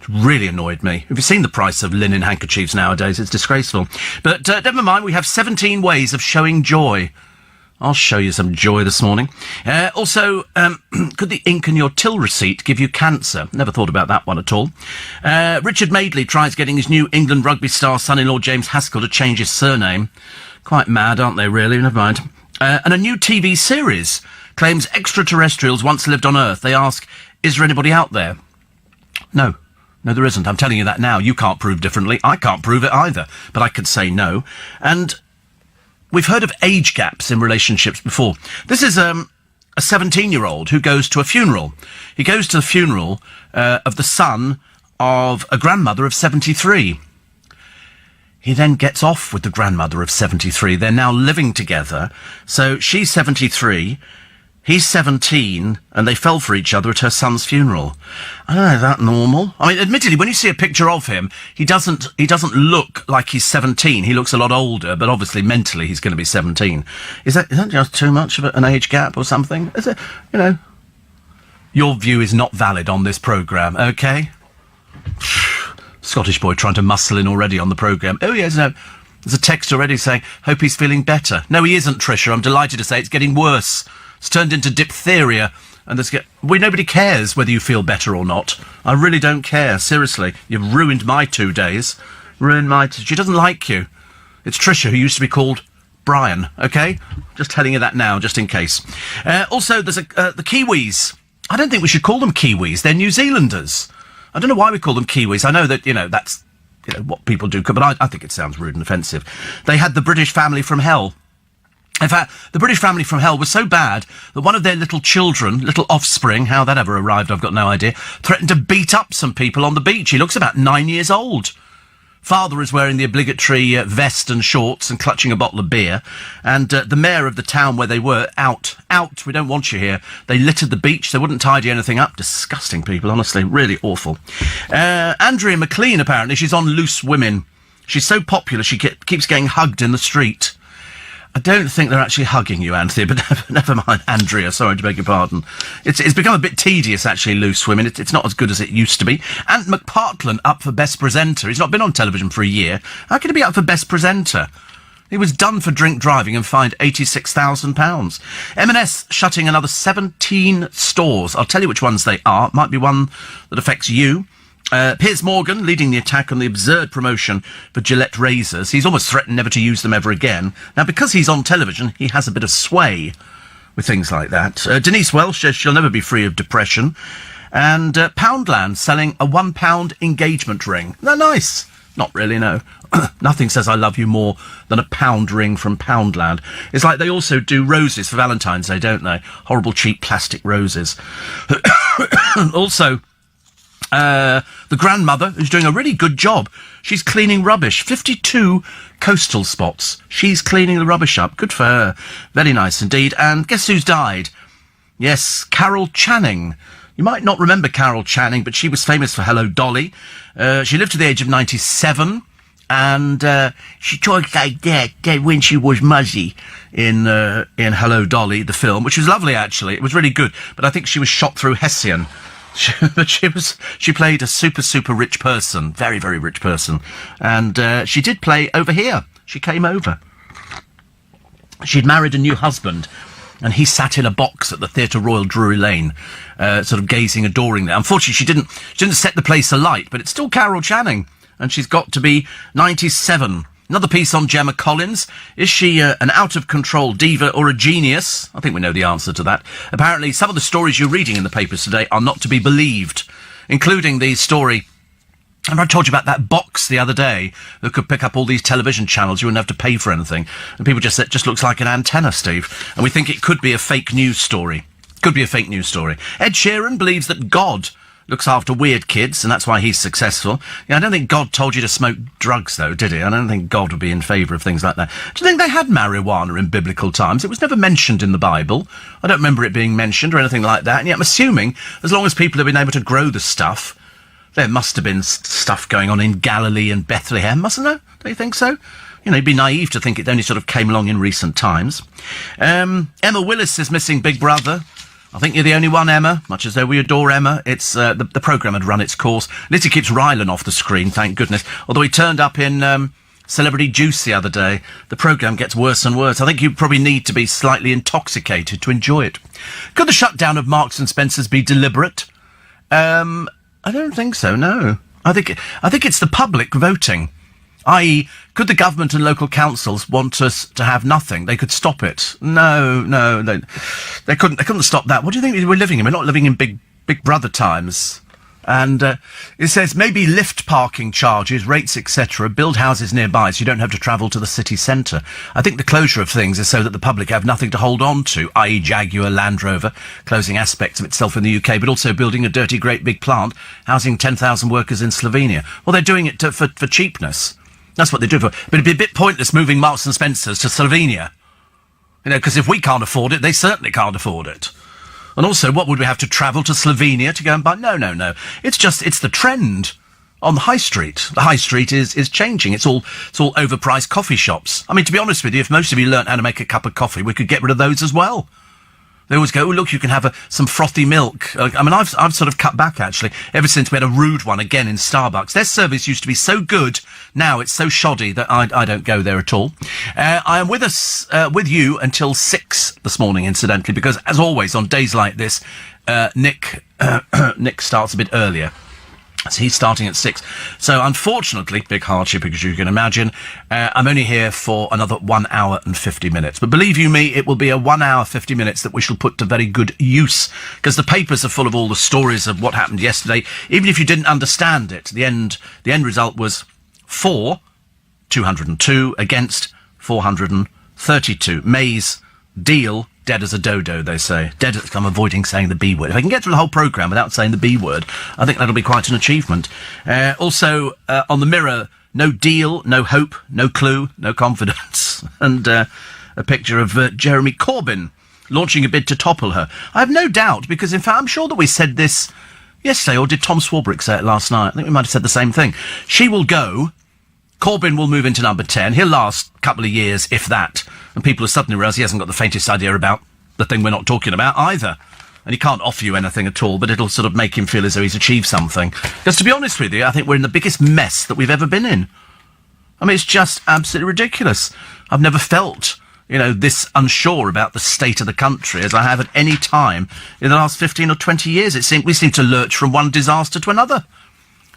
Really annoyed me. Have you seen the price of linen handkerchiefs nowadays? It's disgraceful. But never mind, we have 17 ways of showing joy. I'll show you some joy this morning. Also, could the ink in your till receipt give you cancer? Never thought about that one at all. Richard Madeley tries getting his new England rugby star son-in-law James Haskell to change his surname. Quite mad, aren't they, really? Never mind. And a new TV series claims extraterrestrials once lived on Earth. They ask, is there anybody out there? No. No, there isn't. I'm telling you that now. You can't prove differently. I can't prove it either. But I could say no. And we've heard of age gaps in relationships before. This is a 17-year-old who goes to a funeral. He goes to the funeral of the son of a grandmother of 73. He then gets off with the grandmother of 73. They're now living together. So she's 73... He's 17, and they fell for each other at her son's funeral. I don't know, is that normal? I mean, admittedly, when you see a picture of him, he doesn't look like he's 17. He looks a lot older, but obviously mentally he's going to be 17. Is that just too much of an age gap or something? Is it, you know? Your view is not valid on this programme, OK? Scottish boy trying to muscle in already on the programme. Oh, yes, no. There's a text already saying, hope he's feeling better. No, he isn't, Tricia. I'm delighted to say it's getting worse. It's turned into diphtheria, and nobody cares whether you feel better or not. I really don't care, seriously. You've ruined my 2 days. She doesn't like you. It's Tricia, who used to be called Brian, OK? Just telling you that now, just in case. Also, there's the Kiwis. I don't think we should call them Kiwis. They're New Zealanders. I don't know why we call them Kiwis. I know that, that's what people do, but I think it sounds rude and offensive. They had the British family from hell. In fact, the British family from hell was so bad that one of their little children, little offspring, how that ever arrived, I've got no idea, threatened to beat up some people on the beach. He looks about 9 years old. Father is wearing the obligatory vest and shorts and clutching a bottle of beer. And the mayor of the town where they were, out, we don't want you here. They littered the beach, they wouldn't tidy anything up. Disgusting people, honestly, really awful. Andrea McLean, apparently, she's on Loose Women. She's so popular, she keeps getting hugged in the street. I don't think they're actually hugging you, Anthea, but never mind, Andrea, sorry to beg your pardon. It's become a bit tedious, actually, Loose Women. It's not as good as it used to be. And McPartland up for Best Presenter. He's not been on television for a year. How can he be up for Best Presenter? He was done for drink driving and fined £86,000. M&S shutting another 17 stores. I'll tell you which ones they are. It might be one that affects you. Piers Morgan leading the attack on the absurd promotion for Gillette razors. He's almost threatened never to use them ever again. Now, because he's on television, he has a bit of sway with things like that. Denise Welsh says she'll never be free of depression. And Poundland selling a £1 engagement ring. Isn't that nice? Not really, no. Nothing says I love you more than a pound ring from Poundland. It's like they also do roses for Valentine's Day, don't they? Horrible, cheap plastic roses. Also, the grandmother, who's doing a really good job. She's cleaning rubbish. 52 coastal spots. She's cleaning the rubbish up. Good for her. Very nice indeed. And guess who's died? Yes, Carol Channing. You might not remember Carol Channing, but she was famous for Hello, Dolly. She lived to the age of 97, and she talked like that when she was Muzzy in Hello, Dolly, the film, which was lovely, actually. It was really good, but I think she was shot through Hessian. But she played a super rich person, very, very rich person. And she did play Over Here. She came over. She'd married a new husband, and he sat in a box at the Theatre Royal Drury Lane, sort of gazing adoringly. Unfortunately, she didn't set the place alight, but it's still Carol Channing, and she's got to be 97. Another piece on Gemma Collins. Is she an out-of-control diva or a genius? I think we know the answer to that. Apparently, some of the stories you're reading in the papers today are not to be believed, including the story... Remember I told you about that box the other day that could pick up all these television channels. You wouldn't have to pay for anything. And people just said, it just looks like an antenna, Steve. And we think it could be a fake news story. Could be a fake news story. Ed Sheeran believes that God looks after weird kids, and that's why he's successful. Yeah, I don't think God told you to smoke drugs, though, did he? I don't think God would be in favour of things like that. Do you think they had marijuana in biblical times? It was never mentioned in the Bible. I don't remember it being mentioned or anything like that. And yet I'm assuming, as long as people have been able to grow the stuff, there must have been stuff going on in Galilee and Bethlehem, mustn't there? Don't you think so? You know, you'd be naive to think it only sort of came along in recent times. Emma Willis is missing Big Brother. I think you're the only one, Emma, much as though we adore Emma. It's the programme had run its course. Litty keeps Rylan off the screen, thank goodness. Although he turned up in Celebrity Juice the other day. The programme gets worse and worse. I think you probably need to be slightly intoxicated to enjoy it. Could the shutdown of Marks and Spencer's be deliberate? I don't think so, no. I think it's the public voting. I.e., could the government and local councils want us to have nothing? They could stop it. No, they couldn't. They couldn't stop that. What do you think we're living in? We're not living in Big Brother times. And it says maybe lift parking charges, rates, etc. Build houses nearby so you don't have to travel to the city centre. I think the closure of things is so that the public have nothing to hold on to, i.e. Jaguar, Land Rover, closing aspects of itself in the UK, but also building a dirty, great big plant, housing 10,000 workers in Slovenia. Well, they're doing it for cheapness. That's what they do for. But it'd be a bit pointless moving Marks and Spencer's to Slovenia. You know, because if we can't afford it, they certainly can't afford it. And also, what would we have to travel to Slovenia to go and buy? No. It's the trend on the high street. The high street is changing. It's all overpriced coffee shops. I mean, to be honest with you, if most of you learnt how to make a cup of coffee, we could get rid of those as well. They always go, oh, look, you can have some frothy milk. I mean, I've sort of cut back, actually, ever since we had a rude one again in Starbucks. Their service used to be so good. Now it's so shoddy that I don't go there at all. I am with you until 6 this morning, incidentally, because, as always, on days like this, Nick starts a bit earlier. So he's starting at 6. So, unfortunately, big hardship, as you can imagine, I'm only here for another 1 hour and 50 minutes. But believe you me, it will be a 1 hour, 50 minutes that we shall put to very good use, because the papers are full of all the stories of what happened yesterday. Even if you didn't understand it, the end result was 202 against 432. May's deal, dead as a dodo, they say. I'm avoiding saying the B word. If I can get through the whole programme without saying the B word, I think that'll be quite an achievement. Also, on the Mirror, no deal, no hope, no clue, no confidence. And a picture of Jeremy Corbyn launching a bid to topple her. I have no doubt, because, in fact, I'm sure that we said this yesterday, or did Tom Swarbrick say it last night? I think we might have said the same thing. She will go. Corbyn will move into number 10. He'll last a couple of years, if that. And people will suddenly realise he hasn't got the faintest idea about the thing we're not talking about either. And he can't offer you anything at all, but it'll sort of make him feel as though he's achieved something. Because, to be honest with you, I think we're in the biggest mess that we've ever been in. I mean, it's just absolutely ridiculous. I've never felt, this unsure about the state of the country as I have at any time in the last 15 or 20 years. We seem to lurch from one disaster to another.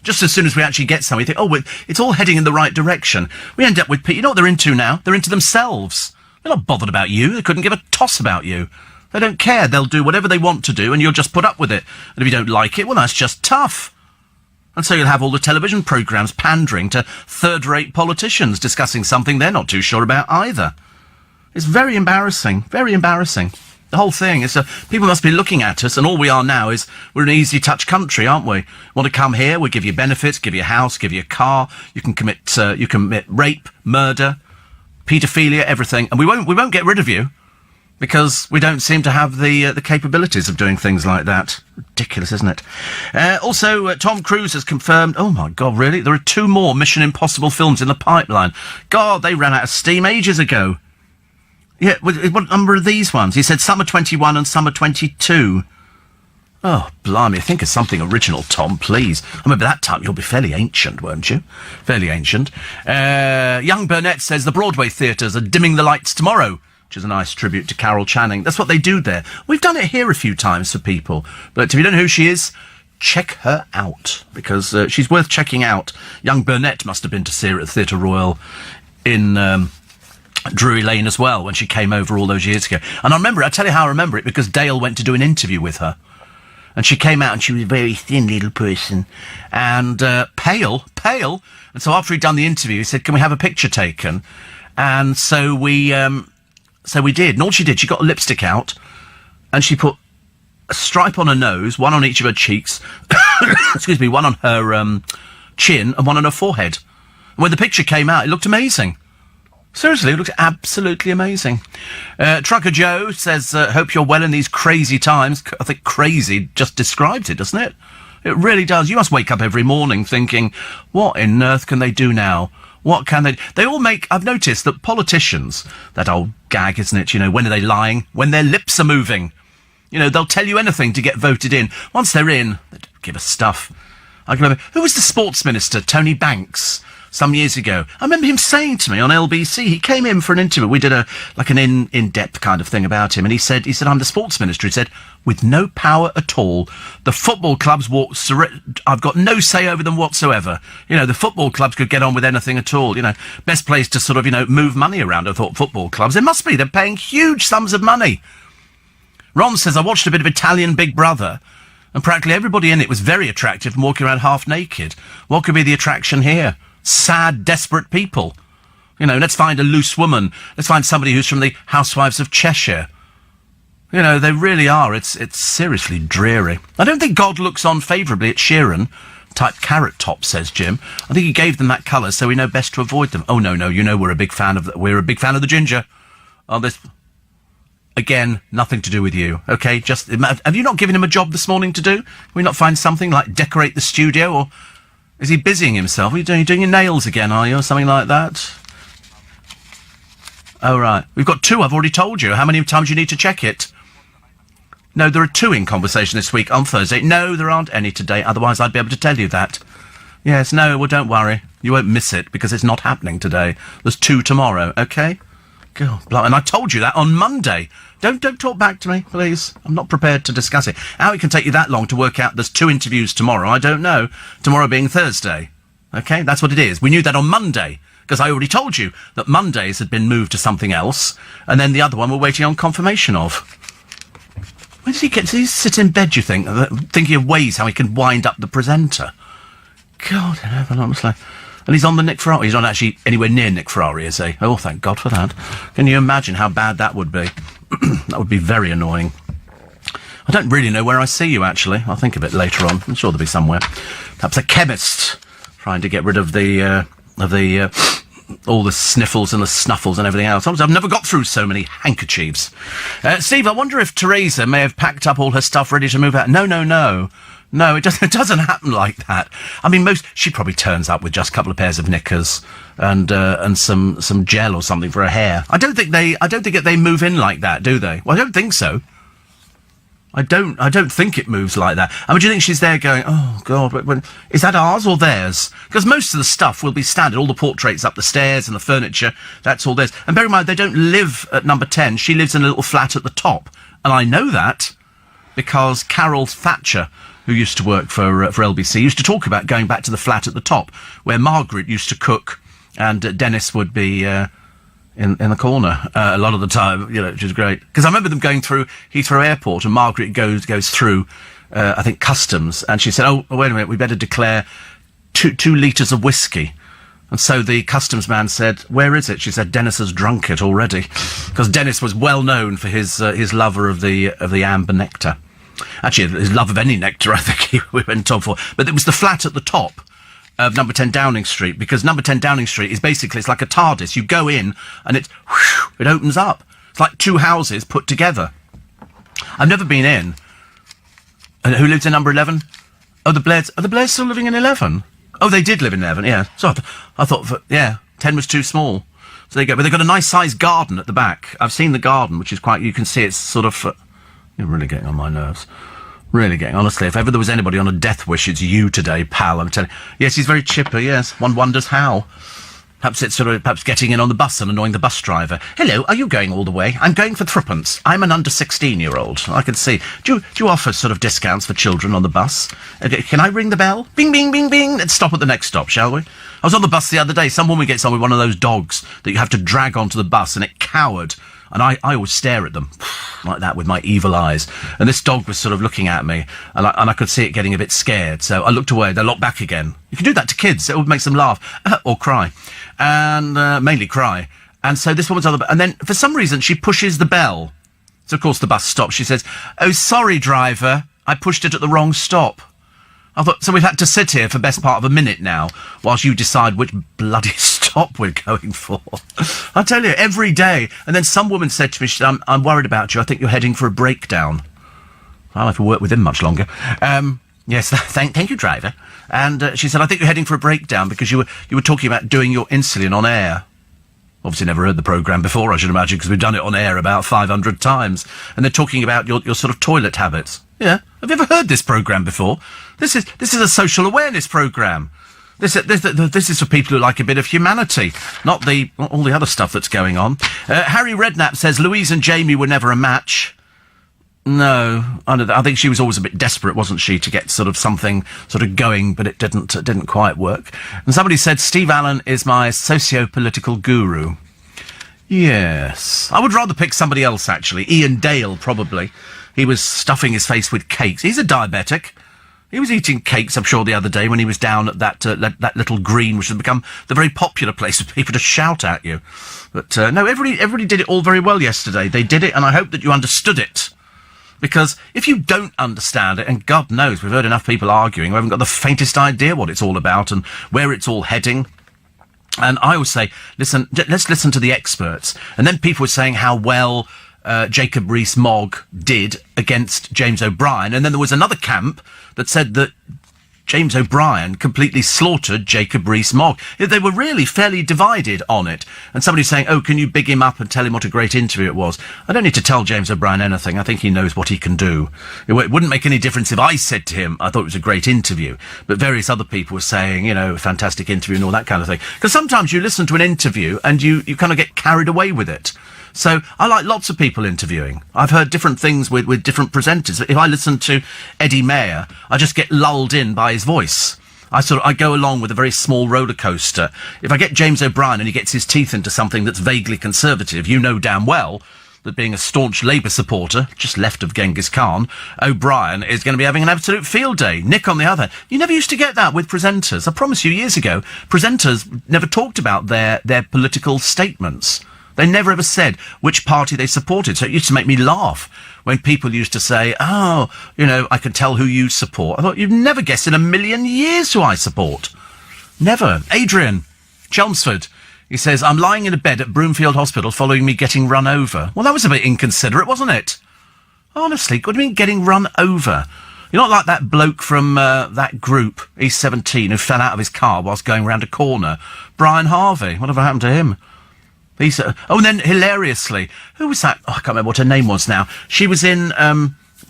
Just as soon as we actually get something, we think, it's all heading in the right direction. We end up with people, you know what they're into now? They're into themselves. They're not bothered about you. They couldn't give a toss about you. They don't care. They'll do whatever they want to do, and you'll just put up with it. And if you don't like it, well, that's just tough. And so you'll have all the television programmes pandering to third-rate politicians discussing something they're not too sure about either. It's very embarrassing. Very embarrassing. The whole thing is people must be looking at us, and all we are now is we're an easy-touch country, aren't we? Want to come here? We'll give you benefits, give you a house, give you a car. You can commit rape, murder, paedophilia, everything, and we won't get rid of you because we don't seem to have the capabilities of doing things like that. Ridiculous, isn't it? Also, Tom Cruise has confirmed. Oh my God, really? There are 2 more Mission Impossible films in the pipeline. God, they ran out of steam ages ago. Yeah, what number are these ones? He said Summer 21 and Summer 22. Oh, blimey, think of something original, Tom, please. I remember that time you'll be fairly ancient, won't you? Fairly ancient. Young Burnett says the Broadway theatres are dimming the lights tomorrow, which is a nice tribute to Carol Channing. That's what they do there. We've done it here a few times for people. But if you don't know who she is, check her out, because she's worth checking out. Young Burnett must have been to see her at the Theatre Royal in Drury Lane as well, when she came over all those years ago. And I'll tell you how I remember it, because Dale went to do an interview with her. And she came out and she was a very thin little person. And pale. And so after he'd done the interview, he said, can we have a picture taken? And so we did. And all she did, she got a lipstick out and she put a stripe on her nose, one on each of her cheeks, excuse me, one on her chin and one on her forehead. And when the picture came out, it looked amazing. Seriously, it looks absolutely amazing. Trucker Joe says, hope you're well in these crazy times. I think crazy just describes it, doesn't it? It really does. You must wake up every morning thinking, what on earth can they do now? What can they... They all make... I've noticed that politicians, that old gag, isn't it? When are they lying? When their lips are moving. You know, they'll tell you anything to get voted in. Once they're in, they don't give a stuff. I can remember, who was the sports minister? Tony Banks, some years ago. I remember him saying to me on LBC, he came in for an interview. We did an in-depth kind of thing about him. And he said, I'm the sports minister. He said, with no power at all, the football clubs I've got no say over them whatsoever. You know, the football clubs could get on with anything at all. You know, best place to sort of, you know, move money around, I thought, football clubs. There must be. They're paying huge sums of money. Ron says, I watched a bit of Italian Big Brother, and practically everybody in it was very attractive and walking around half naked. What could be the attraction here? Sad, desperate people. You know, let's find a loose woman. Let's find somebody who's from the Housewives of Cheshire. You know, they really are. It's seriously dreary. I don't think God looks on favourably at Sheeran. Type Carrot Top, says Jim. I think he gave them that colour so we know best to avoid them. Oh, no, you know we're a big fan of the ginger. Oh, this... Again, nothing to do with you, okay? Just, have you not given him a job this morning to do? Can we not find something like decorate the studio, or is he busying himself? Are you doing your nails again, are you, or something like that? Oh, right. We've got 2, I've already told you. How many times you need to check it? No, there are 2 in conversation this week on Thursday. No, there aren't any today, otherwise I'd be able to tell you that. Yes, no, well, don't worry. You won't miss it, because it's not happening today. There's 2 tomorrow, okay? God, and I told you that on Monday. Don't talk back to me, please. I'm not prepared to discuss it. How it can take you that long to work out there's 2 interviews tomorrow, I don't know. Tomorrow being Thursday. Okay, that's what it is. We knew that on Monday, because I already told you that Mondays had been moved to something else, and then the other one we're waiting on confirmation of. Where does he get? Does he sit in bed, you think, thinking of ways how he can wind up the presenter? God, honestly. And he's on the Nick Ferrari. He's not actually anywhere near Nick Ferrari, is he? Oh, thank God for that. Can you imagine how bad that would be? That would be very annoying. I don't really know where I see you, actually. I'll think of it later on. I'm sure there'll be somewhere. Perhaps a chemist trying to get rid of all the sniffles and the snuffles and everything else. I've never got through so many handkerchiefs. Steve, I wonder if Teresa may have packed up all her stuff ready to move out. No. No, it doesn't happen like that. I mean, she probably turns up with just a couple of pairs of knickers and some gel or something for her hair. I don't think they move in like that, do they? Well, I don't think so. I don't think it moves like that. I mean, do you think she's there going, oh, God, is that ours or theirs? Because most of the stuff will be standard. All the portraits up the stairs and the furniture, that's all theirs. And bear in mind, they don't live at number 10. She lives in a little flat at the top. And I know that because Carol Thatcher, who used to work for LBC, used to talk about going back to the flat at the top, where Margaret used to cook and Dennis would be in the corner a lot of the time, you know, which is great. Because I remember them going through Heathrow Airport, and Margaret goes through, I think, customs, and she said, oh, wait a minute, we better declare 2 litres of whiskey. And so the customs man said, where is it? She said, Dennis has drunk it already. Because Dennis was well known for his lover of the amber nectar. Actually, his love of any nectar, I think we went on for. But it was the flat at the top of number 10 Downing Street, because number 10 Downing Street is basically, it's like a TARDIS. You go in and it opens up. It's like 2 houses put together. I've never been in. And who lives in number 11? Oh, the Blairs. Are the Blairs still living in 11? Oh, they did live in 11, yeah. So I thought 10 was too small. So there you go. But they've got a nice-sized garden at the back. I've seen the garden, which is quite, you can see it's sort of... You're really getting on my nerves. Really getting, honestly, if ever there was anybody on a death wish, it's you today, pal, I'm telling you. Yes, he's very chipper, yes. One wonders how. Perhaps it's perhaps getting in on the bus and annoying the bus driver. Hello, are you going all the way? I'm going for threepence. I'm an under 16-year-old. I can see. Do you offer sort of discounts for children on the bus? Can I ring the bell? Bing, bing, bing, bing. Let's stop at the next stop, shall we? I was on the bus the other day. Some woman gets on with one of those dogs that you have to drag onto the bus, and it cowered. And I always stare at them like that with my evil eyes. And this dog was sort of looking at me, and I could see it getting a bit scared. So I looked away. They locked back again. You can do that to kids. It makes them laugh or cry, and mainly cry. And so this woman's on the... And then, for some reason, she pushes the bell. So, of course, the bus stops. She says, oh, sorry, driver. I pushed it at the wrong stop. I thought, so we've had to sit here for the best part of a minute now whilst you decide which bloody stop we're going for. I tell you, every day. And then some woman said to me, I'm worried about you. I think you're heading for a breakdown. I'll have to work with him much longer. Yes, thank you, driver. And she said, I think you're heading for a breakdown because you were talking about doing your insulin on air. Obviously never heard the programme before, I should imagine, because we've done it on air about 500 times. And they're talking about your sort of toilet habits. Yeah. Have you ever heard this programme before? This is a social awareness programme. This is for people who like a bit of humanity, not all the other stuff that's going on. Harry Redknapp says Louise and Jamie were never a match. No, I think she was always a bit desperate, wasn't she, to get sort of something sort of going, but it didn't quite work. And somebody said Steve Allen is my socio-political guru. Yes, I would rather pick somebody else actually. Ian Dale probably. He was stuffing his face with cakes. He's a diabetic. He was eating cakes, I'm sure, the other day when he was down at that little green, which has become the very popular place for people to shout at you. But no, everybody did it all very well yesterday. They did it, and I hope that you understood it. Because if you don't understand it, and God knows, we've heard enough people arguing who haven't got the faintest idea what it's all about and where it's all heading. And I always say, listen, let's listen to the experts. And then people were saying how well Jacob Rees-Mogg did against James O'Brien. And then there was another camp that said that James O'Brien completely slaughtered Jacob Rees-Mogg. They were really fairly divided on it. And somebody saying, oh, can you big him up and tell him what a great interview it was? I don't need to tell James O'Brien anything. I think he knows what he can do. It wouldn't make any difference if I said to him, I thought it was a great interview. But various other people were saying, a fantastic interview and all that kind of thing. Because sometimes you listen to an interview and you kind of get carried away with it. So I like lots of people interviewing. I've heard different things with different presenters. If I listen to Eddie Mayer, I just get lulled in by his voice. I go along with a very small roller coaster. If I get James O'Brien and he gets his teeth into something that's vaguely conservative, you know damn well that being a staunch Labour supporter, just left of Genghis Khan, O'Brien is going to be having an absolute field day. Nick, on the other, you never used to get that with presenters. I promise you, years ago, presenters never talked about their political statements. They never ever said which party they supported. So it used to make me laugh when people used to say, I can tell who you support. I thought, you've never guessed in a million years who I support. Never. Adrian, Chelmsford, he says, I'm lying in a bed at Broomfield Hospital following me getting run over. Well, that was a bit inconsiderate, wasn't it? Honestly, what do you mean getting run over? You're not like that bloke from that group, East 17, who fell out of his car whilst going round a corner. Brian Harvey. Whatever happened to him? And then, hilariously, who was that? I can't remember what her name was now. She was in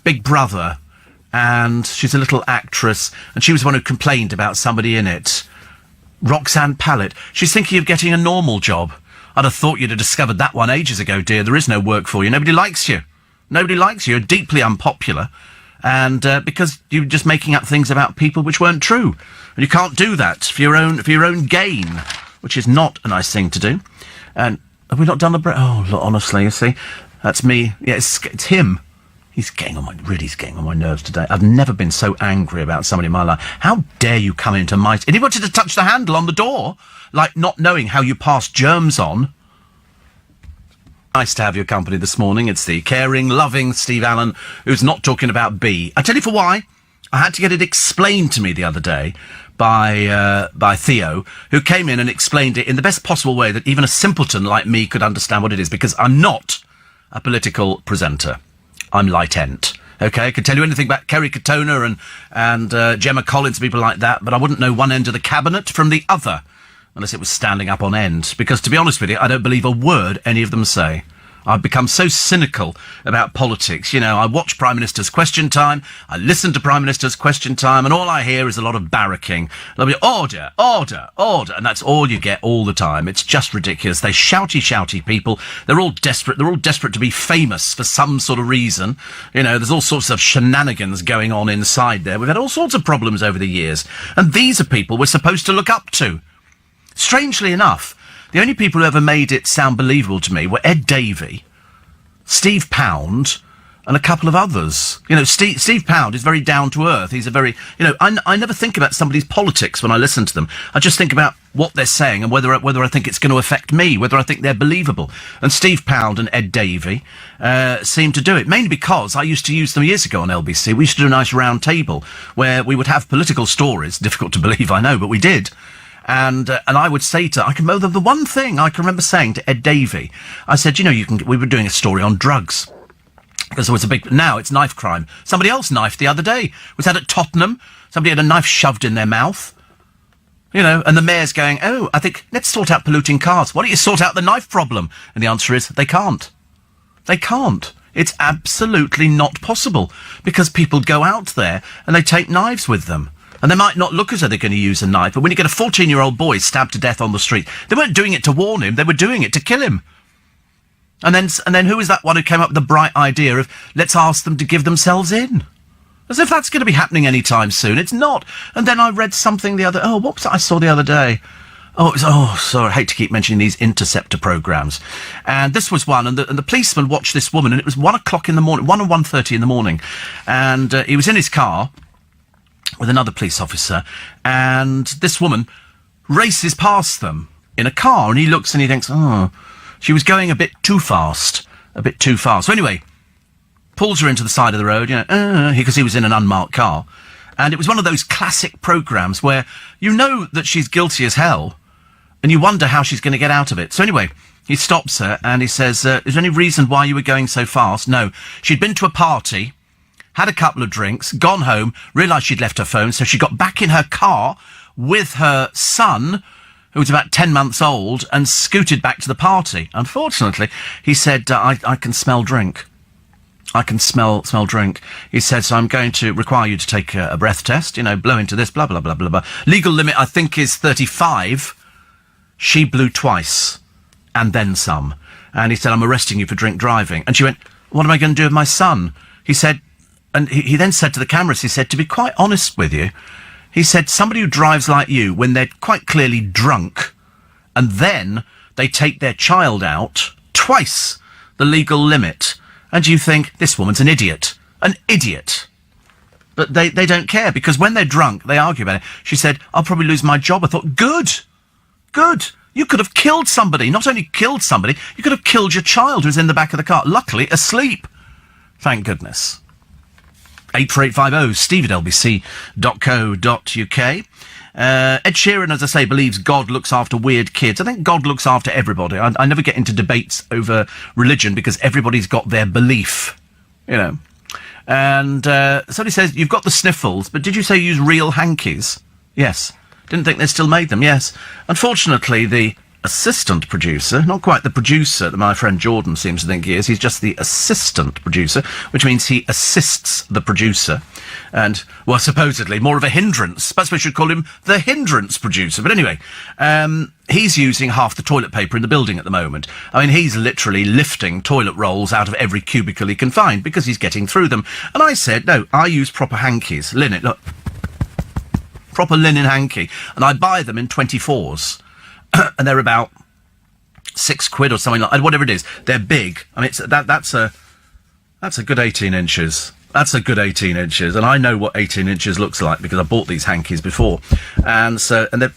Big Brother, and she's a little actress, and she was the one who complained about somebody in it. Roxanne Pallett. She's thinking of getting a normal job. I'd have thought you'd have discovered that one ages ago, dear. There is no work for you. Nobody likes you. Nobody likes you. You're deeply unpopular. And because you're just making up things about people which weren't true. And you can't do that for your own gain, which is not a nice thing to do. And have we not done the break? Oh, look, honestly, you see, that's me. Yeah, it's him. He's getting on my nerves today. I've never been so angry about somebody in my life. How dare you come into my... And he wanted to touch the handle on the door, like not knowing how you pass germs on. Nice to have your company this morning. It's the caring, loving Steve Allen, who's not talking about B. I tell you for why. I had to get it explained to me the other day by Theo, who came in and explained it in the best possible way that even a simpleton like me could understand what it is, because I'm not a political presenter. I'm light-end. Okay, I could tell you anything about Kerry Katona and Gemma Collins, people like that, but I wouldn't know one end of the cabinet from the other, unless it was standing up on end. Because, to be honest with you, I don't believe a word any of them say. I've become so cynical about politics. I watch Prime Minister's Question Time, I listen to Prime Minister's Question Time, and all I hear is a lot of barracking. They'll be, order, order, order, and that's all you get all the time. It's just ridiculous. They're shouty people. They're all desperate. They're all desperate to be famous for some sort of reason. There's all sorts of shenanigans going on inside there. We've had all sorts of problems over the years, and these are people we're supposed to look up to. Strangely enough, the only people who ever made it sound believable to me were Ed Davey, Steve Pound, and a couple of others. Steve Pound is very down to earth. He's a very, I never think about somebody's politics when I listen to them. I just think about what they're saying and whether I think it's going to affect me, whether I think they're believable. And Steve Pound and Ed Davey seem to do it, mainly because I used to use them years ago on LBC. We used to do a nice round table where we would have political stories. Difficult to believe, I know, but we did. And I would say the one thing I can remember saying to Ed Davey, I said, we were doing a story on drugs. Because there was now it's knife crime. Somebody else knifed the other day. Was that at Tottenham? Somebody had a knife shoved in their mouth. You know, and the mayor's going, oh, I think, let's sort out polluting cars. Why don't you sort out the knife problem? And the answer is, they can't. They can't. It's absolutely not possible, because people go out there and they take knives with them. And they might not look as though they're going to use a knife, but when you get a 14-year-old boy stabbed to death on the street, they weren't doing it to warn him, they were doing it to kill him. And then who was that one who came up with the bright idea of, let's ask them to give themselves in? As if that's going to be happening anytime soon. It's not. And then I read something what was it I saw the other day? Sorry, I hate to keep mentioning these interceptor programmes. And this was one, and the policeman watched this woman, and it was 1 o'clock in the morning, 1 or 1:30 in the morning. And he was in his car with another police officer, and this woman races past them in a car, and he looks and he thinks, she was going a bit too fast. So anyway, pulls her into the side of the road, because he was in an unmarked car. And it was one of those classic programmes where you know that she's guilty as hell, and you wonder how she's going to get out of it. So anyway, he stops her and he says, is there any reason why you were going so fast? No. She'd been to a party, had a couple of drinks, gone home, realised she'd left her phone, so she got back in her car with her son, who was about 10 months old, and scooted back to the party. Unfortunately, he said, I can smell drink. I can smell drink. He said, so I'm going to require you to take a breath test, blow into this, blah, blah, blah, blah, blah. Legal limit, I think, is 35. She blew twice, and then some. And he said, I'm arresting you for drink driving. And she went, what am I going to do with my son? He said, and he then said to the cameras, he said, to be quite honest with you, he said, somebody who drives like you, when they're quite clearly drunk, and then they take their child out, twice the legal limit, and you think, this woman's an idiot. An idiot. But they don't care, because when they're drunk, they argue about it. She said, I'll probably lose my job. I thought, good. You could have killed somebody. Not only killed somebody, you could have killed your child who's in the back of the car, luckily asleep. Thank goodness. 84850 steve@lbc.co.uk. Ed Sheeran, as I say, believes God looks after weird kids. I think God looks after everybody. I never get into debates over religion because everybody's got their belief, And somebody says, you've got the sniffles, but did you say you use real hankies? Yes. Didn't think they still made them, yes. Unfortunately, the assistant producer, not quite the producer that my friend Jordan seems to think he is, he's just the assistant producer, which means he assists the producer. And, well, supposedly more of a hindrance. Perhaps we should call him the hindrance producer. But anyway, he's using half the toilet paper in the building at the moment. I mean, he's literally lifting toilet rolls out of every cubicle he can find because he's getting through them. And I said, no, I use proper hankies. Linen, look. Proper linen hanky. And I buy them in 24s. And they're about £6 or something like that, whatever it is. They're big. I mean, that's a good 18 inches. That's a good 18 inches. And I know what 18 inches looks like because I bought these hankies before. And they're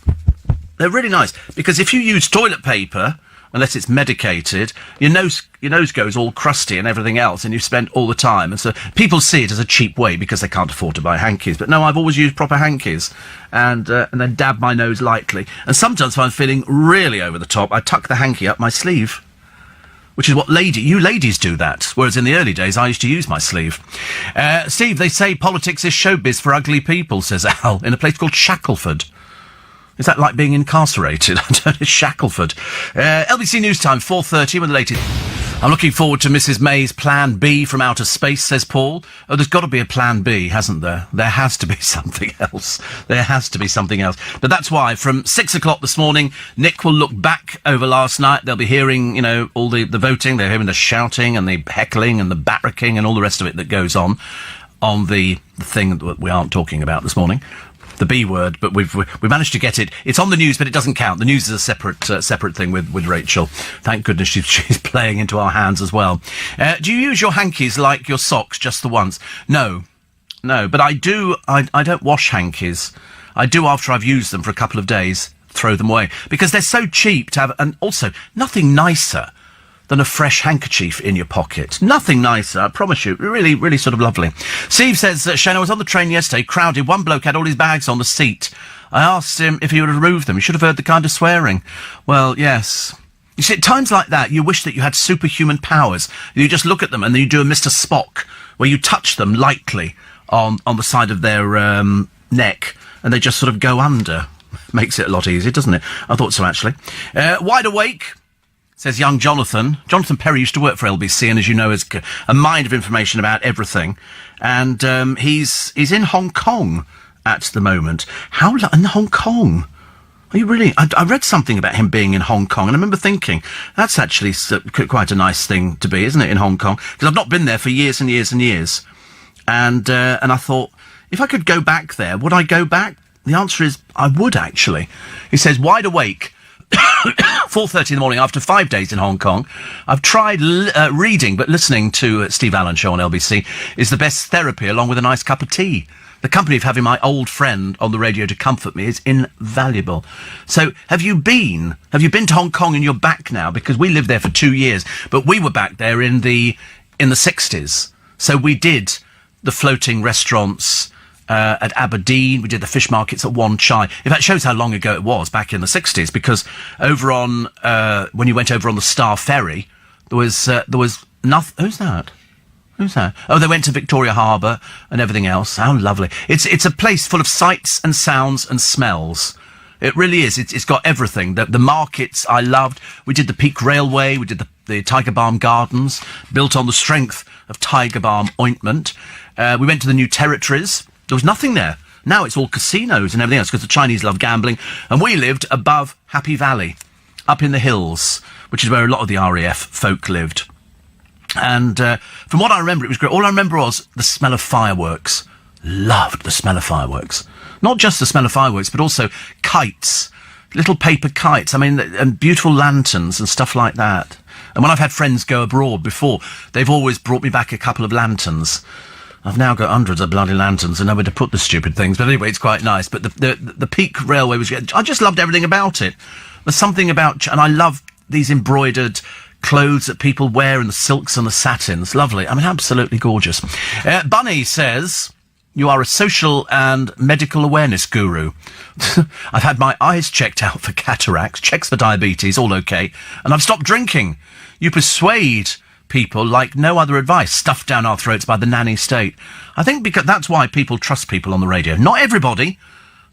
really nice. Because if you use toilet paper, unless it's medicated, your nose goes all crusty and everything else, and you spend all the time. And so people see it as a cheap way because they can't afford to buy hankies. But no, I've always used proper hankies, and then dab my nose lightly. And sometimes if I'm feeling really over the top, I tuck the hanky up my sleeve, which is what you ladies do that. Whereas in the early days, I used to use my sleeve. Steve, they say politics is showbiz for ugly people, says Al, in a place called Shackleford. Is that like being incarcerated? I don't know, Shackleford. LBC News Time, 4:30 with the latest. I'm looking forward to Mrs May's Plan B from outer space, says Paul. Oh, there's got to be a Plan B, hasn't there? There has to be something else. There has to be something else. But that's why, from 6 o'clock this morning, Nick will look back over last night. They'll be hearing, all the voting. They're hearing the shouting and the heckling and the barracking and all the rest of it that goes on the thing that we aren't talking about this morning. The B word, but we've managed to get it. It's on the news, but it doesn't count. The news is a separate thing with Rachel. Thank goodness she's playing into our hands as well. Do you use your hankies like your socks, just the once? No, but I do. I don't wash hankies. I do after I've used them for a couple of days. Throw them away because they're so cheap to have, and also nothing nicer than a fresh handkerchief in your pocket. Nothing nicer, I promise you. Really, really sort of lovely. Steve says, Shane, I was on the train yesterday, crowded. One bloke had all his bags on the seat. I asked him if he would remove them. You should have heard the kind of swearing. Well, yes. You see, at times like that, you wish that you had superhuman powers. You just look at them and then you do a Mr. Spock, where you touch them lightly on the side of their neck, and they just sort of go under. Makes it a lot easier, doesn't it? I thought so, actually. Wide awake, says young Jonathan. Jonathan Perry used to work for LBC, and as you know, has a mind of information about everything. And he's in Hong Kong at the moment. In Hong Kong? Are you really? I read something about him being in Hong Kong, and I remember thinking, that's actually quite a nice thing to be, isn't it, in Hong Kong? Because I've not been there for years and years and years. And I thought, if I could go back there, would I go back? The answer is, I would, actually. He says, wide awake, 4:30 in the morning, after 5 days in Hong Kong. I've tried reading, but listening to Steve Allen Show on LBC is the best therapy, along with a nice cup of tea. The company of having my old friend on the radio to comfort me is invaluable. So, have you been to Hong Kong and you're back now? Because we lived there for 2 years, but we were back there in the 60s. So we did the floating restaurants at Aberdeen. We did the fish markets at Wan Chai. In fact, it shows how long ago it was, back in the 60s, because over on, when you went over on the Star Ferry, there was nothing. Who's that? Oh, they went to Victoria Harbour and everything else. How lovely. It's a place full of sights and sounds and smells. It really is. It's got everything. The markets I loved. We did the Peak Railway. We did the Tiger Balm Gardens, built on the strength of Tiger Balm ointment. We went to the New Territories. There was nothing there. Now it's all casinos and everything else, because the Chinese love gambling. And we lived above Happy Valley, up in the hills, which is where a lot of the RAF folk lived. And from what I remember, it was great. All I remember was the smell of fireworks. Loved the smell of fireworks. Not just the smell of fireworks, but also kites, little paper kites. I mean, and beautiful lanterns and stuff like that. And when I've had friends go abroad before, they've always brought me back a couple of lanterns. I've now got hundreds of bloody lanterns and nowhere to put the stupid things. But anyway, it's quite nice. But the Peak Railway was... I just loved everything about it. There's something about... And I love these embroidered clothes that people wear and the silks and the satins. Lovely. I mean, absolutely gorgeous. Bunny says, you are a social and medical awareness guru. I've had my eyes checked out for cataracts, checks for diabetes, all okay, and I've stopped drinking. You persuade people like no other advice, stuffed down our throats by the nanny state. I think because that's why people trust people on the radio. Not everybody,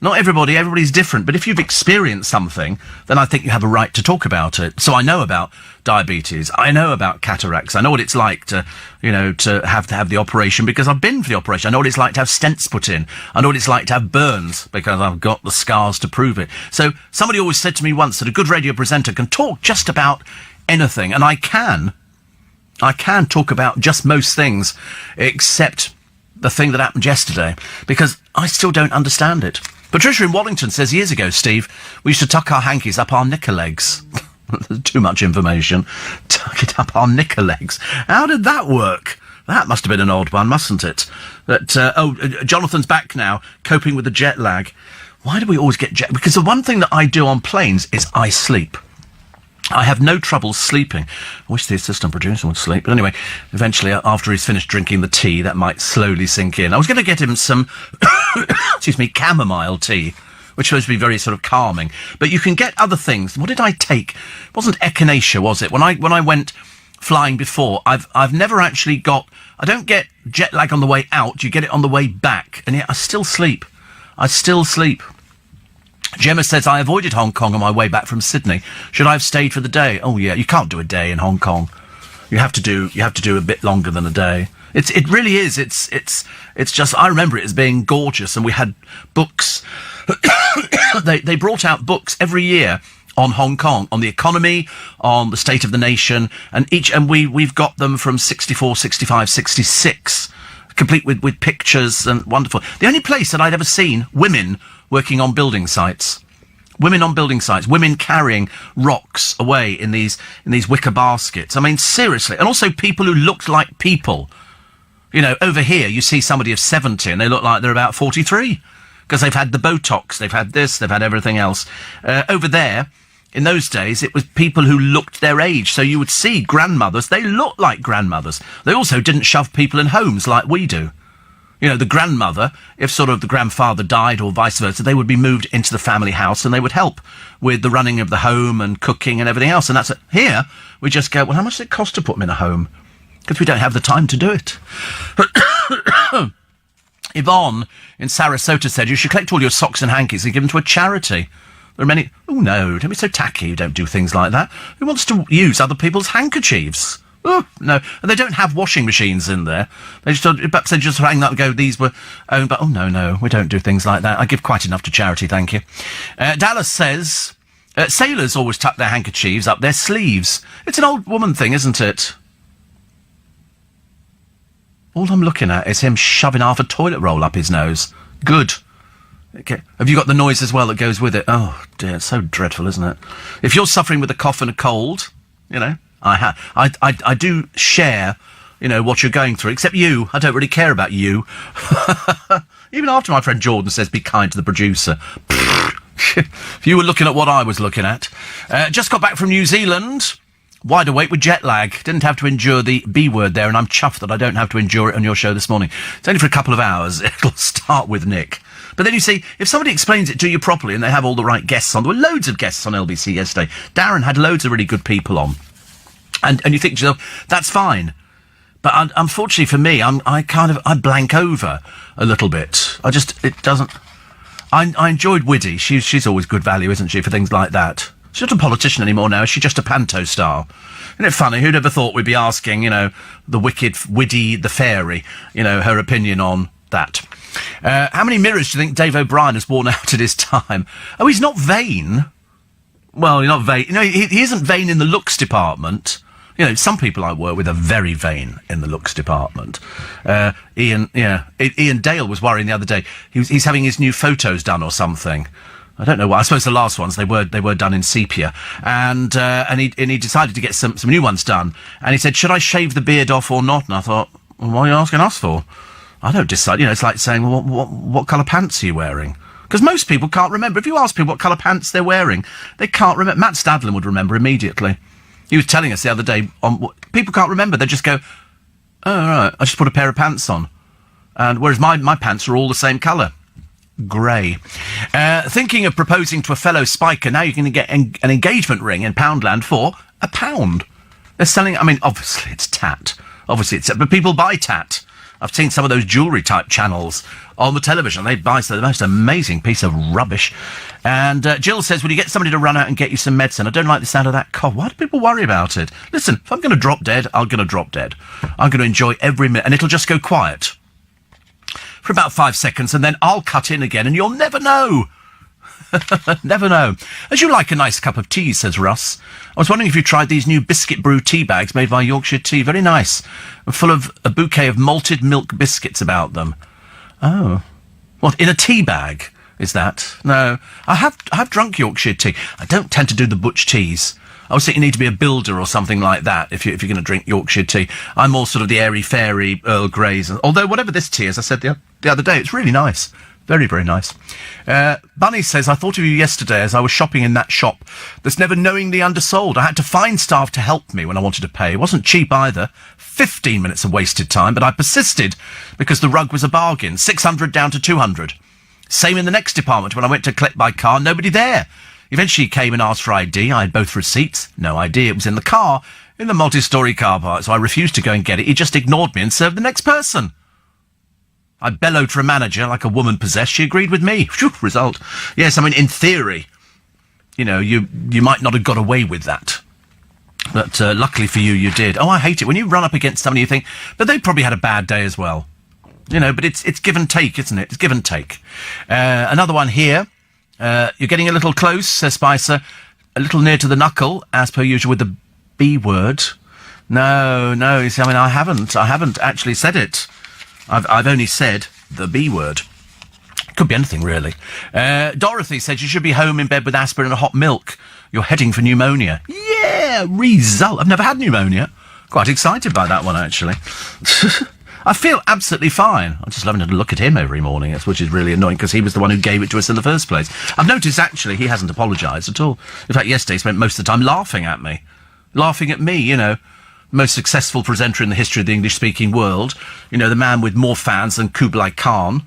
everybody's different, but if you've experienced something, then I think you have a right to talk about it. So I know about diabetes, I know about cataracts, I know what it's like to have the operation, because I've been for the operation. I know what it's like to have stents put in. I know what it's like to have burns, because I've got the scars to prove it. So somebody always said to me once that a good radio presenter can talk just about anything, and I can talk about just most things, except the thing that happened yesterday, because I still don't understand it. Patricia in Wallington says, years ago, Steve, we used to tuck our hankies up our knicker legs. Too much information. Tuck it up our knicker legs. How did that work? That must have been an odd one, mustn't it? Jonathan's back now, coping with the jet lag. Why do we always get jet? Because the one thing that I do on planes is I sleep. I have no trouble sleeping. I wish the assistant producer would sleep. But anyway, eventually, after he's finished drinking the tea, that might slowly sink in. I was going to get him some, chamomile tea, which supposed to be very sort of calming. But you can get other things. What did I take? It wasn't echinacea, was it? When I went flying before, I've never actually got... I don't get jet lag on the way out. You get it on the way back. And yet I still sleep. Gemma says, I avoided Hong Kong on my way back from Sydney. Should I have stayed for the day? Oh, yeah, you can't do a day in Hong Kong. You have to do a bit longer than a day. It really is. It's just, I remember it as being gorgeous, and we had books. They brought out books every year on Hong Kong, on the economy, on the state of the nation, and we've got them from 64, 65, 66, complete with pictures and wonderful. The only place that I'd ever seen women working on building sites. Women carrying rocks away in these wicker baskets. I mean, seriously. And also people who looked like people. You know, over here you see somebody of 70 and they look like they're about 43. Because they've had the Botox, they've had this, they've had everything else. Over there, in those days, it was people who looked their age. So you would see grandmothers, they looked like grandmothers. They also didn't shove people in homes like we do. You know, the grandmother, if sort of the grandfather died or vice versa, they would be moved into the family house and they would help with the running of the home and cooking and everything else. And that's it. Here, we just go, well, how much does it cost to put them in a home? Because we don't have the time to do it. Yvonne in Sarasota said, you should collect all your socks and hankies and give them to a charity. There are many... Oh, no, don't be so tacky. You don't do things like that. Who wants to use other people's handkerchiefs? Oh, no. And they don't have washing machines in there. They just hang that and go, these were owned by... Oh, no, we don't do things like that. I give quite enough to charity, thank you. Dallas says, sailors always tuck their handkerchiefs up their sleeves. It's an old woman thing, isn't it? All I'm looking at is him shoving half a toilet roll up his nose. Good. Okay. Have you got the noise as well that goes with it? Oh, dear, it's so dreadful, isn't it? If you're suffering with a cough and a cold, you know, I do share, you know, what you're going through, except you. I don't really care about you. Even after my friend Jordan says, be kind to the producer. If you were looking at what I was looking at. Just got back from New Zealand. Wide awake with jet lag. Didn't have to endure the B word there, and I'm chuffed that I don't have to endure it on your show this morning. It's only for a couple of hours. It'll start with Nick. But then you see, if somebody explains it to you properly and they have all the right guests on, there were loads of guests on LBC yesterday. Darren had loads of really good people on. And you think to yourself, that's fine. But unfortunately for me, I blank over a little bit. It doesn't... I enjoyed Widdy. She's always good value, isn't she, for things like that. She's not a politician anymore now. Is she just a panto star? Isn't it funny? Who'd ever thought we'd be asking, you know, the wicked Widdy the fairy, you know, her opinion on that? How many mirrors do you think Dave O'Brien has worn out at his time? Oh, he's not vain. Well, he's not vain. You know, he isn't vain in the looks department. You know, some people I work with are very vain in the looks department. Ian Dale was worrying the other day. He's having his new photos done or something. I don't know why. I suppose the last ones they were done in sepia, and he decided to get some new ones done. And he said, "Should I shave the beard off or not?" And I thought, well, what are you asking us for? I don't decide. You know, it's like saying, well, what colour pants are you wearing? Because most people can't remember. If you ask people what colour pants they're wearing, they can't remember. Matt Stadlin would remember immediately. He was telling us the other day, people can't remember. They just go, oh, right, I just put a pair of pants on. And whereas my pants are all the same colour. Grey. Thinking of proposing to a fellow spiker, now you're going to get an engagement ring in Poundland for £1. They're selling, I mean, obviously it's tat. But people buy tat. I've seen some of those jewellery-type channels on the television. They buy the most amazing piece of rubbish. And Jill says, will you get somebody to run out and get you some medicine? I don't like the sound of that cough. Why do people worry about it? Listen, if I'm going to drop dead, I'm going to drop dead. I'm going to enjoy every minute, and it'll just go quiet for about 5 seconds, and then I'll cut in again, and you'll never know. Never know. As you like a nice cup of tea, says Russ. I was wondering if you tried these new biscuit brew tea bags made by Yorkshire Tea. Very nice. Full of a bouquet of malted milk biscuits about them. Oh. What, in a tea bag, is that? No. I have drunk Yorkshire Tea. I don't tend to do the butch teas. I was thinking you need to be a builder or something like that if you're going to drink Yorkshire Tea. I'm more sort of the airy-fairy Earl Greys. Although whatever this tea is, I said the other day, it's really nice. Very, very nice. Bunny says, I thought of you yesterday as I was shopping in that shop that's never knowingly undersold. I had to find staff to help me when I wanted to pay. It wasn't cheap either. 15 minutes of wasted time, but I persisted because the rug was a bargain. 600 down to 200. Same in the next department. When I went to collect my car, nobody there. Eventually he came and asked for ID. I had both receipts. No ID. It was in the car, in the multi-storey car park, so I refused to go and get it. He just ignored me and served the next person. I bellowed for a manager like a woman possessed. She agreed with me. Phew, result. Yes, I mean, in theory, you know, you might not have got away with that. But luckily for you, you did. Oh, I hate it. When you run up against somebody, you think, but they probably had a bad day as well. You know, but it's give and take, isn't it? It's give and take. Another one here. You're getting a little close, says Spicer. A little near to the knuckle, as per usual, with the B word. No. You see, I mean, I haven't actually said it. I've only said the B word. Could be anything, really. Dorothy said you should be home in bed with aspirin and hot milk. You're heading for pneumonia. Yeah, result. I've never had pneumonia. Quite excited by that one, actually. I feel absolutely fine. I'm just loving to look at him every morning, which is really annoying because he was the one who gave it to us in the first place. I've noticed, actually, he hasn't apologised at all. In fact, yesterday he spent most of the time laughing at me. Laughing at me, you know. Most successful presenter in the history of the English-speaking world. You know, the man with more fans than Kublai Khan.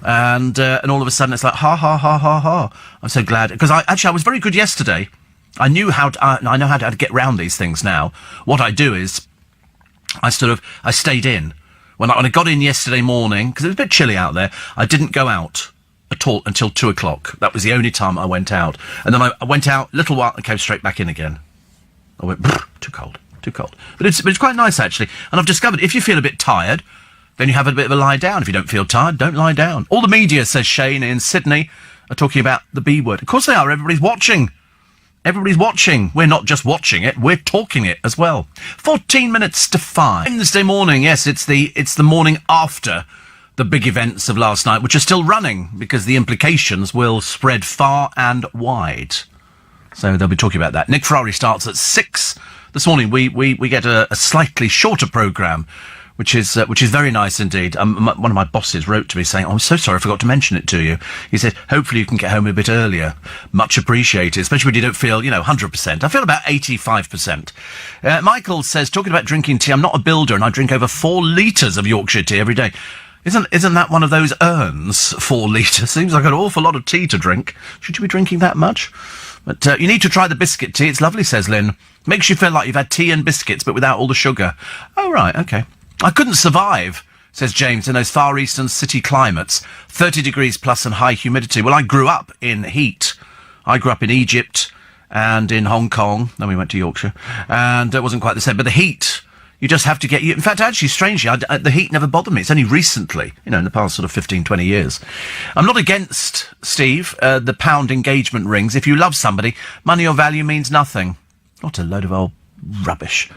And all of a sudden it's like, ha, ha, ha, ha, ha. I'm so glad. Because I was very good yesterday. I know how to get round these things now. What I do is, I stayed in. When I got in yesterday morning, because it was a bit chilly out there, I didn't go out at all until 2 o'clock. That was the only time I went out. And then I went out a little while and came straight back in again. I went, too cold. But it's quite nice, actually. And I've discovered if you feel a bit tired, then you have a bit of a lie down. If you don't feel tired, don't lie down. All the media, says Shane in Sydney, are talking about the B word. Of course they are. Everybody's watching. Everybody's watching. We're not just watching it, we're talking it as well. 14 minutes to 5. Wednesday morning, yes, it's the morning after the big events of last night, which are still running, because the implications will spread far and wide. So they'll be talking about that. Nick Ferrari starts at 6. This morning we get a slightly shorter programme, which is very nice indeed. One of my bosses wrote to me saying, I'm so sorry I forgot to mention it to you. He said, hopefully you can get home a bit earlier. Much appreciated, especially when you don't feel, 100%. I feel about 85%. Michael says, talking about drinking tea, I'm not a builder and I drink over 4 litres of Yorkshire tea every day. Isn't that one of those urns, 4 litres? Seems like an awful lot of tea to drink. Should you be drinking that much? But you need to try the biscuit tea. It's lovely, says Lynn. Makes you feel like you've had tea and biscuits, but without all the sugar. Oh, right, OK. I couldn't survive, says James, in those far eastern city climates. 30 degrees plus and high humidity. Well, I grew up in heat. I grew up in Egypt and in Hong Kong. Then we went to Yorkshire. And it wasn't quite the same. But the heat, you just have to get... In fact, actually, strangely, the heat never bothered me. It's only recently, in the past sort of 15, 20 years. I'm not against, Steve, the pound engagement rings. If you love somebody, money or value means nothing. What a load of old rubbish.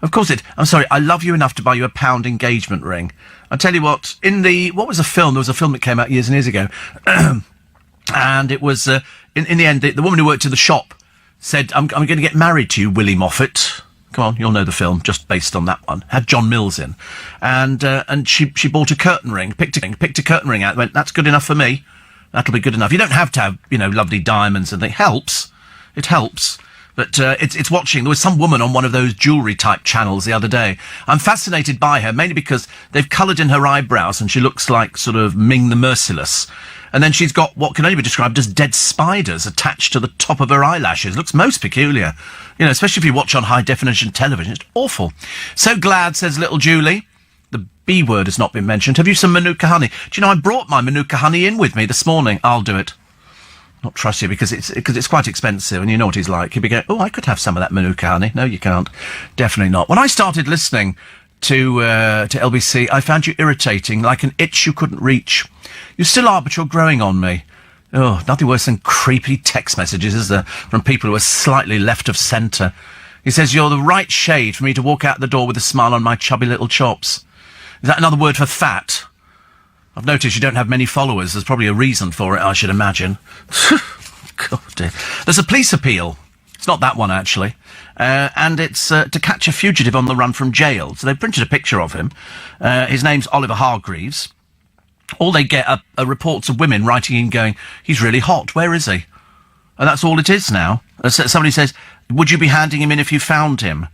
Of course I'm sorry, I love you enough to buy you a pound engagement ring. I'll tell you what, what was a film? There was a film that came out years and years ago. And it was, in the end, the woman who worked in the shop said, I'm going to get married to you, Willie Moffat. Come on, you'll know the film, just based on that one. Had John Mills in. And she bought a curtain ring, picked a curtain ring out, went, that's good enough for me. That'll be good enough. You don't have to have, lovely diamonds and things. It helps. But it's watching. There was some woman on one of those jewellery-type channels the other day. I'm fascinated by her, mainly because they've coloured in her eyebrows and she looks like sort of Ming the Merciless. And then she's got what can only be described as dead spiders attached to the top of her eyelashes. Looks most peculiar. Especially if you watch on high-definition television. It's awful. So glad, says little Julie. The B word has not been mentioned. Have you some Manuka honey? Do you know, I brought my Manuka honey in with me this morning. I'll do it. Not trust you because it's quite expensive, and you know what he's like. He'd be going, I could have some of that Manuka honey. No, you can't. Definitely not. When I started listening to LBC, I found you irritating, like an itch you couldn't reach. You still are, but you're growing on me. Oh, nothing worse than creepy text messages, is there, from people who are slightly left of centre. He says, you're the right shade for me to walk out the door with a smile on my chubby little chops. Is that another word for fat? I've noticed you don't have many followers. There's probably a reason for it, I should imagine. God dear. There's a police appeal. It's not that one, actually. And it's to catch a fugitive on the run from jail. So they've printed a picture of him. His name's Oliver Hargreaves. All they get are reports of women writing in going, he's really hot, where is he? And that's all it is now. Somebody says, would you be handing him in if you found him?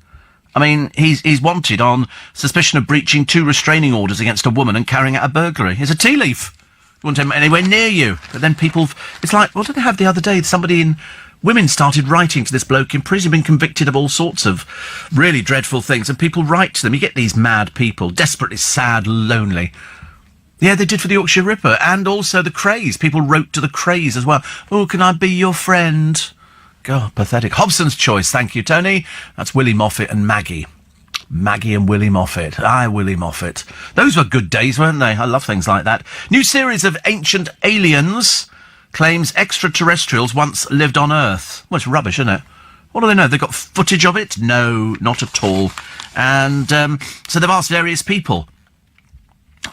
I mean, he's wanted on suspicion of breaching 2 restraining orders against a woman and carrying out a burglary. He's a tea leaf. You want him anywhere near you. But then people... It's like, what did they have the other day? Women started writing to this bloke in prison, been convicted of all sorts of really dreadful things, and people write to them. You get these mad people, desperately sad, lonely. Yeah, they did for the Yorkshire Ripper, and also the Krays. People wrote to the Krays as well. Oh, can I be your friend? God, pathetic. Hobson's Choice, thank you, Tony. That's Willie Moffat and Maggie. Maggie and Willie Moffat. Aye, Willie Moffat. Those were good days, weren't they? I love things like that. New series of Ancient Aliens claims extraterrestrials once lived on Earth. Well, it's rubbish, isn't it? What do they know? They've got footage of it? No, not at all. And so they've asked various people.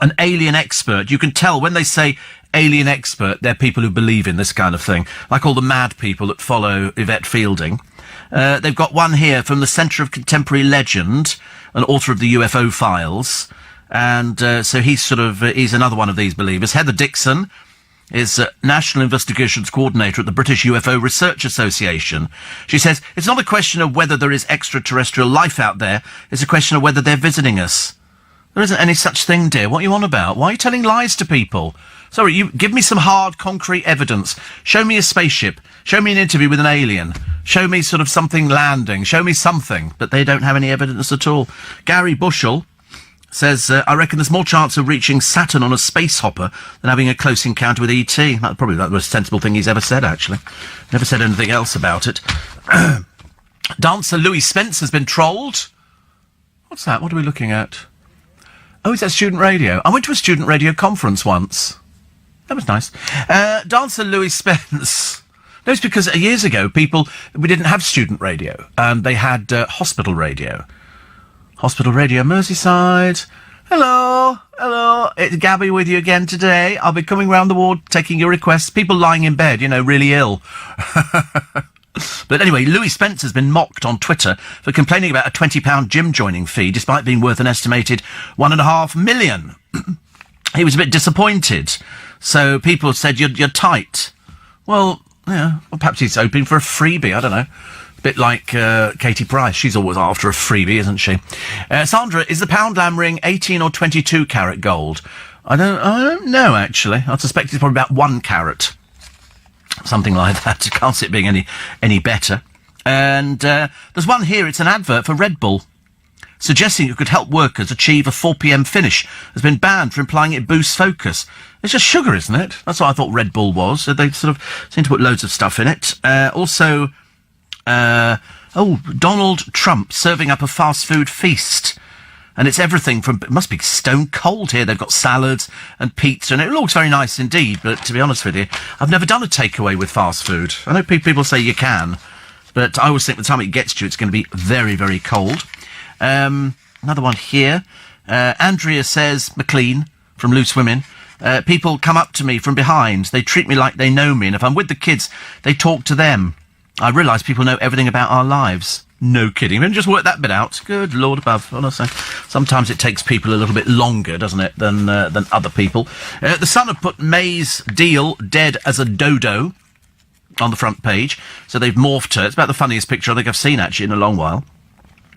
An alien expert. You can tell when they say alien expert, they're people who believe in this kind of thing. Like all the mad people that follow Yvette Fielding. They've got one here from the Centre of Contemporary Legend, an author of the UFO Files. And so he's another one of these believers. Heather Dixon is National Investigations Coordinator at the British UFO Research Association. She says, it's not a question of whether there is extraterrestrial life out there, it's a question of whether they're visiting us. There isn't any such thing, dear. What are you on about? Why are you telling lies to people? Sorry, you give me some hard, concrete evidence. Show me a spaceship. Show me an interview with an alien. Show me sort of something landing. Show me something. But they don't have any evidence at all. Gary Bushell says, I reckon there's more chance of reaching Saturn on a space hopper than having a close encounter with E.T. That's probably the most sensible thing he's ever said, actually. Never said anything else about it. Dancer Louis Spence has been trolled. What's that? What are we looking at? Oh, is that student radio? I went to a student radio conference once. That was nice. Dancer Louis Spence. No, it's because years ago, we didn't have student radio, and they had hospital radio. Hospital Radio Merseyside. Hello, it's Gabby with you again today. I'll be coming round the ward taking your requests. People lying in bed, really ill. But anyway, Louis Spence has been mocked on Twitter for complaining about a £20 gym joining fee, despite being worth an estimated £1.5 million. He was a bit disappointed. So people said, you're tight. Well, yeah, perhaps he's hoping for a freebie, I don't know. Bit like Katie Price. She's always after a freebie, isn't she? Sandra, is the Poundland ring 18 or 22 carat gold? I don't know, actually. I suspect it's probably about 1 carat. Something like that. I can't see it being any better. And there's one here. It's an advert for Red Bull, suggesting it could help workers achieve a 4 p.m. finish. Has been banned for implying it boosts focus. It's just sugar, isn't it? That's what I thought Red Bull was. They sort of seem to put loads of stuff in it. Also... Donald Trump serving up a fast food feast. And it's everything from... It must be stone cold here. They've got salads and pizza, and it looks very nice indeed. But to be honest with you, I've never done a takeaway with fast food. I know people say you can, but I always think by the time it gets to you, it's going to be very, very cold. Another one here. Andrea says, McLean from Loose Women... people come up to me from behind. They treat me like they know me, and if I'm with the kids, they talk to them. I realise people know everything about our lives. No kidding. We just work that bit out. Good Lord above, honestly. Sometimes it takes people a little bit longer, doesn't it, than other people. The Sun have put May's deal dead as a dodo on the front page. So they've morphed her. It's about the funniest picture I think I've seen, actually, in a long while.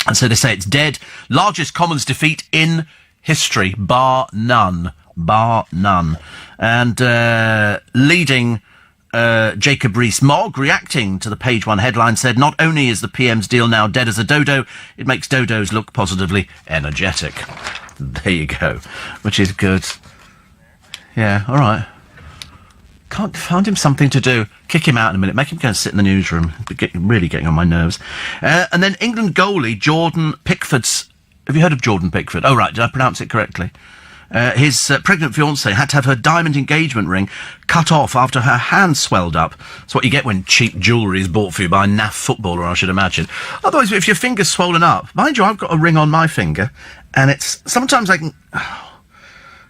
And so they say it's dead. Largest Commons defeat in history, bar none. Bar none. And leading... Jacob Rees-Mogg, reacting to the Page One headline, said, not only is the PM's deal now dead as a dodo, it makes dodos look positively energetic. There you go. Which is good. Yeah, all right. Can't find him something to do. Kick him out in a minute. Make him go and sit in the newsroom. Really getting on my nerves. And then England goalie Jordan Pickford's... Have you heard of Jordan Pickford? Oh, right. Did I pronounce it correctly? His pregnant fiancée had to have her diamond engagement ring cut off after her hand swelled up. That's what you get when cheap jewellery is bought for you by a naff footballer, I should imagine. Otherwise, if your finger's swollen up... Mind you, I've got a ring on my finger, and it's... Sometimes I can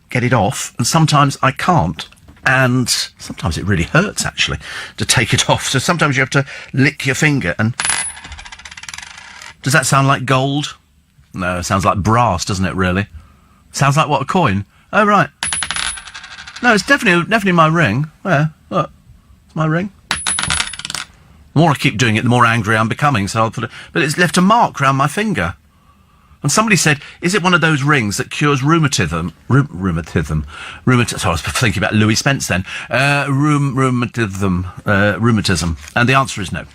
get it off, and sometimes I can't. And sometimes it really hurts, actually, to take it off. So sometimes you have to lick your finger, and... Does that sound like gold? No, it sounds like brass, doesn't it, really? Sounds like what, a coin? Oh, right. No, it's definitely my ring. Where? Look. It's my ring. The more I keep doing it, the more angry I'm becoming, so I'll put it... But it's left a mark round my finger. And somebody said, is it one of those rings that cures rheumatism? Rheumatism. So I was thinking about Louis Spence then. Rheumatism. And the answer is no.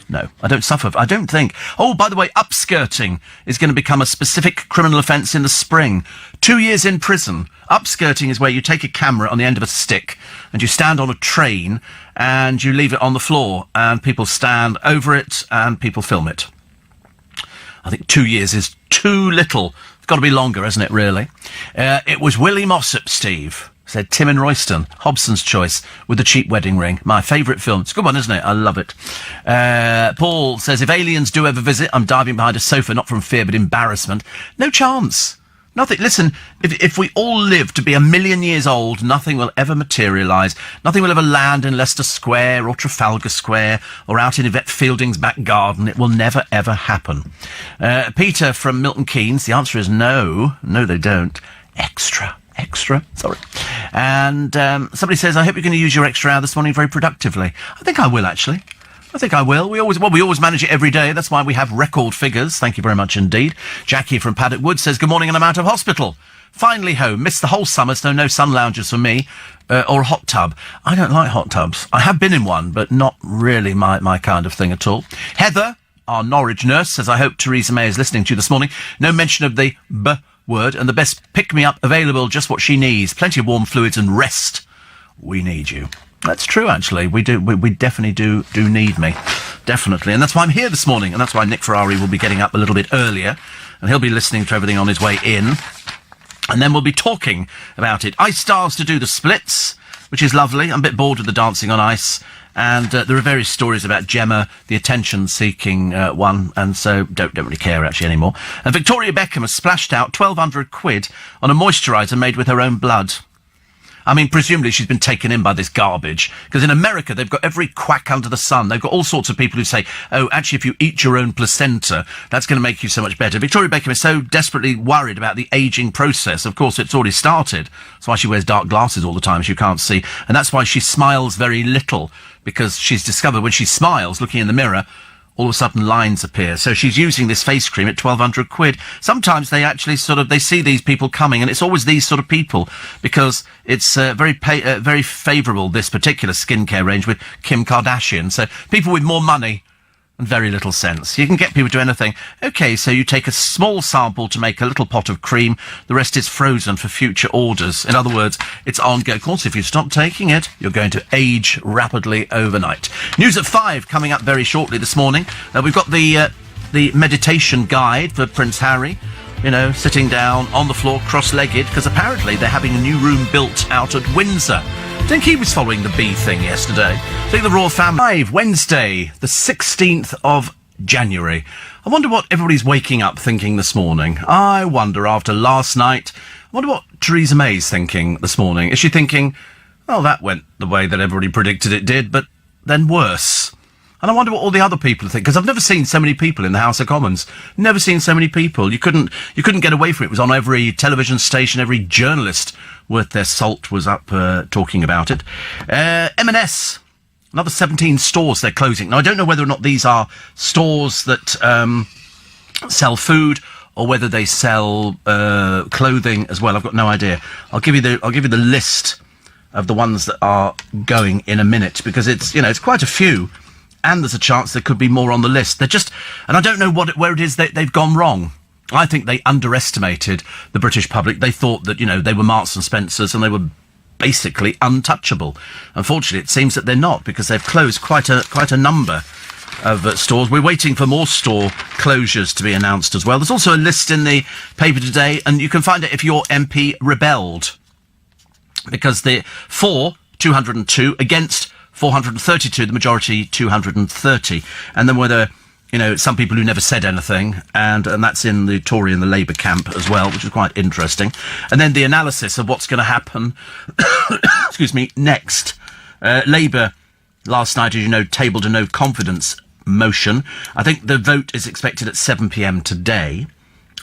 No, I don't suffer. I don't think. Oh, by the way, upskirting is going to become a specific criminal offence in the spring. 2 years in prison. Upskirting is where you take a camera on the end of a stick and you stand on a train and you leave it on the floor and people stand over it and people film it. I think 2 years is too little. It's got to be longer, hasn't it, really? It was Willie Mossop, Steve. Said Tim and Royston, Hobson's Choice, with the cheap wedding ring. My favourite film. It's a good one, isn't it? I love it. Paul says, if aliens do ever visit, I'm diving behind a sofa, not from fear, but embarrassment. No chance. Nothing. Listen, if we all live to be 1 million years old, nothing will ever materialise. Nothing will ever land in Leicester Square or Trafalgar Square or out in Yvette Fielding's back garden. It will never, ever happen. Peter from Milton Keynes, the answer is no. No, they don't. Extra, sorry. And somebody says, I hope you're going to use your extra hour this morning very productively. I think I will, actually. I think I will. We always manage it every day. That's why we have record figures. Thank you very much indeed. Jackie from Paddock Wood says, good morning and I'm out of hospital. Finally home. Missed the whole summer, so no sun lounges for me. Or a hot tub. I don't like hot tubs. I have been in one, but not really my kind of thing at all. Heather, our Norwich nurse, says, I hope Theresa May is listening to you this morning. No mention of the B word, and the best pick-me-up available, just what she needs. Plenty of warm fluids and rest. We need you. That's true, actually. We do. We definitely do need me. Definitely. And that's why I'm here this morning, and that's why Nick Ferrari will be getting up a little bit earlier, and he'll be listening to everything on his way in. And then we'll be talking about it. Ice Stars to do the splits, which is lovely. I'm a bit bored with the dancing on ice. And there are various stories about Gemma, the attention-seeking one, and so don't really care, actually, anymore. And Victoria Beckham has splashed out £1,200 on a moisturiser made with her own blood. I mean, presumably she's been taken in by this garbage, because in America they've got every quack under the sun. They've got all sorts of people who say, oh, actually, if you eat your own placenta, that's going to make you so much better. Victoria Beckham is so desperately worried about the ageing process. Of course, it's already started. That's why she wears dark glasses all the time, so you can't see. And that's why she smiles very little, because she's discovered when she smiles, looking in the mirror, all of a sudden lines appear. So she's using this face cream at £1,200. Sometimes they actually they see these people coming, and it's always these sort of people, because it's very favourable, this particular skincare range with Kim Kardashian. So people with more money and very little sense. You can get people to do anything. OK, so you take a small sample to make a little pot of cream. The rest is frozen for future orders. In other words, it's ongoing. Of course, if you stop taking it, you're going to age rapidly overnight. News at 5 coming up very shortly this morning. We've got the meditation guide for Prince Harry. You know, sitting down on the floor, cross-legged, because apparently they're having a new room built out at Windsor. I think he was following the bee thing yesterday. I think the royal family. Wednesday, the 16th of January. I wonder what everybody's waking up thinking this morning. I wonder, after last night, I wonder what Theresa May's thinking this morning. Is she thinking, oh, that went the way that everybody predicted it did, but then worse? And I wonder what all the other people think, because I've never seen so many people in the House of Commons. Never seen so many people. You couldn't get away from it. It was on every television station. Every journalist worth their salt was up talking about it. M&S, another 17 stores they're closing. Now, I don't know whether or not these are stores that sell food or whether they sell clothing as well. I've got no idea. I'll give you the list of the ones that are going in a minute, because it's quite a few. And there's a chance there could be more on the list. And I don't know where it is they've gone wrong. I think they underestimated the British public. They thought that, they were Marks and Spencers and they were basically untouchable. Unfortunately, it seems that they're not, because they've closed quite a number of stores. We're waiting for more store closures to be announced as well. There's also a list in the paper today, and you can find it if your MP rebelled. Because they're for 202 against 432, the majority 230. And then whether, some people who never said anything, and that's in the Tory and the Labour camp as well, which is quite interesting. And then the analysis of what's going to happen, next. Labour, last night, as you know, tabled a no confidence motion. I think the vote is expected at 7 p.m. today.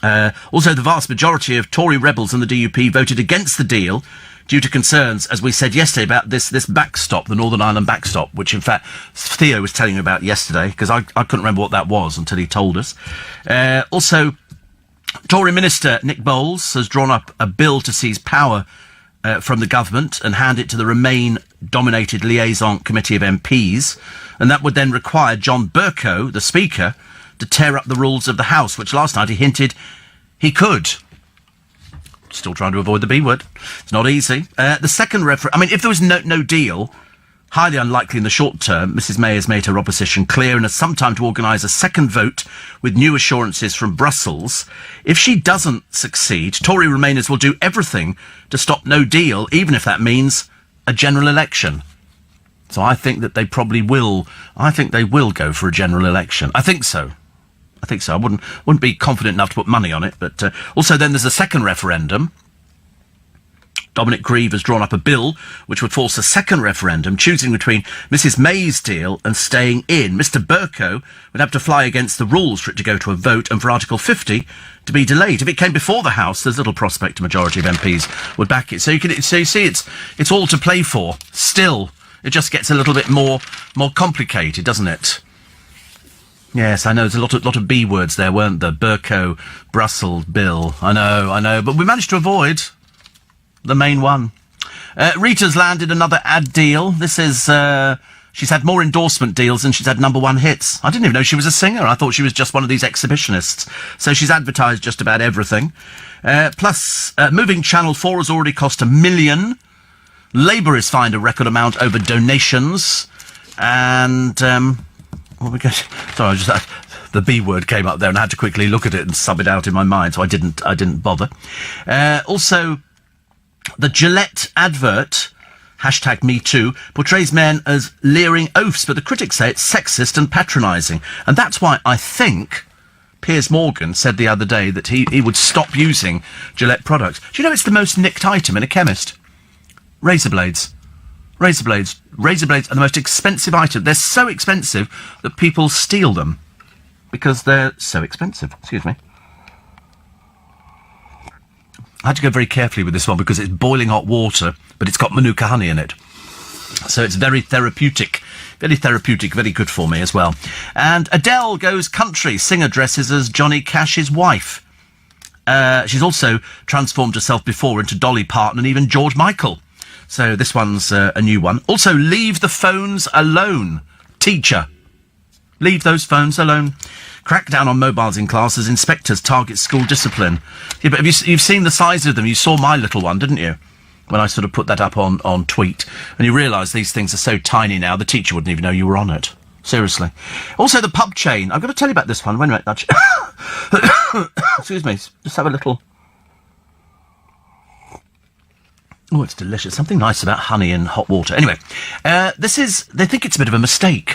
Also, the vast majority of Tory rebels and the DUP voted against the deal due to concerns, as we said yesterday, about this backstop, the Northern Ireland backstop, which, in fact, Theo was telling me about yesterday, because I couldn't remember what that was until he told us. Also, Tory Minister Nick Bowles has drawn up a bill to seize power from the government and hand it to the Remain-dominated Liaison Committee of MPs, and that would then require John Bercow, the Speaker, to tear up the rules of the House, which last night he hinted he could. Still trying to avoid the B word. It's not easy. The second if there was no deal, highly unlikely in the short term, Mrs May has made her opposition clear and has some time to organise a second vote with new assurances from Brussels. If she doesn't succeed, Tory Remainers will do everything to stop no deal, even if that means a general election. So I think that they probably will. I think they will go for a general election. I think so. I wouldn't be confident enough to put money on it. But also then there's a second referendum. Dominic Grieve has drawn up a bill which would force a second referendum, choosing between Mrs May's deal and staying in. Mr Bercow would have to fly against the rules for it to go to a vote and for Article 50 to be delayed. If it came before the House, there's little prospect a majority of MPs would back it. So you see, it's all to play for. Still, it just gets a little bit more complicated, doesn't it? Yes, I know, there's a lot of B words there, weren't there? Bercow, Brussels, Bill. I know, but we managed to avoid the main one. Rita's landed another ad deal. This is She's had more endorsement deals than she's had number one hits. I didn't even know she was a singer. I thought she was just one of these exhibitionists. So she's advertised just about everything. Plus, moving Channel 4 has already cost $1 million. Labour has fined a record amount over donations. And, what we go? Sorry, the B word came up there and I had to quickly look at it and sub it out in my mind, so I didn't bother. Also, the Gillette advert, #MeToo, portrays men as leering oafs, but the critics say it's sexist and patronising. And that's why I think Piers Morgan said the other day that he would stop using Gillette products. Do you know it's the most nicked item in a chemist? Razor blades. Razor blades are the most expensive item. They're so expensive that people steal them because they're so expensive. Excuse me. I had to go very carefully with this one because it's boiling hot water, but it's got Manuka honey in it. So it's very therapeutic, very good for me as well. And Adele goes country. Singer dresses as Johnny Cash's wife. She's also transformed herself before into Dolly Parton and even George Michael. So this one's a new one. Also, leave the phones alone. Teacher. Leave those phones alone. Crackdown on mobiles in classes. Inspectors target school discipline. Yeah, but you've seen the size of them. You saw my little one, didn't you? When I sort of put that up on Tweet. And you realise these things are so tiny now, the teacher wouldn't even know you were on it. Seriously. Also, the pub chain. I've got to tell you about this one. Wait a minute. Excuse me. Just have a little... Oh, it's delicious. Something nice about honey and hot water. Anyway, they think it's a bit of a mistake.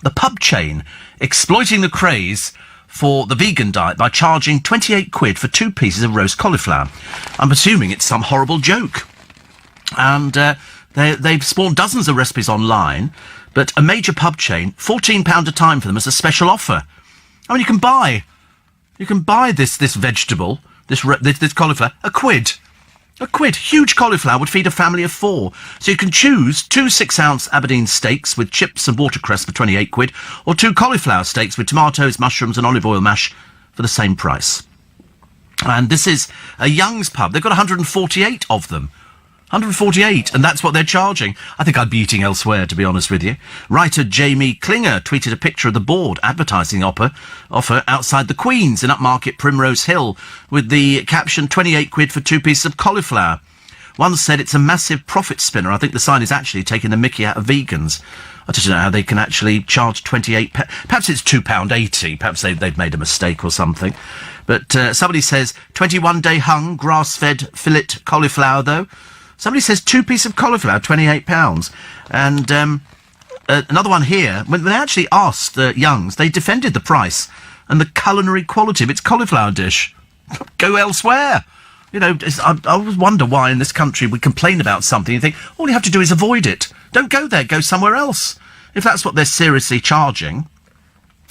The pub chain exploiting the craze for the vegan diet by charging 28 quid for 2 pieces of roast cauliflower. I'm assuming it's some horrible joke. And they've spawned dozens of recipes online, but a major pub chain, £14 a time for them as a special offer. I mean, you can buy this vegetable, this cauliflower, a quid. A quid. Huge cauliflower would feed a family of 4. So you can choose 2 6-ounce Aberdeen steaks with chips and watercress for 28 quid, or 2 cauliflower steaks with tomatoes, mushrooms and olive oil mash for the same price. And this is a Young's pub. They've got 148 of them. 148, and that's what they're charging. I think I'd be eating elsewhere, to be honest with you. Writer Jamie Klinger tweeted a picture of the board advertising offer outside the Queen's in upmarket Primrose Hill with the caption 28 quid for 2 pieces of cauliflower. One said it's a massive profit spinner. I think the sign is actually taking the mickey out of vegans. I don't know how they can actually charge 28... Perhaps it's £2.80. Perhaps they've made a mistake or something. But somebody says 21-day hung, grass-fed fillet cauliflower, though. Somebody says 2 pieces of cauliflower, £28. And another one here, when they actually asked Young's, they defended the price and the culinary quality of its cauliflower dish. Go elsewhere. You know, I always wonder why in this country we complain about something and think, all you have to do is avoid it. Don't go there, go somewhere else. If that's what they're seriously charging.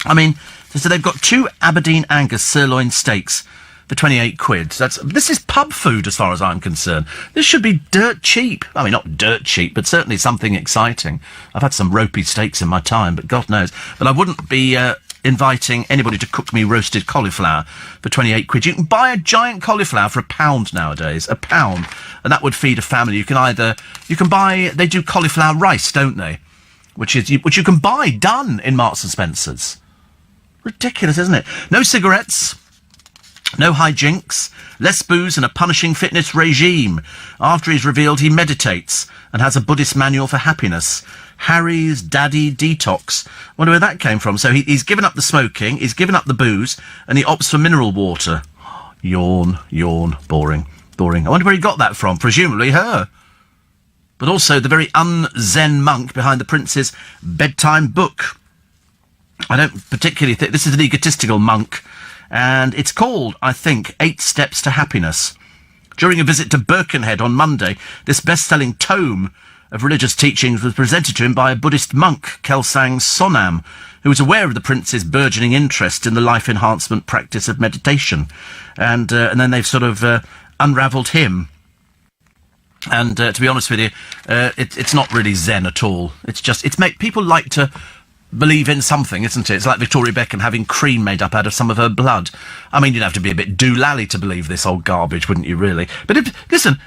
I mean, so they've got 2 Aberdeen Angus sirloin steaks for 28 quid. This is pub food as far as I'm concerned. This should be dirt cheap. I mean, not dirt cheap, but certainly something exciting. I've had some ropey steaks in my time, but God knows. But I wouldn't be inviting anybody to cook me roasted cauliflower for 28 quid. You can buy a giant cauliflower for £1 nowadays. £1. And that would feed a family. You can buy, they do cauliflower rice, don't they? Which you can buy done in Marks and Spencer's. Ridiculous, isn't it? No cigarettes. No hijinks, less booze and a punishing fitness regime. After he's revealed he meditates and has a Buddhist manual for happiness. Harry's Daddy Detox. Wonder where that came from. So he's given up the smoking, he's given up the booze, and he opts for mineral water. Yawn, boring. I wonder where he got that from. Presumably her. But also the very un-Zen monk behind the prince's bedtime book. I don't particularly think... This is an egotistical monk. And it's called, I think, 8 Steps to Happiness. During a visit to Birkenhead on Monday, this best-selling tome of religious teachings was presented to him by a Buddhist monk, Kelsang Sonam, who was aware of the prince's burgeoning interest in the life-enhancement practice of meditation. And then they've sort of unravelled him. And to be honest with you, it's not really Zen at all. It's just... people like to believe in something, isn't it? It's like Victoria Beckham having cream made up out of some of her blood. I mean, you'd have to be a bit doolally to believe this old garbage, wouldn't you, really? But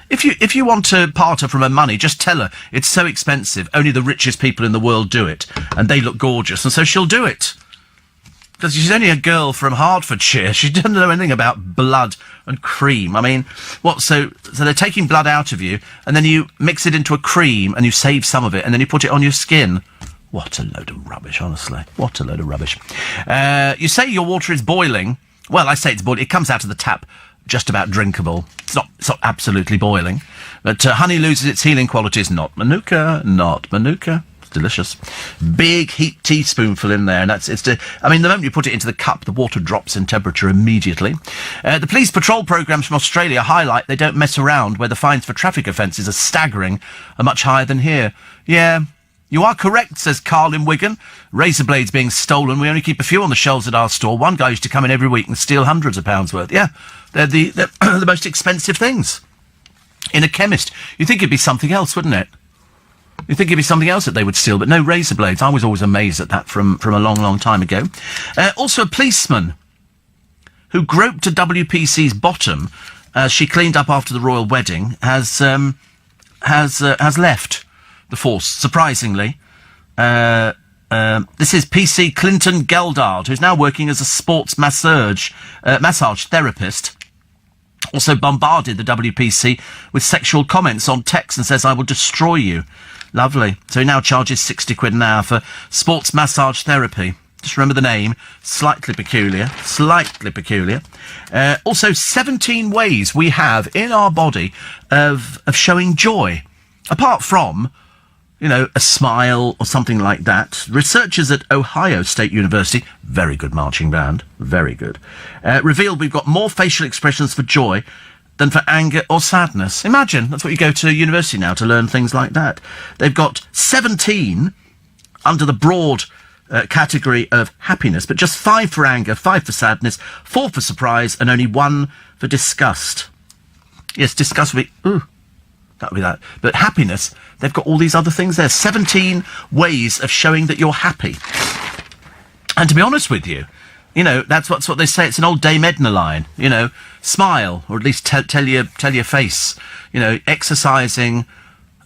if you want to part her from her money, just tell her it's so expensive, only the richest people in the world do it, and they look gorgeous, and so she'll do it. Because she's only a girl from Hertfordshire. She doesn't know anything about blood and cream. I mean, what, so they're taking blood out of you, and then you mix it into a cream, and you save some of it, and then you put it on your skin. What a load of rubbish, honestly. What a load of rubbish. You say your water is boiling. Well, I say it's boiling. It comes out of the tap just about drinkable. It's not absolutely boiling. But honey loses its healing qualities. Not Manuka. It's delicious. Big heaped teaspoonful in there. And the moment you put it into the cup, the water drops in temperature immediately. The police patrol programmes from Australia highlight they don't mess around, where the fines for traffic offences are staggering, are much higher than here. Yeah. You are correct, says Carl in Wigan. Razor blades being stolen. We only keep a few on the shelves at our store. One guy used to come in every week and steal hundreds of pounds worth. Yeah, they're the most expensive things. In a chemist, you'd think it'd be something else, wouldn't it? You'd think it'd be something else that they would steal, but no, razor blades. I was always amazed at that from a long, long time ago. Also, a policeman who groped to WPC's bottom as she cleaned up after the royal wedding has left the force, surprisingly. This is PC Clinton Geldard, who's now working as a sports massage therapist. Also bombarded the WPC with sexual comments on text and says, "I will destroy you." Lovely. So he now charges 60 quid an hour for sports massage therapy. Just remember the name. Slightly peculiar. Also, 17 ways we have in our body of showing joy. Apart from, a smile or something like that. Researchers at Ohio State University, very good marching band, very good, revealed we've got more facial expressions for joy than for anger or sadness. Imagine, that's what you go to university now to learn things like that. They've got 17 under the broad category of happiness, but just 5 for anger, 5 for sadness, 4 for surprise, and only 1 for disgust. Yes, disgust would be, ooh. That would be that. But happiness, they've got all these other things there. 17 ways of showing that you're happy. And to be honest with you, that's what they say. It's an old Dame Edna line. Smile, or at least tell your face. Exercising,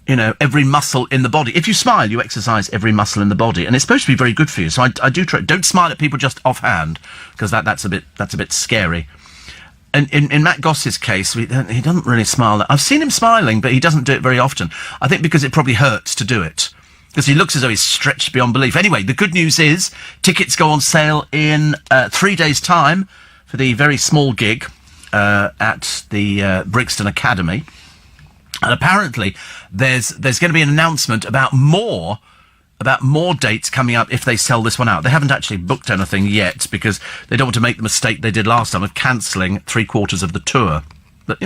every muscle in the body. If you smile, you exercise every muscle in the body, and it's supposed to be very good for you. So I do try. Don't smile at people just offhand, because that's a bit scary. And in Matt Goss's case, he doesn't really smile. I've seen him smiling, but he doesn't do it very often. I think because it probably hurts to do it. Because he looks as though he's stretched beyond belief. Anyway, the good news is tickets go on sale in 3 days' time for the very small gig at the Brixton Academy. And apparently there's going to be an announcement about more dates coming up if they sell this one out. They haven't actually booked anything yet because they don't want to make the mistake they did last time of cancelling 3/4 of the tour. But,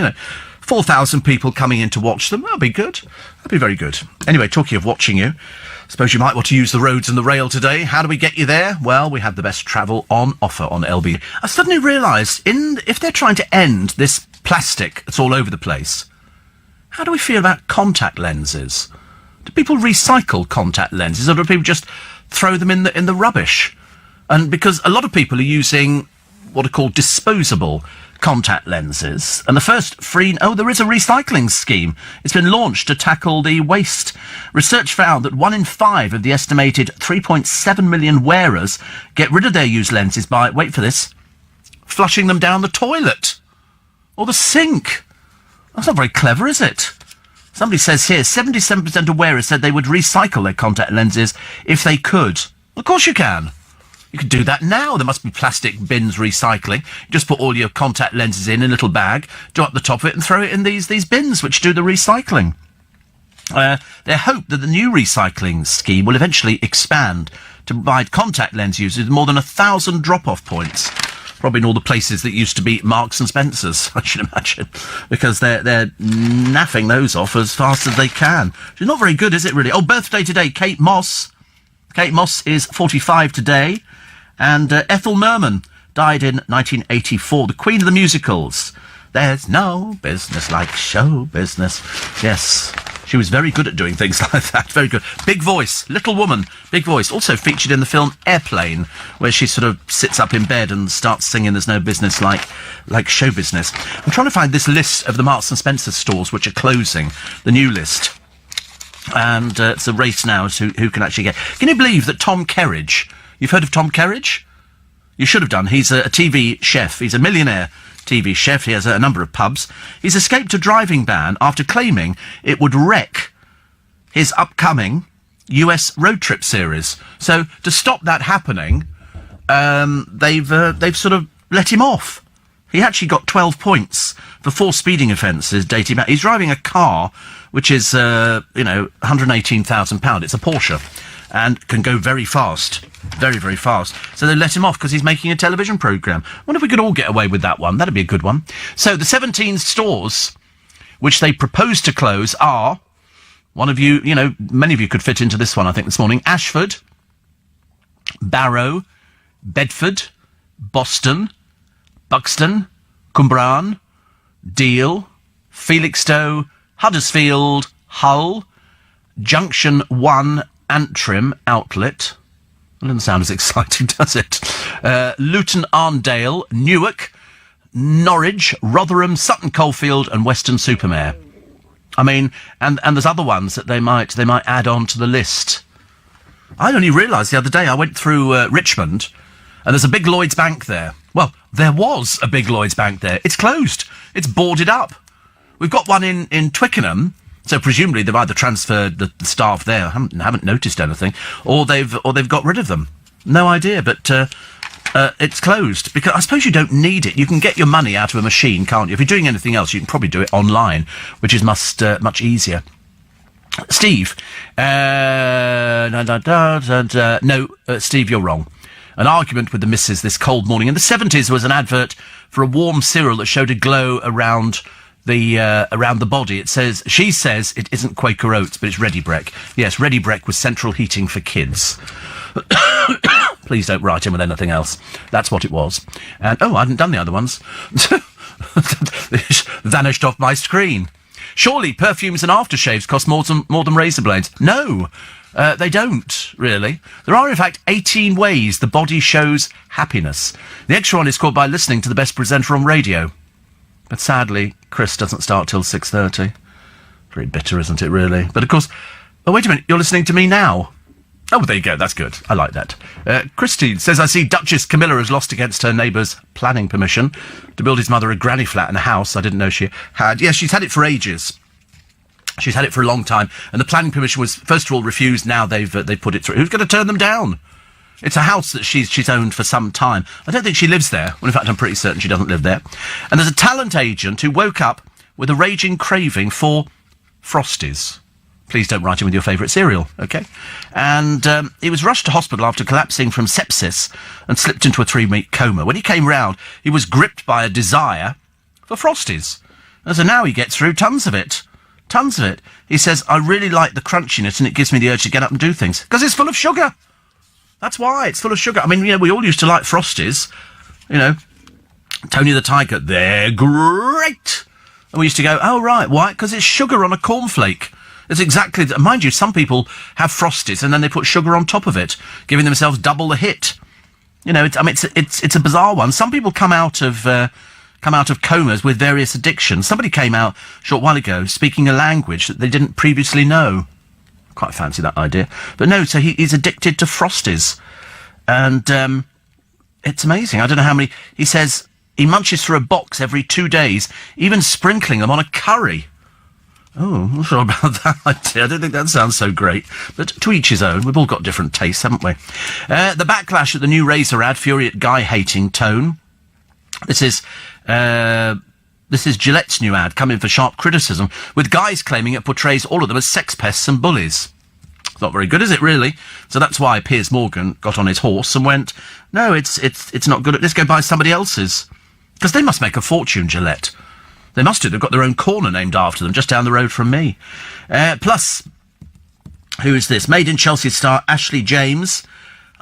4,000 people coming in to watch them, that'll be good. That'll be very good. Anyway, talking of watching you, suppose you might want to use the roads and the rail today. How do we get you there? Well, we have the best travel on offer on LB. I suddenly realised, if they're trying to end this plastic that's all over the place, how do we feel about contact lenses? Do people recycle contact lenses, or do people just throw them in the rubbish? And because a lot of people are using what are called disposable contact lenses, and the first there is a recycling scheme. It's been launched to tackle the waste. Research found that 1 in 5 of the estimated 3.7 million wearers get rid of their used lenses by, wait for this, flushing them down the toilet or the sink. That's not very clever, is it? Somebody says here, 77% of wearers said they would recycle their contact lenses if they could. Of course you can. You can do that now. There must be plastic bins recycling. You just put all your contact lenses in a little bag, do up the top of it and throw it in these bins which do the recycling. They hope that the new recycling scheme will eventually expand to provide contact lens users with more than 1,000 drop-off points. Probably in all the places that used to be Marks and Spencer's, I should imagine, because they're naffing those off as fast as they can. It's not very good, is it, really? Oh, birthday today, Kate Moss. Kate Moss is 45 today, and Ethel Merman died in 1984, the queen of the musicals. There's no business like show business. Yes, She was very good at doing things like that. Very good. Big voice. Little woman. Big voice. Also featured in the film Airplane, where she sort of sits up in bed and starts singing There's No Business Like Show Business. I'm trying to find this list of the Marks and Spencer stores which are closing. The new list. And it's a race now as to who can actually get... Can you believe that Tom Kerridge... You've heard of Tom Kerridge? You should have done. He's a TV chef. He's a millionaire TV chef. He has a number of pubs. He's escaped a driving ban after claiming it would wreck his upcoming US road trip series. So to stop that happening, they've sort of let him off. He actually got 12 points for 4 speeding offences dating back. He's driving a car which is, £118,000. It's a Porsche and can go very fast. Very, very fast. So they let him off because he's making a television programme. I wonder if we could all get away with that one. That'd be a good one. So the 17 stores which they propose to close are, one of you, many of you could fit into this one, I think, this morning, Ashford, Barrow, Bedford, Boston, Buxton, Cwmbran, Deal, Felixstowe, Huddersfield, Hull, Junction 1, Antrim Outlet. It doesn't sound as exciting, does it? Luton Arndale, Newark, Norwich, Rotherham, Sutton Coldfield and Weston-super-Mare. I mean, and there's other ones that they might add on to the list. I only realised the other day, I went through Richmond, and there's a big Lloyds Bank there. Well, there was a big Lloyds Bank there. It's closed. It's boarded up. We've got one in Twickenham, so presumably they've either transferred the staff there, haven't noticed anything, or they've got rid of them. No idea, but it's closed, because I suppose you don't need it. You can get your money out of a machine, can't you? If you're doing anything else, you can probably do it online, which is much easier. Steve, Steve, you're wrong. An argument with the missus this cold morning. In the 70s was an advert for a warm cereal that showed a glow around the body. She says it isn't Quaker Oats, but it's Ready Brek. Yes, Ready Brek was central heating for kids. Please don't write in with anything else. That's what it was. And, I hadn't done the other ones. Vanished off my screen. Surely perfumes and aftershaves cost more than razor blades. No, they don't, really. There are, in fact, 18 ways the body shows happiness. The extra one is called by listening to the best presenter on radio. But sadly, Chris doesn't start till 6:30. Very bitter, isn't it, really? But, of course... Oh, wait a minute, you're listening to me now. Oh, well, there you go, that's good. I like that. Christine says, I see Duchess Camilla has lost against her neighbour's planning permission to build his mother a granny flat and a house. I didn't know she had. Yes, she's had it for ages. She's had it for a long time. And the planning permission was, first of all, refused. Now they've put it through. Who's going to turn them down? It's a house that she's owned for some time. I don't think she lives there. Well, in fact, I'm pretty certain she doesn't live there. And there's a talent agent who woke up with a raging craving for Frosties. Please don't write in with your favourite cereal, OK? And he was rushed to hospital after collapsing from sepsis and slipped into a 3-week coma. When he came round, he was gripped by a desire for Frosties. And so now he gets through tons of it. Tons of it. He says, I really like the crunchiness and it gives me the urge to get up and do things. Because it's full of sugar. That's why. It's full of sugar. I mean, we all used to like Frosties. Tony the Tiger, they're great. And we used to go, oh, right, why? Because it's sugar on a cornflake. It's exactly... Mind you, some people have Frosties and then they put sugar on top of it, giving themselves double the hit. It's a bizarre one. Some people come out of comas with various addictions. Somebody came out a short while ago speaking a language that they didn't previously know. Quite fancy that idea. But no, so he's addicted to Frosties. And it's amazing. I don't know how many... He says he munches through a box every 2 days, even sprinkling them on a curry. Oh, I'm not sure about that idea. I don't think that sounds so great. But to each his own. We've all got different tastes, haven't we? The backlash at the new Razor ad, fury at guy-hating tone. This is Gillette's new ad, coming for sharp criticism, with guys claiming it portrays all of them as sex pests and bullies. It's not very good, is it, really? So that's why Piers Morgan got on his horse and went, no, it's not good. Let's go buy somebody else's. Because they must make a fortune, Gillette. They must do. They've got their own corner named after them, just down the road from me. Plus, who is this? Made in Chelsea star Ashley James.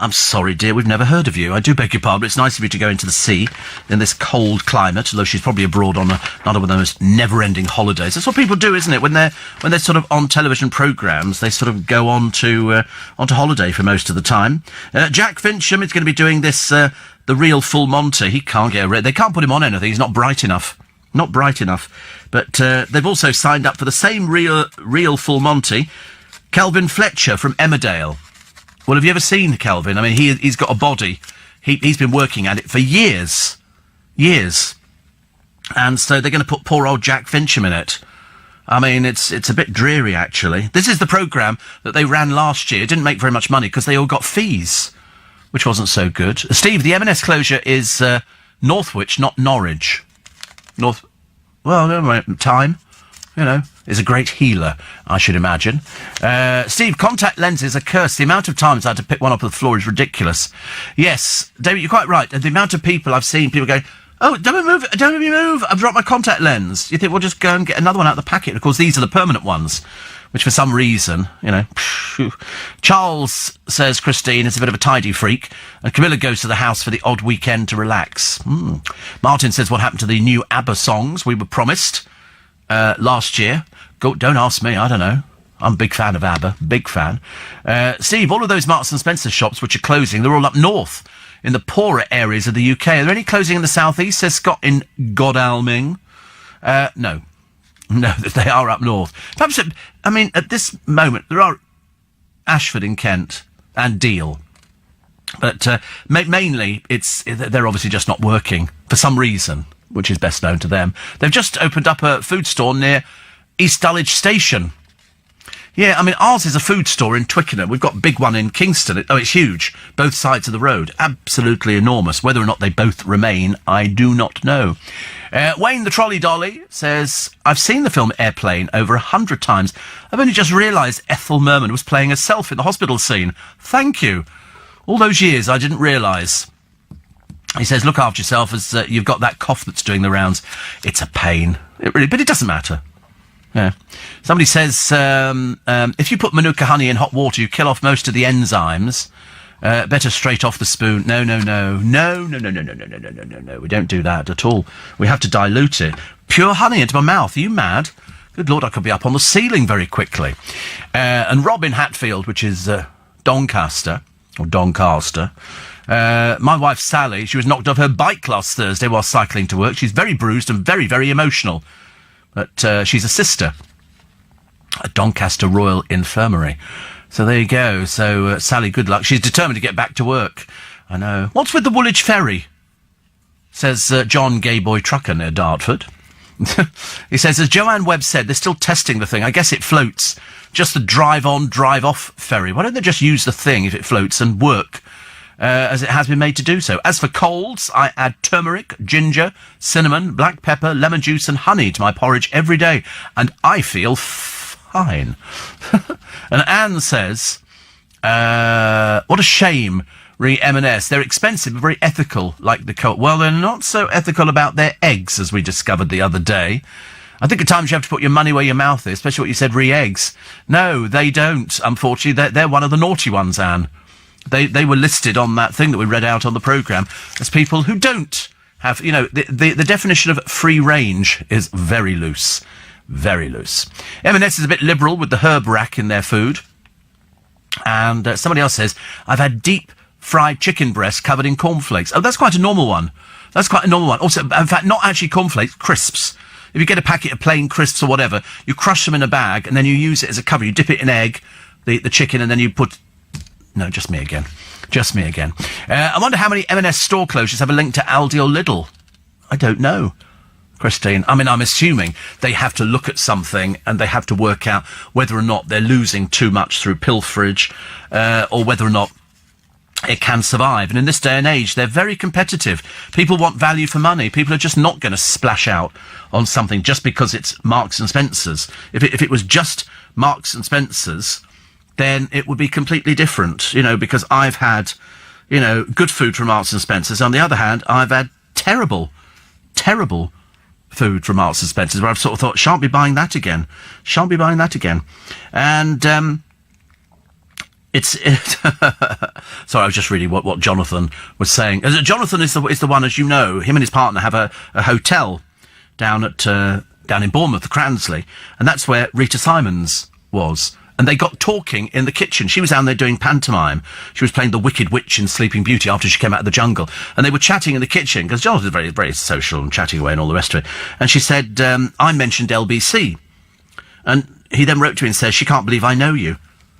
I'm sorry, dear, we've never heard of you. I do beg your pardon, but it's nice of you to go into the sea in this cold climate, although she's probably abroad on another one of those never-ending holidays. That's what people do, isn't it? When they're sort of on television programmes, they sort of go on to holiday for most of the time. Jack Fincham is going to be doing this, the real Full Monty. He can't get they can't put him on anything. He's not bright enough. Not bright enough. But they've also signed up for the same real Full Monty, Kelvin Fletcher from Emmerdale. Well, have you ever seen Kelvin? I mean, he's got a body. He's been working at it for years. And so they're going to put poor old Jack Fincham in it. I mean, it's a bit dreary, actually. This is the programme that they ran last year. It didn't make very much money because they all got fees, which wasn't so good. Steve, the M&S closure is Northwich, not Norwich. Time, is a great healer, I should imagine. Steve, contact lenses are cursed. The amount of times I had to pick one up off the floor is ridiculous. Yes, David, you're quite right. The amount of people I've seen, people going, oh, don't move, I've dropped my contact lens. You think, well, just go and get another one out of the packet. Of course, these are the permanent ones, which for some reason, Charles says Christine is a bit of a tidy freak, and Camilla goes to the house for the odd weekend to relax. Martin says, what happened to the new ABBA songs we were promised last year? Don't ask me, I don't know. I'm a big fan of ABBA, big fan. Steve, all of those Marks and Spencer shops which are closing, they're all up north, in the poorer areas of the UK. Are there any closing in the southeast, says Scott in Godalming? No, they are up north. Perhaps, at this moment, there are Ashford in Kent and Deal. But mainly, they're obviously just not working for some reason, which is best known to them. They've just opened up a food store near East Dulwich Station. Yeah, ours is a food store in Twickenham. We've got a big one in Kingston. It's huge. Both sides of the road. Absolutely enormous. Whether or not they both remain, I do not know. Wayne the Trolley Dolly says, I've seen the film Airplane over 100 times. I've only just realised Ethel Merman was playing herself in the hospital scene. Thank you. All those years, I didn't realise. He says, look after yourself as you've got that cough that's doing the rounds. It's a pain. But it doesn't matter. Yeah. Somebody says, if you put Manuka honey in hot water, you kill off most of the enzymes. Better straight off the spoon. No. We don't do that at all. We have to dilute it. Pure honey into my mouth. Are you mad? Good Lord, I could be up on the ceiling very quickly. And Robin Hatfield, which is Doncaster. My wife Sally, she was knocked off her bike last Thursday while cycling to work. She's very bruised and very, very emotional. But she's a sister at Doncaster Royal Infirmary. So there you go. So, Sally, good luck. She's determined to get back to work. I know. What's with the Woolwich Ferry? Says John Gayboy Trucker near Dartford. He says, as Joanne Webb said, they're still testing the thing. I guess it floats. Just the drive-on, drive-off ferry. Why don't they just use the thing if it floats and work as it has been made to do so? As for colds, I add turmeric, ginger, cinnamon, black pepper, lemon juice and honey to my porridge every day. And I feel fine. And Anne says, what a shame, M&S. They're expensive but very ethical, like the coat. Well, they're not so ethical about their eggs, as we discovered the other day. I think at times you have to put your money where your mouth is, especially what you said, eggs. No, they don't, unfortunately. They're one of the naughty ones, Anne. They were listed on that thing that we read out on the programme as people who don't have, the definition of free range is very loose. Very loose. M&S is a bit liberal with the herb rack in their food. And somebody else says, I've had deep fried chicken breast covered in cornflakes. Oh, that's quite a normal one. Also, in fact, not actually cornflakes, crisps. If you get a packet of plain crisps or whatever, you crush them in a bag and then you use it as a cover. You dip it in egg, the chicken, and then you put... No, just me again. I wonder how many M&S store closures have a link to Aldi or Lidl. I don't know, Christine. I'm assuming they have to look at something and they have to work out whether or not they're losing too much through pilferage, or whether or not it can survive. And in this day and age, they're very competitive. People want value for money. People are just not going to splash out on something just because it's Marks and Spencer's. If it was just Marks and Spencer's, then it would be completely different, because I've had, good food from Marks and Spencer's. On the other hand, I've had terrible food from Marks and Spencer's where I've sort of thought, shan't be buying that again. And Sorry, I was just reading what Jonathan was saying. Jonathan is the one, as you know, him and his partner have a hotel down in Bournemouth, the Cransley, and that's where Rita Simons was. And they got talking in the kitchen. She was down there doing pantomime. She was playing the Wicked Witch in Sleeping Beauty after she came out of the jungle. And they were chatting in the kitchen, because Jonathan is very, very social and chatting away and all the rest of it. And she said, I mentioned LBC. And he then wrote to me and says, she can't believe I know you.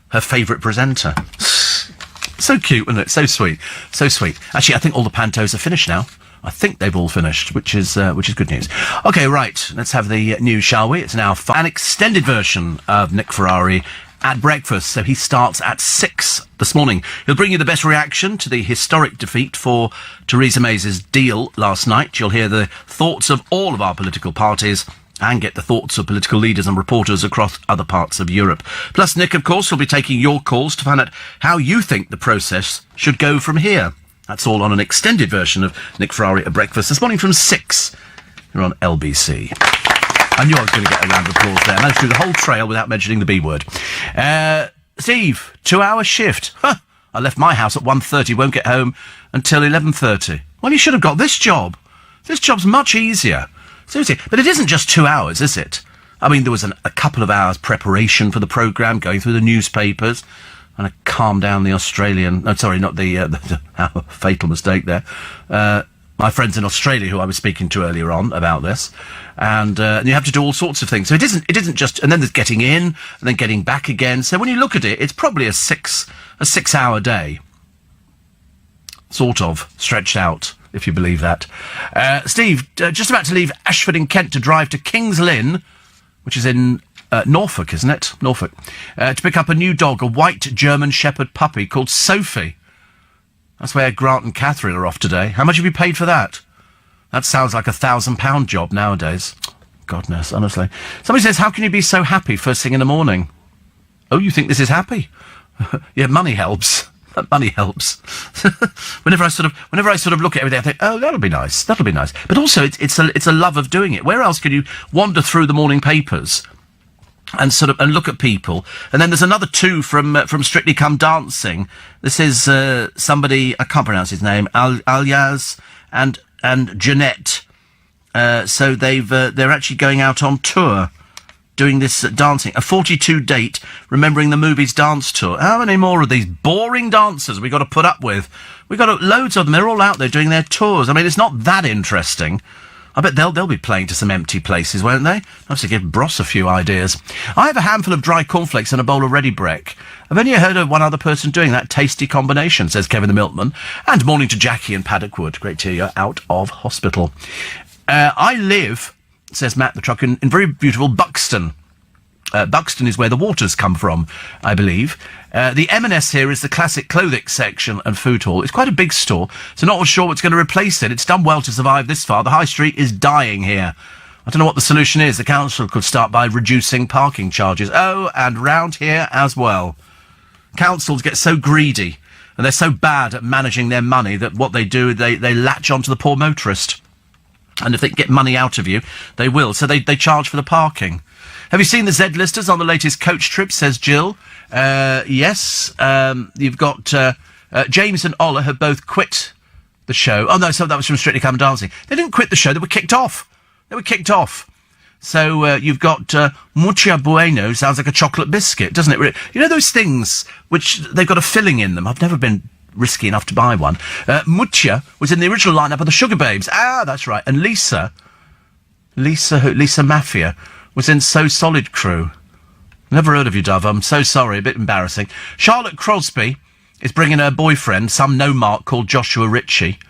Her favourite presenter. So cute, isn't it? So sweet. So sweet. Actually, I think all the pantos are finished now. I think they've all finished, which is good news. OK, right. Let's have the news, shall we? It's now an extended version of Nick Ferrari at breakfast. So he starts at 6 this morning. He'll bring you the best reaction to the historic defeat for Theresa May's deal last night. You'll hear the thoughts of all of our political parties and get the thoughts of political leaders and reporters across other parts of Europe. Plus, Nick, of course, will be taking your calls to find out how you think the process should go from here. That's all on an extended version of Nick Ferrari at breakfast this morning from 6. You're on LBC. I knew I was going to get a round of applause there. I managed to do the whole trail without mentioning the B word. Steve, 2-hour shift. Huh. I left my house at 1:30, won't get home until 11:30. Well, you should have got this job. This job's much easier. Seriously. But it isn't just 2 hours, is it? I mean, there was a couple of hours preparation for the programme, going through the newspapers, and I calmed down the Australian... No, sorry, not the fatal mistake there. My friends in Australia, who I was speaking to earlier on about this, and you have to do all sorts of things. So it isn't just... And then there's getting in, and then getting back again. So when you look at it, it's probably a 6-hour day. Sort of, stretched out, if you believe that. Steve, just about to leave Ashford in Kent to drive to Kings Lynn, which is in Norfolk, isn't it? Norfolk. To pick up a new dog, a white German Shepherd puppy called Sophie. That's where Grant and Catherine are off today. How much have you paid for that? That sounds like £1,000 job nowadays. Godness, honestly. Somebody says, how can you be so happy first thing in the morning? Oh, you think this is happy? Yeah, money helps. Money helps. whenever I sort of look at everything, I think, oh, that'll be nice. But also, it's a love of doing it. Where else can you wander through the morning papers and and look at people? And then there's another two from Strictly Come Dancing. This is somebody, I can't pronounce his name, Alyaz and Jeanette. So they're actually going out on tour, doing this dancing, a 42 date, remembering the movie's dance tour. How many more of these boring dancers we got to put up with? We got loads of them. They're all out there doing their tours. I mean, it's not that interesting. I bet they'll be playing to some empty places, won't they? I have to give Bros a few ideas. I have a handful of dry cornflakes and a bowl of Ready Brek. I've only heard of one other person doing that tasty combination, says Kevin the Milkman. And morning to Jackie in Paddock Wood. Great to hear you're out of hospital. I live, says Matt the Truck, in very beautiful Buxton. Buxton is where the waters come from, I believe. The M&S here is the classic clothing section and food hall. It's quite a big store, so not sure what's going to replace it. It's done well to survive this far. The high street is dying here. I don't know what the solution is. The council could start by reducing parking charges. Oh, and round here as well. Councils get so greedy, and they're so bad at managing their money that what they do, they latch onto the poor motorist. And if they get money out of you, they will. So they charge for the parking. Have you seen the Z-listers on the latest coach trip, says Jill? Yes. You've got James and Ola have both quit the show. Oh, no, so that was from Strictly Come Dancing. They didn't quit the show, they were kicked off. So you've got Mucha Bueno, sounds like a chocolate biscuit, doesn't it? You know those things which they've got a filling in them? I've never been risky enough to buy one. Mucha was in the original lineup of the Sugar Babes. Ah, that's right. And Lisa Mafia was in So Solid Crew. Never heard of you, Dove. I'm so sorry. A bit embarrassing. Charlotte Crosby is bringing her boyfriend, some no-mark called Joshua Ritchie.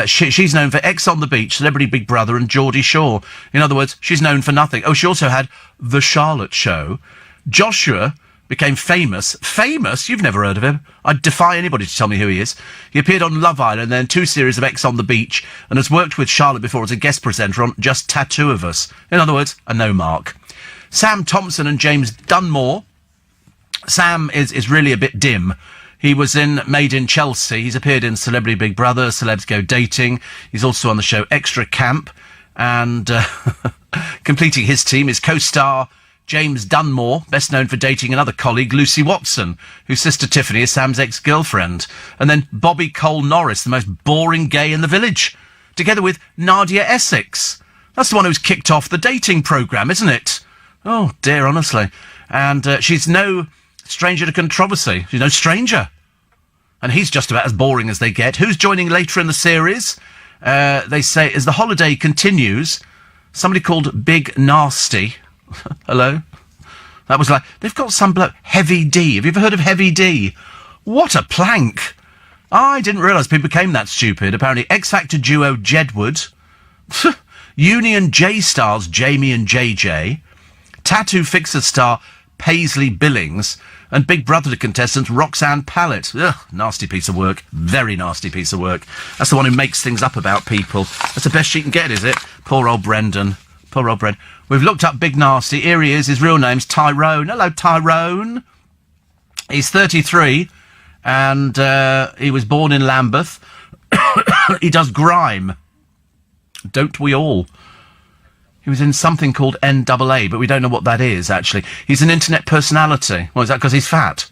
She's known for Ex on the Beach, Celebrity Big Brother and Geordie Shore. In other words, she's known for nothing. Oh, she also had The Charlotte Show. Joshua became famous. Famous? You've never heard of him. I defy anybody to tell me who he is. He appeared on Love Island, then 2 series of Ex on the Beach, and has worked with Charlotte before as a guest presenter on Just Tattoo of Us. In other words, a no-mark. Sam Thompson and James Dunmore. Sam is really a bit dim. He was in Made in Chelsea. He's appeared in Celebrity Big Brother, Celebs Go Dating. He's also on the show Extra Camp. And completing his team is co-star James Dunmore, best known for dating another colleague, Lucy Watson, whose sister Tiffany is Sam's ex-girlfriend. And then Bobby Cole-Norris, the most boring gay in the village, together with Nadia Essex. That's the one who's kicked off the dating programme, isn't it? Oh, dear, honestly. And she's no stranger to controversy. She's no stranger. And he's just about as boring as they get. Who's joining later in the series? They say, as the holiday continues, somebody called Big Nasty. Hello? That was like, they've got some bloke, Heavy D. Have you ever heard of Heavy D? What a plank. I didn't realise people became that stupid. Apparently, X Factor duo Jedward, Union J stars Jamie and JJ, Tattoo Fixer star Paisley Billings, and Big Brother contestant Roxanne Pallett. Ugh, nasty piece of work. Very nasty piece of work. That's the one who makes things up about people. That's the best she can get, is it? Poor old Brendan. Poor old Brendan. We've looked up Big Nasty. Here he is. His real name's Tyrone. Hello, Tyrone. He's 33, and he was born in Lambeth. He does grime. Don't we all? He was in something called NAA, but we don't know what that is, actually. He's an internet personality. Well, is that because he's fat?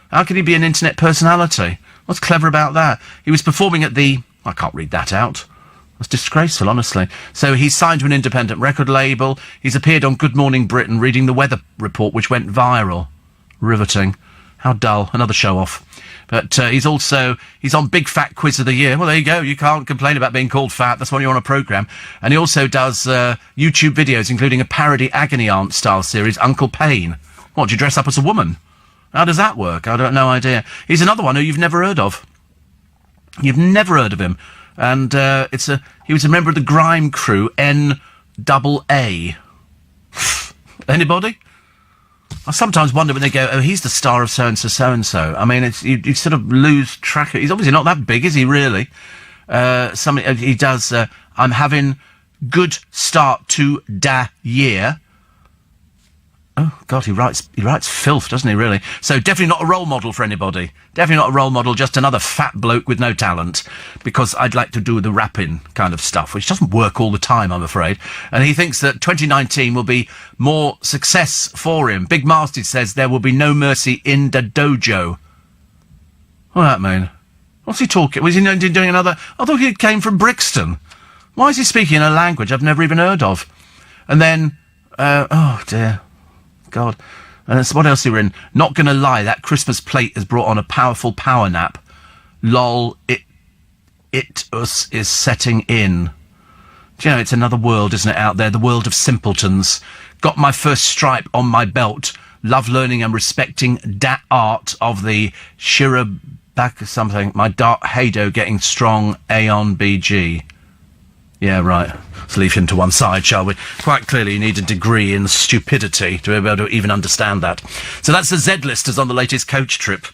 How can he be an internet personality? What's clever about that? He was performing at the... I can't read that out. That's disgraceful, honestly. So he's signed to an independent record label. He's appeared on Good Morning Britain reading the weather report, which went viral. Riveting. How dull. Another show-off. But he's on Big Fat Quiz of the Year. Well, there you go. You can't complain about being called fat. That's when you're on a programme. And he also does YouTube videos, including a parody Agony Aunt-style series, Uncle Payne. What, do you dress up as a woman? How does that work? I don't know idea. He's another one who you've never heard of. You've never heard of him. And he was a member of the grime crew, NAA. Anybody? I sometimes wonder when they go, oh, he's the star of so-and-so, so-and-so. I mean, you sort of lose track of... He's obviously not that big, is he, really? He does, I'm having good start to da year. Oh, God, he writes filth, doesn't he, really? So definitely not a role model for anybody. Definitely not a role model, just another fat bloke with no talent. Because I'd like to do the rapping kind of stuff, which doesn't work all the time, I'm afraid. And he thinks that 2019 will be more success for him. Big Masty says there will be no mercy in the dojo. What does that mean? What's he talking? Was he doing another... I thought he came from Brixton. Why is he speaking in a language I've never even heard of? And then... oh, dear... God. And what else are we in? Not gonna lie, that Christmas plate has brought on a powerful power nap. Lol, it is setting in. Do you know, it's another world, isn't it, out there? The world of simpletons. Got my first stripe on my belt. Love learning and respecting that art of the Shirabaka something. My dark Hado getting strong Aeon BG. Yeah, right. Let's leave him to one side, shall we? Quite clearly you need a degree in stupidity to be able to even understand that. So that's the Z-listers on the latest coach trip,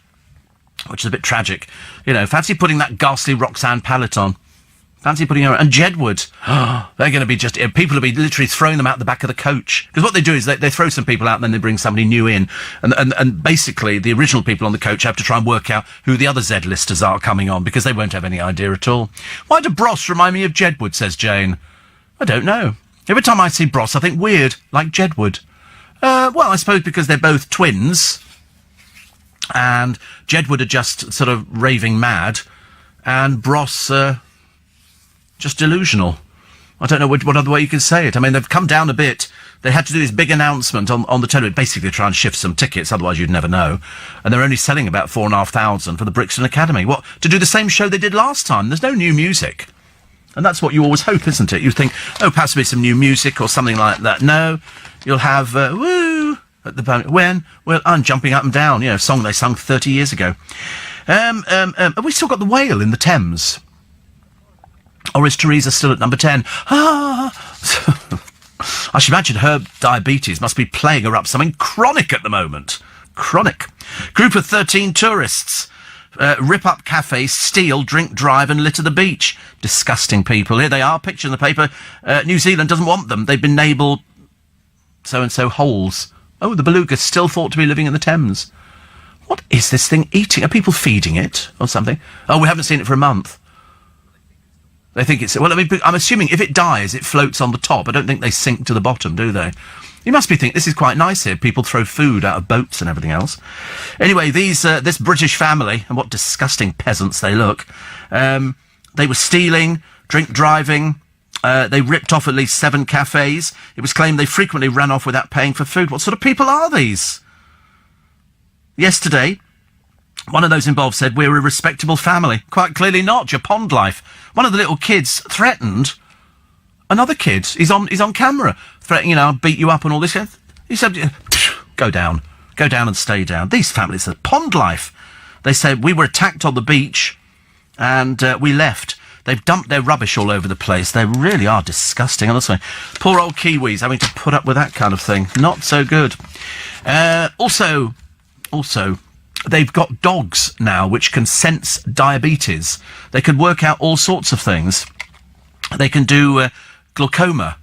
which is a bit tragic. You know, fancy putting that ghastly Roxanne Pallett on. Fancy putting her... And Jedward. They're going to be just... People will be literally throwing them out the back of the coach. Because what they do is they throw some people out and then they bring somebody new in. And basically, the original people on the coach have to try and work out who the other Z-listers are coming on, because they won't have any idea at all. Why do Bros remind me of Jedward, says Jane? I don't know. Every time I see Bros, I think weird, like Jedward. Well, I suppose because they're both twins. And Jedward are just sort of raving mad. And Bros... just delusional. I don't know what other way you can say it. I mean, they've come down a bit. They had to do this big announcement on the television, basically try and shift some tickets, otherwise you'd never know. And they're only selling about 4,500 for the Brixton Academy. What, to do the same show they did last time? There's no new music. And that's what you always hope, isn't it? You think, oh, perhaps there'll be some new music or something like that. No, you'll have, woo, at the when? Well, I'm jumping up and down, you know, a song they sung 30 years ago. Have we still got the whale in the Thames? Or is Teresa still at number 10? I should imagine her diabetes must be playing her up something chronic at the moment. Chronic. Group of 13 tourists rip up cafes, steal, drink, drive and litter the beach. Disgusting people. Here they are, picture in the paper. New Zealand doesn't want them. They've been labelled so-and-so holes. Oh, the beluga's still thought to be living in the Thames. What is this thing eating? Are people feeding it or something? Oh, we haven't seen it for a month. They think it's... Well, I mean, I'm assuming if it dies, it floats on the top. I don't think they sink to the bottom, do they? You must be thinking, this is quite nice here. People throw food out of boats and everything else. Anyway, this British family, and what disgusting peasants they look, they were stealing, drink driving. They ripped off at least 7 cafes. It was claimed they frequently ran off without paying for food. What sort of people are these? Yesterday, one of those involved said, we're a respectable family. Quite clearly not. Your pond life. One of the little kids threatened another kid. He's on camera. Threatening, I'll beat you up and all this. He said, go down. Go down and stay down. These families are pond life. They said, we were attacked on the beach and we left. They've dumped their rubbish all over the place. They really are disgusting, honestly. Poor old Kiwis having to put up with that kind of thing. Not so good. Also, they've got dogs now which can sense diabetes. They can work out all sorts of things. They can do glaucoma.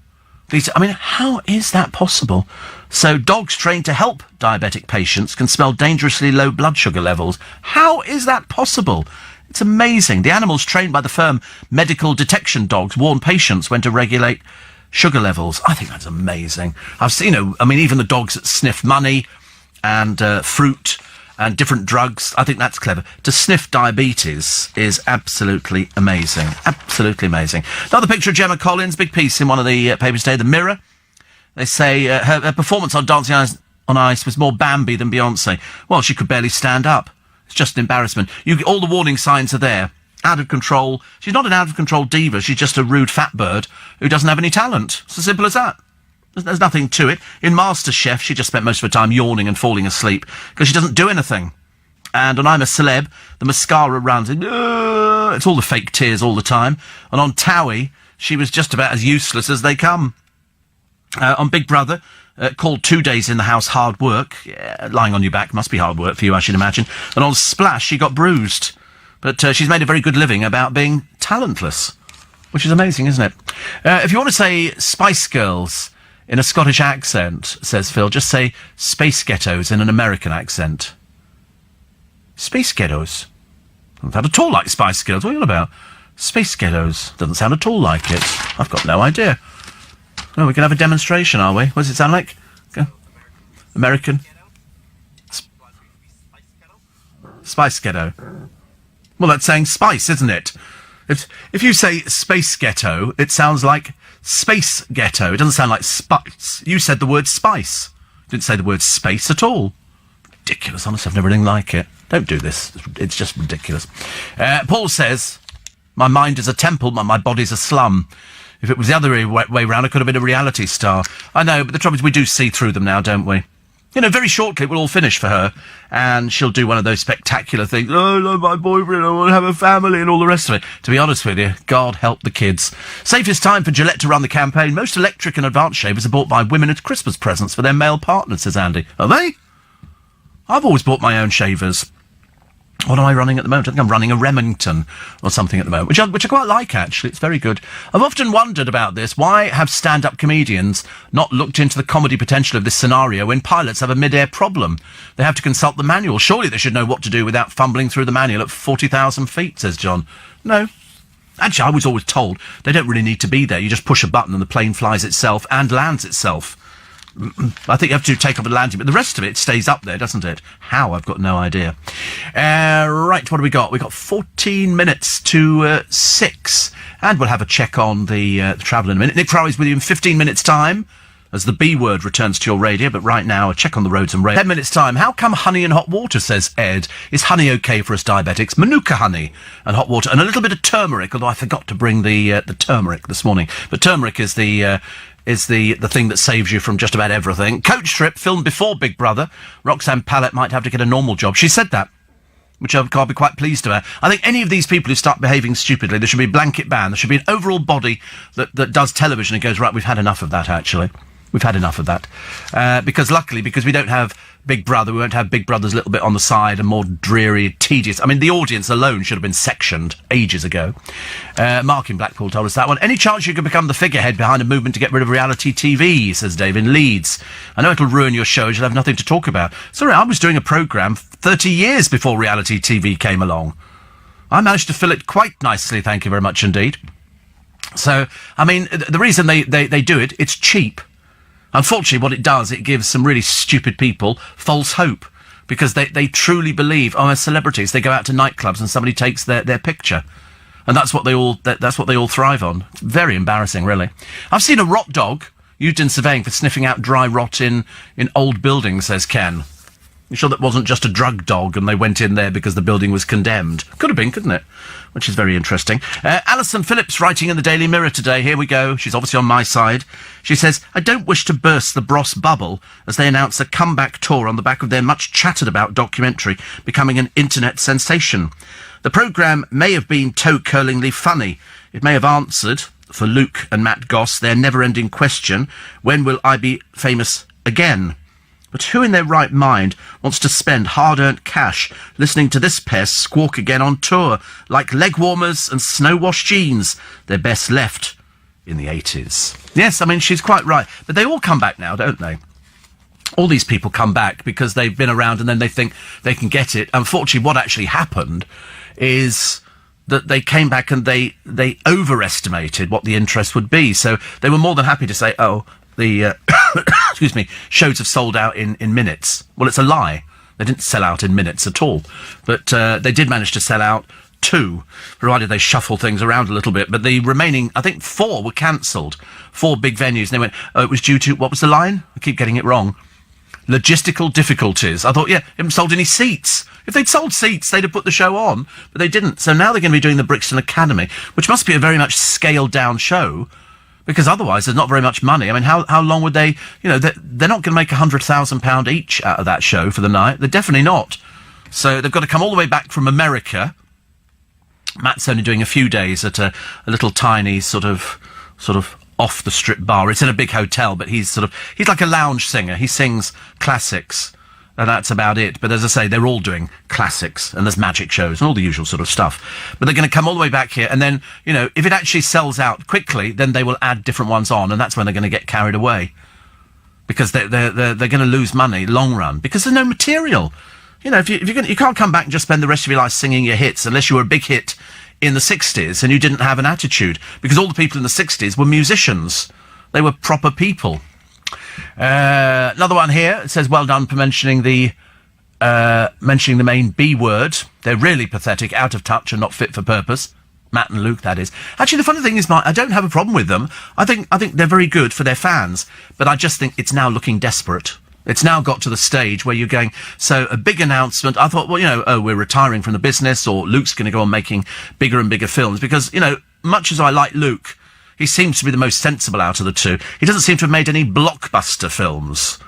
How is that possible? So dogs trained to help diabetic patients can smell dangerously low blood sugar levels. How is that possible? It's amazing. The animals trained by the firm Medical Detection Dogs warn patients when to regulate sugar levels. I think that's amazing. I've seen, even the dogs that sniff money and fruit and different drugs. I think that's clever. To sniff diabetes is absolutely amazing. Absolutely amazing. Another picture of Gemma Collins, big piece in one of the papers today, The Mirror. They say her performance on Dancing on Ice was more Bambi than Beyonce. Well, she could barely stand up. It's just an embarrassment. All the warning signs are there. Out of control. She's not an out-of-control diva. She's just a rude fat bird who doesn't have any talent. It's as simple as that. There's nothing to it. In MasterChef, she just spent most of her time yawning and falling asleep because she doesn't do anything. And on I'm a Celeb, the mascara runs. It's all the fake tears all the time. And on Towie, she was just about as useless as they come. On Big Brother, called 2 days in the house hard work. Yeah, lying on your back must be hard work for you, I should imagine. And on Splash, she got bruised. But she's made a very good living about being talentless, which is amazing, isn't it? If you want to say Spice Girls in a Scottish accent, says Phil, just say Space Ghettos in an American accent. Space Ghettos? Doesn't sound at all like Spice Girls. What are you on about? Space Ghettos. Doesn't sound at all like it. I've got no idea. Oh, we can have a demonstration, are we? What does it sound like? Okay. American? Spice Ghetto. Well, that's saying spice, isn't it? If you say Space Ghetto, it sounds like Space Ghetto. It doesn't sound like spice. You said the word spice. You didn't say the word space at all. Ridiculous, honestly, I've never anything like it. Don't do this. It's just ridiculous. Paul says, my mind is a temple, my body's a slum. If it was the other way round, I could have been a reality star. I know, but the trouble is we do see through them now, don't we? Very shortly it will all finish for her, and she'll do one of those spectacular things. Oh, I love my boyfriend, I want to have a family, and all the rest of it. To be honest with you, God help the kids. Safest time for Gillette to run the campaign. Most electric and advanced shavers are bought by women as Christmas presents for their male partners, says Andy. Are they? I've always bought my own shavers. What am I running at the moment? I think I'm running a Remington or something at the moment, which I quite like, actually. It's very good. I've often wondered about this. Why have stand-up comedians not looked into the comedy potential of this scenario when pilots have a mid-air problem? They have to consult the manual. Surely they should know what to do without fumbling through the manual at 40,000 feet, says John. No. Actually, I was always told they don't really need to be there. You just push a button and the plane flies itself and lands itself. I think you have to take off and landing, but the rest of it stays up there, doesn't it? How? I've got no idea. Right, what do we got? We've got 14 minutes to 6, and we'll have a check on the travel in a minute. Nick Frawley's with you in 15 minutes' time, as the B word returns to your radio, but right now, a check on the roads and rail. 10 minutes' time. How come honey and hot water, says Ed? Is honey okay for us diabetics? Manuka honey and hot water, and a little bit of turmeric, although I forgot to bring the turmeric this morning. But turmeric is the thing that saves you from just about everything. Coach trip filmed before Big Brother. Roxanne Pallett might have to get a normal job. She said that, which I'll be quite pleased about. I think any of these people who start behaving stupidly, there should be a blanket ban. There should be an overall body that does television and goes, right, we've had enough of that, actually. We've had enough of that. Because we don't have Big Brother, we won't have Big Brother's a little bit on the side and more dreary, tedious. I mean, the audience alone should have been sectioned ages ago. Mark in Blackpool told us that one. Any chance you could become the figurehead behind a movement to get rid of reality TV, says Dave in Leeds. I know it'll ruin your show, as you'll have nothing to talk about. Sorry, I was doing a programme 30 years before reality TV came along. I managed to fill it quite nicely, thank you very much indeed. So, I mean, the reason they do it, it's cheap. Unfortunately, what it does, it gives some really stupid people false hope, because they truly believe, as celebrities, they go out to nightclubs and somebody takes their picture. And that's what they all thrive on. It's very embarrassing, really. I've seen a rot dog used in surveying for sniffing out dry rot in old buildings, says Ken. You sure that wasn't just a drug dog and they went in there because the building was condemned? Could have been, couldn't it? Which is very interesting. Alison Phillips writing in the Daily Mirror today. Here we go. She's obviously on my side. She says, I don't wish to burst the Bros bubble as they announce a comeback tour on the back of their much chatted about documentary becoming an internet sensation. The programme may have been toe-curlingly funny. It may have answered, for Luke and Matt Goss, their never-ending question, when will I be famous again? But who in their right mind wants to spend hard-earned cash listening to this pair squawk again on tour, like leg warmers and snow-washed jeans? They're best left in the 80s. Yes, I mean, she's quite right. But they all come back now, don't they? All these people come back because they've been around and then they think they can get it. Unfortunately, what actually happened is that they came back and they overestimated what the interest would be. So they were more than happy to say, the excuse me, shows have sold out in minutes. Well, it's a lie. They didn't sell out in minutes at all. But they did manage to sell out 2, provided they shuffle things around a little bit. But the remaining, I think 4 were cancelled. 4 big venues. And they went, it was due to, what was the line? I keep getting it wrong. Logistical difficulties. I thought, they haven't sold any seats. If they'd sold seats, they'd have put the show on, but they didn't. So now they're going to be doing the Brixton Academy, which must be a very much scaled-down show, because otherwise there's not very much money. I mean, how long would they... they're not going to make £100,000 each out of that show for the night. They're definitely not. So they've got to come all the way back from America. Matt's only doing a few days at a little tiny sort of off-the-strip bar. It's in a big hotel, but he's like a lounge singer. He sings classics, and that's about it. But as I say, they're all doing classics, and there's magic shows and all the usual sort of stuff. But they're going to come all the way back here, and then, if it actually sells out quickly, then they will add different ones on, and that's when they're going to get carried away. Because they're going to lose money long run, because there's no material. If you can't come back and just spend the rest of your life singing your hits, unless you were a big hit in the 60s and you didn't have an attitude, because all the people in the 60s were musicians. They were proper people. Another one here. It says, well done for mentioning the main B word. They're really pathetic, out of touch and not fit for purpose. Matt and Luke, that is. Actually, the funny thing is, I don't have a problem with them. I think they're very good for their fans, but I just think it's now looking desperate. It's now got to the stage where you're going, so a big announcement. I thought, we're retiring from the business, or Luke's going to go on making bigger and bigger films, because, much as I like Luke, he seems to be the most sensible out of the two. He doesn't seem to have made any blockbuster films.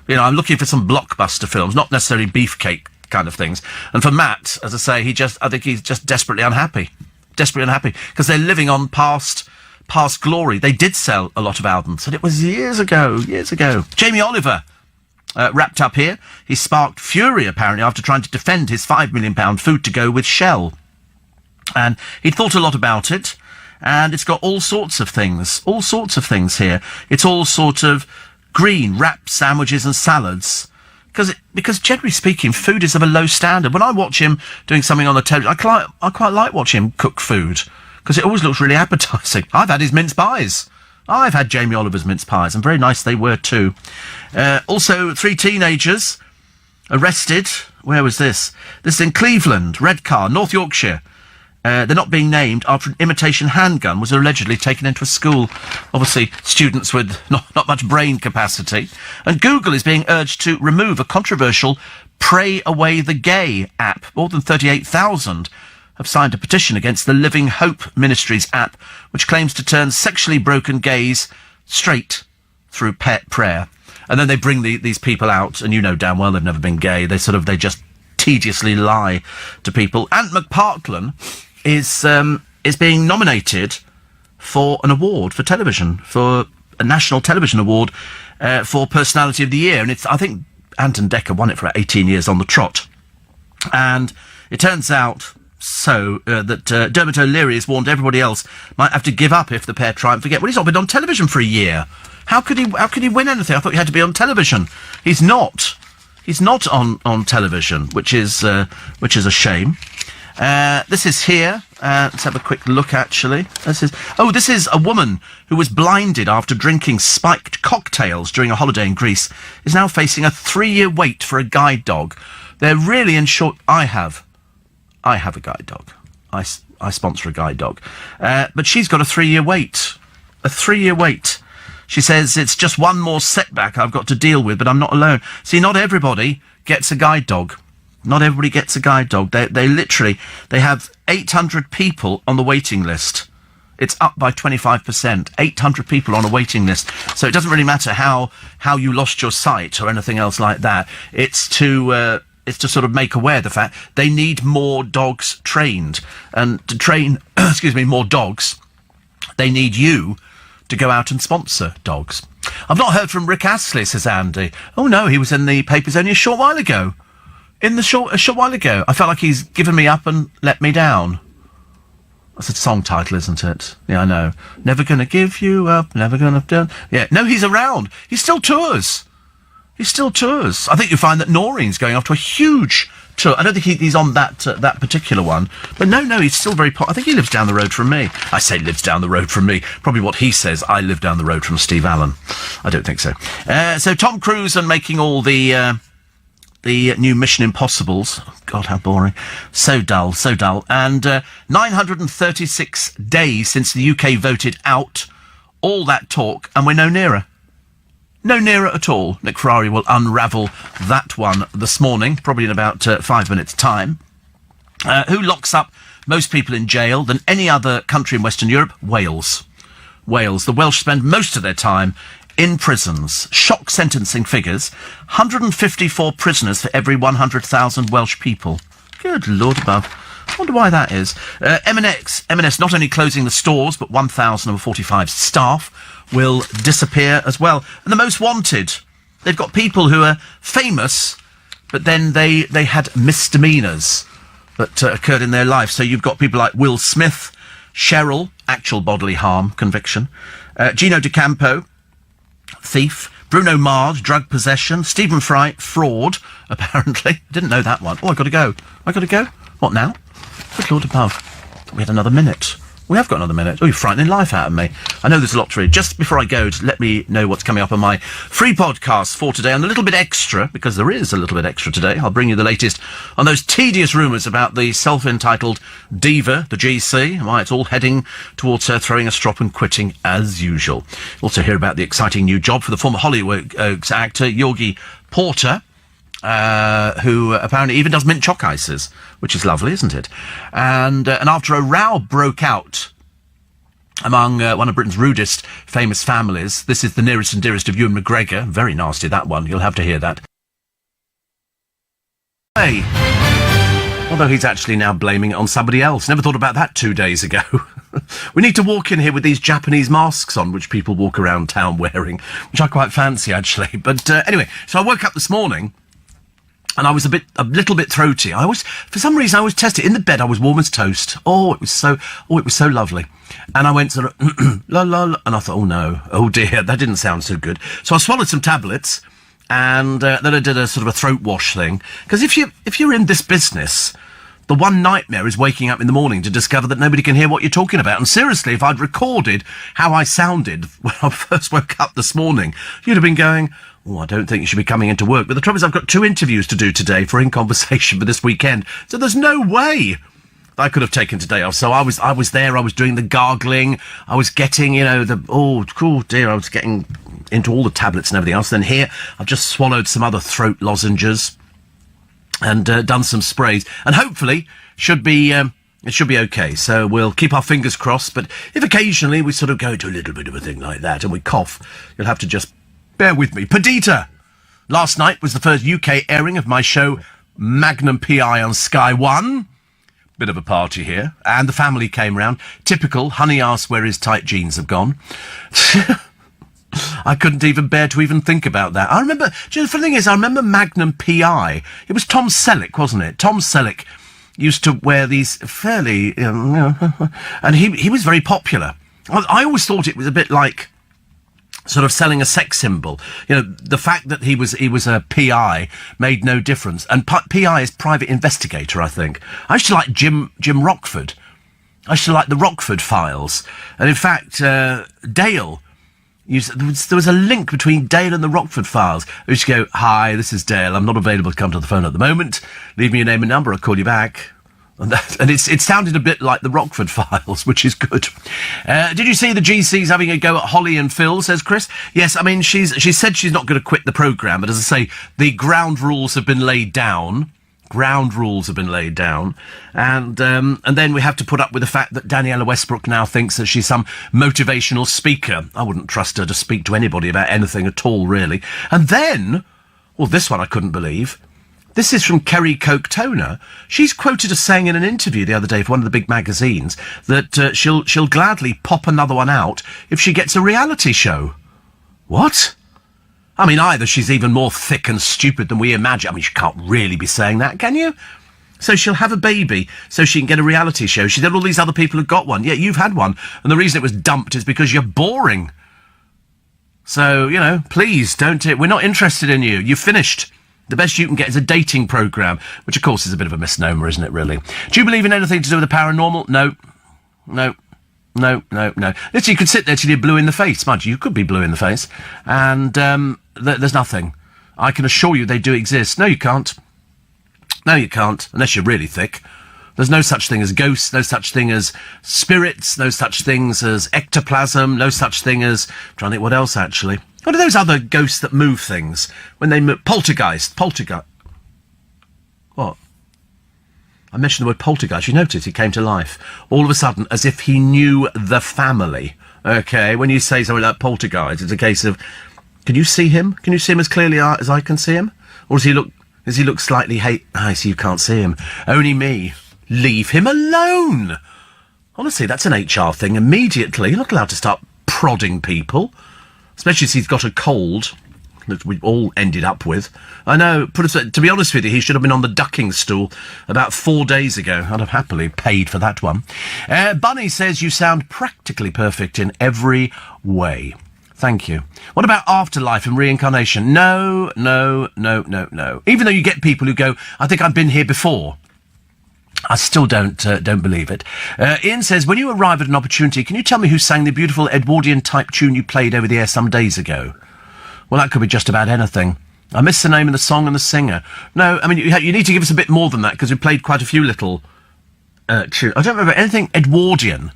I'm looking for some blockbuster films, not necessarily beefcake kind of things. And for Matt, as I say, I think he's just desperately unhappy. Desperately unhappy, because they're living on past glory. They did sell a lot of albums, and it was years ago. Jamie Oliver, wrapped up here. He sparked fury, apparently, after trying to defend his £5 million food to go with Shell. And he'd thought a lot about it, and it's got all sorts of things here. It's all sort of green, wraps, sandwiches and salads. Because generally speaking, food is of a low standard. When I watch him doing something on the television, I quite like watching him cook food, because it always looks really appetising. I've had his mince pies. I've had Jamie Oliver's mince pies, and very nice they were too. Also, 3 teenagers arrested. Where was this? This is in Cleveland, Redcar, North Yorkshire. They're not being named after an imitation handgun was allegedly taken into a school. Obviously, students with not much brain capacity. And Google is being urged to remove a controversial Pray Away the Gay app. More than 38,000 have signed a petition against the Living Hope Ministries app, which claims to turn sexually broken gays straight through prayer. And then they bring these people out, and damn well they've never been gay. They just tediously lie to people. Ant McPartlin is being nominated for an award for television, for a national television award for Personality of the Year. And I think Anton Decker won it for 18 years on the trot. And it turns out that Dermot O'Leary has warned everybody else might have to give up if the pair try and forget. Well, he's not been on television for a year. How could he win anything? I thought he had to be on television. He's not. He's not on television, which is a shame. This is here. Let's have a quick look, actually. This is a woman who was blinded after drinking spiked cocktails during a holiday in Greece, is now facing a 3-year wait for a guide dog. They're really in short... I have a guide dog. I sponsor a guide dog. But she's got a 3-year wait. A 3-year wait. She says, it's just one more setback I've got to deal with, but I'm not alone. See, not everybody gets a guide dog. Not everybody gets a guide dog. They literally have 800 people on the waiting list. It's up by 25%. 800 people on a waiting list. So it doesn't really matter how you lost your sight or anything else like that. It's to sort of make aware the fact they need more dogs trained. And to train, more dogs, they need you to go out and sponsor dogs. I've not heard from Rick Astley, says Andy. Oh no, he was in the papers only a short while ago. A short while ago. I felt like he's given me up and let me down. That's a song title, isn't it? Yeah, I know. Never gonna give you up, never gonna do... Yeah, no, he's around. He still tours. I think you'll find that Noreen's going off to a huge tour. I don't think he's on that particular one. But no, he's still very... I think he lives down the road from me. I say lives down the road from me. Probably what he says, I live down the road from Steve Allen. I don't think so. So Tom Cruise and making all the new Mission Impossibles. Oh, God, how boring. So dull. And 936 days since the UK voted out. All that talk, and we're no nearer. No nearer at all. Nick Ferrari will unravel that one this morning, probably in about 5 minutes' time. Who locks up most people in jail than any other country in Western Europe? Wales. The Welsh spend most of their time in prisons. Shock sentencing figures. 154 prisoners for every 100,000 Welsh people. Good Lord above. I wonder why that is. M&S not only closing the stores, but 1,045 staff will disappear as well. And the most wanted. They've got people who are famous, but then they had misdemeanours that occurred in their life. So you've got people like Will Smith, Cheryl, actual bodily harm conviction, Gino D'Acampo, thief, Bruno Mars, drug possession, Stephen Fry, fraud, apparently. Didn't know that one. Oh, I got to go. What now? Good Lord above. We had another minute. We have got another minute. Oh, you're frightening life out of me. I know there's a lot to read. Just before I go, let me know what's coming up on my free podcast for today. And a little bit extra, because there is a little bit extra today. I'll bring you the latest on those tedious rumours about the self-entitled diva, the GC, and why it's all heading towards her throwing a strop and quitting as usual. Also hear about the exciting new job for the former Hollywood actor Yogi Porter, who apparently even does mint choc ices, which is lovely, isn't it? And after a row broke out among one of Britain's rudest famous families, this is the nearest and dearest of Ewan McGregor. Very nasty, that one. You'll have to hear that. Hey. Although he's actually now blaming it on somebody else. Never thought about that 2 days ago. We need to walk in here with these Japanese masks on, which people walk around town wearing, which I quite fancy, actually. But anyway, so I woke up this morning, and I was a little bit throaty. For some reason, I always test it. In the bed, I was warm as toast. It was so lovely. And I went sort of, la, la, la, and I thought, oh no, oh dear, that didn't sound so good. So I swallowed some tablets, and then I did a sort of a throat wash thing. Because if you're in this business, the one nightmare is waking up in the morning to discover that nobody can hear what you're talking about. And seriously, if I'd recorded how I sounded when I first woke up this morning, you'd have been going, oh, I don't think you should be coming into work. But the trouble is I've got 2 interviews to do today for In Conversation for this weekend. So there's no way I could have taken today off. So I was there, I was doing the gargling, I was getting, I was getting into all the tablets and everything else. Then here, I've just swallowed some other throat lozenges and done some sprays. And hopefully, it should be okay. So we'll keep our fingers crossed. But if occasionally we sort of go to a little bit of a thing like that and we cough, you'll have to just bear with me. Perdita! Last night was the first UK airing of my show Magnum PI on Sky One. Bit of a party here. And the family came round. Typical, honey asked where his tight jeans have gone. I couldn't even bear to even think about that. I remember, the funny thing is, I remember Magnum PI. It was Tom Selleck, wasn't it? Tom Selleck used to wear these fairly, and he was very popular. I always thought it was a bit like sort of selling a sex symbol. You know, the fact that he was a PI made no difference. And PI is private investigator, I think. I used to like Jim Rockford. I used to like the Rockford Files. And in fact, Dale, there was a link between Dale and the Rockford Files. I used to go, "Hi, this is Dale. I'm not available to come to the phone at the moment. Leave me your name and number. I'll call you back." And it sounded a bit like the Rockford Files, which is good. Did you see the GCs having a go at Holly and Phil, says Chris? Yes, I mean, she said she's not going to quit the programme, but as I say, the ground rules have been laid down. And then we have to put up with the fact that Daniela Westbrook now thinks that she's some motivational speaker. I wouldn't trust her to speak to anybody about anything at all, really. And then, well, this one I couldn't believe. This is from Kerry Coke-Toner. She's quoted as saying in an interview the other day for one of the big magazines that she'll gladly pop another one out if she gets a reality show. What? I mean, either she's even more thick and stupid than we imagine. I mean, she can't really be saying that, can you? So she'll have a baby so she can get a reality show. She said all these other people have got one. Yeah, you've had one. And the reason it was dumped is because you're boring. So, you know, please don't... We're not interested in you. You've finished. The best you can get is a dating programme, which, of course, is a bit of a misnomer, isn't it, really? Do you believe in anything to do with the paranormal? No. Literally, you could sit there till you're blue in the face. Mind you could be blue in the face. And there's nothing. I can assure you they do exist. No, you can't. Unless you're really thick. There's no such thing as ghosts, no such thing as spirits, no such things as ectoplasm, no such thing as... I'm trying to think what else, actually. What are those other ghosts that move things? When they move... Poltergeist. What? I mentioned the word poltergeist. You notice he came to life. All of a sudden, as if he knew the family. Okay, when you say something like poltergeist, it's a case of... Can you see him? Can you see him as clearly as I can see him? Or does he look slightly I see you can't see him. Only me. Leave him alone! Honestly, that's an HR thing immediately. You're not allowed to start prodding people. Especially if he's got a cold, that we all ended up with. I know, to be honest with you, he should have been on the ducking stool about 4 days ago. I'd have happily paid for that one. Bunny says you sound practically perfect in every way. Thank you. What about afterlife and reincarnation? No. Even though you get people who go, I think I've been here before. I still don't believe it. Ian says, when you arrive at an opportunity, can you tell me who sang the beautiful Edwardian-type tune you played over the air some days ago? Well, that could be just about anything. I missed the name of the song and the singer. No, I mean, you need to give us a bit more than that, because we played quite a few little tunes. I don't remember anything Edwardian.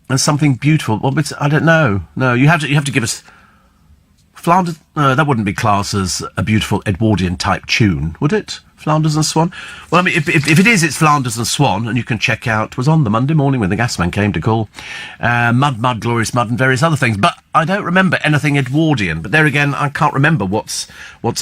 And something beautiful. Well, I don't know. No, you have to give us... Flanders... No, that wouldn't be classed as a beautiful Edwardian-type tune, would it? Flanders and Swan? Well, I mean, if it is, it's Flanders and Swan, and you can check out... was on the Monday morning when the Gasman came to call. Mud, Glorious Mud, and various other things. But I don't remember anything Edwardian. But there again, I can't remember what's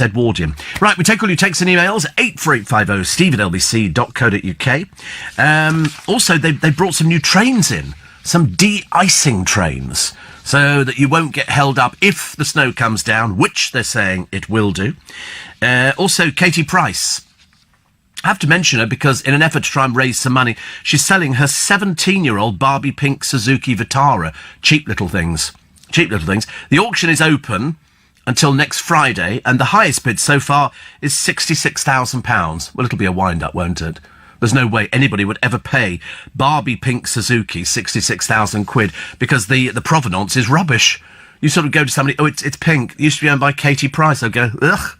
Edwardian. Right, we take all your texts and emails. 84850 steve@lbc.co.uk. Also, they brought some new trains in. Some de-icing trains, so that you won't get held up if the snow comes down, which they're saying it will do. Also, Katie Price. I have to mention her because in an effort to try and raise some money, she's selling her 17-year-old Barbie pink Suzuki Vitara. Cheap little things. The auction is open until next Friday, and the highest bid so far is £66,000. Well, it'll be a wind-up, won't it? There's no way anybody would ever pay Barbie pink Suzuki 66,000 quid because the provenance is rubbish. You sort of go to somebody, oh, it's pink. It used to be owned by Katie Price. They'll go, ugh.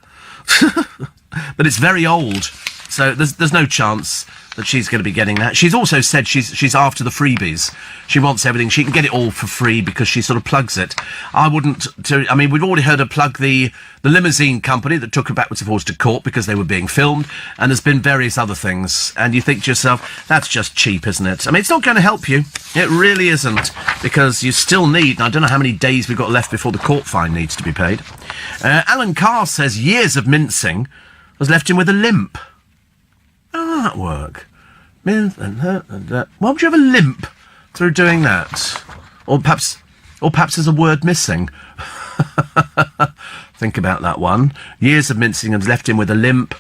But it's very old. So there's no chance that she's going to be getting that. She's also said she's after the freebies. She wants everything. She can get it all for free because she sort of plugs it. I wouldn't... I mean, we've already heard her plug the limousine company that took her backwards and forwards to court because they were being filmed, and there's been various other things. And you think to yourself, that's just cheap, isn't it? I mean, it's not going to help you. It really isn't, because you still need... I don't know how many days we've got left before the court fine needs to be paid. Alan Carr says years of mincing has left him with a limp. How does that work? Why would you have a limp through doing that? Or perhaps there's a word missing. Think about that one. Years of mincing has left him with a limp.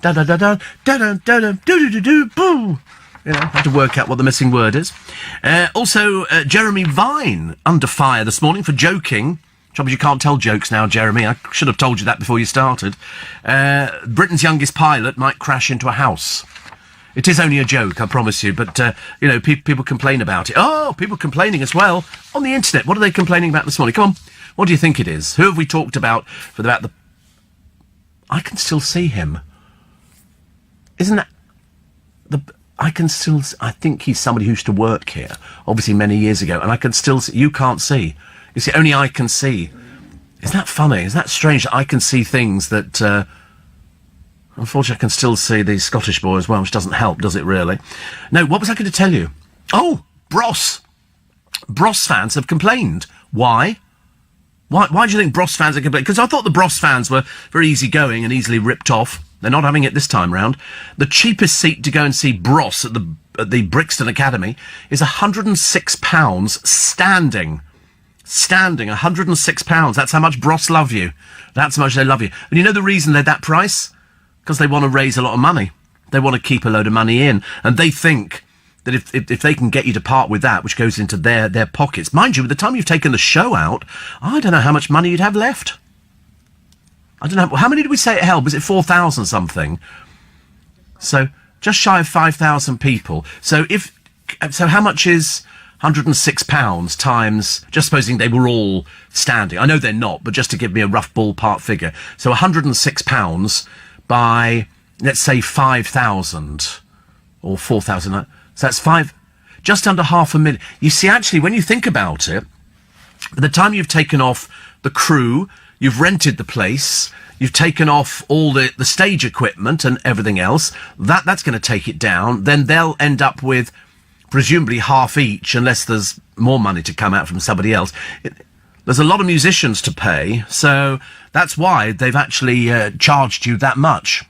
Da da da da da da da da do do do do boo. Have to work out what the missing word is. Also, Jeremy Vine under fire this morning for joking. Trouble is you can't tell jokes now, Jeremy. I should have told you that before you started. Britain's youngest pilot might crash into a house. It is only a joke, I promise you, but, people complain about it. Oh, people complaining as well on the internet. What are they complaining about this morning? Come on, what do you think it is? Who have we talked about about the... I can still see him. Isn't that... I think he's somebody who used to work here, obviously many years ago, and I can still see... You can't see. You see, only I can see. Isn't that funny? Isn't that strange that I can see things that... Unfortunately, I can still see the Scottish boy as well, which doesn't help, does it, really? No, what was I going to tell you? Oh, Bros. Bros fans have complained. Why? Why do you think Bros fans are complaining? Because I thought the Bros fans were very easygoing and easily ripped off. They're not having it this time round. The cheapest seat to go and see Bros at the Brixton Academy is £106 standing. Standing, £106. That's how much Bros love you. That's how much they love you. And you know the reason they're that price? Because they want to raise a lot of money. They want to keep a load of money in. And they think that if they can get you to part with that, which goes into their pockets... Mind you, by the time you've taken the show out, I don't know how much money you'd have left. I don't know. How many did we say it held? Was it 4,000 something? So, just shy of 5,000 people. So how much is £106 times... Just supposing they were all standing. I know they're not, but just to give me a rough ballpark figure. So £106... by, let's say, 5,000 or 4,000. So that's just under £500,000. You see, actually, when you think about it, by the time you've taken off the crew, you've rented the place, you've taken off all the stage equipment and everything else, that's going to take it down. Then they'll end up with presumably half each, unless there's more money to come out from somebody else. There's a lot of musicians to pay, so that's why they've actually charged you that much.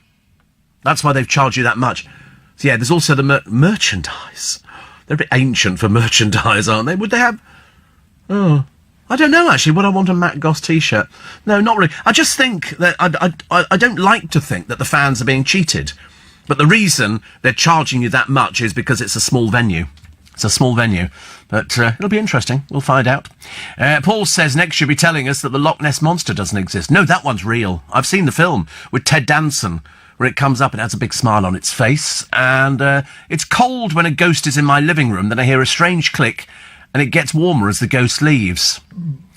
That's why they've charged you that much. So, yeah, there's also the merchandise. They're a bit ancient for merchandise, aren't they? Would they have... Oh, I don't know, actually. Would I want a Matt Goss T-shirt? No, not really. I just think that... I don't like to think that the fans are being cheated. But the reason they're charging you that much is because it's a small venue. It's a small venue, but it'll be interesting. We'll find out. Paul says next you'll be telling us that the Loch Ness Monster doesn't exist. No, that one's real. I've seen the film with Ted Danson, where it comes up and has a big smile on its face. And it's cold when a ghost is in my living room. Then I hear a strange click, and it gets warmer as the ghost leaves.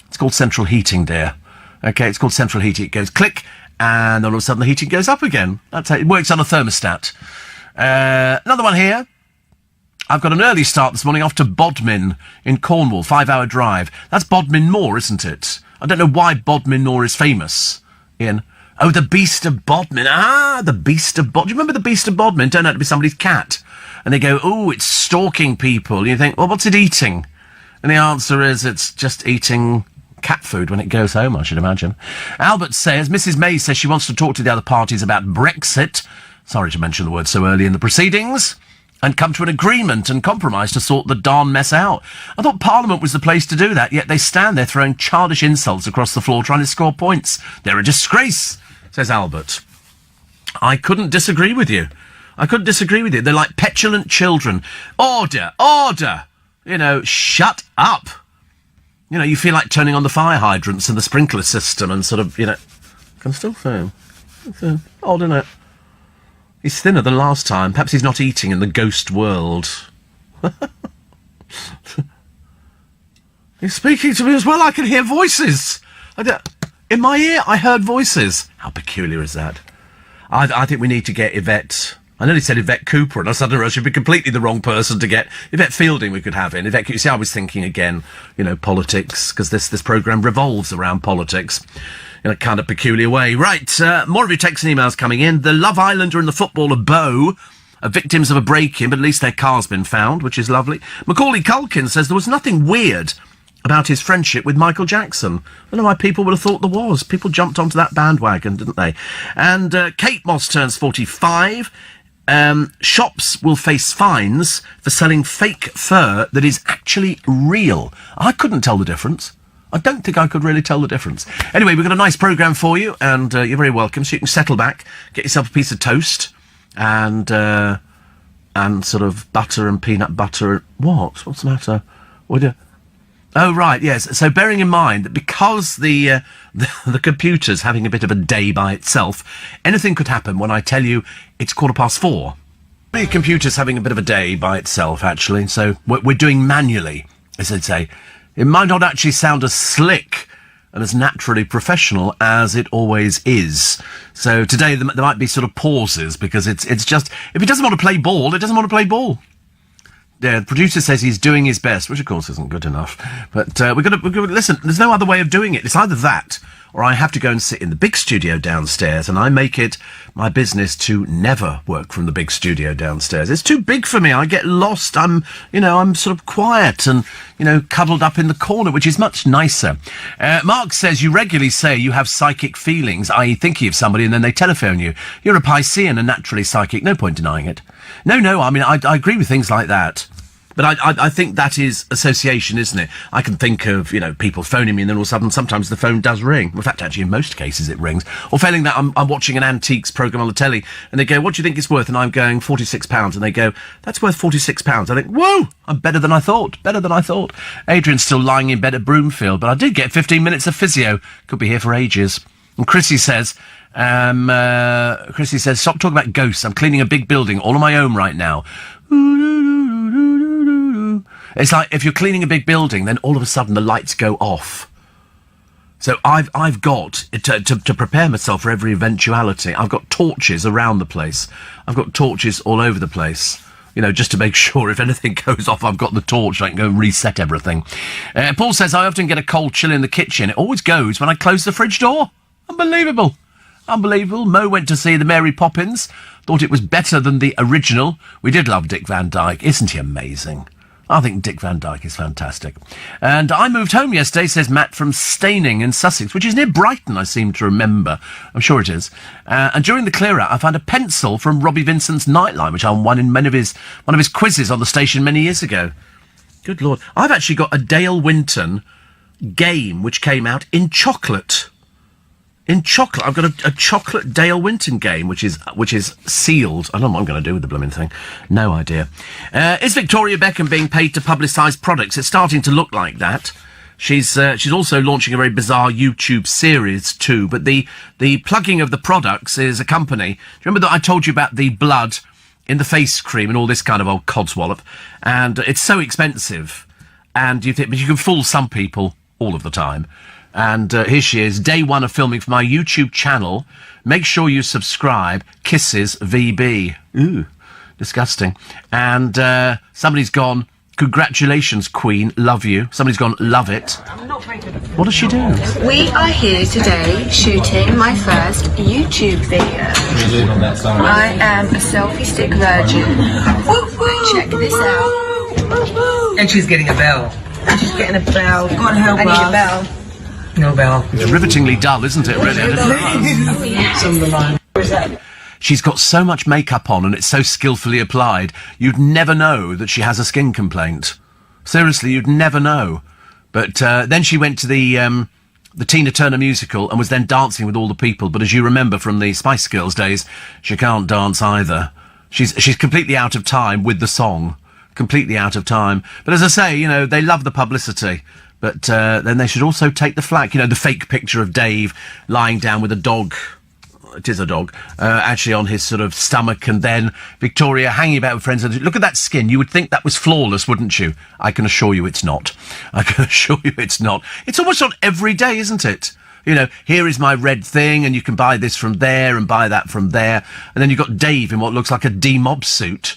It's called central heating, dear. Okay, it's called central heating. It goes click, and all of a sudden the heating goes up again. That's how it works on a thermostat. Another one here. I've got an early start this morning off to Bodmin in Cornwall, 5-hour drive. That's Bodmin Moor, isn't it? I don't know why Bodmin Moor is famous, Ian. Oh, the Beast of Bodmin. Ah, the Beast of Bodmin. Do you remember the Beast of Bodmin? It turned out to be somebody's cat. And they go, oh, it's stalking people. And you think, well, what's it eating? And the answer is it's just eating cat food when it goes home, I should imagine. Albert says, Mrs May says she wants to talk to the other parties about Brexit. Sorry to mention the word so early in the proceedings. And come to an agreement and compromise to sort the darn mess out. I thought Parliament was the place to do that, yet they stand there throwing childish insults across the floor trying to score points. They're a disgrace, says Albert. I couldn't disagree with you. They're like petulant children. Order, order! Shut up! You feel like turning on the fire hydrants and the sprinkler system and sort of, can still feel. Odd, isn't it? He's thinner than last time. Perhaps he's not eating in the ghost world. He's speaking to me as well. I can hear voices. In my ear, I heard voices. How peculiar is that? I think we need to get Yvette... I nearly said Yvette Cooper, and I suddenly realised she'd be completely the wrong person to get. Yvette Fielding we could have in. Yvette, you see, I was thinking again, politics, because this programme revolves around politics in a kind of peculiar way. Right, more of your texts and emails coming in. The Love Islander and the footballer Beau are victims of a break-in, but at least their car's been found, which is lovely. Macaulay Culkin says there was nothing weird about his friendship with Michael Jackson. I don't know why people would have thought there was. People jumped onto that bandwagon, didn't they? And Kate Moss turns 45. Shops will face fines for selling fake fur that is actually real. I couldn't tell the difference. I don't think I could really tell the difference. Anyway, we've got a nice programme for you, and you're very welcome, so you can settle back, get yourself a piece of toast, and and sort of butter and peanut butter. What? What's the matter? Oh, right, yes. So bearing in mind that because the computer's having a bit of a day by itself, anything could happen when I tell you it's 4:15. The computer's having a bit of a day by itself, actually, so we're doing manually, as they'd say. It might not actually sound as slick and as naturally professional as it always is. So today there might be sort of pauses, because it's just, if it doesn't want to play ball, it doesn't want to play ball. Yeah, the producer says he's doing his best, which of course isn't good enough. But we've got to listen. There's no other way of doing it. It's either that, or I have to go and sit in the big studio downstairs, and I make it my business to never work from the big studio downstairs. It's too big for me. I get lost. I'm sort of quiet and, cuddled up in the corner, which is much nicer. Mark says, you regularly say you have psychic feelings, i.e. thinking of somebody and then they telephone you. You're a Piscean and naturally psychic. No point denying it. No, I mean, I agree with things like that. But I think that is association, isn't it? I can think of, people phoning me, and then all of a sudden sometimes the phone does ring. In fact, actually, in most cases it rings. Or failing that, I'm watching an antiques programme on the telly, and they go, what do you think it's worth? And I'm going, £46. And they go, that's worth £46. I think, whoa, I'm better than I thought. Adrian's still lying in bed at Broomfield, but I did get 15 minutes of physio. Could be here for ages. And Chrissy says, stop talking about ghosts. I'm cleaning a big building all on my own right now. It's like if you're cleaning a big building, then all of a sudden the lights go off. So I've got to prepare myself for every eventuality. I've got torches around the place. I've got torches all over the place. Just to make sure if anything goes off, I've got the torch. I can go and reset everything. Paul says, I often get a cold chill in the kitchen. It always goes when I close the fridge door. Unbelievable. Mo went to see the Mary Poppins. Thought it was better than the original. We did love Dick Van Dyke. Isn't he amazing? I think Dick Van Dyke is fantastic. And I moved home yesterday, says Matt, from Staining in Sussex, which is near Brighton, I seem to remember. I'm sure it is. And during the clear-out, I found a pencil from Robbie Vincent's Nightline, which I won in one of his quizzes on the station many years ago. Good Lord. I've actually got a Dale Winton game which came out in chocolate. I've got a chocolate Dale Winton game, which is sealed. I don't know what I'm going to do with the blooming thing. No idea. Is Victoria Beckham being paid to publicise products? It's starting to look like that. She's also launching a very bizarre YouTube series too. But the plugging of the products is a company. Do you remember that I told you about the blood in the face cream and all this kind of old codswallop? And it's so expensive. And you think, but you can fool some people all of the time. And here she is, day one of filming for my YouTube channel. Make sure you subscribe. Kisses, VB. Ooh, disgusting. And somebody's gone, congratulations, Queen, love you. Somebody's gone, love it. What does she do? We are here today shooting my first YouTube video. I am a selfie stick virgin. Check this out. And she's getting a bell. She's getting a bell. God help I need us. a bell. No bell. It's rivetingly dull, isn't it, really? She's got so much makeup on and it's so skillfully applied, you'd never know that she has a skin complaint. Seriously, you'd never know. But then she went to the Tina Turner musical and was then dancing with all the people. But as you remember from the Spice Girls days, she can't dance either. She's completely out of time with the song. Completely out of time. But as I say, they love the publicity. But then they should also take the flak. The fake picture of Dave lying down with a dog. It is a dog. Actually on his sort of stomach. And then Victoria hanging about with friends. And look at that skin. You would think that was flawless, wouldn't you? I can assure you it's not. It's almost on every day, isn't it? Here is my red thing, and you can buy this from there and buy that from there. And then you've got Dave in what looks like a D-Mob suit.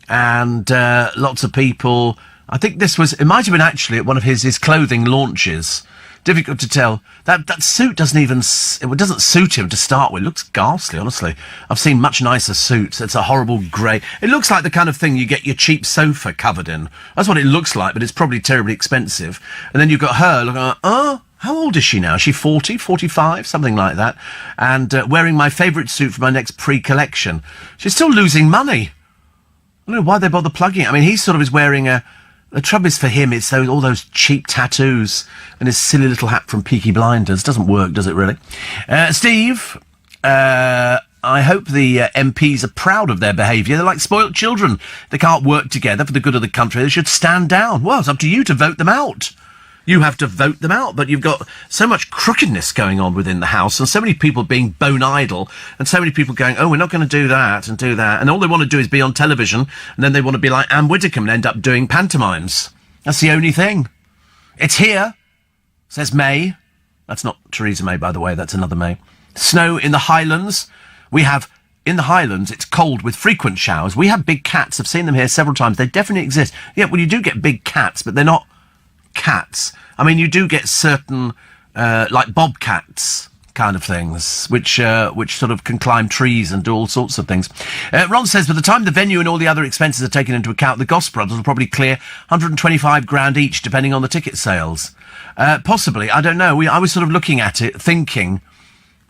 And lots of people... I think it might have been actually at one of his clothing launches. Difficult to tell. That suit doesn't suit him to start with. It looks ghastly, honestly. I've seen much nicer suits. It's a horrible grey. It looks like the kind of thing you get your cheap sofa covered in. That's what it looks like, but it's probably terribly expensive. And then you've got her looking like, how old is she now? Is she 40, 45, something like that? And wearing my favourite suit for my next pre-collection. She's still losing money. I don't know why they bother plugging it. I mean, he sort of is wearing the trouble is for him, it's all those cheap tattoos and his silly little hat from Peaky Blinders. Doesn't work, does it, really? Steve, I hope the MPs are proud of their behaviour. They're like spoilt children. They can't work together for the good of the country. They should stand down. Well, it's up to you to vote them out. You have to vote them out, but you've got so much crookedness going on within the House and so many people being bone idle and so many people going, oh, we're not going to do that and do that. And all they want to do is be on television and then they want to be like Anne Widdecombe and end up doing pantomimes. That's the only thing. It's here, says May. That's not Theresa May, by the way. That's another May. Snow in the Highlands. We have, in the Highlands, it's cold with frequent showers. We have big cats. I've seen them here several times. They definitely exist. Yeah, well, you do get big cats, but they're not cats. I mean, you do get certain, like bobcats kind of things, which sort of can climb trees and do all sorts of things. Ron says, by the time the venue and all the other expenses are taken into account, the Goss brothers will probably clear 125 grand each, depending on the ticket sales. Possibly, I don't know. I was sort of looking at it, thinking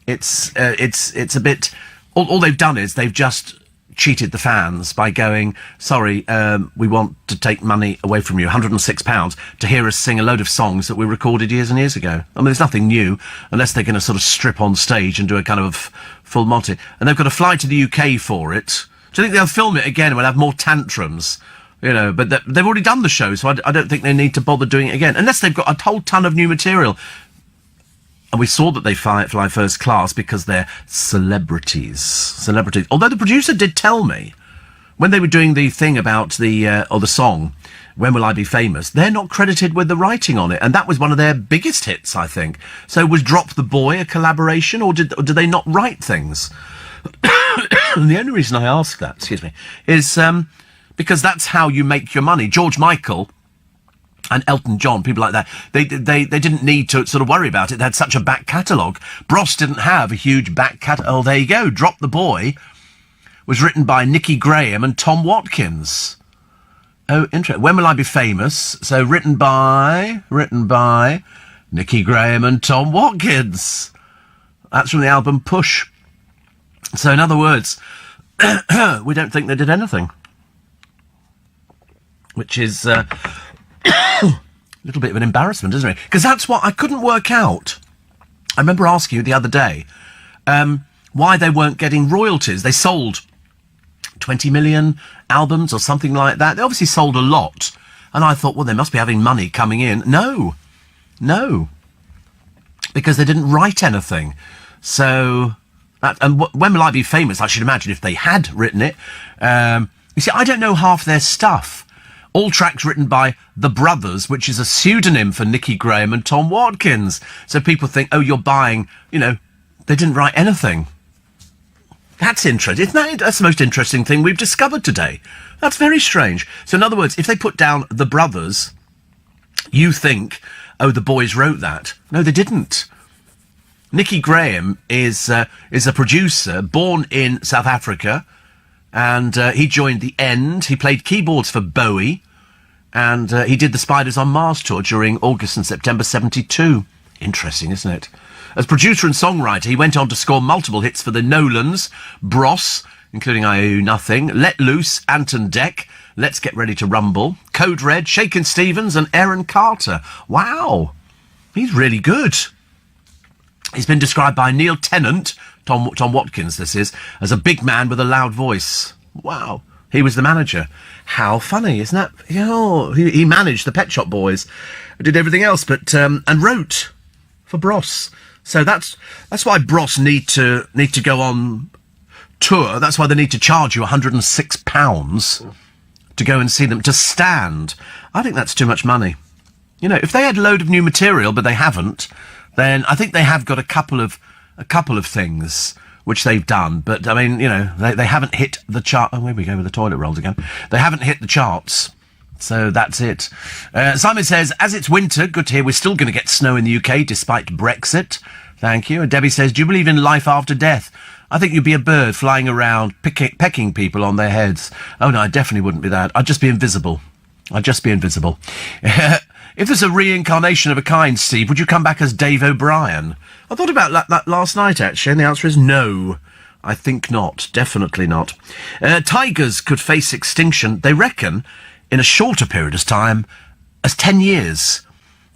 it's a bit. All they've done is they've just cheated the fans by going, sorry, we want to take money away from you, £106, to hear us sing a load of songs that we recorded years and years ago. I mean, there's nothing new, unless they're going to sort of strip on stage and do a kind of full Monty. And they've got to fly to the UK for it. Do you think they'll film it again and we'll have more tantrums? You know, but they've already done the show, so I don't think they need to bother doing it again, unless they've got a whole ton of new material. And we saw that they fly first class because they're celebrities. Although the producer did tell me, when they were doing the thing about the song, When Will I Be Famous, they're not credited with the writing on it. And that was one of their biggest hits, I think. So was Drop the Boy a collaboration, or did they not write things? And the only reason I ask that, is because that's how you make your money. George Michael and Elton John, people like that, they didn't need to sort of worry about it. They had such a back catalogue. Bros didn't have a huge back catalogue. Oh, there you go. Drop the Boy was written by Nicky Graham and Tom Watkins. Oh, interesting. When Will I Be Famous? So written by Nicky Graham and Tom Watkins. That's from the album Push. So in other words, we don't think they did anything. Which is a little bit of an embarrassment, isn't it? Because that's what I couldn't work out. I remember asking you the other day why they weren't getting royalties. They sold 20 million albums or something like that. They obviously sold a lot. And I thought, well, they must be having money coming in. No. Because they didn't write anything. So, When Will I Be Famous, I should imagine if they had written it. You see, I don't know half their stuff. All tracks written by The Brothers, which is a pseudonym for Nicky Graham and Tom Watkins. So people think, oh, you're buying, they didn't write anything. That's interesting. Isn't that, that's the most interesting thing we've discovered today. That's very strange. So in other words, if they put down The Brothers, you think, oh, the boys wrote that. No, they didn't. Nicky Graham is a producer born in South Africa, and he joined The End. He played keyboards for Bowie, and he did the Spiders on Mars tour during August and September 72. Interesting, isn't it? As producer and songwriter, he went on to score multiple hits for the Nolans, Bros, including I Owe You Nothing, Let Loose, Anton Deck, Let's Get Ready to Rumble, Code Red, Shakin' Stevens, and Aaron Carter. Wow, he's really good. He's been described by Neil Tennant, Tom Watkins this is, as a big man with a loud voice. Wow. He was the manager. How funny, isn't that? Oh, he managed the Pet Shop Boys, did everything else, but and wrote for Bros. So that's why Bros need to go on tour. That's why they need to charge you £106 to go and see them, to stand. I think that's too much money. If they had a load of new material, but they haven't, then I think they have got a couple of things which they've done. But, I mean, they haven't hit the chart. Oh, here we go with the toilet rolls again. They haven't hit the charts. So that's it. Simon says, as it's winter, good to hear we're still going to get snow in the UK despite Brexit. Thank you. And Debbie says, do you believe in life after death? I think you'd be a bird flying around, pecking people on their heads. Oh, no, I definitely wouldn't be that. I'd just be invisible. If there's a reincarnation of a kind, Steve, would you come back as Dave O'Brien? I thought about that last night, actually, and the answer is no. I think not. Definitely not. Tigers could face extinction, they reckon, in a shorter period of time as 10 years.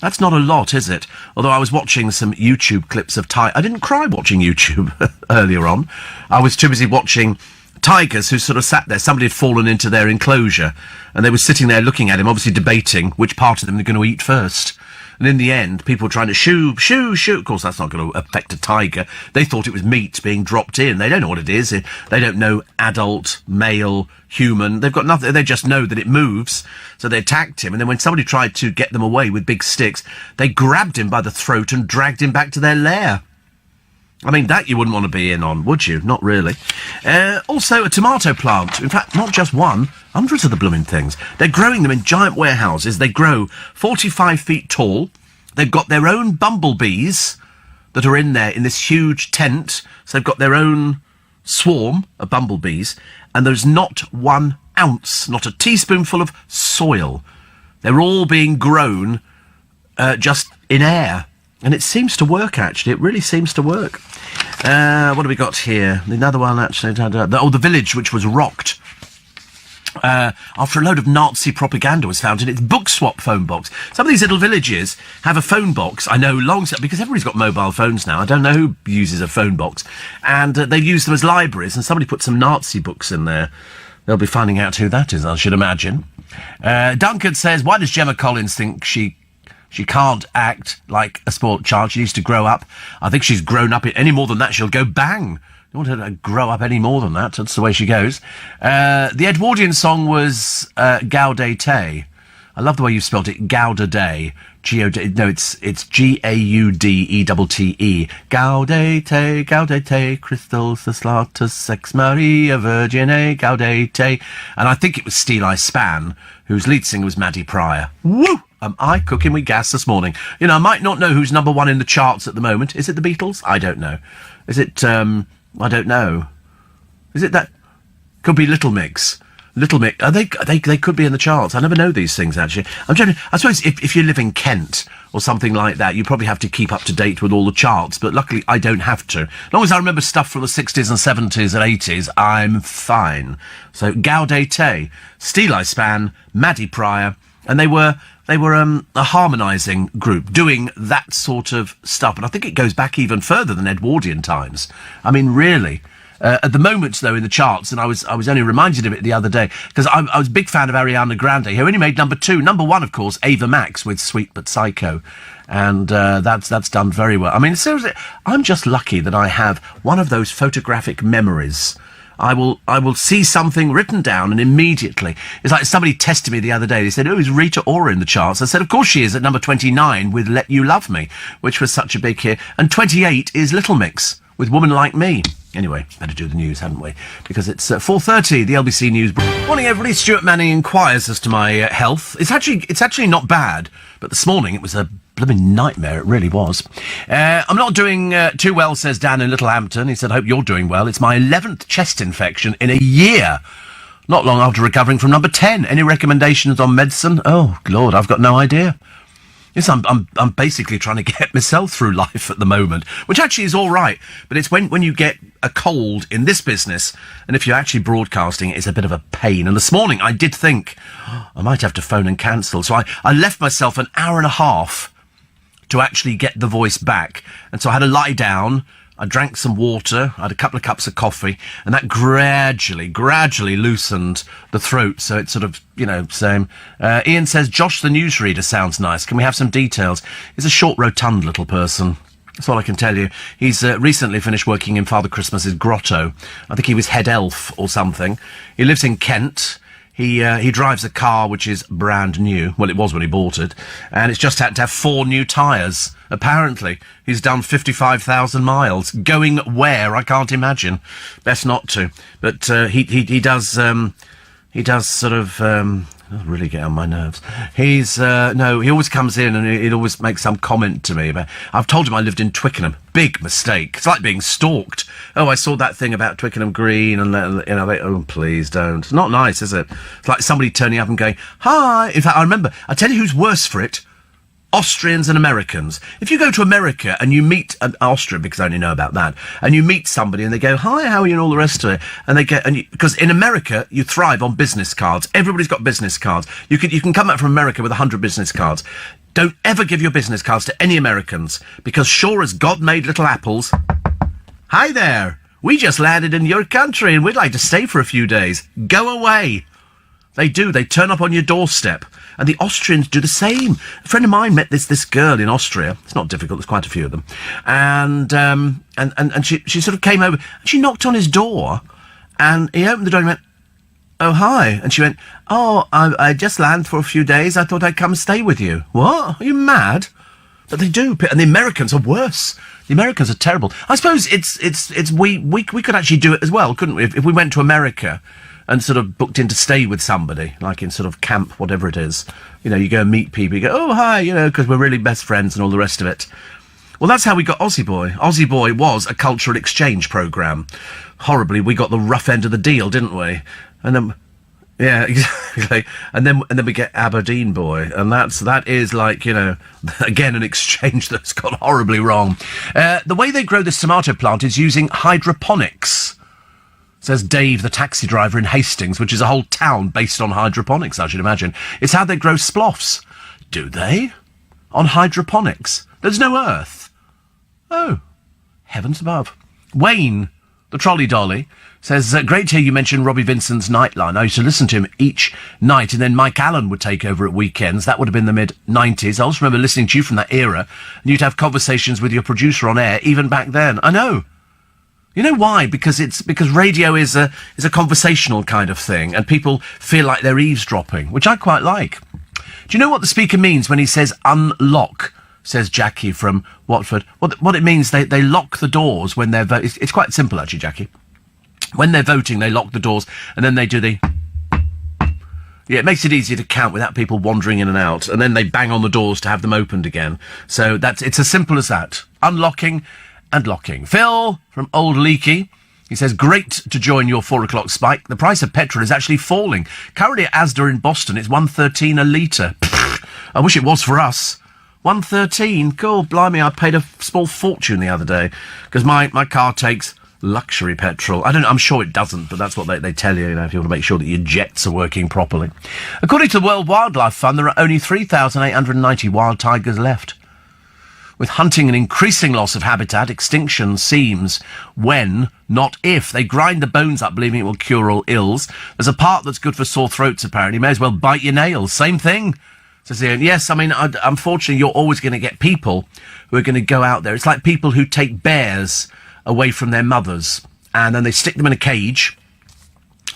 That's not a lot, is it? Although I was watching some YouTube clips of I didn't cry watching YouTube earlier on. I was too busy watching tigers who sort of sat there. Somebody had fallen into their enclosure, and they were sitting there looking at him, obviously debating which part of them they're going to eat first. And in the end, people were trying to shoo. Of course, that's not going to affect a tiger. They thought it was meat being dropped in. They don't know what it is. They don't know adult, male, human. They've got nothing. They just know that it moves. So they attacked him. And then when somebody tried to get them away with big sticks, they grabbed him by the throat and dragged him back to their lair. I mean, that you wouldn't want to be in on, would you? Not really. Also, a tomato plant. In fact, not just one, hundreds of the blooming things. They're growing them in giant warehouses. They grow 45 feet tall. They've got their own bumblebees that are in there in this huge tent. So they've got their own swarm of bumblebees. And there's not 1 ounce, not a teaspoonful of soil. They're all being grown just in air. And it seems to work, actually. It really seems to work. What have we got here? Another one, actually. The village which was rocked after a load of Nazi propaganda was found in its book swap phone box. Some of these little villages have a phone box, I know, because everybody's got mobile phones now. I don't know who uses a phone box. And they use them as libraries, and somebody put some Nazi books in there. They'll be finding out who that is, I should imagine. Duncan says, why does Gemma Collins think she can't act like a sport child? She needs to grow up. I think she's grown up. Any more than that, she'll go bang. Don't want her to grow up any more than that. That's the way she goes. The Edwardian song was Gaudete. I love the way you spelled it. Gaudete. No, it's G-A-U-D-E-T-T-E. Gaudete, Gaudete, crystals, the slaughter, sex, Maria, Virgine, Gaudete. And I think it was Steeleye Span, whose lead singer was Maddie Pryor. Woo! Am I cooking with gas this morning? You know, I might not know who's number one in the charts at the moment. Is it the Beatles? I don't know. Is it, I don't know. Is it that? Could be Little Mix. Little Mix. They could be in the charts. I never know these things, actually. I suppose if you live in Kent or something like that, you probably have to keep up to date with all the charts, but luckily I don't have to. As long as I remember stuff from the 60s and 70s and 80s, I'm fine. So, Gaudete, Steeleye Span, Maddie Pryor, and they were a harmonising group doing that sort of stuff. And I think it goes back even further than Edwardian times. I mean, really. At the moment, though, in the charts, and I was only reminded of it the other day, because I was a big fan of Ariana Grande, who only made number 2. Number 1, of course, Ava Max with Sweet But Psycho. And that's done very well. I mean, seriously, I'm just lucky that I have one of those photographic memories. I will see something written down and immediately... It's like somebody tested me the other day. They said, is Rita Ora in the charts? I said, of course she is, at number 29 with Let You Love Me, which was such a big hit. And 28 is Little Mix with Woman Like Me. Anyway, better do the news, hadn't we? Because it's 4:30, the LBC News. Morning, everybody. Stuart Manning inquires as to my health. It's actually not bad, but this morning it was a blooming nightmare. It really was. I'm not doing too well, says Dan in Littlehampton. He said, I hope you're doing well. It's my 11th chest infection in a year. Not long after recovering from number 10. Any recommendations on medicine? Oh, Lord, I've got no idea. Yes, I'm basically trying to get myself through life at the moment, which actually is all right. But it's when you get a cold in this business, and if you're actually broadcasting, it's a bit of a pain. And this morning I did think, I might have to phone and cancel. So I left myself an hour and a half to actually get the voice back. And so I had to lie down. I drank some water, I had a couple of cups of coffee, and that gradually loosened the throat, so it's sort of, same. Ian says, Josh the newsreader sounds nice. Can we have some details? He's a short, rotund little person. That's all I can tell you. He's recently finished working in Father Christmas's grotto. I think he was head elf or something. He lives in Kent. He drives a car which is brand new. Well, it was when he bought it. And it's just had to have 4 new tyres. Apparently, he's done 55,000 miles. Going where, I can't imagine. Best not to. But he does sort of... That'll really get on my nerves. He always comes in and he'd always make some comment to me about... I've told him I lived in Twickenham. Big mistake. It's like being stalked. Oh, I saw that thing about Twickenham Green and, oh, please don't. It's not nice, is it? It's like somebody turning up and going, hi. In fact, I tell you who's worse for it. Austrians and Americans. If you go to America and you meet an Austrian, because I only know about that, and you meet somebody and they go, hi, how are you, and all the rest of it, and they get, because in America you thrive on business cards. Everybody's got business cards. You can come back from America with 100 business cards. Don't ever give your business cards to any Americans, because sure as God made little apples... Hi there! We just landed in your country and we'd like to stay for a few days. Go away! They do. They turn up on your doorstep. And the Austrians do the same. A friend of mine met this girl in Austria. It's not difficult. There's quite a few of them. And she sort of came over. And she knocked on his door. And he opened the door and went, "Oh, hi." And she went, "Oh, I just landed for a few days. I thought I'd come stay with you." What? Are you mad? But they do. And the Americans are worse. The Americans are terrible. I suppose we could actually do it as well, couldn't we? If we went to America and sort of booked in to stay with somebody, like in sort of camp, whatever it is. You know, you go and meet people, you go, "Oh, hi," you know, because we're really best friends and all the rest of it. Well, that's how we got Aussie Boy. Aussie Boy was a cultural exchange programme. Horribly, we got the rough end of the deal, didn't we? And then... Yeah, exactly. And then we get Aberdeen Boy, and that is like, you know, again, an exchange that's gone horribly wrong. The way they grow this tomato plant is using hydroponics, says Dave, the taxi driver in Hastings, which is a whole town based on hydroponics, I should imagine. It's how they grow sploffs. Do they? On hydroponics? There's no earth. Oh, heavens above. Wayne, the trolley dolly, says, "Great to hear you mention Robbie Vincent's Nightline. I used to listen to him each night, and then Mike Allen would take over at weekends. That would have been the mid-90s. I also remember listening to you from that era, and you'd have conversations with your producer on air, even back then." I know. You know why? Because radio is a conversational kind of thing, and people feel like they're eavesdropping, which I quite like. Do you know what the speaker means when he says unlock? Says Jackie from Watford. What it means, they lock the doors when they're voting. It's quite simple, actually, Jackie. When they're voting, they lock the doors, and then they do the... Yeah, it makes it easier to count without people wandering in and out, and then they bang on the doors to have them opened again. So it's as simple as that. Unlocking and locking. Phil from Old Leaky, he says, "Great to join your 4 o'clock spike. The price of petrol is actually falling. Currently at Asda in Boston, it's $1.13 a litre. I wish it was for us. $1.13. God, blimey, I paid a small fortune the other day, because my car takes luxury petrol. I'm sure it doesn't, but that's what they tell you, if you want to make sure that your jets are working properly. According to the World Wildlife Fund, there are only 3,890 wild tigers left. With hunting and increasing loss of habitat, extinction seems when, not if. They grind the bones up, believing it will cure all ills. There's a part that's good for sore throats, apparently. May as well bite your nails. Same thing. Says Ian. Yes, I mean, unfortunately, you're always going to get people who are going to go out there. It's like people who take bears away from their mothers, and then they stick them in a cage,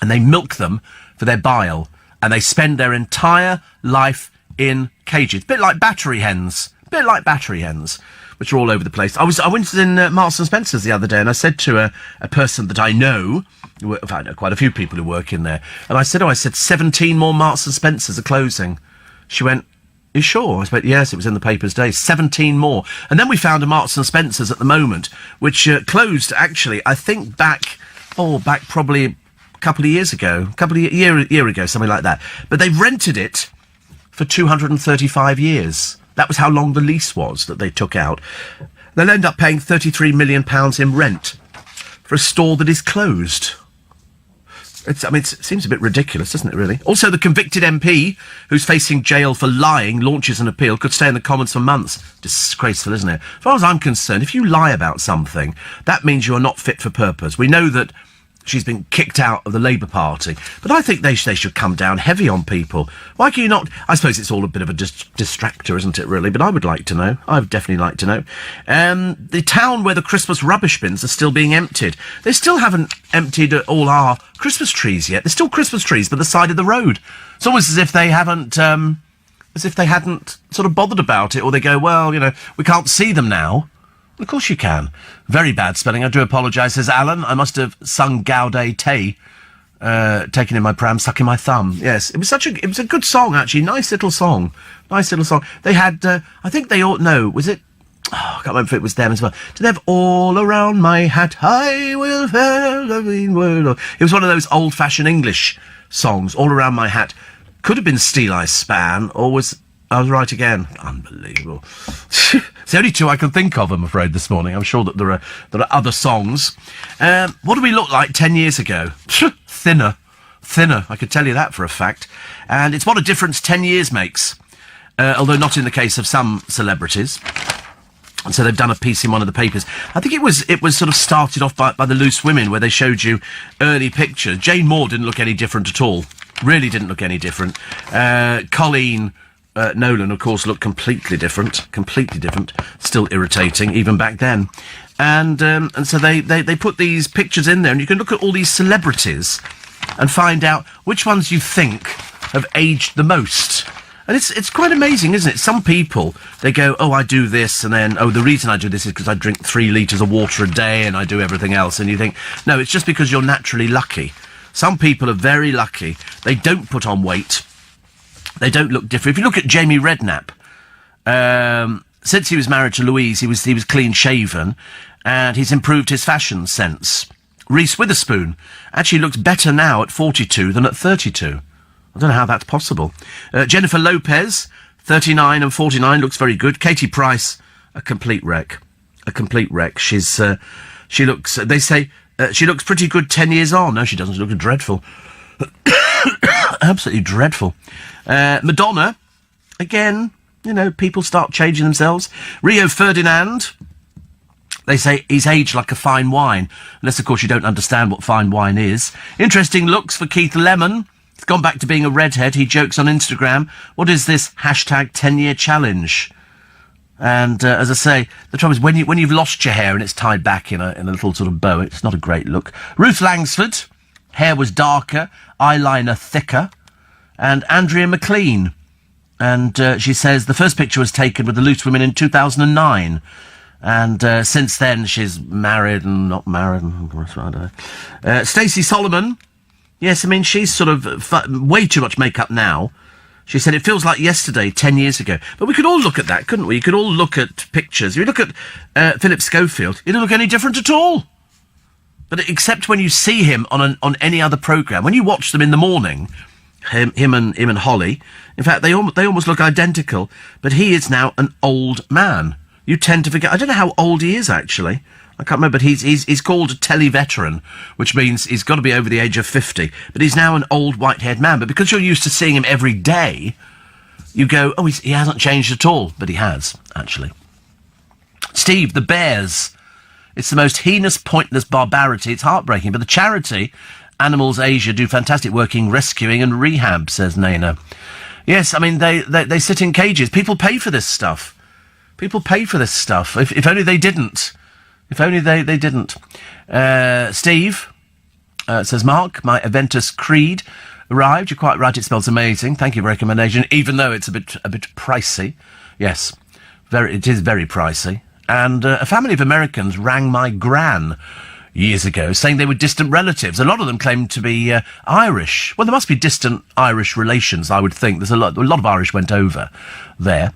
and they milk them for their bile, and they spend their entire life in cages. Bit like battery hens, which are all over the place. I went in Marks and Spencer's the other day, and I said to a person that I know, I know quite a few people who work in there, and I said 17 more Marks and Spencer's are closing. She went, "You sure?" I said, "Yes, it was in the papers today. 17 more." And then we found a Marks and Spencer's at the moment, which closed, actually, I think back probably a couple of years ago, year ago, something like that. But they rented it for 235 years. That was how long the lease was that they took out. They'll end up paying £33 million in rent for a store that is closed. It seems a bit ridiculous, doesn't it, really? Also, the convicted MP, who's facing jail for lying, launches an appeal, could stay in the Commons for months. Disgraceful, isn't it? As far as I'm concerned, if you lie about something, that means you're not fit for purpose. We know that she's been kicked out of the Labour Party, but I think they should come down heavy on people. Why can you not... I suppose it's all a bit of a distractor, isn't it, really? But I would like to know. I would definitely like to know. The town where the Christmas rubbish bins are still being emptied. They still haven't emptied all our Christmas trees yet. There's still Christmas trees by the side of the road. It's almost as if they haven't... as if they hadn't sort of bothered about it, or they go, well, we can't see them now. Of course you can. Very bad spelling. I do apologise, says Alan. I must have sung Gaudet Tay, taken in my pram, sucking my thumb. Yes, it was a good song, actually. Nice little song. They had, I think they all, no, was it? Oh, I can't remember if it was them as well. Did they have All Around My Hat, I Will Have a Green Word? It was one of those old-fashioned English songs, All Around My Hat. Could have been Steel Eye Span, or I was right again. Unbelievable. It's the only two I can think of, I'm afraid, this morning. I'm sure that there are other songs. What do we look like 10 years ago? Thinner. I could tell you that for a fact. And it's what a difference 10 years makes. although not in the case of some celebrities. And so they've done a piece in one of the papers. I think it was sort of started off by the Loose Women, where they showed you early pictures. Jane Moore didn't look any different at all. Really didn't look any different. Colleen Nolan, of course, looked completely different. Still irritating, even back then. And so they put these pictures in there, and you can look at all these celebrities and find out which ones you think have aged the most. And it's quite amazing, isn't it? Some people, they go, oh, I do this, and then, oh, the reason I do this is because I drink 3 litres of water a day and I do everything else. And you think, no, it's just because you're naturally lucky. Some people are very lucky. They don't put on weight. They don't look different. If you look at Jamie Redknapp, since he was married to Louise, he was clean-shaven, and he's improved his fashion sense. Reese Witherspoon actually looks better now at 42 than at 32. I don't know how that's possible. Jennifer Lopez, 39 and 49, looks very good. Katie Price, a complete wreck. She looks, they say, she looks pretty good 10 years on. No, she doesn't. She looks dreadful. Absolutely dreadful. Madonna, again, you know, people start changing themselves. Rio Ferdinand, they say he's aged like a fine wine. Unless, of course, you don't understand what fine wine is. Interesting looks for Keith Lemon. He's gone back to being a redhead. He jokes on Instagram. What is this hashtag 10-year challenge? And as I say, the trouble is when you've lost your hair and it's tied back in a little sort of bow, it's not a great look. Ruth Langsford, hair was darker, eyeliner thicker. And Andrea McLean. And she says the first picture was taken with the Loose Women in 2009. And since then she's married and not married. And Stacey Solomon. Yes, I mean, she's sort of way too much makeup now. She said it feels like yesterday, 10 years ago. But we could all look at that, couldn't we? You could all look at pictures. If you look at Philip Schofield, he didn't look any different at all. But except when you see him on any other programme. When you watch them in the morning, him and Holly, in fact, they almost look identical. But he is now an old man. You tend to forget. I don't know how old he is, actually. I can't remember, but he's called a telly-veteran, which means he's got to be over the age of 50. But he's now an old, white-haired man. But because you're used to seeing him every day, you go, oh, he hasn't changed at all. But he has, actually. Steve, the Bears. It's the most heinous, pointless barbarity. It's heartbreaking. But the charity, Animals Asia, do fantastic work in rescuing and rehab, says Naina. Yes, I mean, they sit in cages. People pay for this stuff. People pay for this stuff. If only they didn't. If only they didn't. Steve says, Mark, my Aventus Creed arrived. You're quite right, it smells amazing. Thank you for recommendation, even though it's a bit pricey. Yes, it is very pricey. And a family of Americans rang my gran years ago, saying they were distant relatives. A lot of them claimed to be Irish. Well, there must be distant Irish relations, I would think. There's a lot of Irish went over there,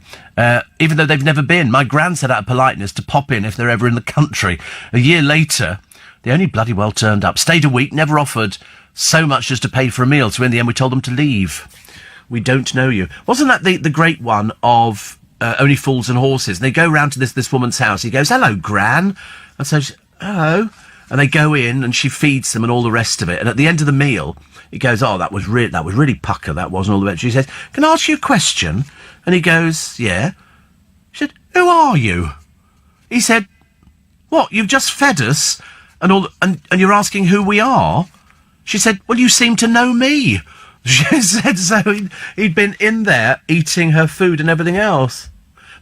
even though they've never been. My gran said out of politeness to pop in if they're ever in the country. A year later, they only bloody well turned up. Stayed a week, never offered so much as to pay for a meal, so in the end we told them to leave. We don't know you. Wasn't that the great one of Only Fools and Horses? And they go round to this woman's house. He goes, hello, Gran. And so she, hello. And they go in, and she feeds them and all the rest of it. And at the end of the meal, he goes, oh, that was really pucker, that wasn't all the best. She says, can I ask you a question? And he goes, yeah. She said, who are you? He said, what, you've just fed us and you're asking who we are? She said, well, you seem to know me. She said, so he'd been in there eating her food and everything else.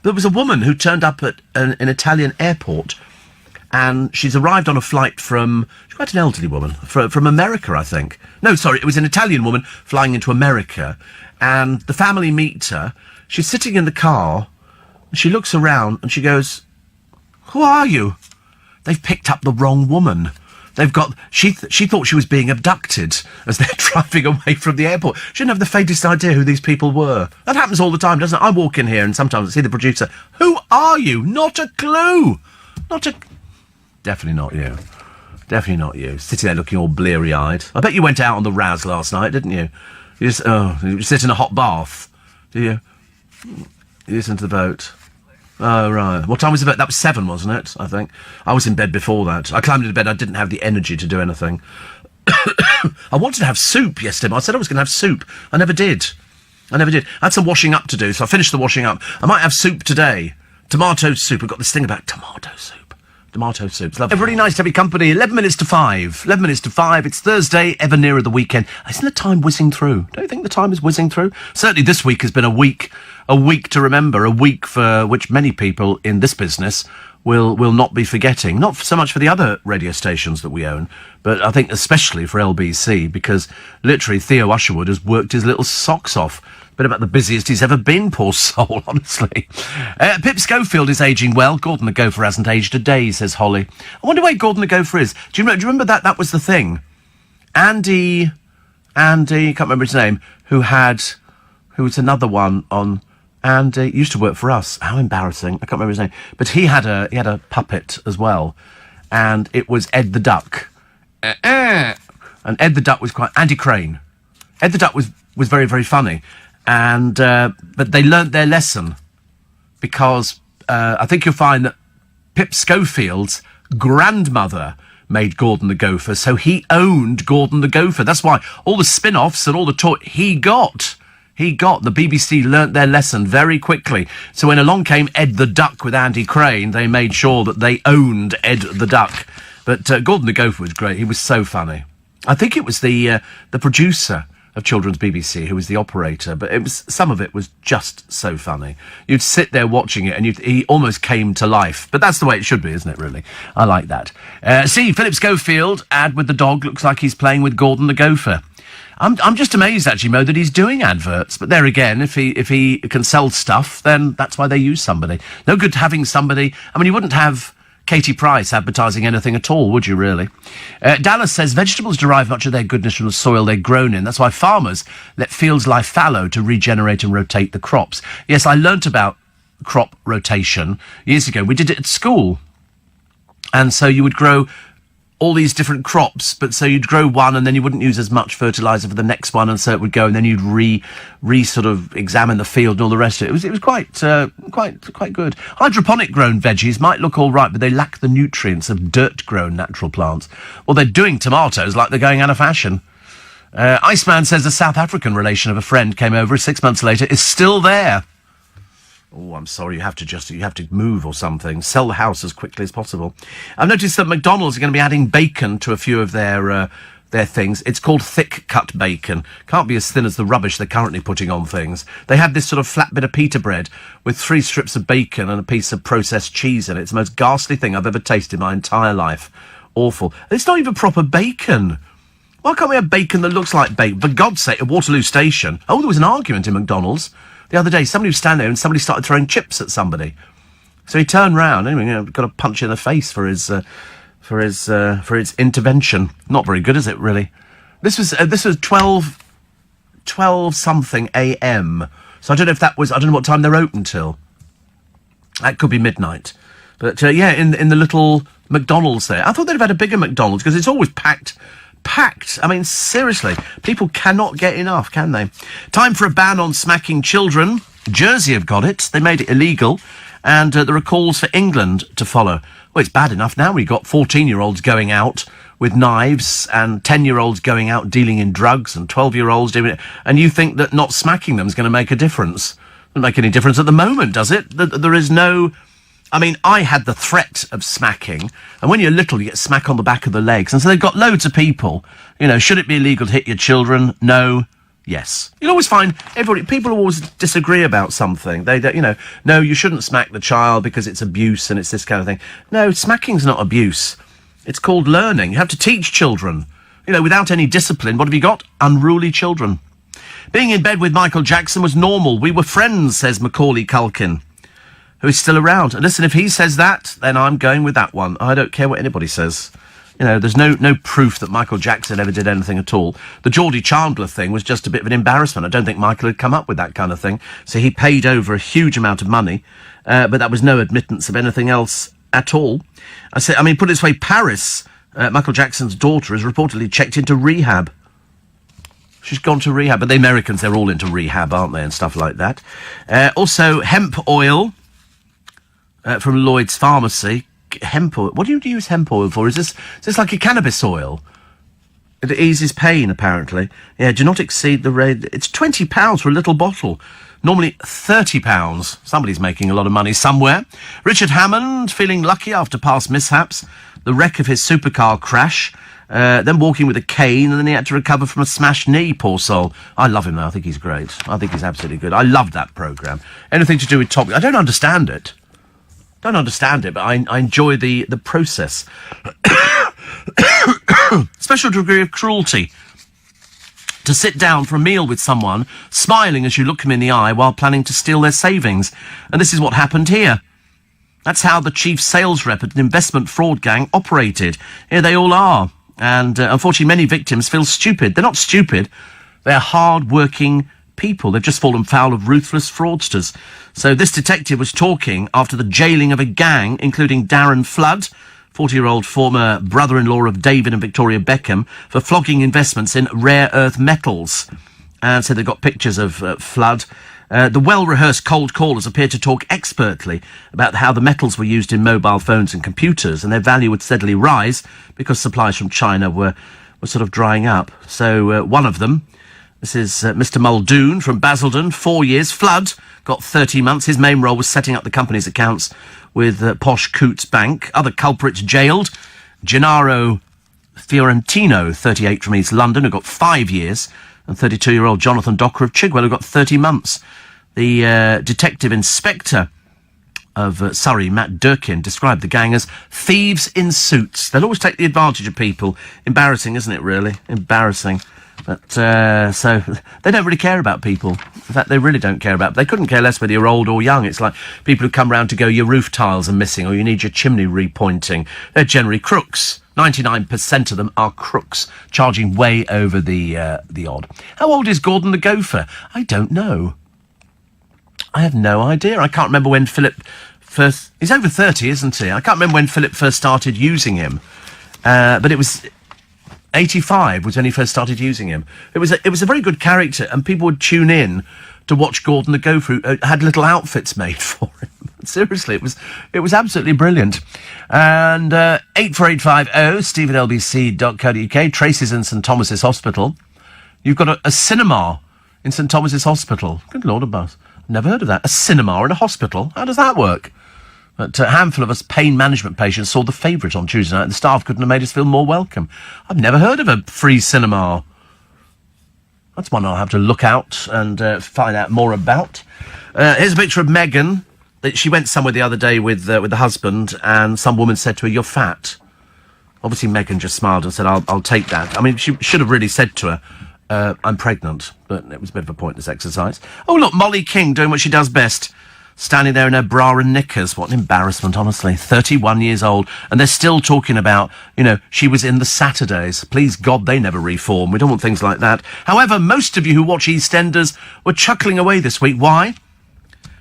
There was a woman who turned up at an Italian airport, and she's arrived on a flight from... She's quite an elderly woman. From America, I think. No, sorry, it was an Italian woman flying into America. And the family meet her. She's sitting in the car. And she looks around and she goes, who are you? They've picked up the wrong woman. They've got... She thought she was being abducted as they're driving away from the airport. She didn't have the faintest idea who these people were. That happens all the time, doesn't it? I walk in here and sometimes I see the producer. Who are you? Not a clue. Definitely not you. Definitely not you. Sitting there looking all bleary-eyed. I bet you went out on the Raz last night, didn't you? You sit in a hot bath. Do you? You listen to the boat. Oh, right. What time was the boat? That was 7, wasn't it, I think? I was in bed before that. I climbed into bed. I didn't have the energy to do anything. I wanted to have soup yesterday, but I said I was going to have soup. I never did. I never did. I had some washing up to do, so I finished the washing up. I might have soup today. Tomato soup. I've got this thing about tomato soup. Tomato soup. It's lovely. Really nice to have your company. 11 minutes to 5. 11 minutes to 5. It's Thursday, ever nearer the weekend. Isn't the time whizzing through? Don't you think the time is whizzing through? Certainly this week has been a week to remember, a week for which many people in this business will not be forgetting. Not so much for the other radio stations that we own, but I think especially for LBC, because literally Theo Usherwood has worked his little socks off. Been about the busiest he's ever been, poor soul, honestly. Pip Schofield is ageing well. Gordon the Gopher hasn't aged a day, says Holly. I wonder where Gordon the Gopher is. Do you remember that? That was the thing. Andy, can't remember his name, who was another one on... And he used to work for us. How embarrassing. I can't remember his name. But he had a puppet as well. And it was Ed the Duck. And Ed the Duck was quite... Andy Crane. Ed the Duck was very, very funny. And but they learnt their lesson. Because I think you'll find that Pip Schofield's grandmother made Gordon the Gopher. So he owned Gordon the Gopher. That's why all the spin-offs and all the toy he got. The BBC learnt their lesson very quickly. So when along came Ed the Duck with Andy Crane, they made sure that they owned Ed the Duck. But Gordon the Gopher was great. He was so funny. I think it was the producer of Children's BBC who was the operator, but some of it was just so funny. You'd sit there watching it and he almost came to life. But that's the way it should be, isn't it, really? I like that. Philip Schofield, ad with the dog, looks like he's playing with Gordon the Gopher. I'm just amazed, actually, Mo, that he's doing adverts. But there again, if he can sell stuff, then that's why they use somebody. No good having somebody... I mean, you wouldn't have Katie Price advertising anything at all, would you, really? Dallas says, vegetables derive much of their goodness from the soil they're grown in. That's why farmers let fields lie fallow to regenerate and rotate the crops. Yes, I learnt about crop rotation years ago. We did it at school. And so you would grow... all these different crops, but so you'd grow one and then you wouldn't use as much fertiliser for the next one, and so it would go, and then you'd sort of examine the field and all the rest of it. It was quite good. Hydroponic grown veggies might look all right, but they lack the nutrients of dirt grown natural plants. Well, they're doing tomatoes like they're going out of fashion. Iceman says a South African relation of a friend came over 6 months later, is still there. Oh, I'm sorry, you have to move or something. Sell the house as quickly as possible. I've noticed that McDonald's are going to be adding bacon to a few of their things. It's called thick-cut bacon. Can't be as thin as the rubbish they're currently putting on things. They have this sort of flat bit of pita bread with 3 strips of bacon and a piece of processed cheese in it. It's the most ghastly thing I've ever tasted in my entire life. Awful. And it's not even proper bacon. Why can't we have bacon that looks like bacon? For God's sake, at Waterloo Station... Oh, there was an argument in McDonald's the other day. Somebody was standing there and somebody started throwing chips at somebody. So he turned round, anyway, got a punch in the face for his intervention. Not very good, is it, really? This was 12 something a.m. So I don't know what time they're open till. That could be midnight. But in the little McDonald's there. I thought they'd have had a bigger McDonald's because it's always packed. I mean, seriously, people cannot get enough, can they? Time for a ban on smacking children. Jersey have got it. They made it illegal. And there are calls for England to follow. Well, it's bad enough now. We've got 14-year-olds going out with knives and 10-year-olds going out dealing in drugs and 12-year-olds doing it. And you think that not smacking them is going to make a difference? Doesn't make any difference at the moment, does it? There is no... I mean, I had the threat of smacking, and when you're little, you get smack on the back of the legs, and so they've got loads of people. You know, should it be illegal to hit your children? No. Yes. You'll always find people always disagree about something. They no, you shouldn't smack the child because it's abuse and it's this kind of thing. No, smacking's not abuse. It's called learning. You have to teach children. You know, without any discipline, what have you got? Unruly children. Being in bed with Michael Jackson was normal. We were friends, says Macaulay Culkin, who is still around. And listen, if he says that, then I'm going with that one. I don't care what anybody says. You know, there's no proof that Michael Jackson ever did anything at all. The Geordie Chandler thing was just a bit of an embarrassment. I don't think Michael had come up with that kind of thing. So he paid over a huge amount of money, but that was no admittance of anything else at all. Put it this way, Paris, Michael Jackson's daughter, is reportedly checked into rehab. She's gone to rehab. But the Americans, they're all into rehab, aren't they, and stuff like that. Also, hemp oil... from Lloyd's Pharmacy. Hemp oil. What do you use hemp oil for? Is this like a cannabis oil? It eases pain, apparently. Yeah, do not exceed the rate. It's £20 for a little bottle. Normally £30. Somebody's making a lot of money somewhere. Richard Hammond, feeling lucky after past mishaps. The wreck of his supercar crash. Then walking with a cane, and then he had to recover from a smashed knee, poor soul. I love him, though. I think he's great. I think he's absolutely good. I loved that programme. Anything to do with Top... I don't understand it. But I enjoy the process. Special degree of cruelty. To sit down for a meal with someone, smiling as you look them in the eye while planning to steal their savings. And this is what happened here. That's how the chief sales rep at an investment fraud gang operated. Here they all are. And unfortunately, many victims feel stupid. They're not stupid. They're hard-working people. They've just fallen foul of ruthless fraudsters. So this detective was talking after the jailing of a gang, including Darren Flood, 40-year-old former brother-in-law of David and Victoria Beckham, for flogging investments in rare earth metals. And so they've got pictures of Flood. The well-rehearsed cold callers appeared to talk expertly about how the metals were used in mobile phones and computers, and their value would steadily rise because supplies from China were sort of drying up. So one of them, this is Mr. Muldoon from Basildon, 4 years. Flood got 30 months. His main role was setting up the company's accounts with Posh Coots Bank. Other culprits jailed. Gennaro Fiorentino, 38, from East London, who got 5 years, and 32-year-old Jonathan Docker of Chigwell, who got 30 months. The detective inspector of Surrey, Matt Durkin, described the gang as thieves in suits. They'll always take the advantage of people. Embarrassing, isn't it, really? Embarrassing. But, so, they don't really care about people. In fact, they really don't care about... They couldn't care less whether you're old or young. It's like people who come round to go, your roof tiles are missing, or you need your chimney repointing. They're generally crooks. 99% of them are crooks, charging way over the odd. How old is Gordon the Gopher? I don't know. I have no idea. I can't remember when Philip first... He's over 30, isn't he? I can't remember when Philip first started using him. But it was... 85 was when he first started using him. It was a very good character, and people would tune in to watch Gordon the Gopher, who had little outfits made for him. Seriously, it was absolutely brilliant. And 84850 steve at lbc.co.uk. Tracy's in St Thomas's Hospital. You've got a cinema in St Thomas's Hospital. Good Lord above. Never heard of that. A cinema in a hospital. How does that work? But a handful of us pain management patients saw The Favourite on Tuesday night, and the staff couldn't have made us feel more welcome. I've never heard of a free cinema. That's one I'll have to look out and find out more about. Here's a picture of Meghan. She went somewhere the other day with the husband, and some woman said to her, "You're fat." Obviously, Meghan just smiled and said, I'll take that. I mean, she should have really said to her, "I'm pregnant," but it was a bit of a pointless exercise. Oh, look, Molly King doing what she does best. Standing there in her bra and knickers. What an embarrassment, honestly. 31 years old. And they're still talking about, she was in the Saturdays. Please God, they never reform. We don't want things like that. However, most of you who watch EastEnders were chuckling away this week. Why?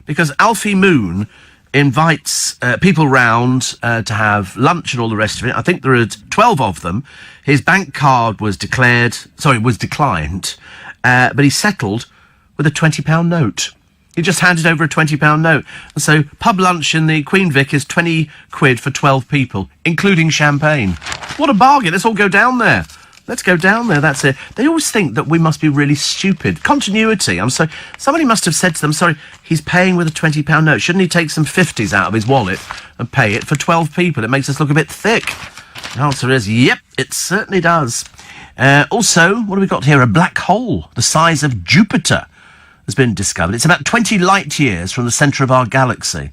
Because Alfie Moon invites people round to have lunch and all the rest of it. I think there are 12 of them. His bank card was declined, but he settled with a £20 note. He just handed over a £20 note. And so pub lunch in the Queen Vic is 20 quid for 12 people, including champagne. What a bargain. Let's all go down there. Let's go down there. That's it. They always think that we must be really stupid. Continuity. Somebody must have said to them, sorry, he's paying with a £20 note. Shouldn't he take some 50s out of his wallet and pay it for 12 people? It makes us look a bit thick. The answer is, yep, it certainly does. Also, what have we got here? A black hole the size of Jupiter has been discovered. It's about 20 light years from the centre of our galaxy.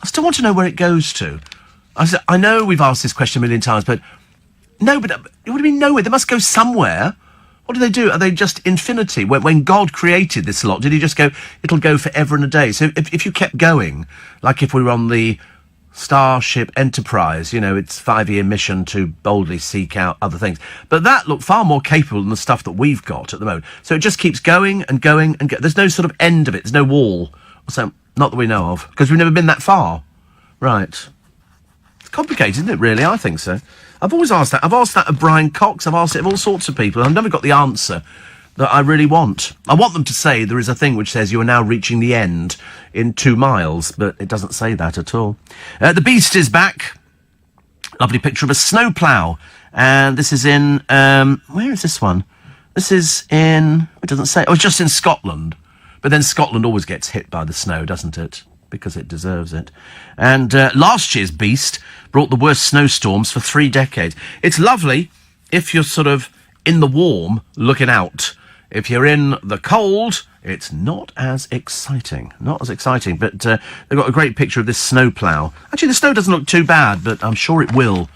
I still want to know where it goes to. I know we've asked this question a million times, but no, but what do you mean nowhere? They must go somewhere. What do they do? Are they just infinity? When God created this lot, did he just go, it'll go forever and a day? So if you kept going, like if we were on the Starship Enterprise, its 5-year mission to boldly seek out other things. But that looked far more capable than the stuff that we've got at the moment. So it just keeps going and going and going. There's no sort of end of it. There's no wall. So, not that we know of, because we've never been that far. Right. It's complicated, isn't it, really? I think so. I've always asked that. I've asked that of Brian Cox. I've asked it of all sorts of people. I've never got the answer that I really want. I want them to say there is a thing which says you are now reaching the end in 2 miles, but it doesn't say that at all. The Beast is back. Lovely picture of a snowplough And this is in, where is this one? This is in, it doesn't say, oh, it's just in Scotland. But then Scotland always gets hit by the snow, doesn't it? Because it deserves it. And last year's beast brought the worst snowstorms for 3 decades. It's lovely if you're sort of in the warm, looking out. If you're in the cold, it's not as exciting. Not as exciting, but they've got a great picture of this snowplow. Actually, the snow doesn't look too bad, but I'm sure it will.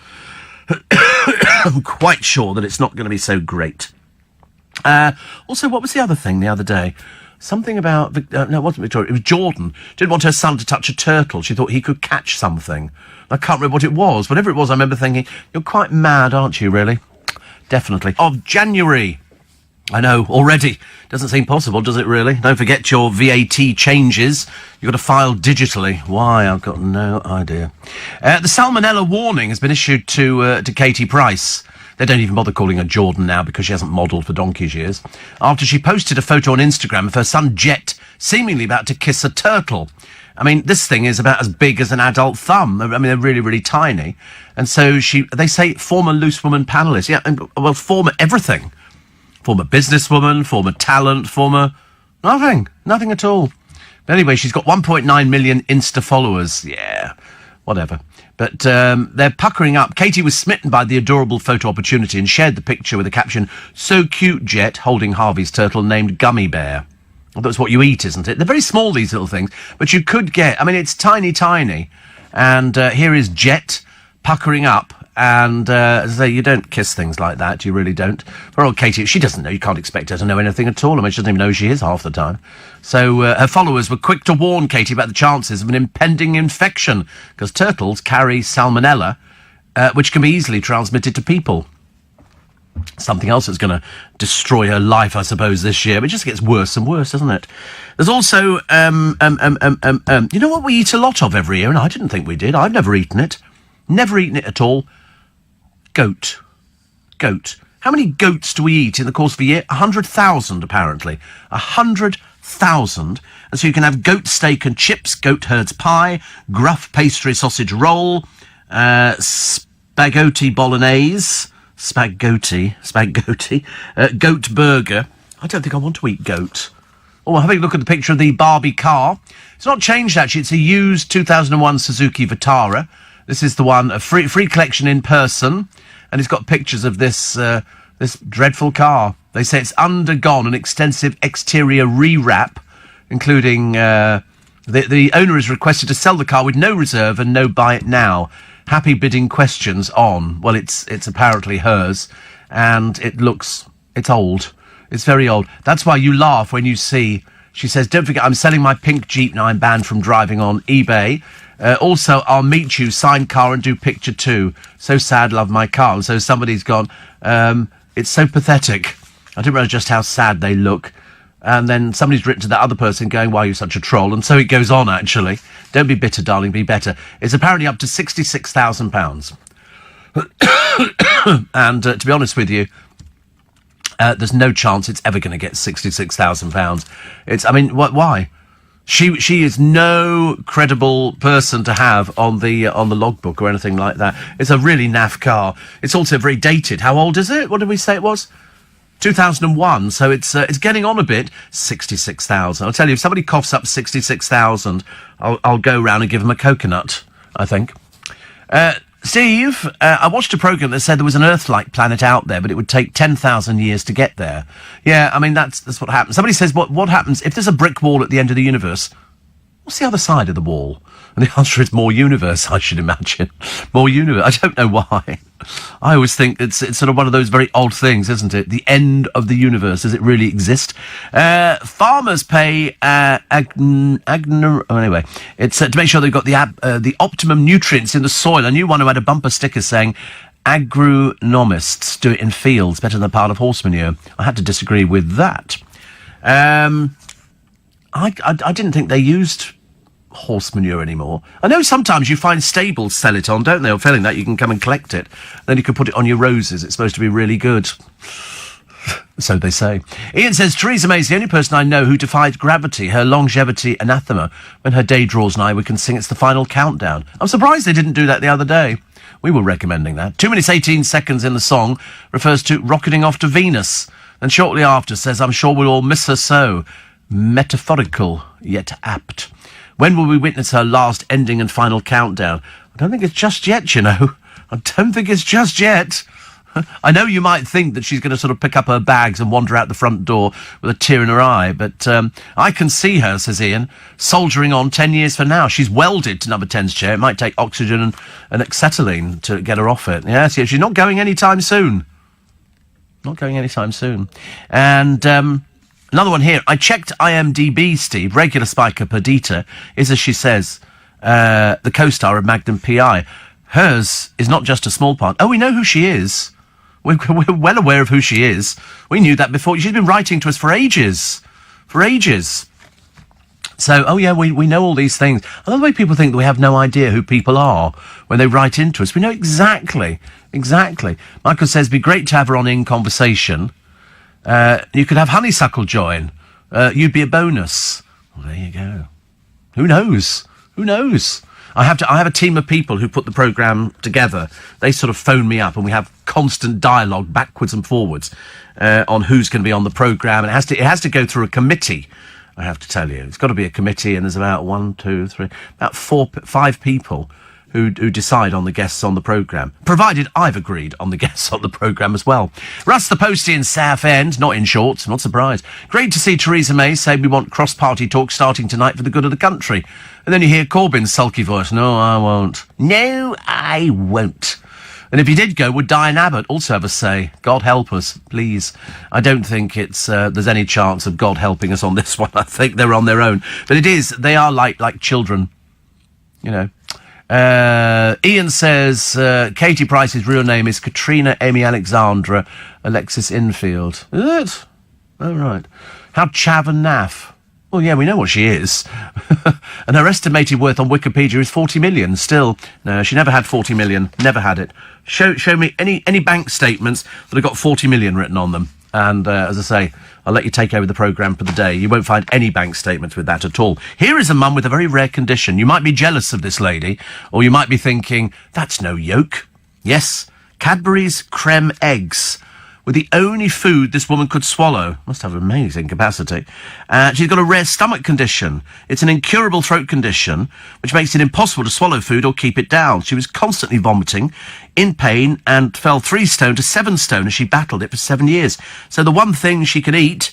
I'm quite sure that it's not going to be so great. Also, what was the other thing the other day? Something about... no, it wasn't Victoria. It was Jordan. Didn't want her son to touch a turtle. She thought he could catch something. I can't remember what it was. Whatever it was, I remember thinking, you're quite mad, aren't you, really? Definitely. Of January. I know, already. Doesn't seem possible, does it, really? Don't forget your VAT changes. You've got to file digitally. Why? I've got no idea. The salmonella warning has been issued to Katie Price. They don't even bother calling her Jordan now because she hasn't modelled for donkey's years. After she posted a photo on Instagram of her son Jet seemingly about to kiss a turtle. I mean, this thing is about as big as an adult thumb. I mean, they're really, really tiny. And so they say former Loose Woman panellist. Yeah, well, former everything. Former businesswoman, former talent, former... Nothing at all. But anyway, she's got 1.9 million Insta followers. Yeah, whatever. But they're puckering up. Katie was smitten by the adorable photo opportunity and shared the picture with the caption, "So cute, Jet," holding Harvey's turtle named Gummy Bear. Well, that's what you eat, isn't it? They're very small, these little things. But you could get... I mean, it's tiny, tiny. And here is Jet puckering up. And as I say, you don't kiss things like that. You really don't. Poor old Katie, she doesn't know. You can't expect her to know anything at all. I mean, she doesn't even know who she is half the time. So her followers were quick to warn Katie about the chances of an impending infection, because turtles carry salmonella, which can be easily transmitted to people. Something else that's going to destroy her life, I suppose, this year. But it just gets worse and worse, doesn't it? There's also, you know what we eat a lot of every year, and I didn't think we did. I've never eaten it. Never eaten it at all. Goat. How many goats do we eat in the course of a year? 100,000, apparently. 100,000. And so you can have goat steak and chips, goat herd's pie, gruff pastry sausage roll, spaghetti bolognese, goat burger. I don't think I want to eat goat. Oh, having a look at the picture of the Barbie car. It's not changed, actually. It's a used 2001 Suzuki Vitara. This is the one, a free collection in person, and it's got pictures of this this dreadful car. They say it's undergone an extensive exterior rewrap, including the owner is requested to sell the car with no reserve and no buy it now. Happy bidding questions on. Well, it's apparently hers, and it's old. It's very old. That's why you laugh when you see. She says, "Don't forget, I'm selling my pink Jeep now. I'm banned from driving on eBay. Also, I'll meet you, sign car and do picture too. So sad, love my car." And so somebody's gone, it's so pathetic. I didn't realise just how sad they look. And then somebody's written to that other person going, "Why are you such a troll?" And so it goes on, actually. Don't be bitter, darling, be better. It's apparently up to £66,000. And to be honest with you, there's no chance it's ever going to get £66,000. Why? She is no credible person to have on the logbook or anything like that. It's a really naff car. It's also very dated. How old is it? What did we say it was? 2001. So it's getting on a bit. 66,000. I'll tell you, if somebody coughs up 66,000, I'll go round and give them a coconut, I think. Steve, I watched a programme that said there was an Earth-like planet out there, but it would take 10,000 years to get there. Yeah, I mean, that's what happens. Somebody says, what happens if there's a brick wall at the end of the universe? What's the other side of the wall? And the answer is more universe, I should imagine. More universe. I don't know why. I always think it's sort of one of those very odd things, isn't it? The end of the universe. Does it really exist? Farmers pay anyway, it's to make sure they've got the optimum nutrients in the soil. A new one who had a bumper sticker saying, "Agronomists do it in fields better than a pile of horse manure." I had to disagree with that. I didn't think they used horse manure anymore. I know sometimes you find stables sell it on, don't they? Or failing that, you can come and collect it. Then you can put it on your roses. It's supposed to be really good. So they say. Ian says, Theresa May's the only person I know who defied gravity, her longevity anathema. When her day draws nigh, we can sing It's the Final Countdown. I'm surprised they didn't do that the other day. We were recommending that. 2 minutes 18 seconds in the song refers to rocketing off to Venus. And shortly after says, I'm sure we'll all miss her so. Metaphorical, yet apt. When will we witness her last ending and final countdown? I don't think it's just yet, you know. I don't think it's just yet. I know you might think that she's going to sort of pick up her bags and wander out the front door with a tear in her eye, but I can see her, says Ian, soldiering on 10 years from now. She's welded to number 10's chair. It might take oxygen and acetylene to get her off it. Yes, she's not going anytime soon. Not going anytime soon. And another one here. I checked IMDb, Steve. Regular Spiker Perdita is, as she says, the co-star of Magnum P.I. Hers is not just a small part. Oh, we know who she is. We're well aware of who she is. We knew that before. She's been writing to us for ages. For ages. So, oh yeah, we know all these things. I love the way people think that we have no idea who people are when they write into us. We know exactly. Michael says, be great to have her on in conversation. You could have Honeysuckle join. You'd be a bonus. Well, there you go. Who knows? I have a team of people who put the programme together. They sort of phone me up and we have constant dialogue backwards and forwards on who's going to be on the programme. And it has to go through a committee, I have to tell you. It's got to be a committee, and there's about 5 people who decide on the guests on the programme, provided I've agreed on the guests on the programme as well. Russ the Postie in Southend, not in shorts, not surprised. Great to see Theresa May say we want cross-party talk starting tonight for the good of the country. And then you hear Corbyn's sulky voice, no, I won't. No, I won't. And if he did go, would Diane Abbott also have a say? God help us, please. I don't think there's any chance of God helping us on this one. I think they're on their own. But they are like children, you know. Ian says Katie Price's real name is Katrina Amy Alexandra Alexis Infield. Is it? Oh, right. How chav and naff. Well, yeah, we know what she is. And her estimated worth on Wikipedia is 40 million still. No, she never had 40 million. Never had it. Show me any bank statements that have got 40 million written on them. And, as I say, I'll let you take over the programme for the day. You won't find any bank statements with that at all. Here is a mum with a very rare condition. You might be jealous of this lady, or you might be thinking, that's no yoke. Yes, Cadbury's creme eggs were the only food this woman could swallow. Must have amazing capacity. She's got a rare stomach condition. It's an incurable throat condition, which makes it impossible to swallow food or keep it down. She was constantly vomiting, in pain, and fell 3 stone to 7 stone as she battled it for 7 years. So the one thing she can eat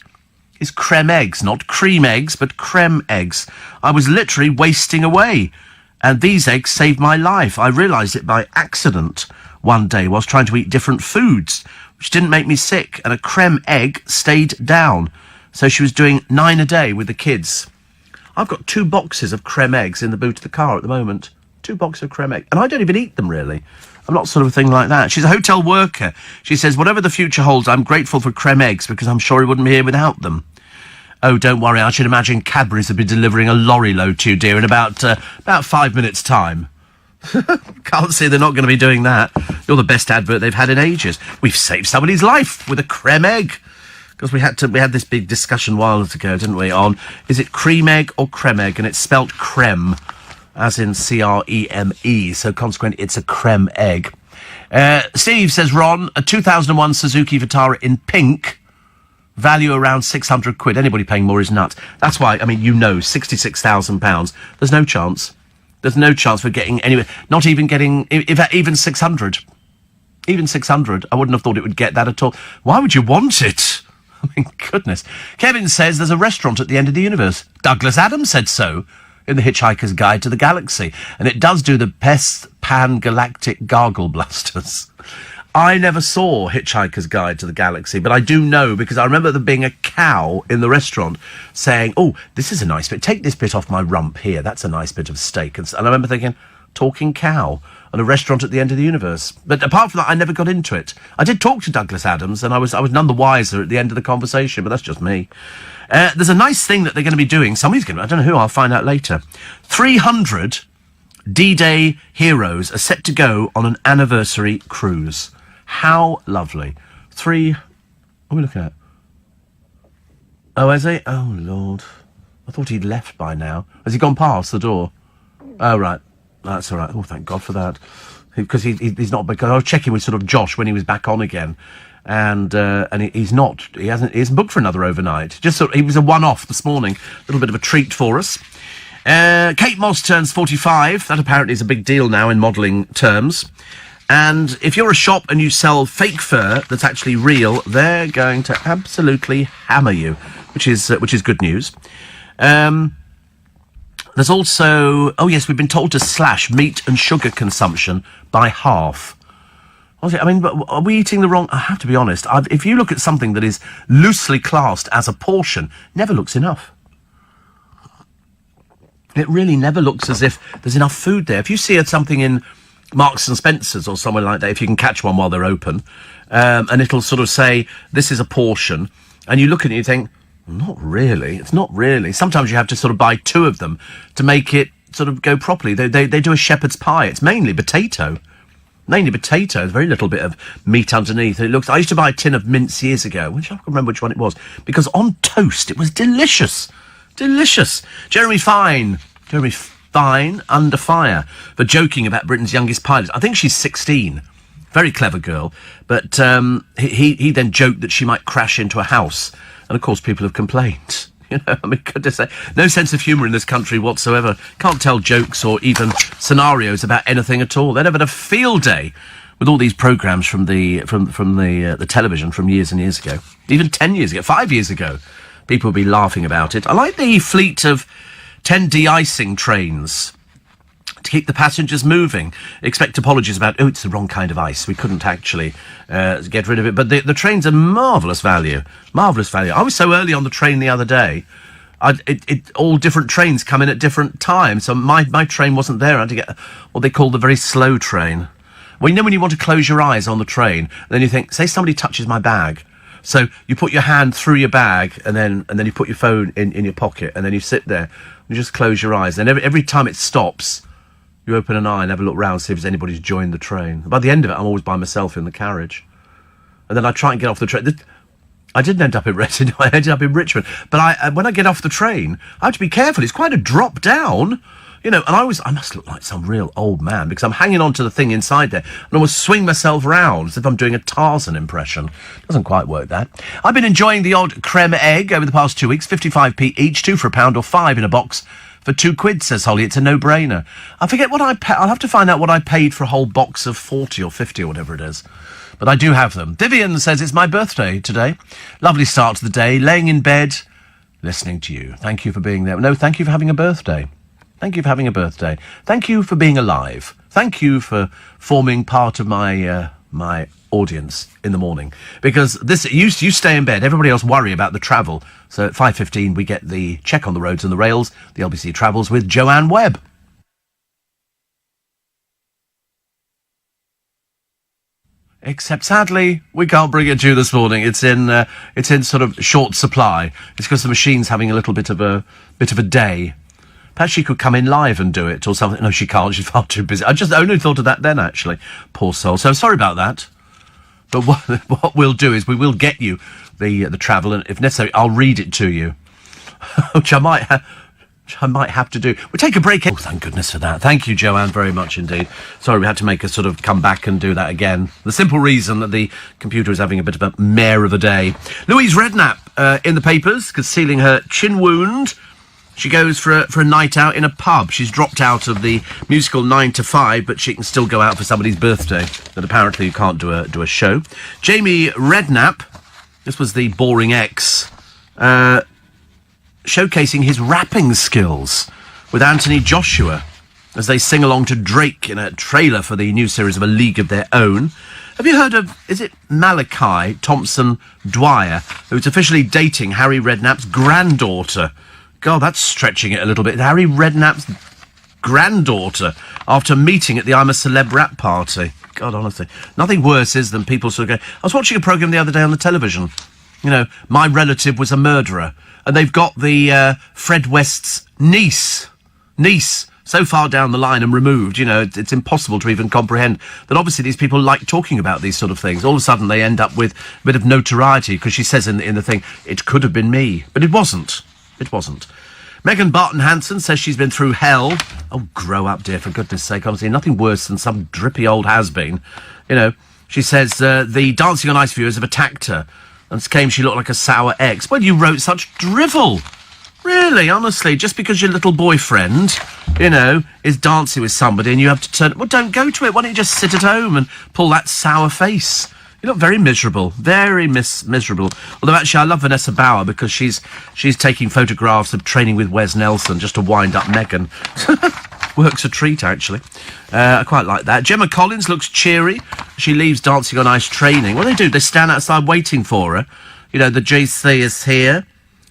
is creme eggs. Not cream eggs, but creme eggs. I was literally wasting away. And these eggs saved my life. I realised it by accident one day whilst trying to eat different foods, which didn't make me sick, and a creme egg stayed down. So she was doing 9 a day with the kids. I've got 2 boxes of creme eggs in the boot of the car at the moment. 2 boxes of creme egg. And I don't even eat them, really. I'm not sort of a thing like that. She's a hotel worker. She says, whatever the future holds, I'm grateful for creme eggs because I'm sure he wouldn't be here without them. Oh, don't worry. I should imagine Cadbury's will be delivering a lorry load to you, dear, in about 5 minutes' time. Can't see they're not going to be doing that. You're the best advert they've had in ages. We've saved somebody's life with a creme egg. Because we had this big discussion a while ago, didn't we, on is it cream egg or creme egg? And it's spelt creme, as in C-R-E-M-E. So consequently, it's a creme egg. Steve says, Ron, a 2001 Suzuki Vitara in pink, value around 600 quid. Anybody paying more is nuts. That's why, I mean, you know, £66,000. There's no chance. There's no chance for getting anywhere. Not even getting, even 600. Even 600. I wouldn't have thought it would get that at all. Why would you want it? I mean, goodness. Kevin says there's a restaurant at the end of the universe. Douglas Adams said so in The Hitchhiker's Guide to the Galaxy. And it does do the best pan-galactic gargle blasters. I never saw Hitchhiker's Guide to the Galaxy, but I do know, because I remember there being a cow in the restaurant saying, oh, this is a nice bit. Take this bit off my rump here. That's a nice bit of steak. And I remember thinking, talking cow at a restaurant at the end of the universe. But apart from that, I never got into it. I did talk to Douglas Adams, and I was none the wiser at the end of the conversation, but that's just me. There's a nice thing that they're going to be doing. Somebody's going to, I don't know who, I'll find out later. 300 D-Day heroes are set to go on an anniversary cruise. How lovely. What are we looking at? Oh, has he? Oh, Lord. I thought he'd left by now. Has he gone past the door? Oh, right. That's all right. Oh, thank God for that. Because he's not... Because I was checking with sort of Josh when he was back on again. And he's not... He isn't booked for another overnight. Just sort of, he was a one-off this morning. A little bit of a treat for us. Kate Moss turns 45. That apparently is a big deal now in modelling terms. And if you're a shop and you sell fake fur that's actually real, they're going to absolutely hammer you, which is good news. There's also... Oh, yes, we've been told to slash meat and sugar consumption by half. I mean, but are we eating the wrong... I have to be honest. If you look at something that is loosely classed as a portion, never looks enough. It really never looks as if there's enough food there. If you see something in Marks and Spencer's or somewhere like that, if you can catch one while they're open, and it'll sort of say, this is a portion, and you look at it and you think, not really, it's not really. Sometimes you have to sort of buy 2 of them to make it sort of go properly. They do a shepherd's pie. It's mainly potato. There's very little bit of meat underneath. It looks... I used to buy a tin of mince years ago, which I can't remember which one it was, because on toast it was delicious. Delicious. Jeremy Fine, under fire for joking about Britain's youngest pilot. I think she's 16. Very clever girl. But he then joked that she might crash into a house. And, of course, people have complained. You know, I mean, goodness sake, no sense of humour in this country whatsoever. Can't tell jokes or even scenarios about anything at all. They'd have had a field day with all these programmes from the television from years and years ago. Even 10 years ago, 5 years ago. People would be laughing about it. I like the fleet of 10 de-icing trains to keep the passengers moving. Expect apologies about, it's the wrong kind of ice. We couldn't actually get rid of it. But the trains are marvellous value. Marvellous value. I was so early on the train the other day. All different trains come in at different times. So my train wasn't there. I had to get what they call the very slow train. Well, you know when you want to close your eyes on the train, and then you think, say somebody touches my bag. So you put your hand through your bag, and then you put your phone in your pocket, and then you sit there and you just close your eyes. And every time it stops, you open an eye and have a look round, see if anybody's joined the train. By the end of it, I'm always by myself in the carriage. And then I try and get off the train. I didn't end up in Reading, I ended up in Richmond. But when I get off the train, I have to be careful. It's quite a drop down, you know, and I must look like some real old man because I'm hanging on to the thing inside there and I must swing myself round as if I'm doing a Tarzan impression. Doesn't quite work, that. I've been enjoying the odd creme egg over the past 2 weeks, 55p each, 2 for £1 or 5 in a box for £2, says Holly. It's a no-brainer. I forget what I'll have to find out what I paid for a whole box of 40 or 50 or whatever it is. But I do have them. Vivian says it's my birthday today. Lovely start to the day, laying in bed, listening to you. Thank you for being there. No, thank you for having a birthday. Thank you for having a birthday. Thank you for being alive. Thank you for forming part of my my audience in the morning. Because you stay in bed, everybody else worry about the travel. So at 5:15 we get the check on the roads and the rails, the LBC Travels with Joanne Webb. Except sadly, we can't bring it to you this morning. It's in sort of short supply. It's because the machine's having a little bit of a day. Perhaps she could come in live and do it or something. No, she can't. She's far too busy. I just only thought of that then, actually. Poor soul. So sorry about that. But what we'll do is we will get you the travel, and if necessary, I'll read it to you, which I might have to do. We'll take a break. Oh, thank goodness for that. Thank you, Joanne, very much indeed. Sorry, we had to make a sort of come back and do that again. The simple reason that the computer is having a bit of a mare of a day. Louise Redknapp in the papers, concealing her chin wound. She goes for a night out in a pub. She's dropped out of the musical 9 to 5, but she can still go out for somebody's birthday. But apparently you can't do a show. Jamie Redknapp, this was the boring ex, showcasing his rapping skills with Anthony Joshua as they sing along to Drake in a trailer for the new series of A League of Their Own. Have you heard of, is it Malachi Thompson Dwyer, who's officially dating Harry Redknapp's granddaughter? God, that's stretching it a little bit. Harry Redknapp's granddaughter, after meeting at the I'm a Celeb rap party. God, honestly. Nothing worse is than people sort of go... I was watching a programme the other day on the television. You know, my relative was a murderer. And they've got the Fred West's niece so far down the line and removed, you know, it's impossible to even comprehend that obviously these people like talking about these sort of things. All of a sudden they end up with a bit of notoriety because she says in the thing, it could have been me. But it wasn't. It wasn't. Megan Barton Hanson says she's been through hell. Oh, grow up, dear, for goodness sake. Honestly, nothing worse than some drippy old has-been. You know, she says the Dancing on Ice viewers have attacked her and claimed she looked like a sour ex. Well, you wrote such drivel. Really, honestly, just because your little boyfriend, you know, is dancing with somebody and you have to turn... Well, don't go to it. Why don't you just sit at home and pull that sour face? You look very miserable. Very miserable. Although, actually, I love Vanessa Bauer because she's taking photographs of training with Wes Nelson just to wind up Megan. Works a treat, actually. I quite like that. Gemma Collins looks cheery. She leaves Dancing on Ice training. What do? They stand outside waiting for her. You know, the GC is here.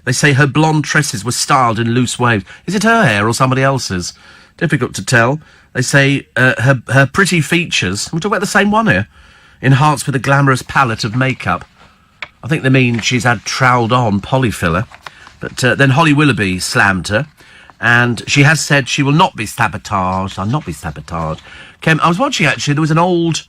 They say her blonde tresses were styled in loose waves. Is it her hair or somebody else's? Difficult to tell. They say her pretty features, we're talking about the same one here, enhanced with a glamorous palette of makeup. I think they mean she's had troweled on polyfiller. But then Holly Willoughby slammed her, and she has said she will not be sabotaged. I'll not be sabotaged. I was watching, actually, there was an old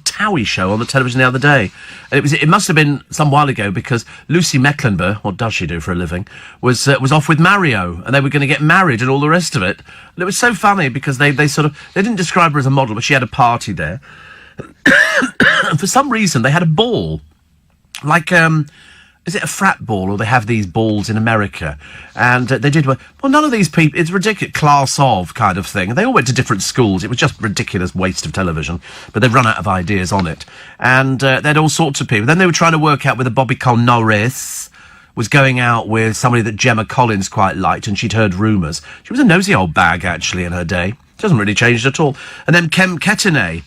Towie show on the television the other day. And it must have been some while ago because Lucy Mecklenburgh, what does she do for a living, was off with Mario, and they were going to get married and all the rest of it. And it was so funny because they didn't describe her as a model, but she had a party there. And for some reason they had a ball, like is it a frat ball, or they have these balls in America? And they did, well, none of these people, it's ridiculous, class of kind of thing. And they all went to different schools. It was just ridiculous waste of television. But they've run out of ideas on it. And they had all sorts of people. Then they were trying to work out whether Bobby Cole Norris was going out with somebody that Gemma Collins quite liked, and she'd heard rumours. She was a nosy old bag, actually, in her day. She hasn't really changed at all. And then Kem Ketinay,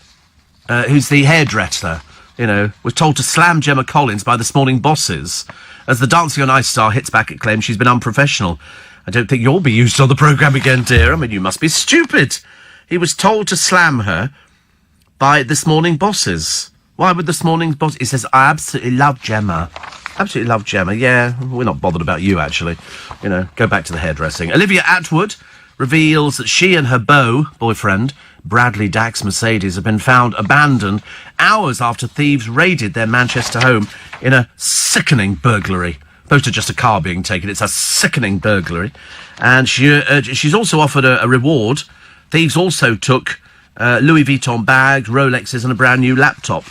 who's the hairdresser, you know, was told to slam Gemma Collins by This Morning bosses. As the Dancing on Ice star hits back at claims she's been unprofessional. I don't think you'll be used on the programme again, dear. I mean, you must be stupid. He was told to slam her by This Morning bosses. Why would This Morning boss... He says, I absolutely love Gemma. Absolutely love Gemma. Yeah, we're not bothered about you, actually. You know, go back to the hairdressing. Olivia Atwood reveals that she and her boyfriend, Bradley Dax Mercedes, have been found abandoned hours after thieves raided their Manchester home in a sickening burglary. Opposed to just a car being taken, it's a sickening burglary. And she's also offered a reward. Thieves also took Louis Vuitton bags, Rolexes and a brand new laptop,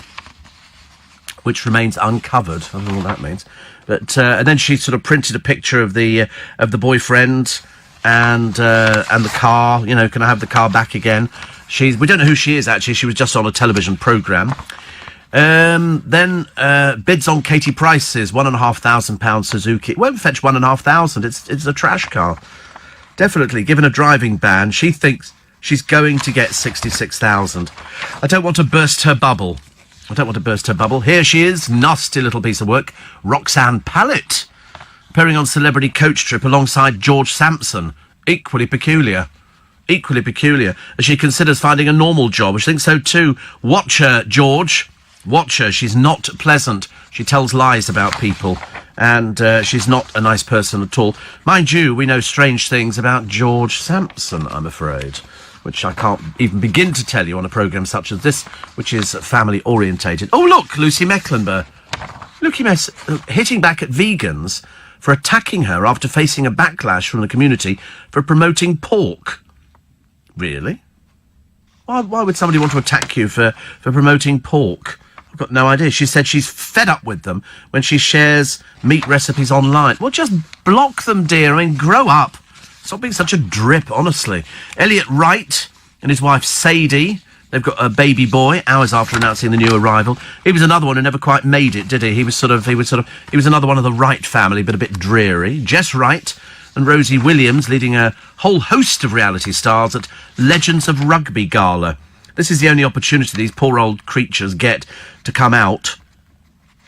which remains uncovered. I don't know what that means. But and then she sort of printed a picture of the boyfriend and the car. You know, can I have the car back again? We don't know who she is, actually. She was just on a television programme. Then bids on Katie Price's £1,500 Suzuki. It won't fetch £1,500. It's a trash car. Definitely. Given a driving ban, she thinks she's going to get £66,000. I don't want to burst her bubble. Here she is, nasty little piece of work. Roxanne Pallett, appearing on Celebrity Coach Trip alongside George Sampson. Equally peculiar, as she considers finding a normal job. She thinks so too. Watch her, George. Watch her. She's not pleasant. She tells lies about people. And she's not a nice person at all. Mind you, we know strange things about George Sampson, I'm afraid, which I can't even begin to tell you on a programme such as this, which is family-orientated. Oh, look, Lucy Mecklenburgh. Hitting back at vegans for attacking her after facing a backlash from the community for promoting pork. Really? Why would somebody want to attack you for promoting pork? I've got no idea. She said she's fed up with them when she shares meat recipes online. Well, just block them, dear. I mean, grow up. Stop being such a drip, honestly. Elliot Wright and his wife Sadie, they've got a baby boy hours after announcing the new arrival. He was another one who never quite made it, did he? He was another one of the Wright family, but a bit dreary. Jess Wright and Rosie Williams leading a whole host of reality stars at Legends of Rugby Gala. This is the only opportunity these poor old creatures get to come out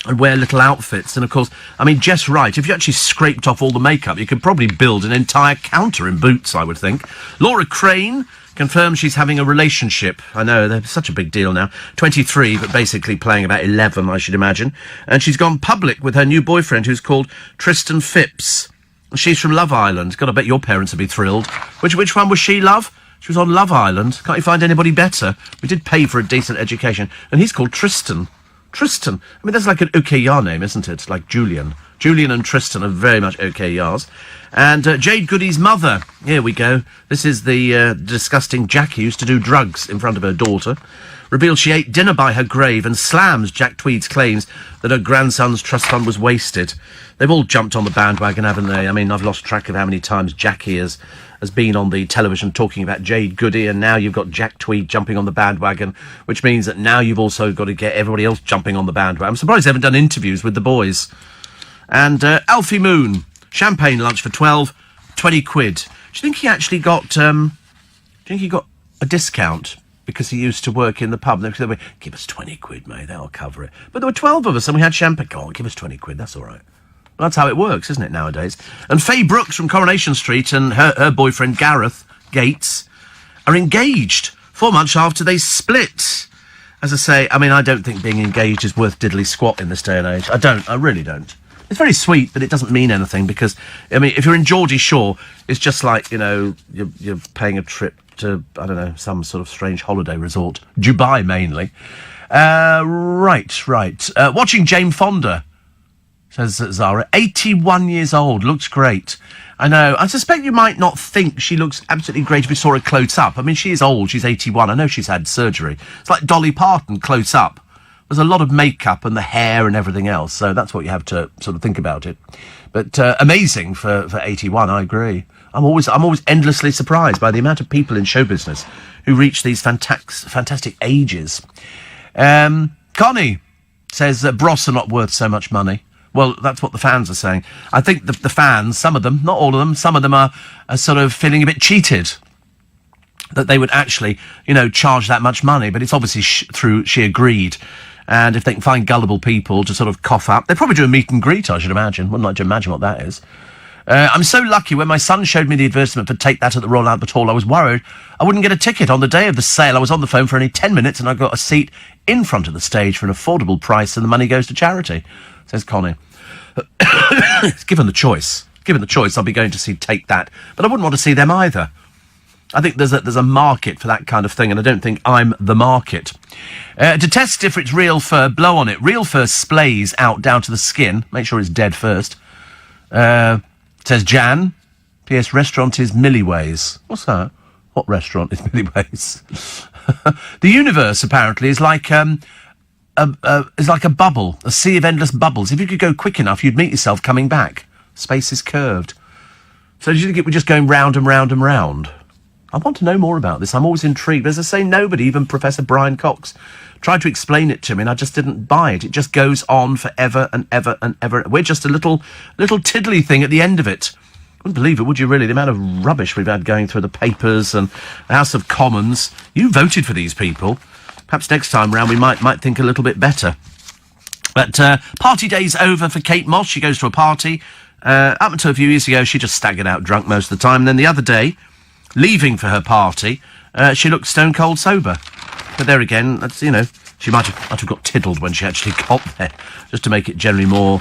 and wear little outfits. And, of course, I mean, Jess Wright, if you actually scraped off all the makeup, you could probably build an entire counter in Boots, I would think. Laura Crane confirms she's having a relationship. I know, they're such a big deal now. 23, but basically playing about 11, I should imagine. And she's gone public with her new boyfriend, who's called Tristan Phipps. She's from Love Island. God, I bet your parents would be thrilled. Which one was she, love? She was on Love Island. Can't you find anybody better? We did pay for a decent education. And he's called Tristan. Tristan. I mean, that's like an OKR name, isn't it? Like Julian. Julian and Tristan are very much OKRs. And Jade Goody's mother. Here we go. This is the disgusting Jackie who used to do drugs in front of her daughter. Reveals she ate dinner by her grave and slams Jack Tweed's claims that her grandson's trust fund was wasted. They've all jumped on the bandwagon, haven't they? I mean, I've lost track of how many times Jackie has been on the television talking about Jade Goody, and now you've got Jack Tweed jumping on the bandwagon, which means that now you've also got to get everybody else jumping on the bandwagon. I'm surprised they haven't done interviews with the boys. And Alfie Moon, champagne lunch for 20 quid. Do you think he actually got, a discount because he used to work in the pub? They said, give us 20 quid, mate, that'll cover it. But there were 12 of us and we had champagne. Go on, give us 20 quid, that's all right. Well, that's how it works, isn't it, nowadays? And Faye Brooks from Coronation Street and her boyfriend Gareth Gates are engaged 4 months after they split. As I say, I mean, I don't think being engaged is worth diddly squat in this day and age. I really don't. It's very sweet, but it doesn't mean anything because, I mean, if you're in Geordie Shore, it's just like, you know, you're paying a trip to, I don't know, some sort of strange holiday resort. Dubai, mainly. Right. Watching Jane Fonda, says Zara. 81 years old, looks great. I know. I suspect you might not think she looks absolutely great if you saw her close up. I mean, she is old. She's 81. I know she's had surgery. It's like Dolly Parton close up. There's a lot of makeup and the hair and everything else, so that's what you have to sort of think about it. But amazing for 81, I agree. I'm always endlessly surprised by the amount of people in show business who reach these fantastic ages. Connie says that Bros are not worth so much money. Well, that's what the fans are saying. I think the fans, some of them, not all of them, some of them are sort of feeling a bit cheated that they would actually, you know, charge that much money. But it's obviously through sheer greed. And if they can find gullible people to sort of cough up, they'd probably do a meet and greet, I should imagine. Wouldn't like to imagine what that is. I'm so lucky when my son showed me the advertisement for Take That at the Royal Albert Hall, I was worried I wouldn't get a ticket. On the day of the sale, I was on the phone for only 10 minutes and I got a seat in front of the stage for an affordable price and the money goes to charity, says Connie. Given the choice, I'll be going to see Take That. But I wouldn't want to see them either. I think there's a market for that kind of thing, and I don't think I'm the market. To test if it's real fur, blow on it. Real fur splays out down to the skin. Make sure it's dead first. Says Jan. P.S. Restaurant is Milliways. What's that? What restaurant is Milliways? The universe, apparently, is like a bubble, a sea of endless bubbles. If you could go quick enough, you'd meet yourself coming back. Space is curved. So do you think it was just going round and round and round? I want to know more about this. I'm always intrigued. As I say, nobody, even Professor Brian Cox, tried to explain it to me, and I just didn't buy it. It just goes on forever and ever and ever. We're just a little tiddly thing at the end of it. Wouldn't believe it, would you, really? The amount of rubbish we've had going through the papers and the House of Commons. You voted for these people. Perhaps next time round we might think a little bit better. But party day's over for Kate Moss. She goes to a party. Up until a few years ago, she just staggered out drunk most of the time. And then the other day, leaving for her party, she looked stone cold sober. But there again, that's, you know, she might have got tiddled when she actually got there, just to make it generally more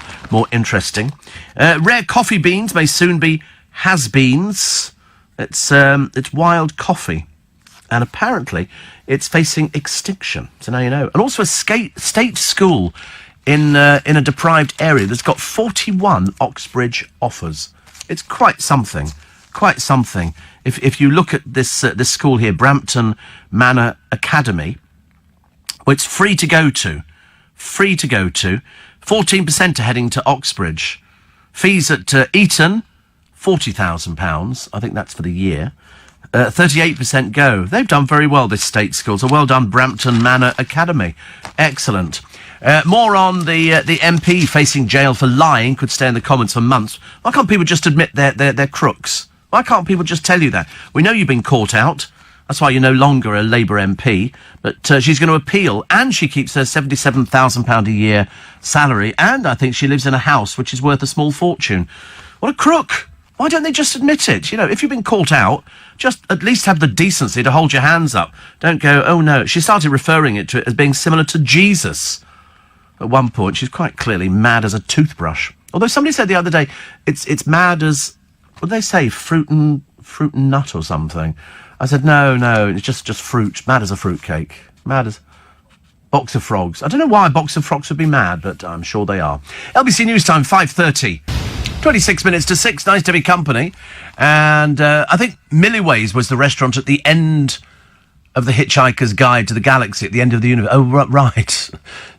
interesting. Rare coffee beans may soon be has-beens. It's wild coffee, and apparently it's facing extinction. So now you know. And also a state school in a deprived area that's got 41 Oxbridge offers. It's quite something. Quite something. If you look at this school here, Brampton Manor Academy, well, it's free to go to. 14% are heading to Oxbridge. Fees at Eton, £40,000. I think that's for the year. 38% go. They've done very well, this state school. So well done, Brampton Manor Academy. Excellent. More on the MP facing jail for lying, could stay in the Commons for months. Why can't people just admit they're crooks? Why can't people just tell you that? We know you've been caught out. That's why you're no longer a Labour MP. But she's going to appeal, and she keeps her £77,000 a year salary, and I think she lives in a house which is worth a small fortune. What a crook! Why don't they just admit it? You know, if you've been caught out, just at least have the decency to hold your hands up. Don't go, oh no. She started referring to it as being similar to Jesus. At one point, she's quite clearly mad as a toothbrush. Although somebody said the other day, it's mad as, what did they say, fruit and nut or something. I said, no, it's just fruit. Mad as a fruitcake. Mad as... Box of frogs. I don't know why a box of frogs would be mad, but I'm sure they are. LBC News Time, 5:30. 26 minutes to 6. Nice to be company. And I think Milliways was the restaurant at the end of the Hitchhiker's Guide to the Galaxy, at the end of the universe. Oh, right.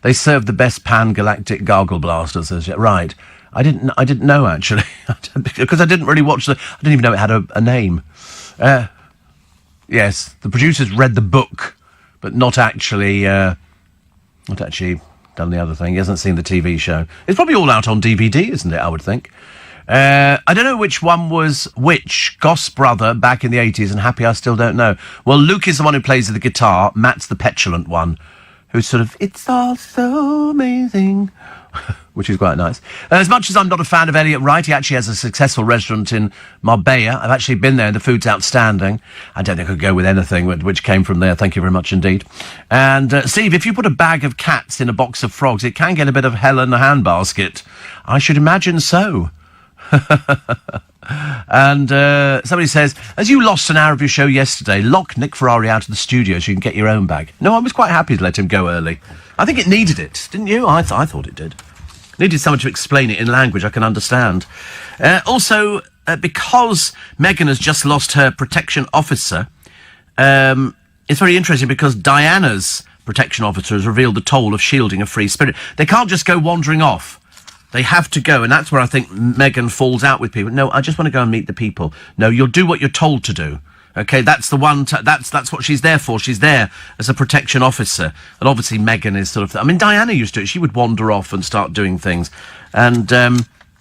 They served the best pan-galactic gargle blasters. Right. I didn't know, actually. Because I didn't really watch I didn't even know it had a name. Yes, the producers read the book, but not actually done the other thing. He hasn't seen the TV show. It's probably all out on DVD, isn't it, I would think. I don't know which one was which. Goss Brother back in the 80s and Happy I Still Don't Know. Well, Luke is the one who plays the guitar. Matt's the petulant one, who's sort of, it's all so amazing, which is quite nice. As much as I'm not a fan of Elliot Wright, he actually has a successful restaurant in Marbella. I've actually been there, and the food's outstanding. I don't think I could go with anything which came from there. Thank you very much indeed. And, Steve, if you put a bag of cats in a box of frogs, it can get a bit of hell in a handbasket. I should imagine so. And somebody says, as you lost an hour of your show yesterday, lock Nick Ferrari out of the studio so you can get your own bag. No, I was quite happy to let him go early. I think it needed it, didn't you? I thought it did. Needed someone to explain it in language I can understand. Also, because Meghan has just lost her protection officer, it's very interesting because Diana's protection officer has revealed the toll of shielding a free spirit. They can't just go wandering off. They have to go, and that's where I think Meghan falls out with people. No, I just want to go and meet the people. No, you'll do what you're told to do. Okay, that's the one. That's what she's there for. She's there as a protection officer, and obviously Meghan is sort of. I mean, Diana used to. She would wander off and start doing things, and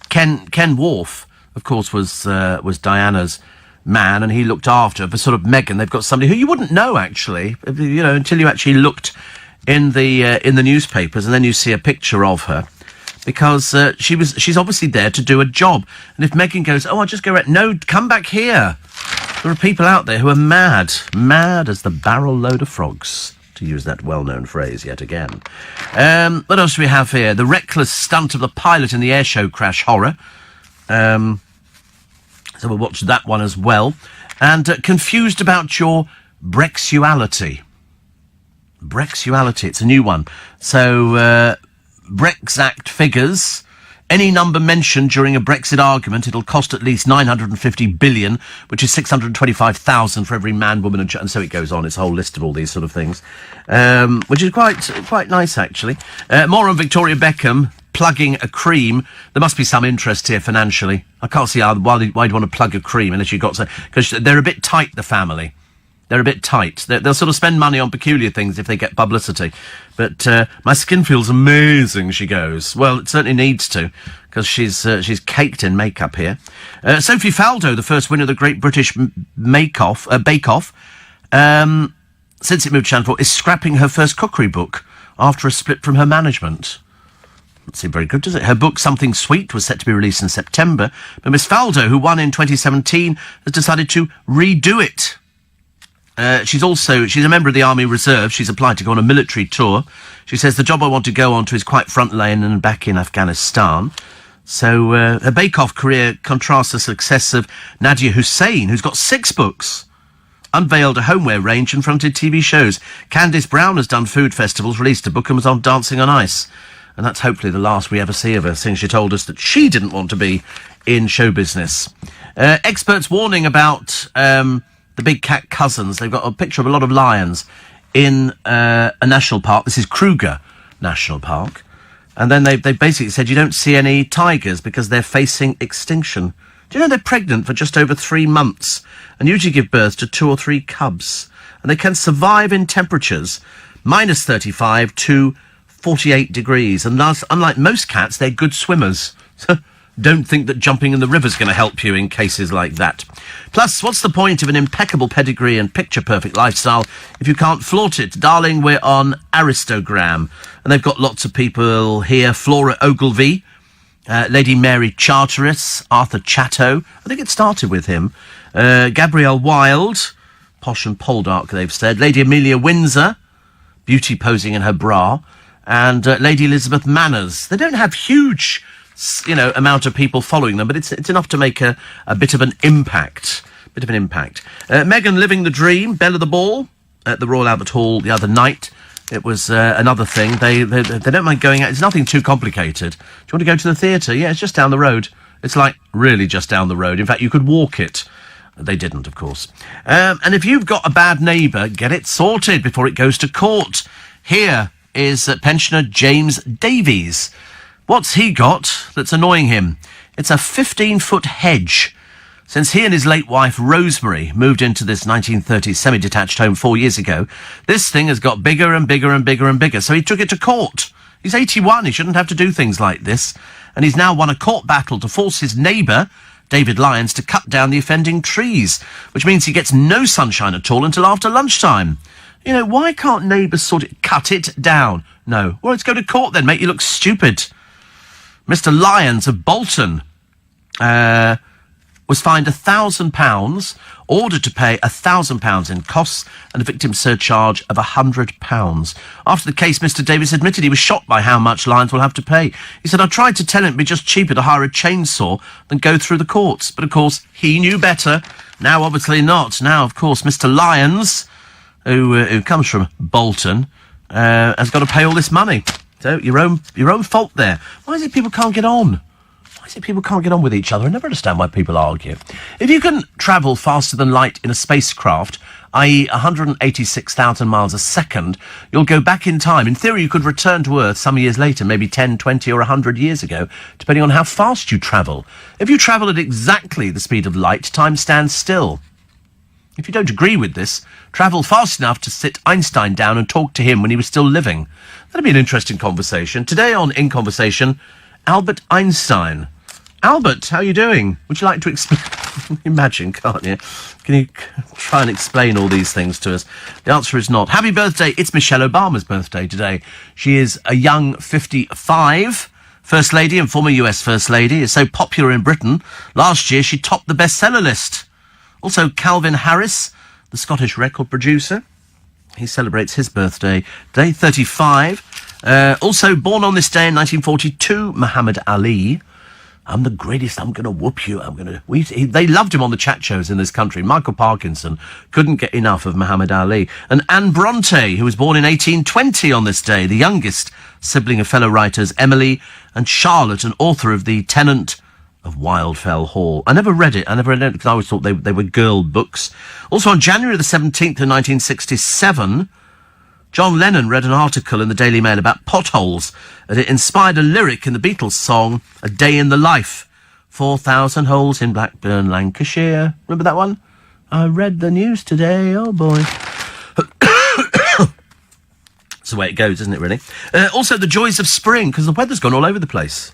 Ken Worf, of course, was Diana's man, and he looked after her. For sort of Meghan, they've got somebody who you wouldn't know actually, you know, until you actually looked in the newspapers, and then you see a picture of her. Because she's obviously there to do a job. And if Meghan goes, oh, I'll just go... No, come back here. There are people out there who are mad as the barrel load of frogs, to use that well-known phrase yet again. What else do we have here? The reckless stunt of the pilot in the airshow crash horror. So we'll watch that one as well. And confused about your Brexuality. Brexuality, it's a new one. So... Brexact figures. Any number mentioned during a Brexit argument, it'll cost at least 950 billion, which is 625,000 for every man, woman and so it goes on. It's a whole list of all these sort of things, which is quite nice, actually. More on Victoria Beckham plugging a cream. There must be some interest here financially. I can't see why you'd want to plug a cream unless you've got to... Because they're a bit tight, the family. They're a bit tight. They'll sort of spend money on peculiar things if they get publicity. But my skin feels amazing, she goes. Well, it certainly needs to, because she's caked in makeup here. Sophie Faldo, the first winner of the Great British Bake Off, since it moved to Channel 4, is scrapping her first cookery book after a split from her management. Doesn't seem very good, does it? Her book, Something Sweet, was set to be released in September, but Miss Faldo, who won in 2017, has decided to redo it. She's a member of the Army Reserve. She's applied to go on a military tour. She says, the job I want to go on to is quite front line and back in Afghanistan. So her bake-off career contrasts the success of Nadia Hussain, who's got 6 books, unveiled a homeware range and fronted TV shows. Candice Brown has done food festivals, released a book and was on Dancing on Ice. And that's hopefully the last we ever see of her, since she told us that she didn't want to be in show business. Experts warning about... the big cat cousins. They've got a picture of a lot of lions in a national park. This is Kruger National Park. And then they basically said you don't see any tigers because they're facing extinction. Do you know they're pregnant for just over 3 months and usually give birth to 2 or 3 cubs? And they can survive in temperatures minus 35 to 48 degrees. And unlike most cats, they're good swimmers. Don't think that jumping in the river's going to help you in cases like that. Plus, what's the point of an impeccable pedigree and picture-perfect lifestyle if you can't flaunt it? Darling, we're on Aristogram. And they've got lots of people here. Flora Ogilvie, Lady Mary Charteris, Arthur Chatto. I think it started with him. Gabrielle Wilde, posh and poldark, they've said. Lady Amelia Windsor, beauty posing in her bra. And Lady Elizabeth Manners. They don't have huge... amount of people following them, but it's enough to make a bit of an impact. Bit of an impact. Meghan living the dream, Belle of the Ball, at the Royal Albert Hall the other night. It was another thing. They don't mind going out. It's nothing too complicated. Do you want to go to the theatre? Yeah, it's just down the road. It's like really just down the road. In fact, you could walk it. They didn't, of course. And if you've got a bad neighbour, get it sorted before it goes to court. Here is pensioner James Davies. What's he got that's annoying him? It's a 15-foot hedge. Since he and his late wife, Rosemary, moved into this 1930s semi-detached home 4 years ago, this thing has got bigger and bigger and bigger and bigger, so he took it to court. He's 81, he shouldn't have to do things like this, and he's now won a court battle to force his neighbour, David Lyons, to cut down the offending trees, which means he gets no sunshine at all until after lunchtime. You know, why can't neighbours cut it down? No. Well, let's go to court then, make you look stupid. Mr. Lyons of Bolton, was fined £1,000, ordered to pay £1,000 in costs and a victim surcharge of £100. After the case, Mr. Davis admitted he was shocked by how much Lyons will have to pay. He said, I tried to tell him it'd be just cheaper to hire a chainsaw than go through the courts. But, of course, he knew better. Now, obviously not. Now, of course, Mr. Lyons, who comes from Bolton, has got to pay all this money. So, your own fault there. Why is it people can't get on? People can't get on with each other. I never understand why people argue. If you can travel faster than light in a spacecraft, i.e. 186,000 miles a second, you'll go back in time. In theory, you could return to Earth some years later, maybe 10, 20 or 100 years ago, depending on how fast you travel. If you travel at exactly the speed of light, time stands still. If you don't agree with this, travel fast enough to sit Einstein down and talk to him when he was still living. That'd be an interesting conversation. Today on In Conversation, Albert Einstein. Albert, how are you doing? Would you like to explain? Imagine, can't you? Can you try and explain all these things to us? The answer is not. Happy birthday. It's Michelle Obama's birthday today. She is a young 55. First Lady and former US First Lady. Is so popular in Britain. Last year, she topped the bestseller list. Also, Calvin Harris, the Scottish record producer. He celebrates his birthday today, 35. Also, born on this day in 1942, Muhammad Ali. I'm the greatest, I'm going to whoop you, they loved him on the chat shows in this country. Michael Parkinson couldn't get enough of Muhammad Ali. And Anne Bronte, who was born in 1820 on this day, the youngest sibling of fellow writers Emily and Charlotte, and author of The Tenant of Wildfell Hall. I never read it because I always thought they were girl books. Also on January the 17th of 1967, John Lennon read an article in the Daily Mail about potholes, and it inspired a lyric in the Beatles song, A Day in the Life. 4,000 holes in Blackburn, Lancashire. Remember that one? I read the news today, oh boy. That's the way it goes, isn't it, really? Also, the joys of spring, because the weather's gone all over the place.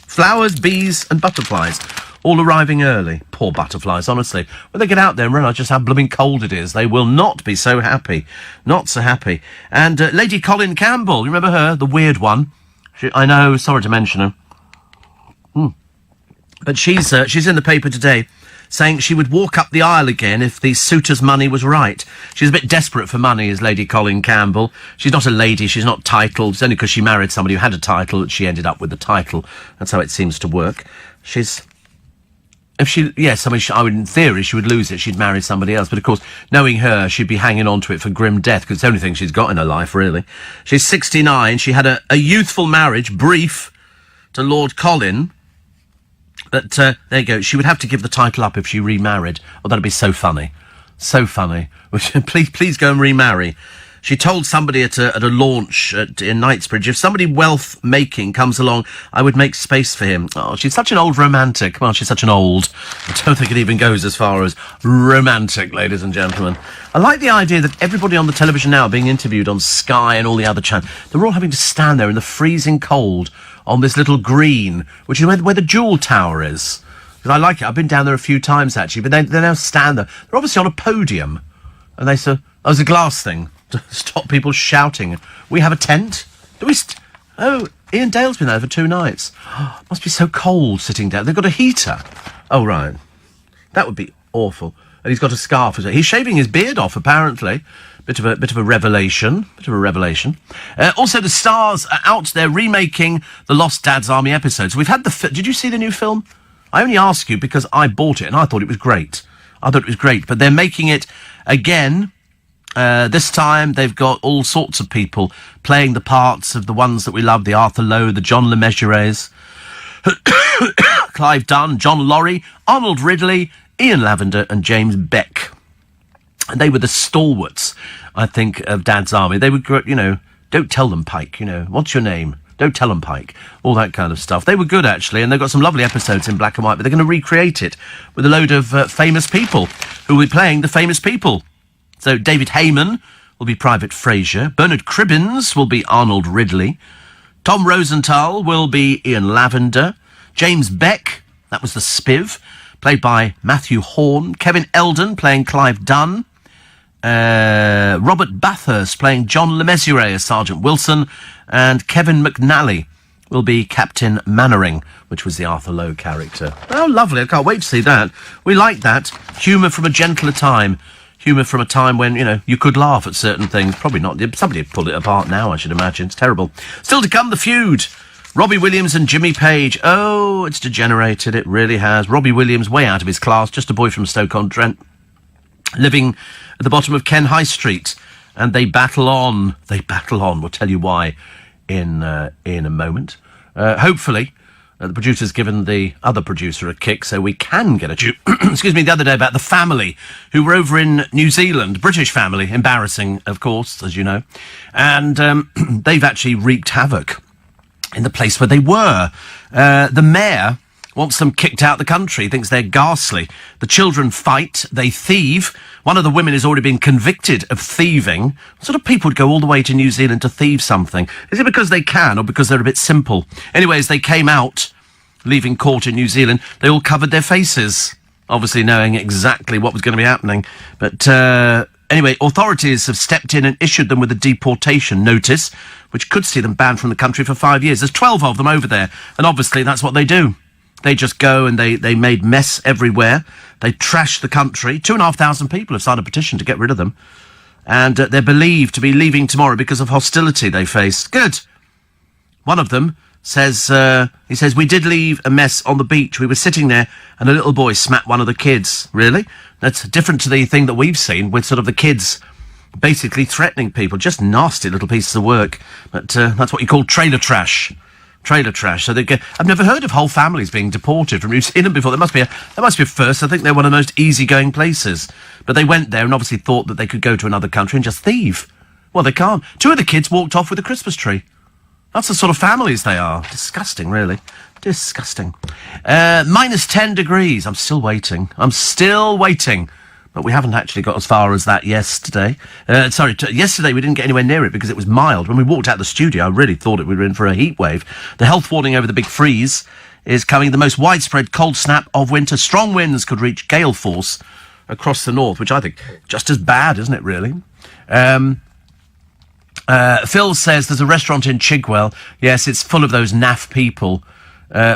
Flowers, bees and butterflies, all arriving early. Poor butterflies, honestly. When they get out there and realise just how blooming cold it is, they will not be so happy. Not so happy. And Lady Colin Campbell, you remember her? The weird one. I know, sorry to mention her. But she's in the paper today saying she would walk up the aisle again if the suitor's money was right. She's a bit desperate for money, is Lady Colin Campbell. She's not a lady, she's not titled. It's only because she married somebody who had a title that she ended up with the title. That's how it seems to work. In theory, she would lose it. She'd marry somebody else. But, of course, knowing her, she'd be hanging on to it for grim death, because it's the only thing she's got in her life, really. She's 69. She had a youthful marriage, brief, to Lord Colin. But, there you go. She would have to give the title up if she remarried. Oh, that'd be so funny. So funny. Please go and remarry. She told somebody at a launch in Knightsbridge, if somebody wealth-making comes along, I would make space for him. Oh, she's such an old romantic. Come on, she's such an old. I don't think it even goes as far as romantic, ladies and gentlemen. I like the idea that everybody on the television now being interviewed on Sky and all the other channels, they're all having to stand there in the freezing cold on this little green, which is where the Jewel Tower is. Because I like it. I've been down there a few times, actually, but they now stand there. They're obviously on a podium. And they say, oh, it's a glass thing to stop people shouting. We have a tent? Ian Dale's been there for 2 nights. Must be so cold sitting down. They've got a heater. Oh, right. That would be awful. And he's got a scarf. He's shaving his beard off, apparently. Bit of a revelation. Also, the Stars are out there remaking the Lost Dad's Army episodes. We've had did you see the new film? I only ask you because I bought it and I thought it was great. I thought it was great. But they're making it again. This time they've got all sorts of people playing the parts of the ones that we love, the Arthur Lowe, the John Le Mesuriers, Clive Dunn, John Laurie, Arnold Ridley, Ian Lavender and James Beck. And they were the stalwarts, I think, of Dad's Army. They would, don't tell them, Pike, what's your name? Don't tell them, Pike. All that kind of stuff. They were good, actually, and they've got some lovely episodes in black and white, but they're going to recreate it with a load of famous people who will be playing the famous people. So David Heyman will be Private Fraser. Bernard Cribbins will be Arnold Ridley. Tom Rosenthal will be Ian Lavender. James Beck, that was the Spiv, played by Matthew Horn. Kevin Eldon playing Clive Dunn. Robert Bathurst playing John Le Mesurier as Sergeant Wilson. And Kevin McNally will be Captain Mannering, which was the Arthur Lowe character. Oh, lovely. I can't wait to see that. We like that. Humour from a gentler time. Humour from a time when, you could laugh at certain things. Probably not. Somebody would pull it apart now, I should imagine. It's terrible. Still to come, The Feud. Robbie Williams and Jimmy Page. Oh, it's degenerated. It really has. Robbie Williams, way out of his class, just a boy from Stoke-on-Trent, living at the bottom of Ken High Street. And they battle on. They battle on. We'll tell you why in a moment. Hopefully, the producer's given the other producer a kick, so we can get a excuse me, the other day about the family who were over in New Zealand, British family, embarrassing, of course, as you know, and they've actually wreaked havoc in the place where they were. The mayor wants them kicked out of the country, thinks they're ghastly. The children fight, they thieve. One of the women has already been convicted of thieving. What sort of people would go all the way to New Zealand to thieve something? Is it because they can or because they're a bit simple? Anyways, they came out, leaving court in New Zealand. They all covered their faces, obviously knowing exactly what was going to be happening. But anyway, authorities have stepped in and issued them with a deportation notice, which could see them banned from the country for 5 years. There's 12 of them over there, and obviously that's what they do. They just go and they made mess everywhere. They trashed the country. 2,500 people have signed a petition to get rid of them. And they're believed to be leaving tomorrow because of hostility they face. Good. One of them says, he says, we did leave a mess on the beach. We were sitting there and a little boy smacked one of the kids. Really? That's different to the thing that we've seen with sort of the kids basically threatening people. Just nasty little pieces of work. But that's what you call trailer trash. Trailer trash. So I've never heard of whole families being deported from New Zealand before. There must be a first. I think they're one of the most easygoing places. But they went there and obviously thought that they could go to another country and just thieve. Well, they can't. 2 of the kids walked off with a Christmas tree. That's the sort of families they are. Disgusting, really. Disgusting. Minus 10 degrees. I'm still waiting. But we haven't actually got as far as that yesterday. Yesterday we didn't get anywhere near it because it was mild. When we walked out of the studio, I really thought we were in for a heat wave. The health warning over the big freeze is coming. The most widespread cold snap of winter. Strong winds could reach gale force across the north, which I think just as bad, isn't it, really? Phil says there's a restaurant in Chigwell. Yes, it's full of those naff people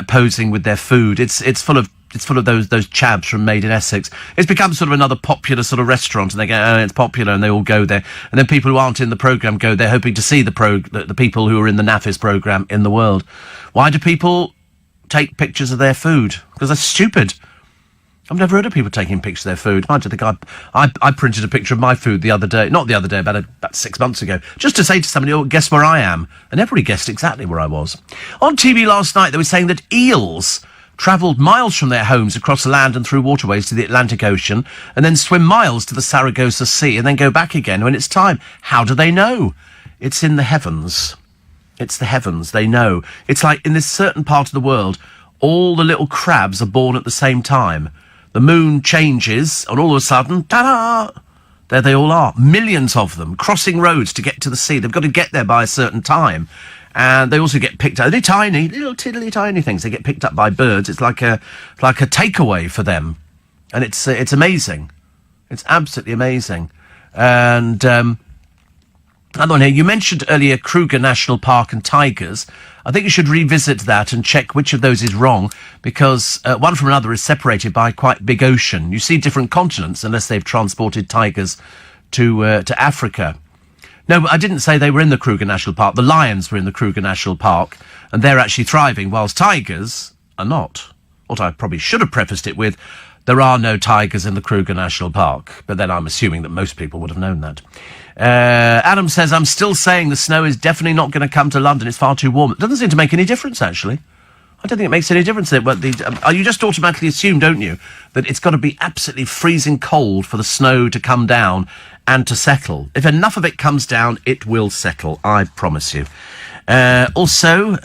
posing with their food. It's full of those chavs from Made in Essex. It's become sort of another popular sort of restaurant, and they go, oh, it's popular, and they all go there. And then people who aren't in the programme go there hoping to see the people who are in the naffest programme in the world. Why do people take pictures of their food? Because they're stupid. I've never heard of people taking pictures of their food. I think I printed a picture of my food the other day. Not the other day, about 6 months ago. Just to say to somebody, oh, guess where I am. And everybody guessed exactly where I was. On TV last night, they were saying that eels travelled miles from their homes across the land and through waterways to the Atlantic Ocean, and then swim miles to the Sargasso Sea, and then go back again when it's time. How do they know? It's in the heavens. It's the heavens. They know. It's like in this certain part of the world, all the little crabs are born at the same time. The moon changes, and all of a sudden, ta-da! There they all are. Millions of them, crossing roads to get to the sea. They've got to get there by a certain time. And they also get picked up. They're tiny, little tiddly tiny things. They get picked up by birds. It's like a takeaway for them. And it's amazing. It's absolutely amazing. And another one here. You mentioned earlier Kruger National Park and tigers. I think you should revisit that and check which of those is wrong, because one from another is separated by quite big ocean. You see different continents unless they've transported tigers to Africa. No, I didn't say they were in the Kruger National Park. The lions were in the Kruger National Park, and they're actually thriving, whilst tigers are not. What I probably should have prefaced it with, There are no tigers in the Kruger National Park, but then I'm assuming that most people would have known that. Adam says, I'm still saying the snow is definitely not going to come to London. It's far too warm. It doesn't seem to make any difference, actually. I don't think it makes any difference. But you just automatically assume, don't you, that it's got to be absolutely freezing cold for the snow to come down and to settle. If enough of it comes down, it will settle, I promise you. Also,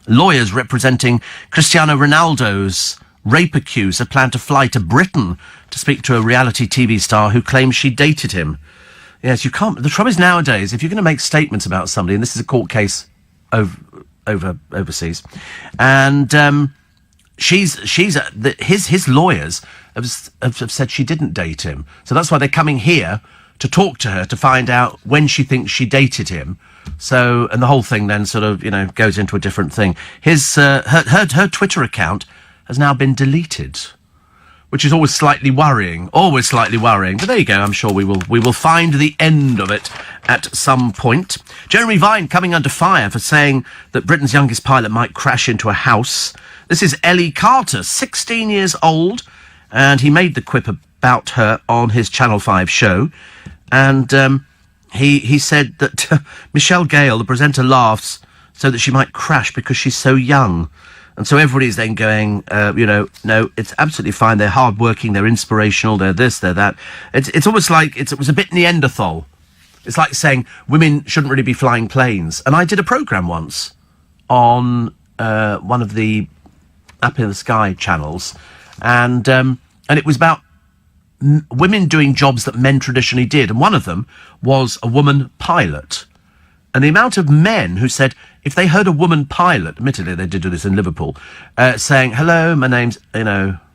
lawyers representing Cristiano Ronaldo's rape accuser plan to fly to Britain to speak to a reality TV star who claims she dated him. Yes, you can't. The trouble is nowadays, if you're going to make statements about somebody, and this is a court case overseas, and his lawyers have said she didn't date him, so that's why they're coming here to talk to her to find out when she thinks she dated him. So, and the whole thing then sort of goes into a different thing. Her Twitter account has now been deleted, which is always slightly worrying. But there you go. I'm sure we will find the end of it at some point. Jeremy Vine coming under fire for saying that Britain's youngest pilot might crash into a house. This is Ellie Carter, 16 years old, and he made the quip about her on his Channel 5 show. And he said that Michelle Gale, the presenter, laughs so that she might crash because she's so young. And so everybody's then going, no, it's absolutely fine. They're hardworking, they're inspirational, they're this, they're that. It's almost like it was a bit Neanderthal. It's like saying women shouldn't really be flying planes. And I did a programme once on one of the Up in the Sky channels, and it was about women doing jobs that men traditionally did. And one of them was a woman pilot. And the amount of men who said, if they heard a woman pilot, admittedly they did do this in Liverpool, saying, hello, my name's,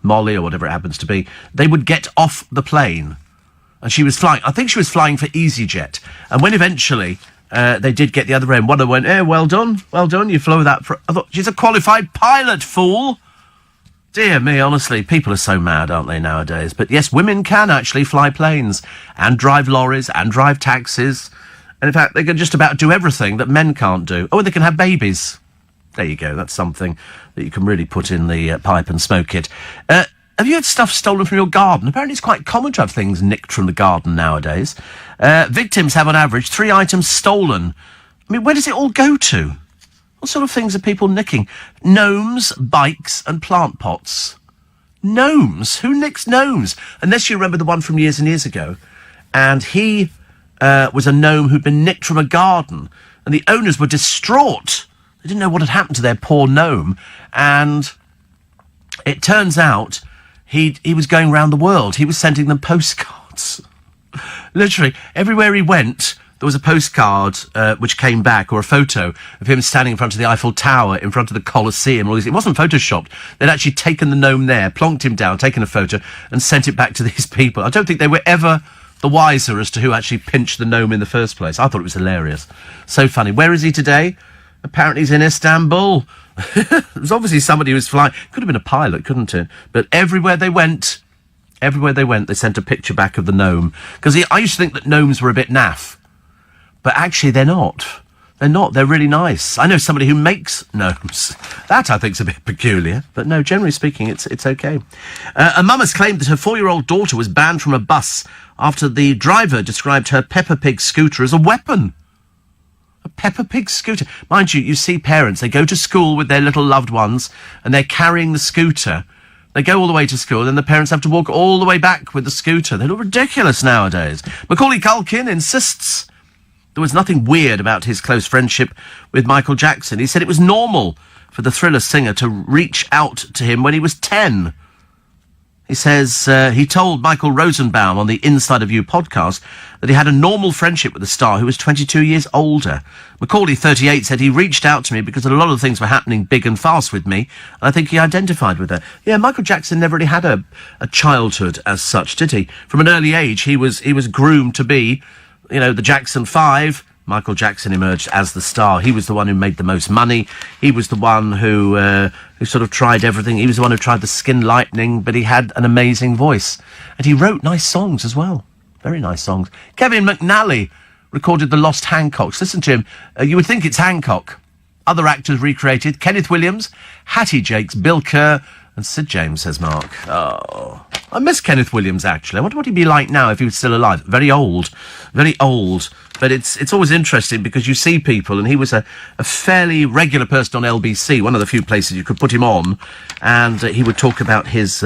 Molly, or whatever it happens to be, they would get off the plane. And she was flying, I think she was flying for EasyJet. And when eventually they did get the other end, one of them went, well done, you flew that. I thought, she's a qualified pilot, fool. Dear me, honestly, people are so mad, aren't they, nowadays? But yes, women can actually fly planes and drive lorries and drive taxis. And in fact, they can just about do everything that men can't do. Oh, and they can have babies. There you go. That's something that you can really put in the pipe and smoke it. Have you had stuff stolen from your garden? Apparently it's quite common to have things nicked from the garden nowadays. Victims have on average 3 items stolen. I mean, where does it all go to? What sort of things are people nicking? Gnomes, bikes and plant pots. Gnomes? Who nicks gnomes? Unless you remember the one from years and years ago. And he was a gnome who'd been nicked from a garden. And the owners were distraught. They didn't know what had happened to their poor gnome. And it turns out he was going around the world. He was sending them postcards. Literally, everywhere he went, there was a postcard which came back, or a photo of him standing in front of the Eiffel Tower, in front of the Colosseum. It wasn't photoshopped. They'd actually taken the gnome there, plonked him down, taken a photo, and sent it back to these people. I don't think they were ever the wiser as to who actually pinched the gnome in the first place. I thought it was hilarious. So funny. Where is he today? Apparently he's in Istanbul. It was obviously somebody who was flying. Could have been a pilot, couldn't it? But everywhere they went, they sent a picture back of the gnome. Because I used to think that gnomes were a bit naff. But actually, they're not. They're not. They're really nice. I know somebody who makes gnomes. That, I think, is a bit peculiar. But no, generally speaking, it's okay. A mum has claimed that her 4-year-old daughter was banned from a bus after the driver described her Peppa Pig scooter as a weapon. A Peppa Pig scooter. Mind you, you see parents, they go to school with their little loved ones, and they're carrying the scooter. They go all the way to school, then the parents have to walk all the way back with the scooter. They look ridiculous nowadays. Macaulay Culkin insists there was nothing weird about his close friendship with Michael Jackson. He said it was normal for the Thriller singer to reach out to him when he was 10. He says he told Michael Rosenbaum on the Inside of You podcast that he had a normal friendship with the star who was 22 years older. Macaulay, 38, said he reached out to me because a lot of things were happening big and fast with me, and I think he identified with her. Yeah, Michael Jackson never really had a childhood as such, did he? From an early age, he was groomed to be, the Jackson 5. Michael Jackson emerged as the star. He was the one who made the most money. He was the one who sort of tried everything. He was the one who tried the Skin Lightning, but he had an amazing voice. And he wrote nice songs as well. Very nice songs. Kevin McNally recorded The Lost Hancocks. Listen to him. You would think it's Hancock. Other actors recreated: Kenneth Williams, Hattie Jakes, Bill Kerr, And Sid James, says Mark. Oh, I miss Kenneth Williams, actually. I wonder what he'd be like now if he was still alive. Very old. But it's always interesting because you see people, and he was a fairly regular person on LBC, one of the few places you could put him on, and he would talk about his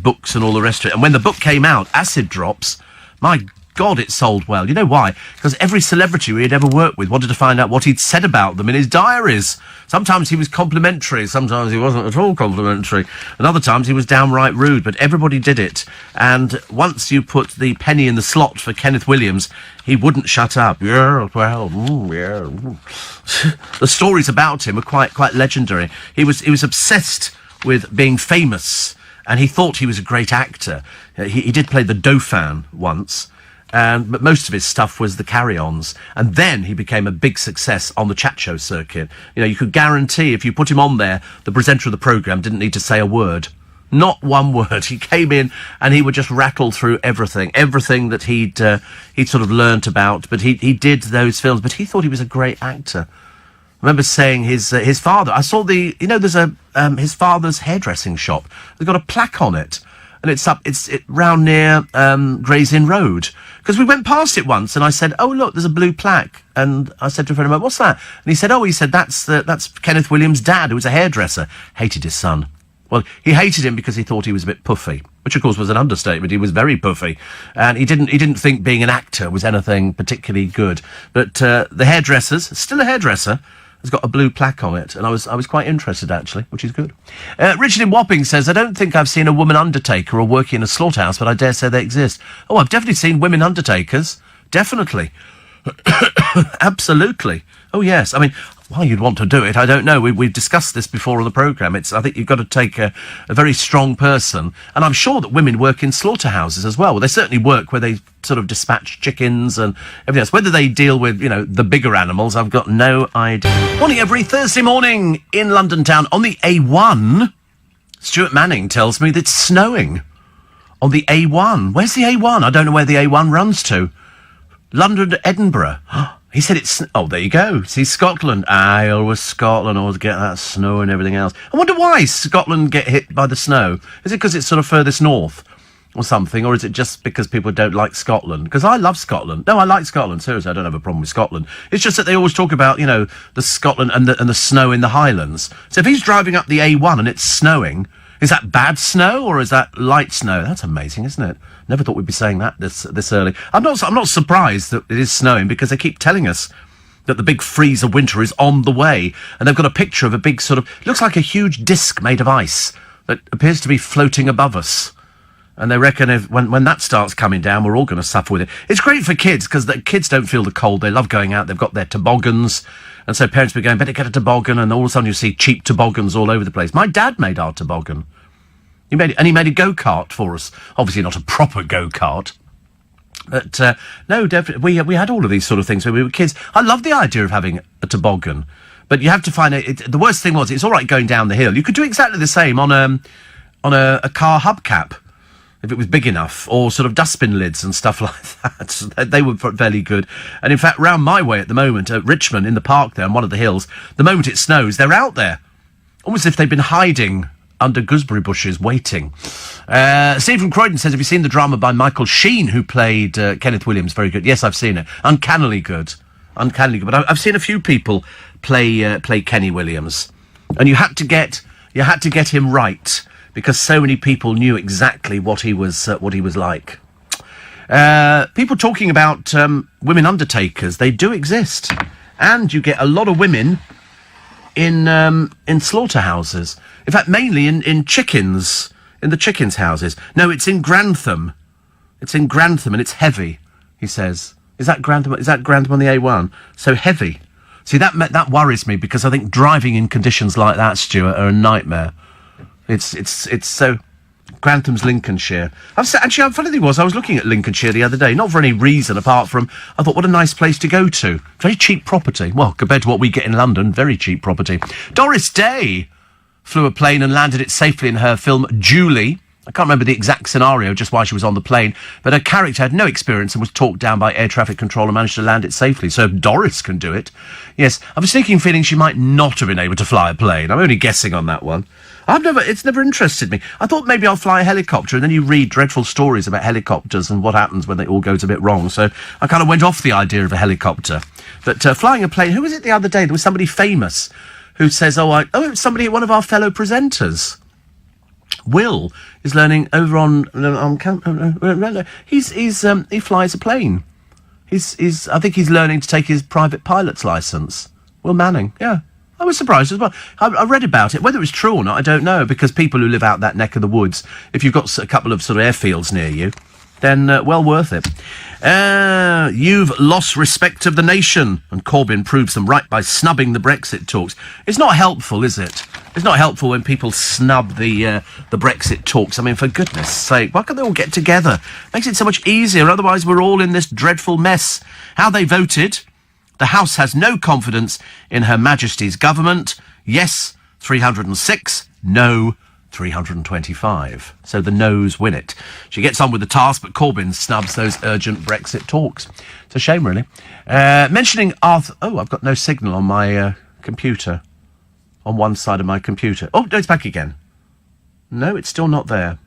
books and all the rest of it. And when the book came out, Acid Drops, my God, it sold well. You know why? Because every celebrity we had ever worked with wanted to find out what he'd said about them in his diaries. Sometimes he was complimentary, sometimes he wasn't at all complimentary, and other times he was downright rude, but everybody did it. And once you put the penny in the slot for Kenneth Williams, he wouldn't shut up. Yeah, well, yeah. The stories about him are quite legendary. He was obsessed with being famous, and he thought he was a great actor. He did play the Dauphin once, but most of his stuff was the carry-ons. And then he became a big success on the chat show circuit. You know, you could guarantee if you put him on there, the presenter of the programme didn't need to say a word. Not one word. He came in and he would just rattle through everything that he'd sort of learnt about. But he did those films, but he thought he was a great actor. I remember saying his father, I saw there's his father's hairdressing shop. They've got a plaque on it. And it's round near Gray's Inn Road. Because we went past it once, and I said, "Oh look, there's a blue plaque." And I said to a friend of mine, "What's that?" And he said, "That's Kenneth Williams' dad, who was a hairdresser. Hated his son." Well, he hated him because he thought he was a bit puffy, which of course was an understatement. He was very puffy, and he didn't think being an actor was anything particularly good. But the hairdressers, still a hairdresser, has got a blue plaque on it, and I was quite interested, actually, which is good. Richard in Wapping says, "I don't think I've seen a woman undertaker or working in a slaughterhouse, but I dare say they exist." Oh, I've definitely seen women undertakers. Definitely. Absolutely. Oh, yes. I mean, why you'd want to do it, I don't know. We've discussed this before on the programme. I think you've got to take a very strong person. And I'm sure that women work in slaughterhouses as well. Well, they certainly work where they sort of dispatch chickens and everything else. Whether they deal with, the bigger animals, I've got no idea. Morning, every Thursday morning in London town on the A1. Stuart Manning tells me that it's snowing on the A1. Where's the A1? I don't know where the A1 runs to. London to Edinburgh. He said it's... Oh, there you go. See, Scotland. Scotland always get that snow and everything else. I wonder why Scotland get hit by the snow. Is it because it's sort of furthest north or something? Or is it just because people don't like Scotland? Because I love Scotland. No, I like Scotland. Seriously, I don't have a problem with Scotland. It's just that they always talk about, the Scotland and the snow in the Highlands. So if he's driving up the A1 and it's snowing... Is that bad snow or is that light snow? That's amazing, isn't it? Never thought we'd be saying that this early. I'm not surprised that it is snowing because they keep telling us that the big freeze of winter is on the way, and they've got a picture of a big sort of looks like a huge disc made of ice that appears to be floating above us. And they reckon when that starts coming down, we're all going to suffer with it. It's great for kids because the kids don't feel the cold. They love going out. They've got their toboggans. And so parents will be going, better get a toboggan, and all of a sudden you see cheap toboggans all over the place. My dad made our toboggan. He made a go-kart for us. Obviously not a proper go-kart. But, no, definitely, we had all of these sort of things when we were kids. I love the idea of having a toboggan. But you have to find it. The worst thing was, it's all right going down the hill. You could do exactly the same on a car hubcap, if it was big enough, or sort of dustbin lids and stuff like that. They were fairly good. And in fact, round my way at the moment, at Richmond, in the park there, on one of the hills, the moment it snows, they're out there. Almost as if they've been hiding under gooseberry bushes, waiting. Steve from Croydon says, have you seen the drama by Michael Sheen, who played Kenneth Williams? Very good. Yes, I've seen it. Uncannily good. But I've seen a few people play Kenny Williams. And you had to get him right, because so many people knew exactly what he was like. People talking about women undertakers, they do exist, and you get a lot of women in slaughterhouses. In fact, mainly in the chickens' houses. No, it's in Grantham. It's in Grantham, and it's heavy. He says, "Is that Grantham? Is that Grantham on the A1? So heavy." See, that worries me, because I think driving in conditions like that, Stuart, are a nightmare. It's so... Grantham's Lincolnshire. Actually, funny thing was, I was looking at Lincolnshire the other day, not for any reason apart from, I thought, what a nice place to go to. Very cheap property. Well, compared to what we get in London, very cheap property. Doris Day flew a plane and landed it safely in her film Julie I can't remember the exact scenario, just why she was on the plane, but her character had no experience and was talked down by air traffic control and managed to land it safely. So if Doris can do it, yes. I have a sneaking feeling she might not have been able to fly a plane. I'm only guessing on that one. It's never interested me. I thought maybe I'll fly a helicopter, and then you read dreadful stories about helicopters and what happens when it all goes a bit wrong. So I kind of went off the idea of a helicopter. But flying a plane, who was it the other day? There was somebody famous who says, it was somebody, one of our fellow presenters. Will is learning over on he flies a plane. I think he's learning to take his private pilot's license. Will Manning, yeah. I was surprised as well. I read about it. Whether it's true or not, I don't know, because people who live out that neck of the woods, if you've got a couple of sort of airfields near you, then well worth it. You've lost respect of the nation, and Corbyn proves them right by snubbing the Brexit talks. It's not helpful, is it? It's not helpful when people snub the Brexit talks. I mean, for goodness sake, why can't they all get together? Makes it so much easier. Otherwise, we're all in this dreadful mess. How they voted: the House has no confidence in Her Majesty's government. Yes, 306. No, 325. So the noes win it. She gets on with the task, but Corbyn snubs those urgent Brexit talks. It's a shame, really. Mentioning Arthur... Oh, I've got no signal on my computer. On one side of my computer. Oh, no, it's back again. No, it's still not there.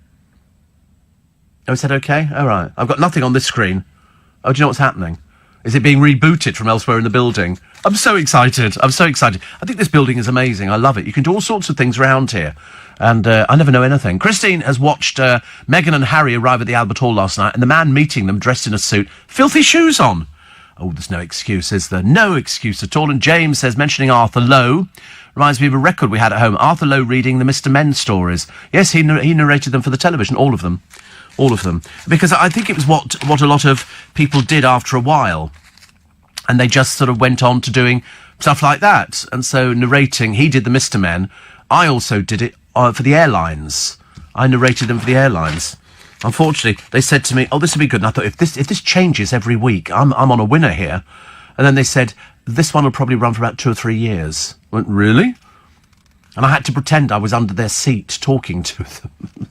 Oh, is that okay? All right. I've got nothing on this screen. Oh, do you know what's happening? Is it being rebooted from elsewhere in the building? I'm so excited. I think this building is amazing. I love it. You can do all sorts of things around here. And I never know anything. Christine has watched Meghan and Harry arrive at the Albert Hall last night, and the man meeting them dressed in a suit, filthy shoes on. Oh, there's no excuse, is there? No excuse at all. And James says, mentioning Arthur Lowe, reminds me of a record we had at home. Arthur Lowe reading the Mr. Men stories. Yes, he narrated them for the television, all of them. All of them. Because I think it was what a lot of people did after a while. And they just sort of went on to doing stuff like that. And so narrating, he did the Mr. Men. I also did it for the airlines. I narrated them for the airlines. Unfortunately, they said to me, oh, this would be good. And I thought, if this changes every week, I'm on a winner here. And then they said, this one will probably run for about 2 or 3 years. I went, really? And I had to pretend I was under their seat talking to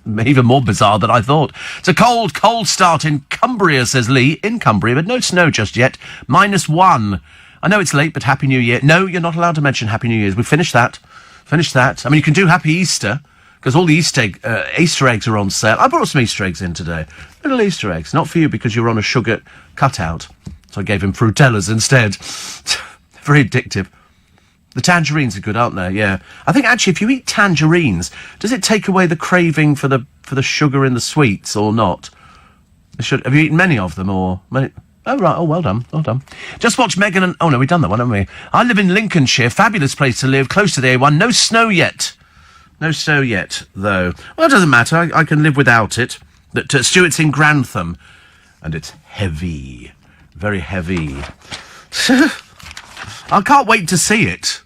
them. Even more bizarre than I thought. It's a cold start in Cumbria, says Lee. In Cumbria, but no snow just yet. -1. I know it's late, but Happy New Year. No, you're not allowed to mention Happy New Year's. We finished that. I mean, you can do Happy Easter, because all the Easter eggs are on sale. I brought some Easter eggs in today. Little Easter eggs. Not for you, because you were on a sugar cutout. So I gave him Frutellas instead. Very addictive. The tangerines are good, aren't they? Yeah. I think, actually, if you eat tangerines, does it take away the craving for the sugar in the sweets or not? Have you eaten many of them, or... Oh, right. Oh, well done. Well done. Just watch Meghan and... Oh, no, we've done that one, haven't we? I live in Lincolnshire. Fabulous place to live. Close to the A1. No snow yet. No snow yet, though. Well, it doesn't matter. I can live without it. But Stuart's in Grantham. And it's heavy. Very heavy. I can't wait to see it.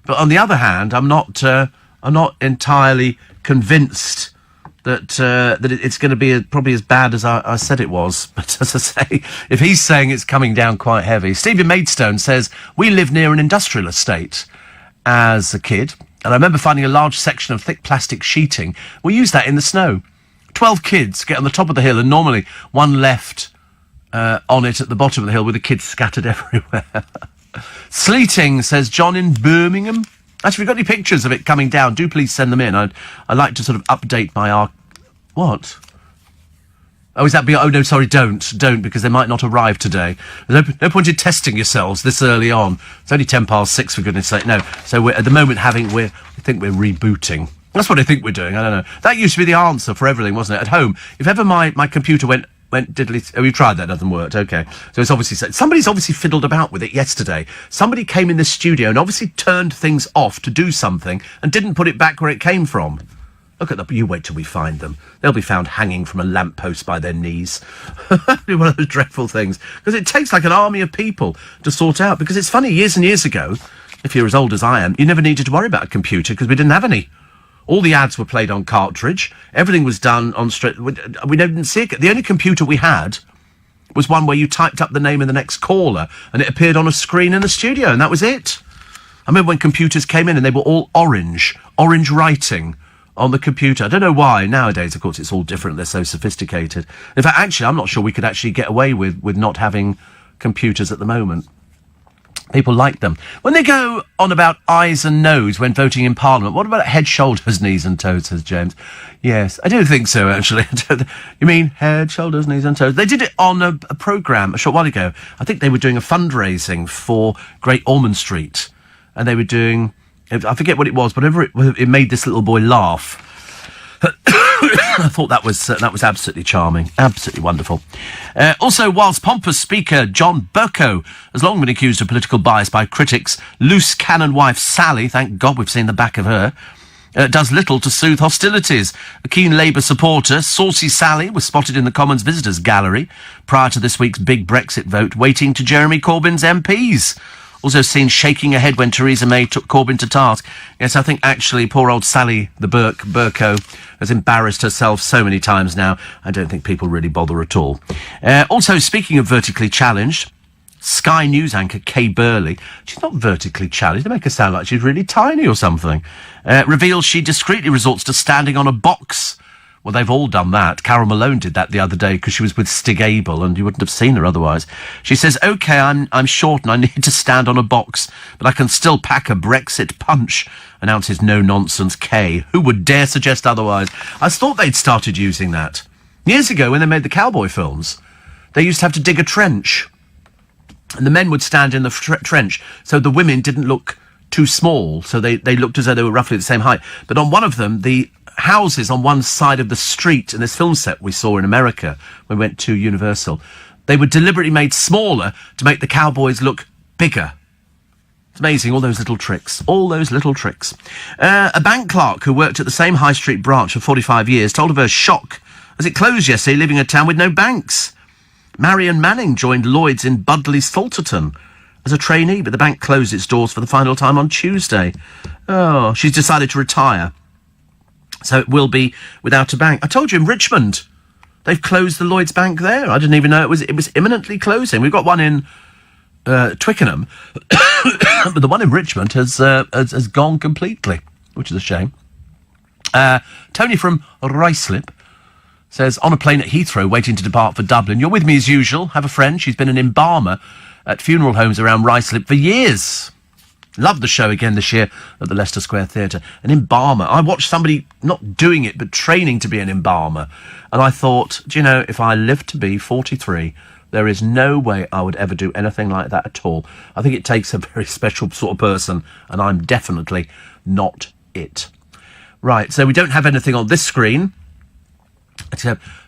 But on the other hand, I'm not entirely convinced that it's going to be probably as bad as I said it was. But as I say, if he's saying it's coming down quite heavy. Stephen Maidstone says, we lived near an industrial estate as a kid, and I remember finding a large section of thick plastic sheeting. We used that in the snow. 12 kids get on the top of the hill, and normally one left on it at the bottom of the hill with the kids scattered everywhere. Sleeting, says John in Birmingham. Actually, if you've got any pictures of it coming down, do please send them in. I'd like to sort of update my What? Oh, is that... Oh, no, sorry, don't, because they might not arrive today. There's no point in testing yourselves this early on. It's only 6:10, for goodness sake. No, so we're, at the moment, I think we're rebooting. That's what I think we're doing, I don't know. That used to be the answer for everything, wasn't it? At home, if ever my computer went diddly... Oh, you tried that, doesn't work, okay. So it's obviously... Somebody's obviously fiddled about with it yesterday. Somebody came in the studio and obviously turned things off to do something and didn't put it back where it came from. Look at them. You wait till we find them. They'll be found hanging from a lamppost by their knees. One of those dreadful things. Because it takes like an army of people to sort out. Because it's funny, years and years ago, if you're as old as I am, you never needed to worry about a computer because we didn't have any. All the ads were played on cartridge. Everything was done on straight... We didn't see it. The only computer we had was one where you typed up the name of the next caller and it appeared on a screen in the studio, and that was it. I remember when computers came in and they were all orange writing on the computer. I don't know why. Nowadays, of course, it's all different. They're so sophisticated. In fact, actually, I'm not sure we could actually get away with not having computers at the moment. People like them. When they go on about eyes and nose when voting in Parliament, what about head, shoulders, knees and toes, says James. Yes, I do think so, actually. You mean head, shoulders, knees and toes? They did it on a programme a short while ago. I think they were doing a fundraising for Great Ormond Street. And they were doing, I forget what it was, but it made this little boy laugh. I thought that was absolutely charming, absolutely wonderful. Also, whilst pompous Speaker John Bercow has long been accused of political bias by critics, loose cannon wife Sally, thank God we've seen the back of her, does little to soothe hostilities. A keen Labour supporter, Saucy Sally, was spotted in the Commons Visitors Gallery prior to this week's big Brexit vote, waiting to Jeremy Corbyn's MPs. Also seen shaking her head when Theresa May took Corbyn to task. Yes, I think actually poor old Sally the Bercow has embarrassed herself so many times now. I don't think people really bother at all. Also, speaking of vertically challenged, Sky News anchor Kay Burley, she's not vertically challenged, they make her sound like she's really tiny or something, reveals she discreetly resorts to standing on a box. Well, they've all done that. Carol Malone did that the other day because she was with Stig Abel and you wouldn't have seen her otherwise. She says, OK, I'm short and I need to stand on a box, but I can still pack a Brexit punch, announces no-nonsense Kay. Who would dare suggest otherwise? I thought they'd started using that. Years ago, when they made the cowboy films, they used to have to dig a trench. And the men would stand in the trench, so the women didn't look too small, so they looked as though they were roughly the same height. But on one of them, the houses on one side of the street in this film set we saw in America when we went to Universal, they were deliberately made smaller to make the cowboys look bigger. It's amazing, all those little tricks. A bank clerk who worked at the same high street branch for 45 years told of her shock as it closed yesterday, leaving a town with no banks. Marion Manning joined Lloyds in Budley's Salterton as a trainee, but the bank closed its doors for the final time on Tuesday. Oh, she's decided to retire. So it will be without a bank. I told you in Richmond, they've closed the Lloyds Bank there. I didn't even know it was imminently closing. We've got one in Twickenham, but the one in Richmond has gone completely, which is a shame. Tony from Ruislip says, on a plane at Heathrow waiting to depart for Dublin. You're with me as usual. Have a friend. She's been an embalmer at funeral homes around Ruislip for years. Loved the show again this year at the Leicester Square Theatre. An embalmer. I watched somebody not doing it, but training to be an embalmer. And I thought, do you know, if I live to be 43, there is no way I would ever do anything like that at all. I think it takes a very special sort of person, and I'm definitely not it. Right, so we don't have anything on this screen,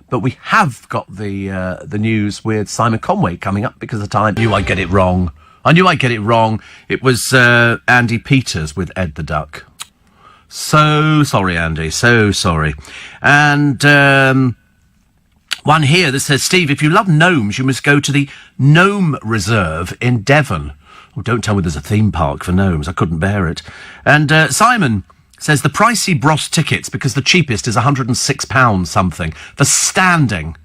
but we have got the news with Simon Conway coming up because of the time. I knew I'd get it wrong. It was Andy Peters with Ed the Duck. So sorry, Andy. So sorry. And one here that says, Steve, if you love gnomes, you must go to the Gnome Reserve in Devon. Oh, don't tell me there's a theme park for gnomes. I couldn't bear it. And Simon says the pricey Bros tickets, because the cheapest is £106 something, for standing,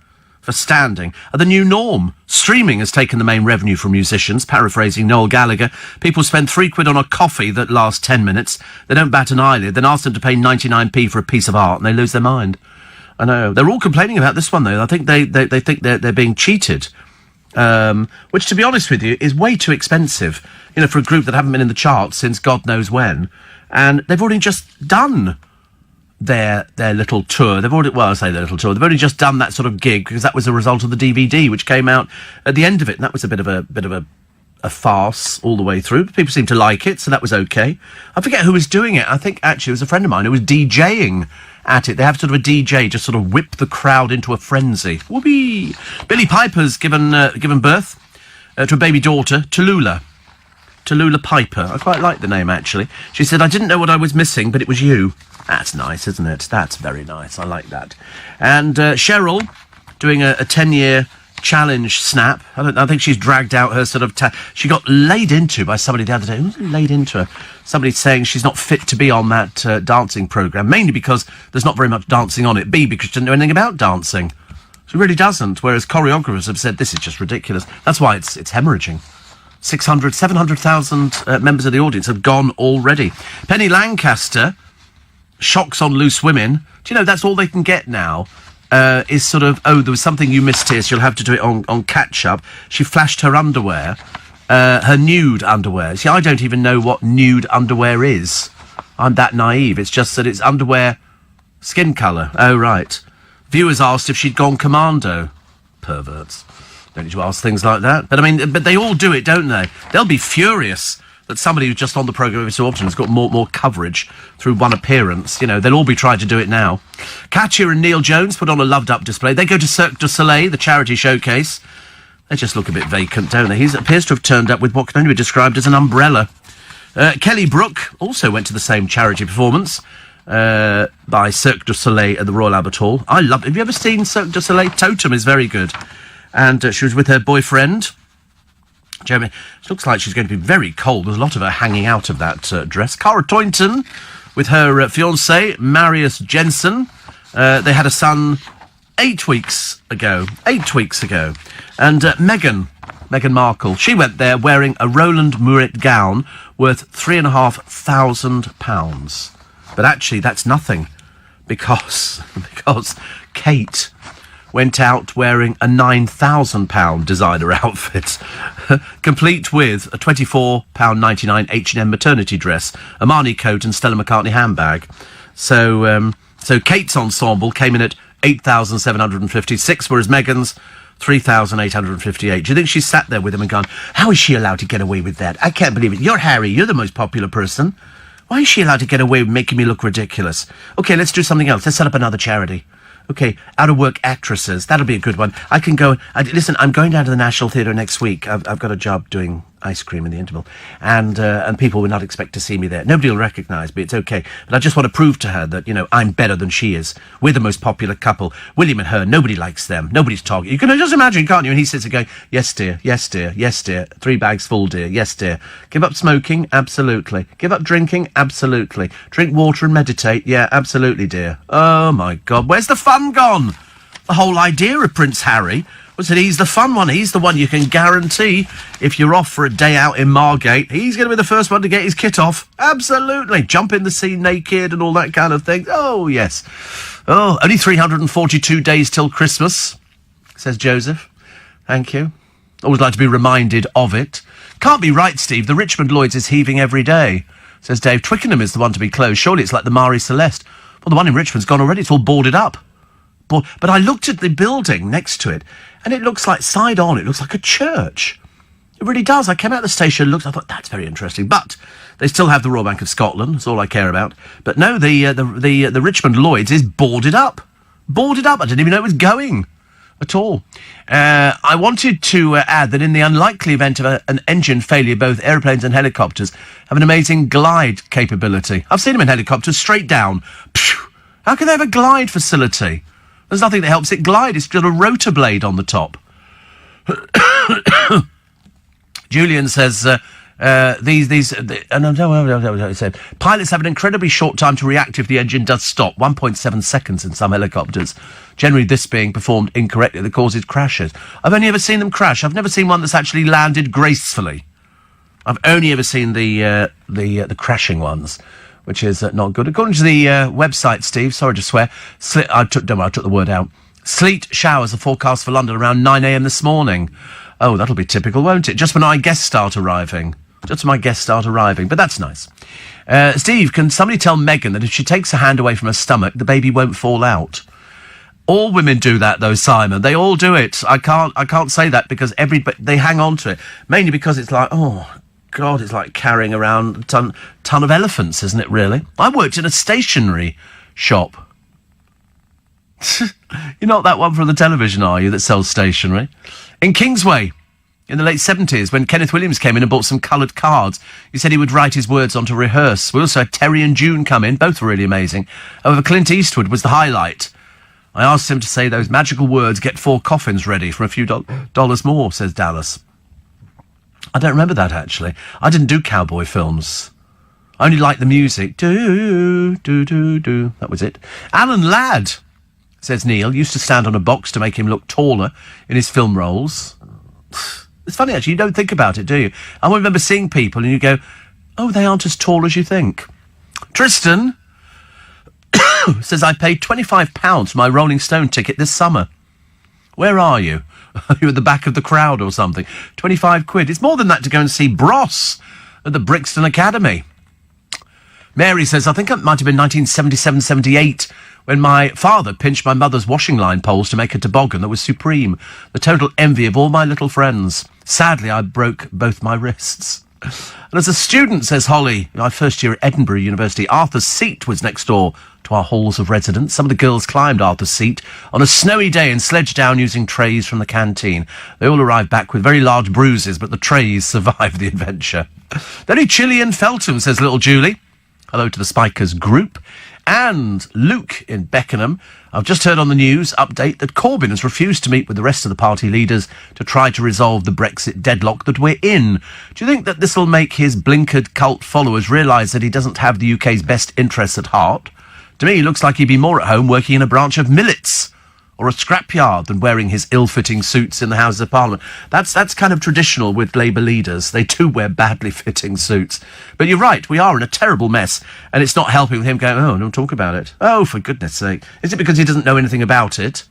are the new norm. Streaming has taken the main revenue from musicians. Paraphrasing Noel Gallagher, people spend £3 on a coffee that lasts 10 minutes. They don't bat an eyelid, then ask them to pay 99p for a piece of art, and they lose their mind. I know. They're all complaining about this one, though. I think they think they're being cheated. Which, to be honest with you, is way too expensive, you know, for a group that haven't been in the charts since God knows when. And they've already just done their little tour. They've already only just done that sort of gig because that was a result of the DVD which came out at the end of it, and that was a bit of a farce all the way through. But people seemed to like it, so that was okay. I forget who was doing it. I think actually it was a friend of mine who was DJing at it. They have sort of a DJ just sort of whip the crowd into a frenzy. Whoopee! Billie Piper's given birth to a baby daughter, Tallulah Piper. I quite like the name, actually. She said, I didn't know what I was missing, but it was you. That's nice, isn't it? That's very nice. I like that. And Cheryl doing a 10-year challenge snap. I think she's dragged out her sort of... she got laid into by somebody the other day. Who was laid into her? Somebody saying she's not fit to be on that dancing programme, mainly because there's not very much dancing on it. B, because she doesn't know anything about dancing. She really doesn't, whereas choreographers have said this is just ridiculous. That's why it's hemorrhaging. 700,000 members of the audience have gone already. Penny Lancaster shocks on loose women. Do you know that's all they can get now? Is sort of, there was something you missed here, so you'll have to do it on catch-up. She flashed her underwear, her nude underwear. See, I don't even know what nude underwear is. I'm that naive. It's just that it's underwear skin colour. Oh, right. Viewers asked if she'd gone commando. Perverts. Don't need to ask things like that. But, I mean, but they all do it, don't they? They'll be furious that somebody who's just on the programme every so often has got more coverage through one appearance. You know, they'll all be trying to do it now. Katya and Neil Jones put on a loved-up display. They go to Cirque du Soleil, the charity showcase. They just look a bit vacant, don't they? He appears to have turned up with what can only be described as an umbrella. Kelly Brook also went to the same charity performance by Cirque du Soleil at the Royal Albert Hall. I love it. Have you ever seen Cirque du Soleil? Totem is very good. And she was with her boyfriend, Jeremy. It looks like she's going to be very cold. There's a lot of her hanging out of that dress. Cara Toynton with her fiancé, Marius Jensen. They had a son 8 weeks ago. 8 weeks ago. And Meghan Markle, she went there wearing a Roland Mouret gown worth £3,500. But actually, that's nothing, because Kate went out wearing a £9,000 designer outfit, complete with a £24.99 H&M maternity dress, a Marni coat and Stella McCartney handbag. So Kate's ensemble came in at £8,756, whereas Meghan's £3,858. Do you think she sat there with him and gone, how is she allowed to get away with that? I can't believe it. You're Harry. You're the most popular person. Why is she allowed to get away with making me look ridiculous? OK, let's do something else. Let's set up another charity. OK, out-of-work actresses. That'll be a good one. I can go... listen, I'm going down to the National Theatre next week. I've got a job doing ice cream in the interval. And people will not expect to see me there. Nobody will recognise me. It's OK. But I just want to prove to her that, you know, I'm better than she is. We're the most popular couple. William and her, nobody likes them. Nobody's talking. You can just imagine, can't you? And he sits there going, yes, dear, yes, dear, yes, dear. 3 bags full, dear, yes, dear. Give up smoking? Absolutely. Give up drinking? Absolutely. Drink water and meditate? Yeah, absolutely, dear. Oh, my God. Where's the fun gone? The whole idea of Prince Harry was that he's the fun one. He's the one you can guarantee if you're off for a day out in Margate, he's going to be the first one to get his kit off. Absolutely. Jump in the sea naked and all that kind of thing. Oh, yes. Oh, only 342 days till Christmas, says Joseph. Thank you. Always like to be reminded of it. Can't be right, Steve. The Richmond Lloyd's is heaving every day, says Dave. Twickenham is the one to be closed. Surely it's like the Marie Celeste. Well, the one in Richmond's gone already. It's all boarded up. But I looked at the building next to it, and it looks like, side on, it looks like a church. It really does. I came out of the station, I thought, that's very interesting. But they still have the Royal Bank of Scotland. That's all I care about. But no, the Richmond Lloyd's is boarded up. Boarded up. I didn't even know it was going at all. I wanted to add that in the unlikely event of an engine failure, both aeroplanes and helicopters have an amazing glide capability. I've seen them in helicopters, straight down. Phew. How can they have a glide facility? There's nothing that helps it glide. It's got a rotor blade on the top. Julian says, pilots have an incredibly short time to react if the engine does stop, 1.7 seconds in some helicopters. Generally, this being performed incorrectly that causes crashes. I've only ever seen them crash. I've never seen one that's actually landed gracefully. I've only ever seen the crashing ones, which is not good. According to the website, Steve, sorry to swear, I took the word out. Sleet showers are forecast for London around 9 a.m. this morning. Oh, that'll be typical, won't it? Just when my guests start arriving. But that's nice. Steve, can somebody tell Meghan that if she takes her hand away from her stomach, the baby won't fall out? All women do that, though, Simon. They all do it. I can't say that because they hang on to it. Mainly because it's like, oh... God, it's like carrying around a ton of elephants, isn't it, really? I worked in a stationery shop. You're not that one from the television, are you, that sells stationery? In Kingsway, in the late 70s, when Kenneth Williams came in and bought some coloured cards, he said he would write his words onto rehearse. We also had Terry and June come in, both were really amazing. However, Clint Eastwood was the highlight. I asked him to say those magical words, get 4 coffins ready for a few dollars more, says Dallas. I don't remember that, actually. I didn't do cowboy films. I only liked the music. Do, do, do, do. That was it. Alan Ladd, says Neil, used to stand on a box to make him look taller in his film roles. It's funny, actually. You don't think about it, do you? I remember seeing people and you go, oh, they aren't as tall as you think. Tristan says, I paid £25 for my Rolling Stone ticket this summer. Where are you? Are you at the back of the crowd or something? 25 quid. It's more than that to go and see Bros at the Brixton Academy. Mary says, I think it might have been 1977-78 when my father pinched my mother's washing line poles to make a toboggan that was supreme. The total envy of all my little friends. Sadly, I broke both my wrists. And as a student, says Holly, my first year at Edinburgh University, Arthur's Seat was next door to our halls of residence. Some of the girls climbed Arthur's Seat on a snowy day and sledged down using trays from the canteen. They all arrived back with very large bruises, but the trays survived the adventure. Very chilly in Feltham, says little Julie. Hello to the Spikers group. And Luke in Beckenham. I've just heard on the news update that Corbyn has refused to meet with the rest of the party leaders to try to resolve the Brexit deadlock that we're in. Do you think that this will make his blinkered cult followers realise that he doesn't have the UK's best interests at heart? To me, he looks like he'd be more at home working in a branch of Millets or a scrapyard than wearing his ill-fitting suits in the Houses of Parliament. That's kind of traditional with Labour leaders. They do wear badly fitting suits. But you're right, we are in a terrible mess, and it's not helping with him going, oh, don't talk about it. Oh, for goodness sake. Is it because he doesn't know anything about it?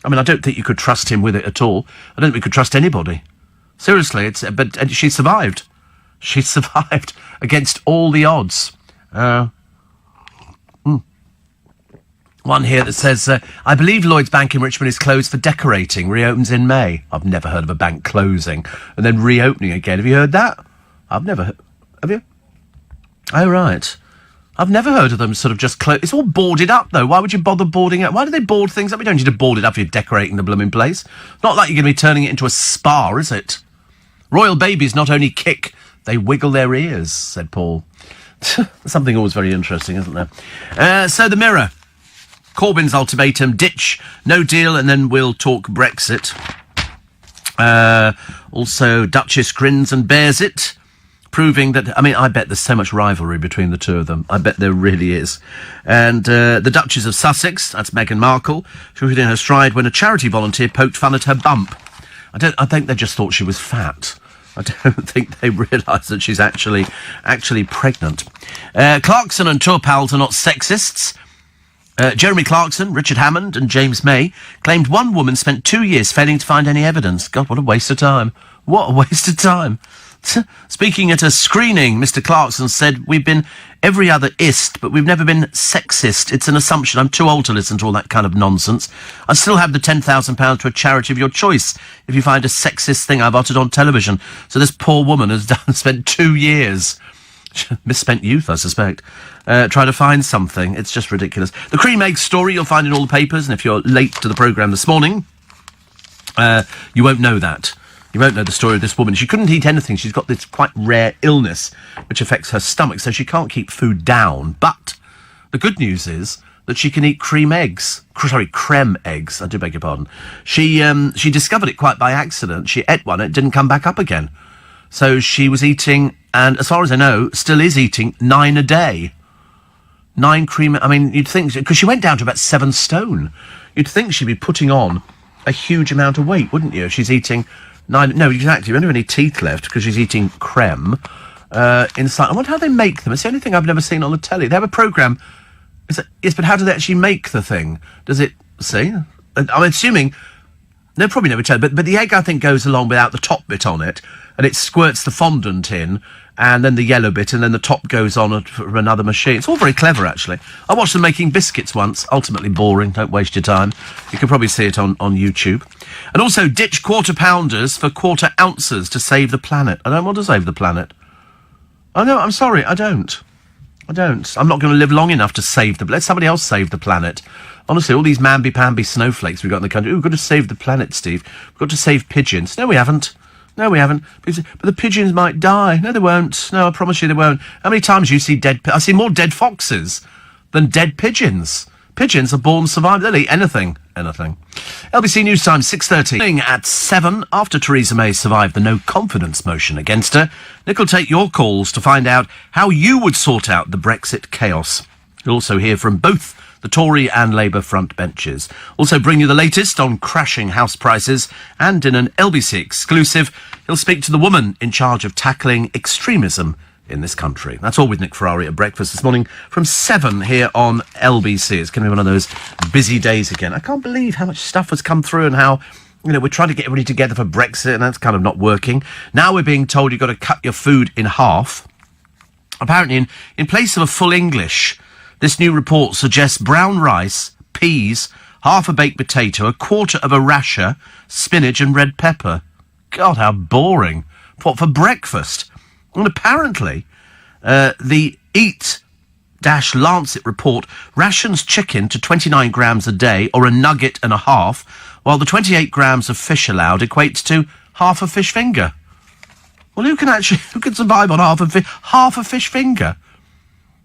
I mean, I don't think you could trust him with it at all. I don't think we could trust anybody. Seriously, but she survived. She survived against all the odds. One here that says, I believe Lloyd's Bank in Richmond is closed for decorating, reopens in May. I've never heard of a bank closing and then reopening again. Have you heard that? I've never heard. Have you? Oh, right. I've never heard of them sort of just close. It's all boarded up, though. Why would you bother boarding it? Why do they board things up? You don't need to board it up if you're decorating the blooming place. Not like you're going to be turning it into a spa, is it? Royal babies not only kick, they wiggle their ears, said Paul. Something always very interesting, isn't there? So the Mirror. Corbyn's ultimatum, ditch, no deal, and then we'll talk Brexit. Also, Duchess grins and bears it, proving that, I mean, I bet there's so much rivalry between the two of them. I bet there really is. And the Duchess of Sussex, that's Meghan Markle, she was in her stride when a charity volunteer poked fun at her bump. I think they just thought she was fat. I don't think they realise that she's actually pregnant. Clarkson and tour pals are not sexists. Jeremy Clarkson, Richard Hammond and James May claimed one woman spent 2 years failing to find any evidence. God, what a waste of time. What a waste of time. Speaking at a screening, Mr. Clarkson said, we've been every other ist, but we've never been sexist. It's an assumption. I'm too old to listen to all that kind of nonsense. I still have the £10,000 to a charity of your choice if you find a sexist thing I've uttered on television. So this poor woman has spent 2 years, misspent youth, I suspect, trying to find something. It's just ridiculous. The cream egg story you'll find in all the papers, and if you're late to the programme this morning, you won't know that. You won't know the story of this woman. She couldn't eat anything. She's got this quite rare illness which affects her stomach, so she can't keep food down. But the good news is that she can eat creme eggs. Creme eggs. I do beg your pardon. She discovered it quite by accident. She ate one. It didn't come back up again. So she was eating, and as far as I know, still is eating 9 a day. 9 cream... I mean, you'd think... Because she went down to about 7 stone. You'd think she'd be putting on a huge amount of weight, wouldn't you? She's eating... 9... No, exactly. You don't have any teeth left because she's eating creme inside. I wonder how they make them. It's the only thing I've never seen on the telly. They have a programme... Yes, but how do they actually make the thing? Does it... See? I'm assuming... No, probably never tried. But the egg, I think, goes along without the top bit on it, and it squirts the fondant in, and then the yellow bit, and then the top goes on from another machine. It's all very clever, actually. I watched them making biscuits once. Ultimately boring. Don't waste your time. You can probably see it on YouTube. And also, ditch quarter-pounders for quarter ounces to save the planet. I don't want to save the planet. Oh, no, I'm sorry, I don't. I'm not going to live long enough to save the... Let somebody else save the planet. Honestly, all these mamby-pamby snowflakes we've got in the country. We've got to save the planet, Steve. We've got to save pigeons. No, we haven't. But the pigeons might die. No, they won't. No, I promise you they won't. How many times do you see dead... I see more dead foxes than dead pigeons. Pigeons are born survivors. They'll eat anything. LBC News Time, 6:30. At 7, after Theresa May survived the no-confidence motion against her, Nick will take your calls to find out how you would sort out the Brexit chaos. You'll also hear from both the Tory and Labour front benches. Also bring you the latest on crashing house prices, and in an LBC exclusive, he'll speak to the woman in charge of tackling extremism in this country. That's all with Nick Ferrari at breakfast this morning from 7 here on LBC. It's going to be one of those busy days again. I can't believe how much stuff has come through and how, you know, we're trying to get everybody together for Brexit and that's kind of not working. Now we're being told you've got to cut your food in half. Apparently, in place of a full English, this new report suggests brown rice, peas, half a baked potato, a quarter of a rasher, spinach and red pepper. God, how boring. What, for breakfast? And apparently, the Eat-Lancet report rations chicken to 29 grams a day, or a nugget and a half, while the 28 grams of fish allowed equates to half a fish finger. Well, who can survive on half a fish finger?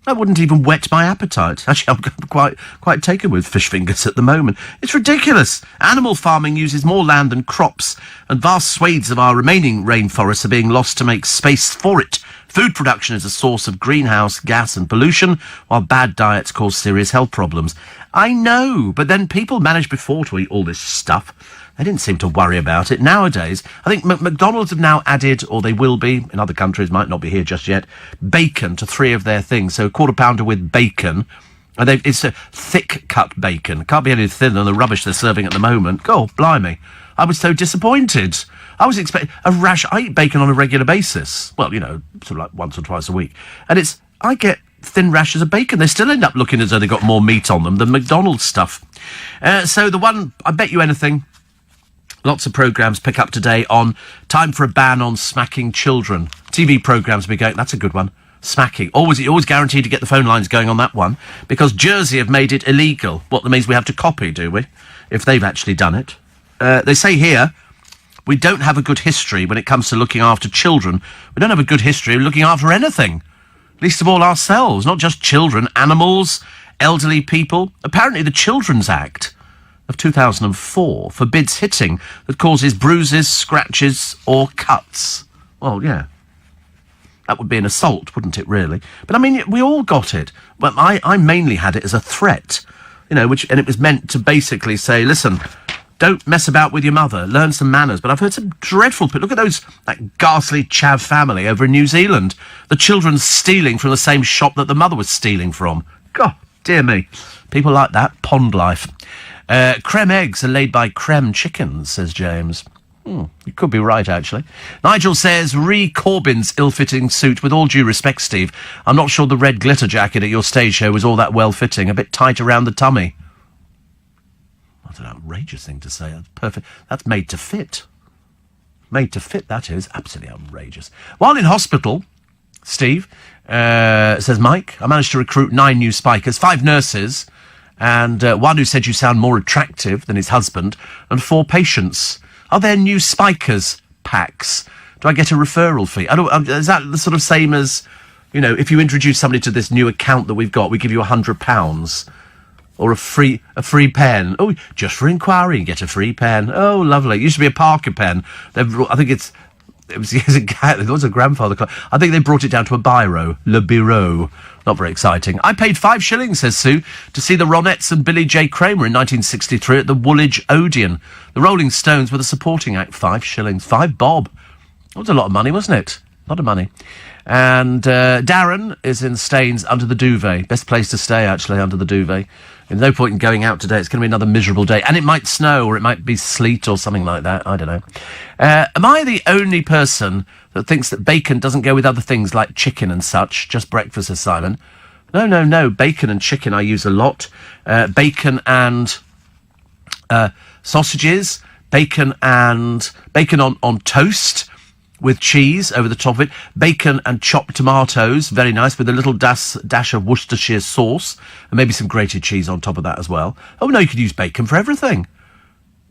That wouldn't even whet my appetite. Actually, I'm quite taken with fish fingers at the moment. It's ridiculous. Animal farming uses more land than crops, and vast swathes of our remaining rainforests are being lost to make space for it. Food production is a source of greenhouse gas and pollution, while bad diets cause serious health problems. I know, but then people managed before to eat all this stuff. They didn't seem to worry about it. Nowadays, I think McDonald's have now added, or they will be, in other countries, might not be here just yet, bacon to 3 of their things. So a quarter pounder with bacon. And it's a thick-cut bacon. Can't be any thinner than the rubbish they're serving at the moment. God, blimey. I was so disappointed. I was expecting a rash. I eat bacon on a regular basis. Well, you know, sort of like once or twice a week. And I get thin rashers of bacon. They still end up looking as though they got more meat on them than McDonald's stuff. So the one, I bet you anything, lots of programmes pick up today on time for a ban on smacking children. TV programmes be going, that's a good one. Smacking. Always guaranteed to get the phone lines going on that one, because Jersey have made it illegal. What, that means we have to copy, do we? If they've actually done it. They say here, we don't have a good history when it comes to looking after children. We don't have a good history of looking after anything. Least of all ourselves, not just children, animals, elderly people. Apparently the Children's Act of 2004 forbids hitting that causes bruises, scratches or cuts. Well, yeah. That would be an assault, wouldn't it, really? But, I mean, we all got it. Well, I mainly had it as a threat, you know, and it was meant to basically say, listen, don't mess about with your mother, learn some manners. But I've heard some dreadful... Look at that ghastly Chav family over in New Zealand. The children stealing from the same shop that the mother was stealing from. God, dear me. People like that. Pond life. Creme eggs are laid by creme chickens, says James. You could be right, actually. Nigel says, re Corbyn's ill-fitting suit. With all due respect, Steve, I'm not sure the red glitter jacket at your stage show was all that well-fitting. A bit tight around the tummy. That's an outrageous thing to say. That's perfect. That's made to fit. Made to fit, that is. Absolutely outrageous. While in hospital, Steve, says Mike, I managed to recruit 9 new spikers, 5 nurses, and one who said you sound more attractive than his husband, and 4 patients. Are there new spikers packs? Do I get a referral fee? Is that the sort of same as, you know, if you introduce somebody to this new account that we've got, we give you £100 or a free pen? Oh, just for inquiry, you get a free pen. Oh, lovely. It used to be a Parker pen. I think it was a grandfather clock. I think they brought it down to a biro, Le Bureau. Not very exciting. I paid 5 shillings, says Sue, to see the Ronettes and Billy J. Kramer in 1963 at the Woolwich Odeon. The Rolling Stones were the supporting act. 5 shillings. 5 bob. That was a lot of money, wasn't it? A lot of money. And Darren is in Staines under the duvet. Best place to stay, actually, under the duvet. There's no point in going out today. It's going to be another miserable day. And it might snow, or it might be sleet or something like that. I don't know. Am I the only person that thinks that bacon doesn't go with other things like chicken and such? Just breakfast, says Simon. No. Bacon and chicken I use a lot. Bacon and sausages. Bacon on toast with cheese over the top of it. Bacon and chopped tomatoes, very nice, with a little dash of Worcestershire sauce, and maybe some grated cheese on top of that as well. Oh, no, you could use bacon for everything.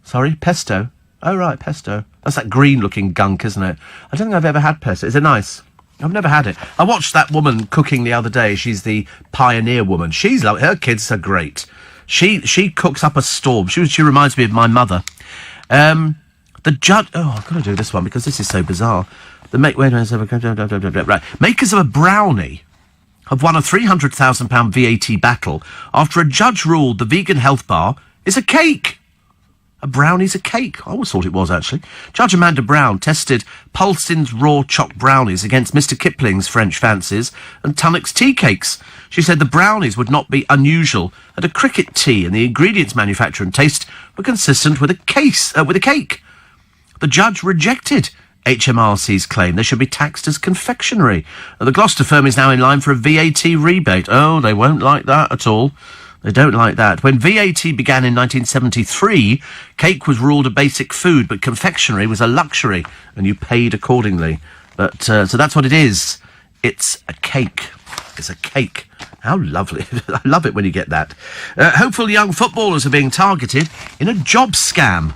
Sorry, pesto. Oh, right, pesto. That's that green-looking gunk, isn't it? I don't think I've ever had pesto. Is it nice? I've never had it. I watched that woman cooking the other day. She's the Pioneer woman. She's like, her kids are great. She cooks up a storm. She reminds me of my mother. The judge... Oh, I've got to do this one because this is so bizarre. Right. Makers of a brownie have won a £300,000 VAT battle after a judge ruled the vegan health bar is a cake. A brownie's a cake. I always thought it was, actually. Judge Amanda Brown tested Paulson's raw choc brownies against Mr. Kipling's French fancies and Tunnock's tea cakes. She said the brownies would not be unusual at a cricket tea, and the ingredients, manufacture and taste were consistent with a cake. The judge rejected HMRC's claim they should be taxed as confectionery. And the Gloucester firm is now in line for a VAT rebate. Oh, they won't like that at all. They don't like that. When VAT began in 1973, cake was ruled a basic food, but confectionery was a luxury, and you paid accordingly. But so that's what it is. It's a cake. It's a cake. How lovely. I love it when you get that. Hopeful young footballers are being targeted in a job scam.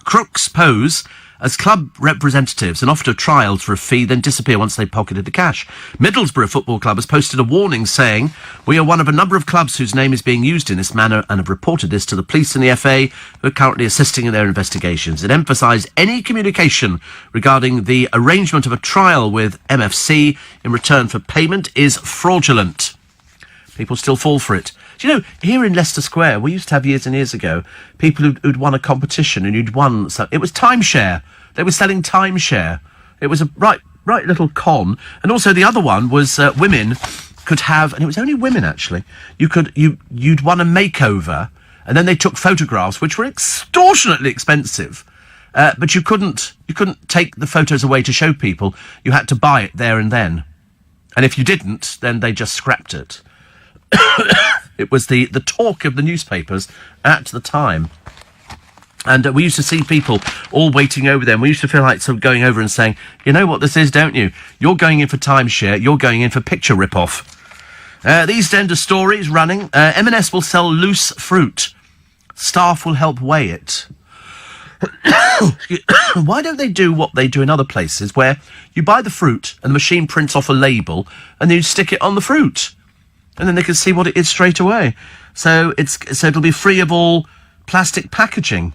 Crooks pose as club representatives and offer trials for a fee, then disappear once they pocketed the cash. Middlesbrough Football Club has posted a warning saying, "We are one of a number of clubs whose name is being used in this manner and have reported this to the police and the FA, who are currently assisting in their investigations." It emphasised any communication regarding the arrangement of a trial with MFC in return for payment is fraudulent. People still fall for it. Do you know, here in Leicester Square, we used to have years and years ago, people who'd won a competition and who'd won... it was timeshare. They were selling timeshare. It was a right little con. And also the other one was women could have... And it was only women, actually. You'd won a makeover, and then they took photographs, which were extortionately expensive. But you couldn't take the photos away to show people. You had to buy it there and then. And if you didn't, then they just scrapped it. It was the talk of the newspapers at the time. And we used to see people all waiting over them. We used to feel like sort of going over and saying, you know what this is, don't you? You're going in for timeshare, you're going in for picture rip-off. The EastEnders story is running. M&S will sell loose fruit. Staff will help weigh it. Why don't they do what they do in other places, where you buy the fruit and the machine prints off a label and then you stick it on the fruit? And then they can see what it is straight away. So it'll be free of all plastic packaging.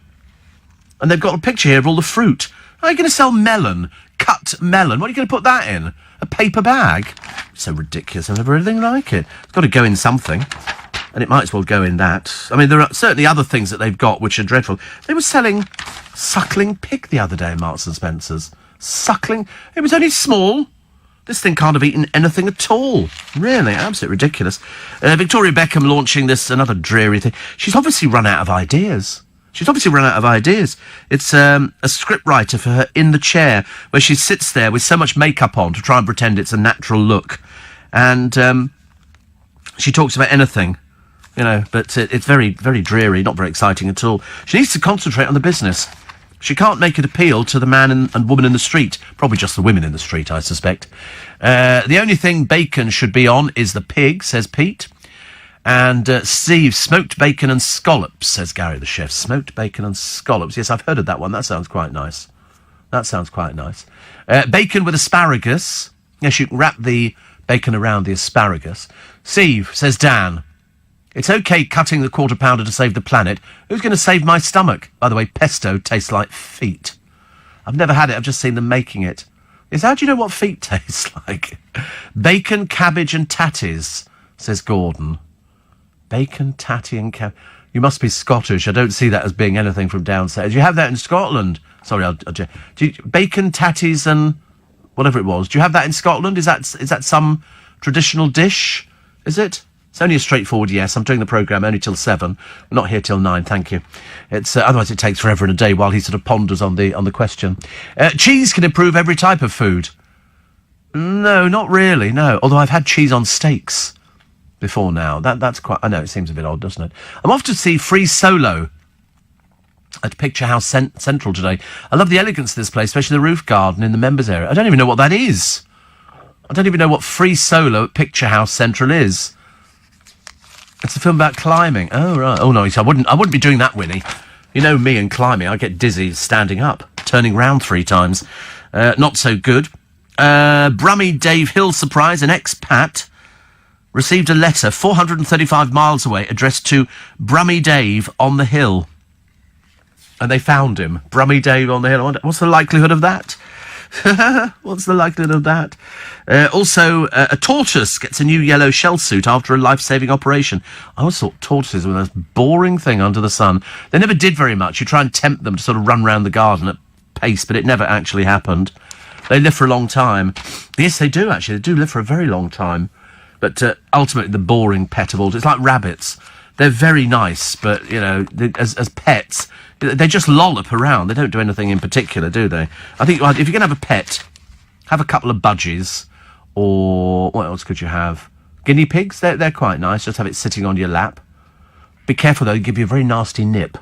And they've got a picture here of all the fruit. Are you going to sell melon? Cut melon? What are you going to put that in? A paper bag? So ridiculous. I've never heard anything like it. It's got to go in something. And it might as well go in that. I mean, there are certainly other things that they've got which are dreadful. They were selling suckling pig the other day in Marks and Spencer's. Suckling. It was only small. This thing can't have eaten anything at all. Really, absolutely ridiculous. Victoria Beckham launching this, another dreary thing. She's obviously run out of ideas. It's a scriptwriter for her in the chair, where she sits there with so much makeup on to try and pretend it's a natural look. And she talks about anything, you know, but it's very, very dreary, not very exciting at all. She needs to concentrate on the business. She can't make an appeal to the man and woman in the street. Probably just the women in the street, I suspect. The only thing bacon should be on is the pig, says Pete. And Steve, smoked bacon and scallops, says Gary the chef. Smoked bacon and scallops. Yes, I've heard of that one. That sounds quite nice. Bacon with asparagus. Yes, you can wrap the bacon around the asparagus. Steve, says Dan. It's okay cutting the quarter pounder to save the planet. Who's going to save my stomach? By the way, pesto tastes like feet. I've never had it. I've just seen them making it. How do you know what feet taste like? Bacon, cabbage and tatties, says Gordon. Bacon, tatty and cabbage. You must be Scottish. I don't see that as being anything from downstairs. Do you have that in Scotland? Sorry, bacon, tatties and whatever it was. Do you have that in Scotland? Is that some traditional dish? Is it? It's only a straightforward yes. I'm doing the programme only till 7. We're not here till 9, thank you. It's otherwise it takes forever and a day while he sort of ponders on the question. Cheese can improve every type of food. No, not really, no. Although I've had cheese on steaks before now. That's quite... I know, it seems a bit odd, doesn't it? I'm off to see Free Solo at Picture House Central today. I love the elegance of this place, especially the roof garden in the members area. I don't even know what that is. I don't even know what Free Solo at Picture House Central is. It's a film about climbing. Oh, right. Oh, no, I wouldn't be doing that, Winnie. You know me and climbing. I get dizzy standing up, turning round 3 times. Not so good. Brummy Dave Hill surprise. An expat received a letter 435 miles away addressed to Brummy Dave on the Hill. And they found him. Brummy Dave on the Hill. What's the likelihood of that? What's the likelihood of that? Also, a tortoise gets a new yellow shell suit after a life-saving operation. I always thought tortoises were the most boring thing under the sun. They never did very much. You try and tempt them to sort of run round the garden at pace, but it never actually happened. They live for a long time. Yes, they do, actually. They do live for a very long time. But ultimately, the boring pet of all... It's like rabbits. They're very nice, but, you know, as pets, they just lollop around. They don't do anything in particular, do they? I think if you're going to have a pet, have a couple of budgies, or what else could you have? Guinea pigs? They're quite nice. Just have it sitting on your lap. Be careful, though. They give you a very nasty nip.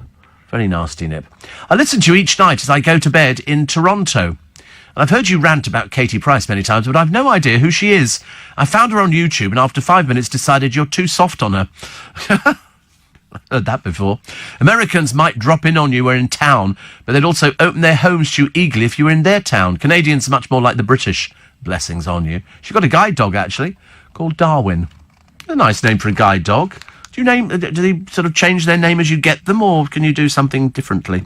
Very nasty nip. I listen to you each night as I go to bed in Toronto. I've heard you rant about Katie Price many times, but I've no idea who she is. I found her on YouTube and after 5 minutes decided you're too soft on her. Heard that before. Americans might drop in on you when in town, but they'd also open their homes to you eagerly if you were in their town. Canadians are much more like the British. Blessings on you. She's got a guide dog, actually, called Darwin. A nice name for a guide dog. Do they sort of change their name as you get them, or can you do something differently?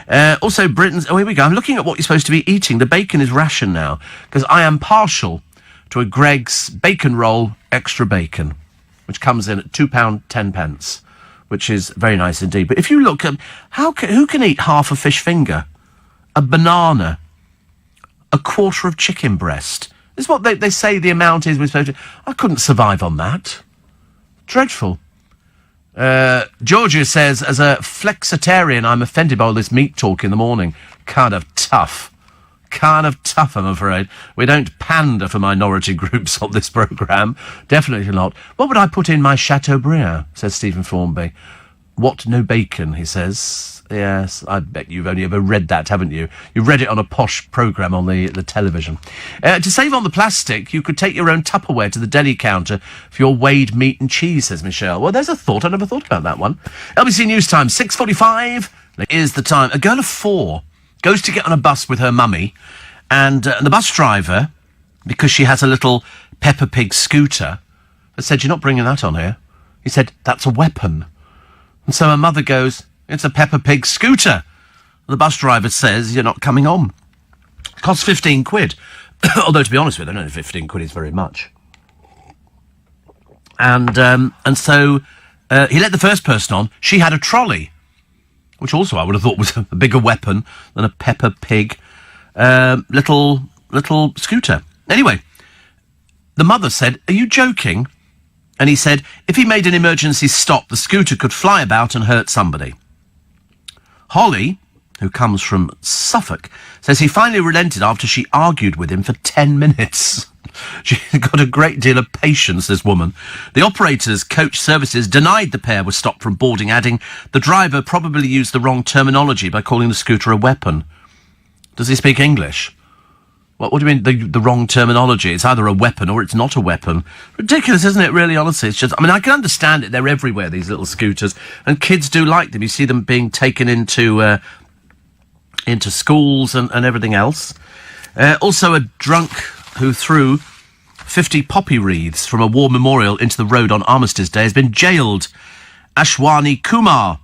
Also, Britain's... Oh, here we go. I'm looking at what you're supposed to be eating. The bacon is ration now, because I am partial to a Greggs bacon roll extra bacon, which comes in at £2.10, which is very nice indeed. But if you look at... who can eat half a fish finger? A banana? A quarter of chicken breast? This is what they say the amount is we're supposed to... I couldn't survive on that. Dreadful. Georgia says, as a flexitarian, I'm offended by all this meat talk in the morning. Kind of tough, I'm afraid. We don't pander for minority groups on this programme. Definitely not. What would I put in my Chateaubriand, says Stephen Formby. What, no bacon, he says. Yes, I bet you've only ever read that, haven't you? You read it on a posh programme on the television. To save on the plastic, you could take your own Tupperware to the deli counter for your weighed meat and cheese, says Michelle. Well, there's a thought. I never thought about that one. LBC News Time, 6:45 is the time. A girl of 4 goes to get on a bus with her mummy, and the bus driver, because she has a little Peppa Pig scooter, has said, "You're not bringing that on here." He said, "That's a weapon." And so her mother goes, "It's a Peppa Pig scooter." The bus driver says, "You're not coming on." It costs 15 quid. Although, to be honest with you, I don't know if 15 quid is very much. And so he let the first person on. She had a trolley, which also I would have thought was a bigger weapon than a Peppa Pig little scooter. Anyway, the mother said, "Are you joking?" And he said, if he made an emergency stop, the scooter could fly about and hurt somebody. Holly, who comes from Suffolk, says he finally relented after she argued with him for 10 minutes. She's got a great deal of patience, this woman. The operator's coach services denied the pair were stopped from boarding, adding the driver probably used the wrong terminology by calling the scooter a weapon. Does he speak English? What do you mean, the wrong terminology? It's either a weapon or it's not a weapon. Ridiculous, isn't it, really, honestly? It's just, I mean, I can understand it. They're everywhere, these little scooters. And kids do like them. You see them being taken into schools and everything else. Also, a drunk who threw 50 poppy wreaths from a war memorial into the road on Armistice Day has been jailed. Ashwani Kumar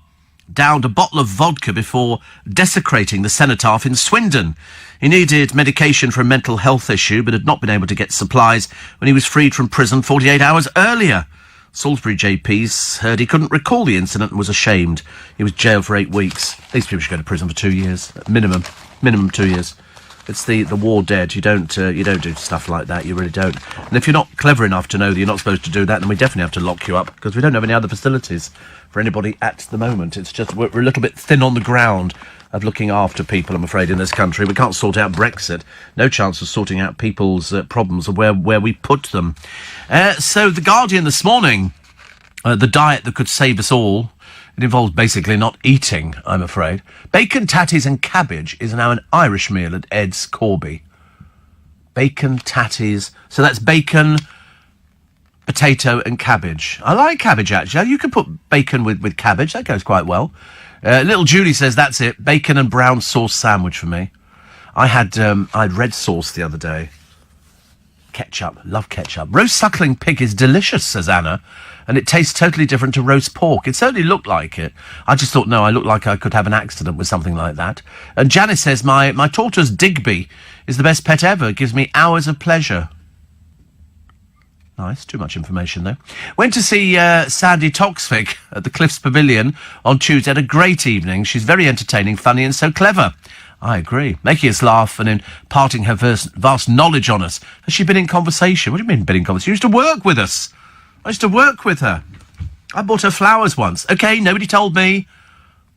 downed a bottle of vodka before desecrating the cenotaph in Swindon. He needed medication for a mental health issue, but had not been able to get supplies when he was freed from prison 48 hours earlier. Salisbury JPs heard he couldn't recall the incident and was ashamed. He was jailed for 8 weeks. These people should go to prison for 2 years, minimum 2 years. It's the war dead. You don't do stuff like that. You really don't. And if you're not clever enough to know that you're not supposed to do that, then we definitely have to lock you up, because we don't have any other facilities for anybody at the moment. It's just we're a little bit thin on the ground of looking after people, I'm afraid, in this country. We can't sort out Brexit. No chance of sorting out people's problems of where we put them. So The Guardian this morning, the diet that could save us all. It involves basically not eating, I'm afraid. Bacon, tatties and cabbage is now an Irish meal at Ed's Corby. Bacon, tatties... So that's bacon, potato and cabbage. I like cabbage, actually. You can put bacon with cabbage. That goes quite well. Little Julie says, that's it. Bacon and brown sauce sandwich for me. I had red sauce the other day. Ketchup. Love ketchup. Roast suckling pig is delicious, says Anna. And it tastes totally different to roast pork. It certainly looked like it. I just thought, no, I look like I could have an accident with something like that. And Janice says, my tortoise Digby is the best pet ever. It gives me hours of pleasure. Nice. Too much information, though. Went to see Sandy Toksvig at the Cliffs Pavilion on Tuesday. Had a great evening. She's very entertaining, funny and so clever. I agree. Making us laugh and imparting her vast knowledge on us. Has she been in conversation? What do you mean been in conversation? She used to work with us. I used to work with her. I bought her flowers once. OK, nobody told me.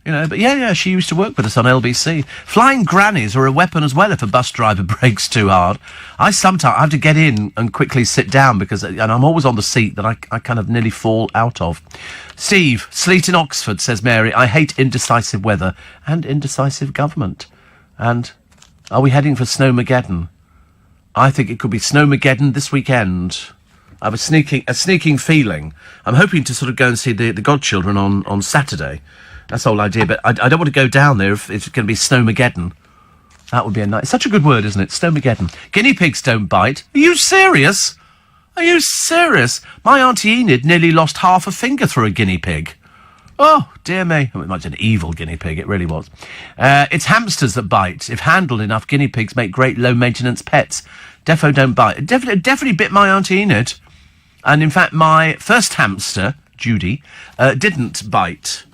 You know, but yeah, she used to work with us on LBC. Flying grannies are a weapon as well if a bus driver brakes too hard. I sometimes have to get in and quickly sit down and I'm always on the seat that I kind of nearly fall out of. Steve, sleet in Oxford, says Mary. I hate indecisive weather and indecisive government. And are we heading for Snowmageddon? I think it could be Snowmageddon this weekend. I have a sneaking feeling. I'm hoping to sort of go and see the Godchildren on Saturday. That's the whole idea, but I don't want to go down there if it's going to be Snowmageddon. That would be it's such a good word, isn't it? Snowmageddon. Guinea pigs don't bite. Are you serious? Are you serious? My Auntie Enid nearly lost half a finger through a guinea pig. Oh, dear me. It might be an evil guinea pig, it really was. It's hamsters that bite. If handled enough, guinea pigs make great low-maintenance pets. Defo don't bite. It definitely bit my Auntie Enid. And in fact, my first hamster, Judy, didn't bite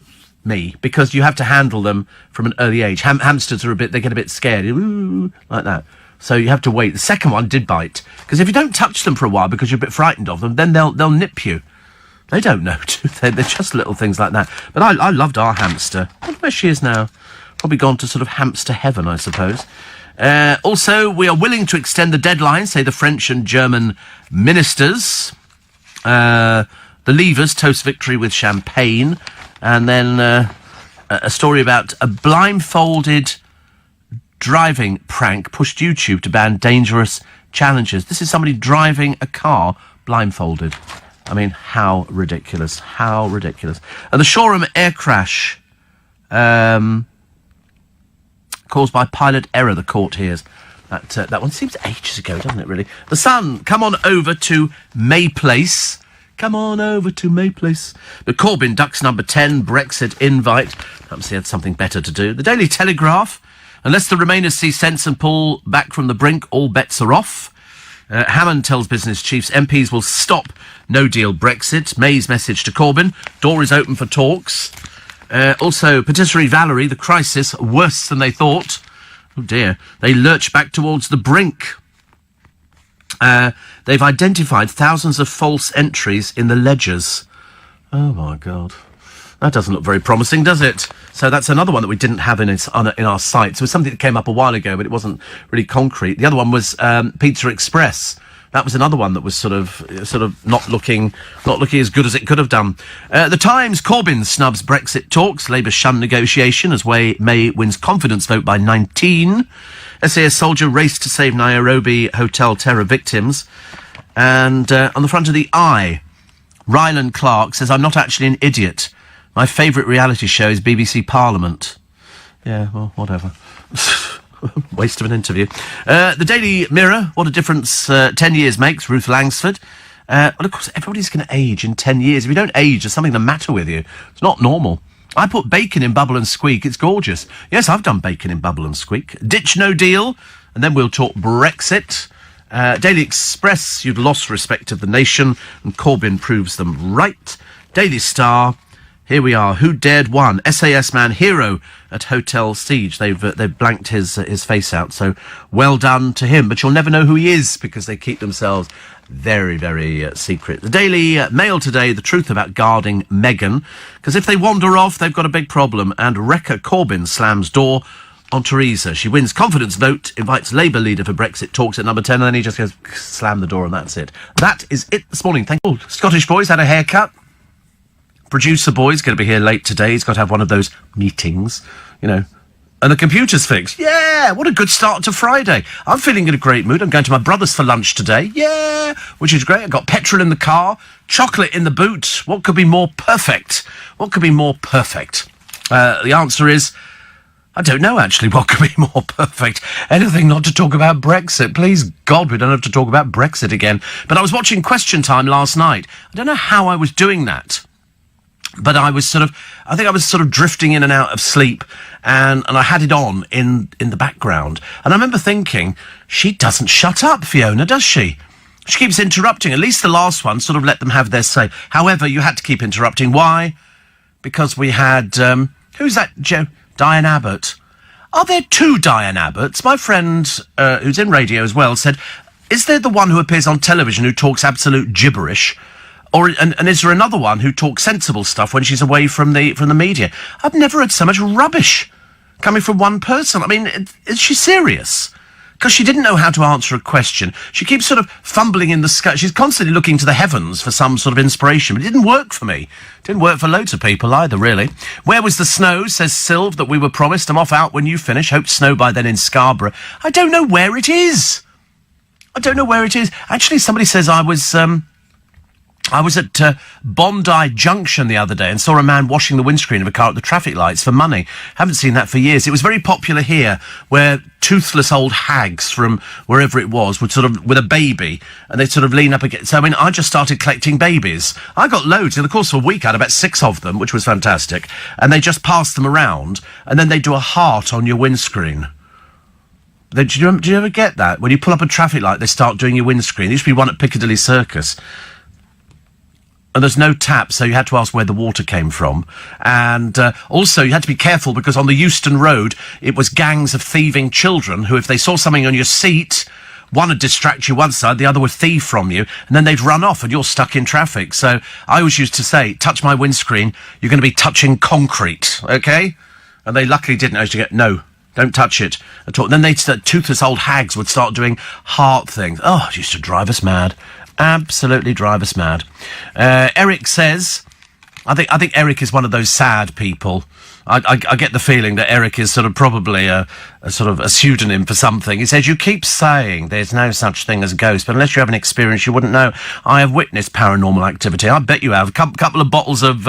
me, because you have to handle them from an early age. Hamsters are they get a bit scared, ooh, like that. So you have to wait. The second one did bite, because if you don't touch them for a while because you're a bit frightened of them, then they'll nip you. They don't know. They're just little things like that. But I loved our hamster. I wonder where she is now. Probably gone to sort of hamster heaven, I suppose. Also, we are willing to extend the deadline, say the French and German ministers. The Leavers toast victory with champagne. And then a story about a blindfolded driving prank pushed YouTube to ban dangerous challenges. This is somebody driving a car blindfolded. I mean, how ridiculous. How ridiculous. And the Shoreham air crash caused by pilot error, the court hears. That one seems ages ago, doesn't it, really? The Sun, come on over to May Place. Come on over to May Place. But Corbyn ducks number 10, Brexit invite. Perhaps he had something better to do. The Daily Telegraph. Unless the Remainers see sense and pull back from the brink, all bets are off. Hammond tells business chiefs MPs will stop no-deal Brexit. May's message to Corbyn. Door is open for talks. Also, Patisserie Valerie, the crisis, worse than they thought. Oh, dear. They lurch back towards the brink. They've identified thousands of false entries in the ledgers. Oh, my God. That doesn't look very promising, does it? So that's another one that we didn't have in our sites. It was something that came up a while ago, but it wasn't really concrete. The other one was Pizza Express. That was another one that was sort of not looking as good as it could have done. The Times, Corbyn snubs Brexit talks. Labour shun negotiation as May wins confidence vote by 19. SAS soldier raced to save Nairobi hotel terror victims. And on the front of the Eye, Ryland Clark says, I'm not actually an idiot. My favourite reality show is BBC Parliament. Yeah, well, whatever. Waste of an interview. The Daily Mirror, what a difference 10 years makes, Ruth Langsford. Well, of course, everybody's going to age in 10 years. If you don't age, there's something the matter with you. It's not normal. I put bacon in Bubble and Squeak. It's gorgeous. Yes, I've done bacon in Bubble and Squeak. Ditch no deal, and then we'll talk Brexit. Daily Express, you've lost respect of the nation, and Corbyn proves them right. Daily Star, here we are. Who dared one? SAS man hero at Hotel Siege. They've blanked his face out, so well done to him. But you'll never know who he is because they keep themselves very, very secret. The Daily Mail today, the truth about guarding Meghan. Because if they wander off, they've got a big problem. And Wrecker Corbyn slams door on Theresa. She wins confidence vote, invites Labour leader for Brexit talks at number 10, and then he just goes, slam the door, and that's it. That is it this morning. Thank you. Scottish boys had a haircut. Producer boy's going to be here late today. He's got to have one of those meetings, you know. And the computer's fixed. Yeah, what a good start to Friday. I'm feeling in a great mood. I'm going to my brother's for lunch today. Yeah, which is great. I've got petrol in the car, chocolate in the boot. What could be more perfect? What could be more perfect? The answer is I don't know, actually, what could be more perfect. Anything not to talk about Brexit. Please, God, we don't have to talk about Brexit again. But I was watching Question Time last night. I don't know how I was doing that. But I think I was sort of drifting in and out of sleep, and I had it on in the background. And I remember thinking, she doesn't shut up, Fiona, does she? She keeps interrupting. At least the last one sort of let them have their say. However, you had to keep interrupting. Why? Because we had, who's that, Diane Abbott. Are there two Diane Abbotts? My friend, who's in radio as well, said, is there the one who appears on television who talks absolute gibberish? And is there another one who talks sensible stuff when she's away from the media? I've never heard so much rubbish coming from one person. I mean, is she serious? Because she didn't know how to answer a question. She keeps sort of fumbling in the sky. She's constantly looking to the heavens for some sort of inspiration, but it didn't work for me. It didn't work for loads of people either, really. Where was the snow, says Sylv, that we were promised? I'm off out when you finish. Hope snow by then in Scarborough. I don't know where it is. Actually, somebody says I was at Bondi Junction the other day and saw a man washing the windscreen of a car at the traffic lights for money. Haven't seen that for years. It was very popular here, where toothless old hags from wherever it was would sort of, with a baby, and they'd sort of lean up against. So, I mean, I just started collecting babies. I got loads. In the course of a week, I had about 6 of them, which was fantastic. And they just passed them around, and then they do a heart on your windscreen. Do you ever get that? When you pull up a traffic light, they start doing your windscreen. There used to be one at Piccadilly Circus. And there's no tap, so you had to ask where the water came from. And also, you had to be careful, because on the Euston Road, it was gangs of thieving children who, if they saw something on your seat, one would distract you one side, the other would thieve from you, and then they'd run off, and you're stuck in traffic. So I always used to say, touch my windscreen, you're going to be touching concrete, OK? And they luckily didn't. I used to get, no, don't touch it at all. Then toothless old hags would start doing heart things. Oh, it used to drive us mad. Absolutely drive us mad. Eric says, I think Eric is one of those sad people. I get the feeling that Eric is sort of probably a sort of a pseudonym for something. He says, you keep saying there's no such thing as ghosts, but unless you have an experience, you wouldn't know. I have witnessed paranormal activity. I bet you have. A couple of bottles of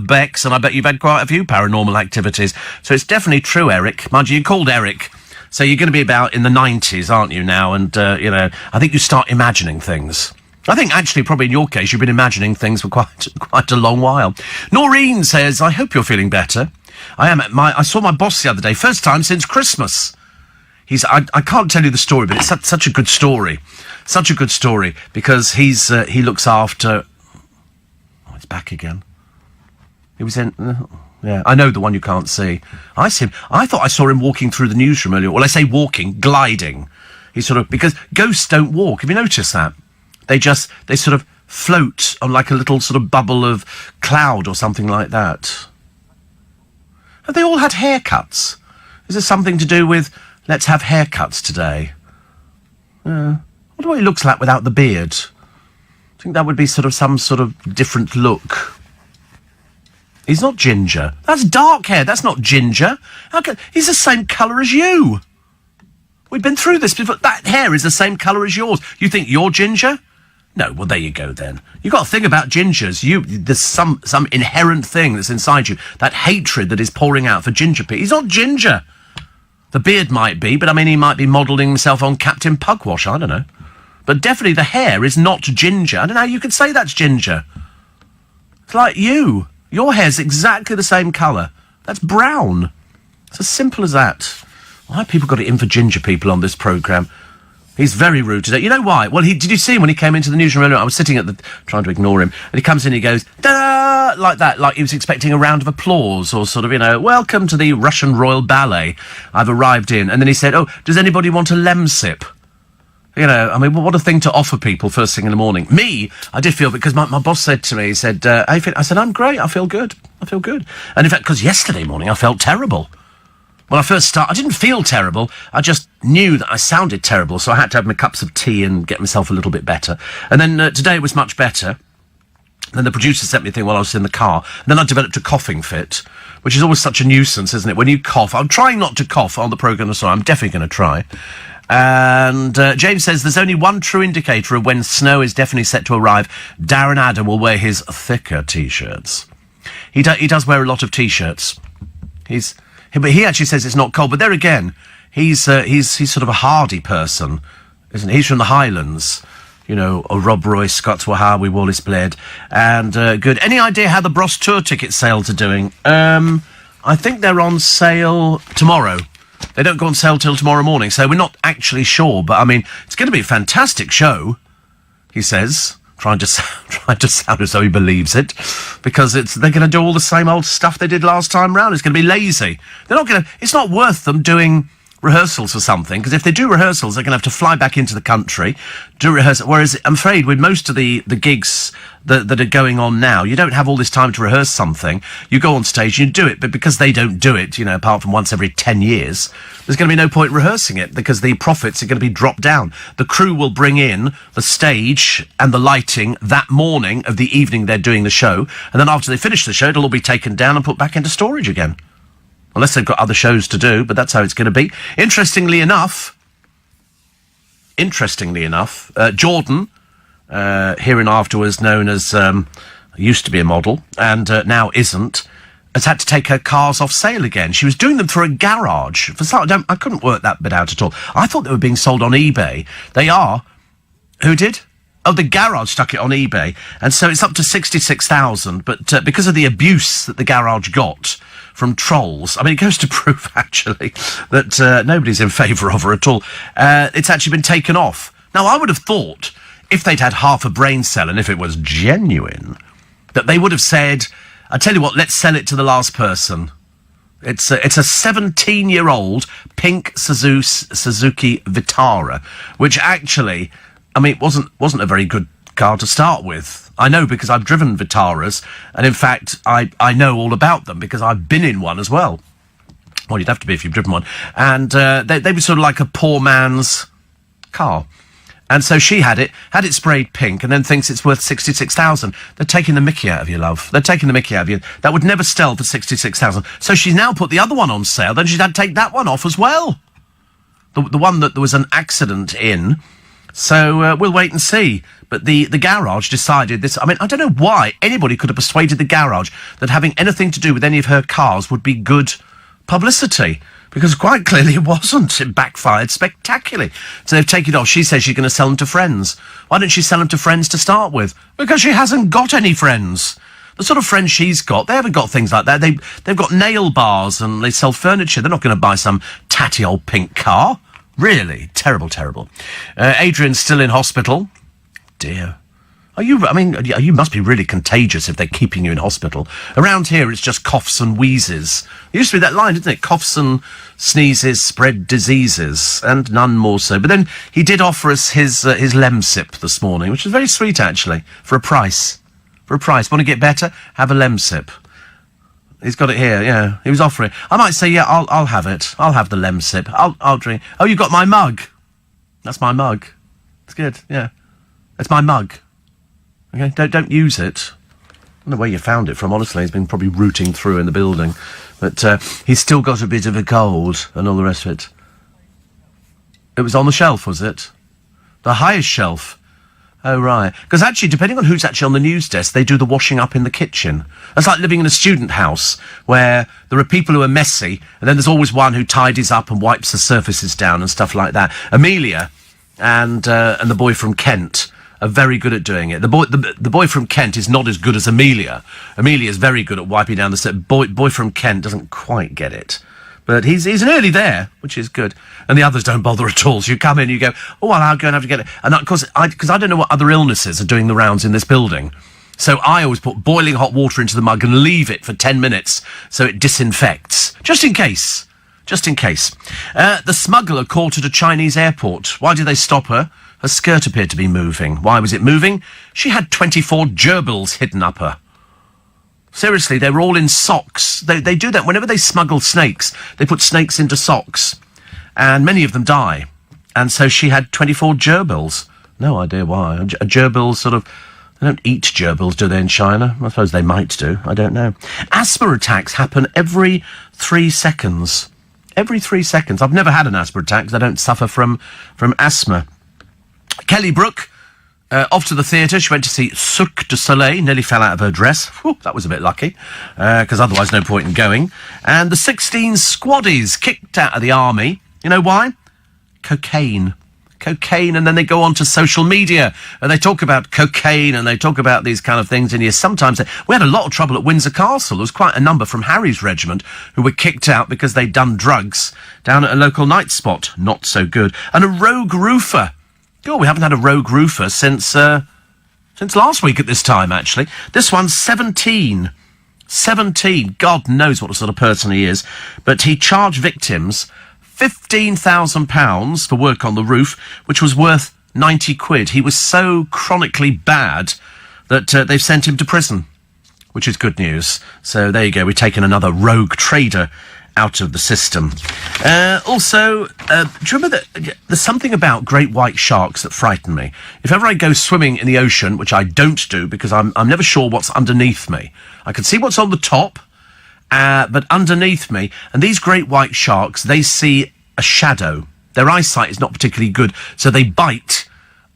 Beck's, and I bet you've had quite a few paranormal activities. So it's definitely true, Eric. Mind you called Eric. So you're going to be about in the 90s, aren't you, now? And, I think you start imagining things. I think, actually, probably in your case, you've been imagining things for quite a long while. Noreen says, I hope you're feeling better. I saw my boss the other day, first time since Christmas. I can't tell you the story, but it's such a good story. Such a good story, because he looks after... Oh, it's back again. He was in... yeah, I know the one you can't see. I thought I saw him walking through the newsroom earlier. Well, I say walking, gliding. He's sort of... Because ghosts don't walk. Have you noticed that? They sort of float on like a little sort of bubble of cloud or something like that. Have they all had haircuts? Is there something to do with, let's have haircuts today? I wonder what he looks like without the beard. I think that would be sort of some sort of different look. He's not ginger. That's dark hair. That's not ginger. He's the same colour as you. We've been through this before. That hair is the same colour as yours. You think you're ginger? No, well, there you go, then. You've got to think about gingers. There's some inherent thing that's inside you, that hatred that is pouring out for Ginger Pete. He's not ginger. The beard might be, but, I mean, he might be modelling himself on Captain Pugwash, I don't know. But definitely the hair is not ginger. I don't know how you could say that's ginger. It's like you. Your hair's exactly the same colour. That's brown. It's as simple as that. Why have people got it in for ginger people on this programme? He's very rude today. You know why? Well, did you see him when he came into the newsroom earlier? I was sitting trying to ignore him, and he comes in and he goes, da like that, like he was expecting a round of applause, or sort of, welcome to the Russian Royal Ballet. I've arrived in. And then he said, oh, does anybody want a Lemsip? I mean, what a thing to offer people first thing in the morning. Me, I did feel, because my boss said to me, he said, I said, I'm great, I feel good. And in fact, because yesterday morning I felt terrible. When I first started, I didn't feel terrible. I just knew that I sounded terrible, so I had to have my cups of tea and get myself a little bit better. And then today it was much better. Then the producer sent me a thing while I was in the car. And then I developed a coughing fit, which is always such a nuisance, isn't it? When you cough. I'm trying not to cough on the programme, so I'm definitely going to try. And James says, there's only one true indicator of when snow is definitely set to arrive. Darren Adam will wear his thicker T-shirts. He does wear a lot of T-shirts. But he actually says it's not cold. But there again, he's sort of a hardy person, isn't he? He's from the Highlands. You know, Rob Roy, Scots Wahawi, Wallace Blade, and good. Any idea how the Bros Tour ticket sales are doing? I think they're on sale tomorrow. They don't go on sale till tomorrow morning, so we're not actually sure. But I mean, it's going to be a fantastic show, he says, trying to sound as though he believes it, because they're going to do all the same old stuff they did last time round. It's going to be lazy. They're not going to. It's not worth them doing rehearsals for something, because if they do rehearsals, they're going to have to fly back into the country, do rehearsal. Whereas I'm afraid with most of the gigs that are going on now, you don't have all this time to rehearse something. You go on stage, you do it, but because they don't do it, you know, apart from once every 10 years, there's going to be no point rehearsing it, because the profits are going to be dropped down. The crew will bring in the stage and the lighting that morning of the evening they're doing the show, and then after they finish the show, it'll all be taken down and put back into storage again. Unless they've got other shows to do, but that's how it's going to be. Interestingly enough, Jordan, hereinafter was known as, used to be a model, and now isn't, has had to take her cars off sale again. She was doing them through a garage. I couldn't work that bit out at all. I thought they were being sold on eBay. They are. Who did? Oh, the garage stuck it on eBay, and so it's up to 66,000. But because of the abuse that the garage got from trolls, I mean, it goes to prove actually that nobody's in favour of her at all. It's actually been taken off. Now, I would have thought if they'd had half a brain cell and if it was genuine, that they would have said, "I tell you what, let's sell it to the last person." It's a 17-year-old pink Suzuki Vitara, which actually, I mean, it wasn't a very good car to start with. I know, because I've driven Vitaras, and in fact, I know all about them because I've been in one as well. Well, you'd have to be if you've driven one. And they were sort of like a poor man's car. And so she had it sprayed pink, and then thinks it's worth 66,000. They're taking the mickey out of you, love. They're taking the mickey out of you. That would never sell for 66,000. So she's now put the other one on sale, then she's had to take that one off as well. The one that there was an accident in. So we'll wait and see. But the garage decided this. I mean, I don't know why anybody could have persuaded the garage that having anything to do with any of her cars would be good publicity. Because quite clearly it wasn't. It backfired spectacularly. So they've taken it off. She says she's going to sell them to friends. Why didn't she sell them to friends to start with? Because she hasn't got any friends. The sort of friends she's got, they haven't got things like that. They've got nail bars and they sell furniture. They're not going to buy some tatty old pink car. Really? Terrible, terrible. Adrian's still in hospital. Dear. You must be really contagious if they're keeping you in hospital. Around here, it's just coughs and wheezes. There used to be that line, didn't it? Coughs and sneezes spread diseases, and none more so. But then he did offer us his Lemsip this morning, which was very sweet, actually, for a price. For a price. Want to get better? Have a Lemsip. He's got it here, yeah. He was offering. I might say, yeah, I'll have it. I'll have the Lemsip. I'll drink. Oh, you got my mug. That's my mug. It's good, yeah. It's my mug. Okay, don't use it. I don't know where you found it from, honestly. He's been probably rooting through in the building. But he's still got a bit of a cold and all the rest of it. It was on the shelf, was it? The highest shelf. Oh, right. Because actually, depending on who's actually on the news desk, they do the washing up in the kitchen. That's like living in a student house, where there are people who are messy, and then there's always one who tidies up and wipes the surfaces down and stuff like that. Amelia and the boy from Kent are very good at doing it. The boy from Kent is not as good as Amelia. Amelia is very good at wiping down the set. Boy from Kent doesn't quite get it. But he's nearly there, which is good. And the others don't bother at all. So you come in, you go, oh, well, I'll go and have to get it. And of course, because I don't know what other illnesses are doing the rounds in this building. So I always put boiling hot water into the mug and leave it for 10 minutes so it disinfects. Just in case. Just in case. The smuggler caught at a Chinese airport. Why did they stop her? Her skirt appeared to be moving. Why was it moving? She had 24 gerbils hidden up her. Seriously, they were all in socks. They do that whenever they smuggle snakes. They put snakes into socks. And many of them die. And so she had 24 gerbils. No idea why. A gerbil sort of... They don't eat gerbils, do they, in China? I suppose they might do. I don't know. Asthma attacks happen every 3 seconds. Every 3 seconds. I've never had an asthma attack because I don't suffer from asthma. Kelly Brook Off to the theatre, she went to see Cirque du Soleil, nearly fell out of her dress. Whew, that was a bit lucky, because otherwise no point in going. And the 16 squaddies kicked out of the army. You know why? Cocaine, and then they go on to social media, and they talk about cocaine, and they talk about these kind of things, and we had a lot of trouble at Windsor Castle. There was quite a number from Harry's regiment who were kicked out because they'd done drugs down at a local night spot. Not so good. And a rogue roofer. God, we haven't had a rogue roofer since last week at this time, actually. This one's 17. 17. God knows what sort of person he is. But he charged victims £15,000 for work on the roof, which was worth 90 quid. He was so chronically bad that they've sent him to prison, which is good news. So there you go. We've taken another rogue trader out of the system. Also, do you remember that there's something about great white sharks that frighten me? If ever I go swimming in the ocean, which I don't do because I'm never sure what's underneath me. I can see what's on the top, but underneath me, and these great white sharks, they see a shadow. Their eyesight is not particularly good, so they bite,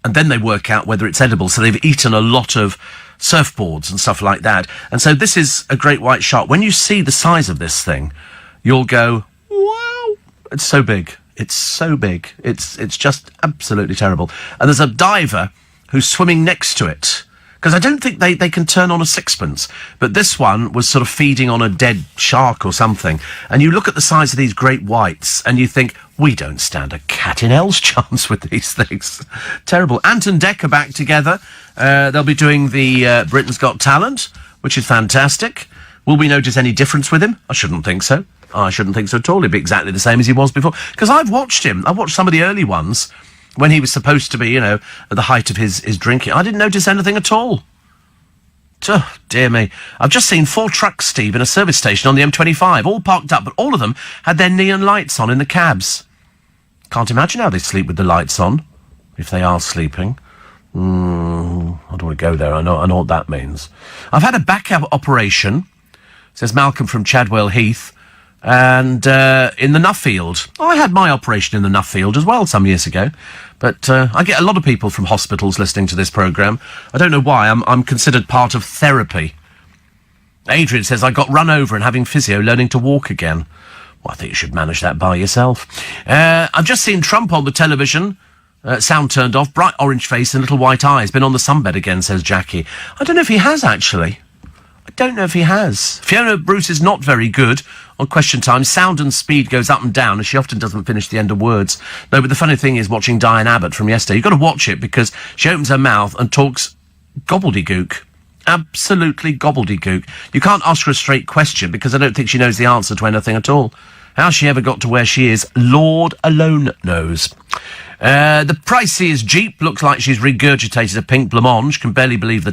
and then they work out whether it's edible. So they've eaten a lot of surfboards and stuff like that. And so this is a great white shark. When you see the size of this thing, you'll go, wow, it's so big. It's so big. It's just absolutely terrible. And there's a diver who's swimming next to it, because I don't think they can turn on a sixpence. But this one was sort of feeding on a dead shark or something. And you look at the size of these great whites and you think, we don't stand a cat in hell's chance with these things. Terrible. Ant and Dec are back together. They'll be doing the Britain's Got Talent, which is fantastic. Will we notice any difference with him? I shouldn't think so. I shouldn't think so at all. He'd be exactly the same as he was before. Because I've watched him. I've watched some of the early ones when he was supposed to be, at the height of his drinking. I didn't notice anything at all. Oh, dear me. I've just seen 4 trucks, Steve, in a service station on the M25, all parked up, but all of them had their neon lights on in the cabs. Can't imagine how they sleep with the lights on, if they are sleeping. I don't want to go there. I know what that means. I've had a back operation, says Malcolm from Chadwell Heath, and in the Nuffield. I had my operation in the Nuffield as well some years ago, but I get a lot of people from hospitals listening to this programme. I don't know why. I'm considered part of therapy. Adrian says, I got run over and having physio, learning to walk again. Well, I think you should manage that by yourself. I've just seen Trump on the television. Sound turned off, bright orange face and little white eyes. Been on the sunbed again, says Jackie. I don't know if he has, actually. I don't know if he has. Fiona Bruce is not very good on Question Time. Sound and speed goes up and down, and she often doesn't finish the end of words. No, but the funny thing is watching Diane Abbott from yesterday. You've got to watch it because she opens her mouth and talks gobbledygook. Absolutely gobbledygook. You can't ask her a straight question because I don't think she knows the answer to anything at all. How she ever got to where she is, Lord alone knows. The pricey is Jeep. Looks like she's regurgitated a pink blancmange. Can barely believe the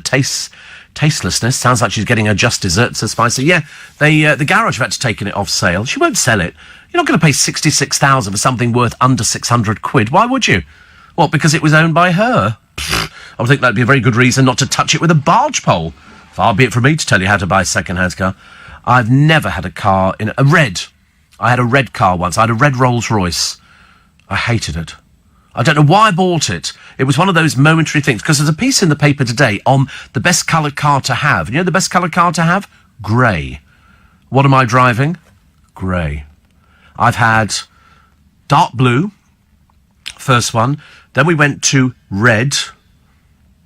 tastelessness. Sounds like she's getting her just desserts, says Spicer. Yeah, the garage have had to taken it off sale. She won't sell it. You're not going to pay $66,000 for something worth under 600 quid. Why would you? What, because it was owned by her? Pfft, I would think that'd be a very good reason not to touch it with a barge pole. Far be it from me to tell you how to buy a second-hand car. I've never had a car in a red. I had a red car once. I had a red Rolls Royce. I hated it. I don't know why I bought it. It was one of those momentary things, because there's a piece in the paper today on the best coloured car to have. You know the best coloured car to have? Grey. What am I driving? Grey. I've had dark blue, first one. Then we went to red.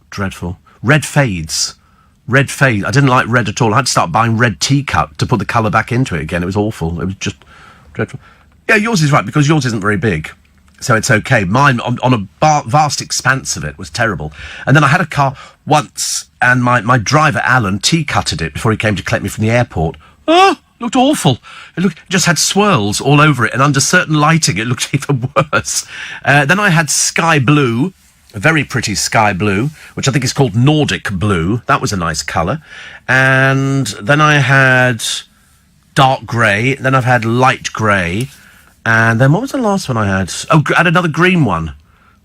Dreadful. Red fades. Red fade. I didn't like red at all. I had to start buying red teacup to put the colour back into it again. It was awful. It was just dreadful. Yeah, yours is right, because yours isn't very big. So it's okay. Mine, on a vast expanse of it, was terrible. And then I had a car once, and my driver, Alan, tea-cutted it before he came to collect me from the airport. Oh, looked awful. It just had swirls all over it, and under certain lighting, it looked even worse. Then I had sky blue, a very pretty sky blue, which I think is called Nordic blue. That was a nice colour. And then I had dark grey. Then I've had light grey. And then what was the last one I had? Oh, I had another green one,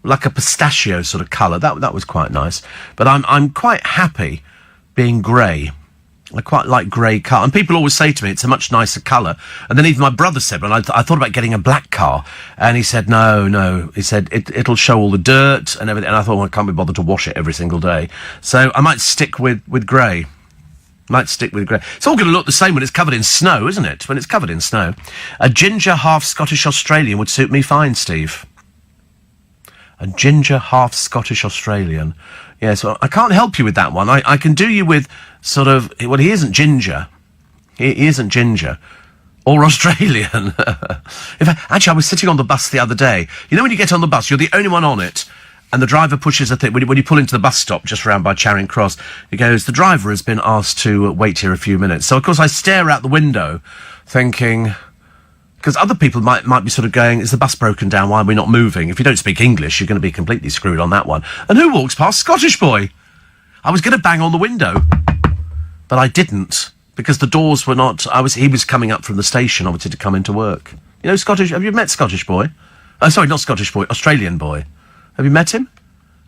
like a pistachio sort of colour. That was quite nice. But I'm quite happy being grey. I quite like grey car. And people always say to me, it's a much nicer colour. And then even my brother said, when I thought about getting a black car, and he said, no. He said, it'll show all the dirt and everything. And I thought, well, I can't be bothered to wash it every single day. So I might stick with grey. It's all going to look the same when it's covered in snow, isn't it? When it's covered in snow. A ginger half Scottish Australian would suit me fine, Steve. A ginger half Scottish Australian. Yes, well, I can't help you with that one. I can do you with sort of... Well, he isn't ginger. He isn't ginger. Or Australian. Actually, I was sitting on the bus the other day. You know when you get on the bus, you're the only one on it, and the driver pushes a thing... When you pull into the bus stop just round by Charing Cross, he goes, the driver has been asked to wait here a few minutes. So, of course, I stare out the window thinking... Because other people might be sort of going, is the bus broken down? Why are we not moving? If you don't speak English, you're going to be completely screwed on that one. And who walks past? Scottish boy. I was going to bang on the window, but I didn't, because the doors were not... He was coming up from the station, obviously, to come into work. You know, Scottish... Have you met Scottish boy? Oh, sorry, not Scottish boy, Australian boy. Have you met him?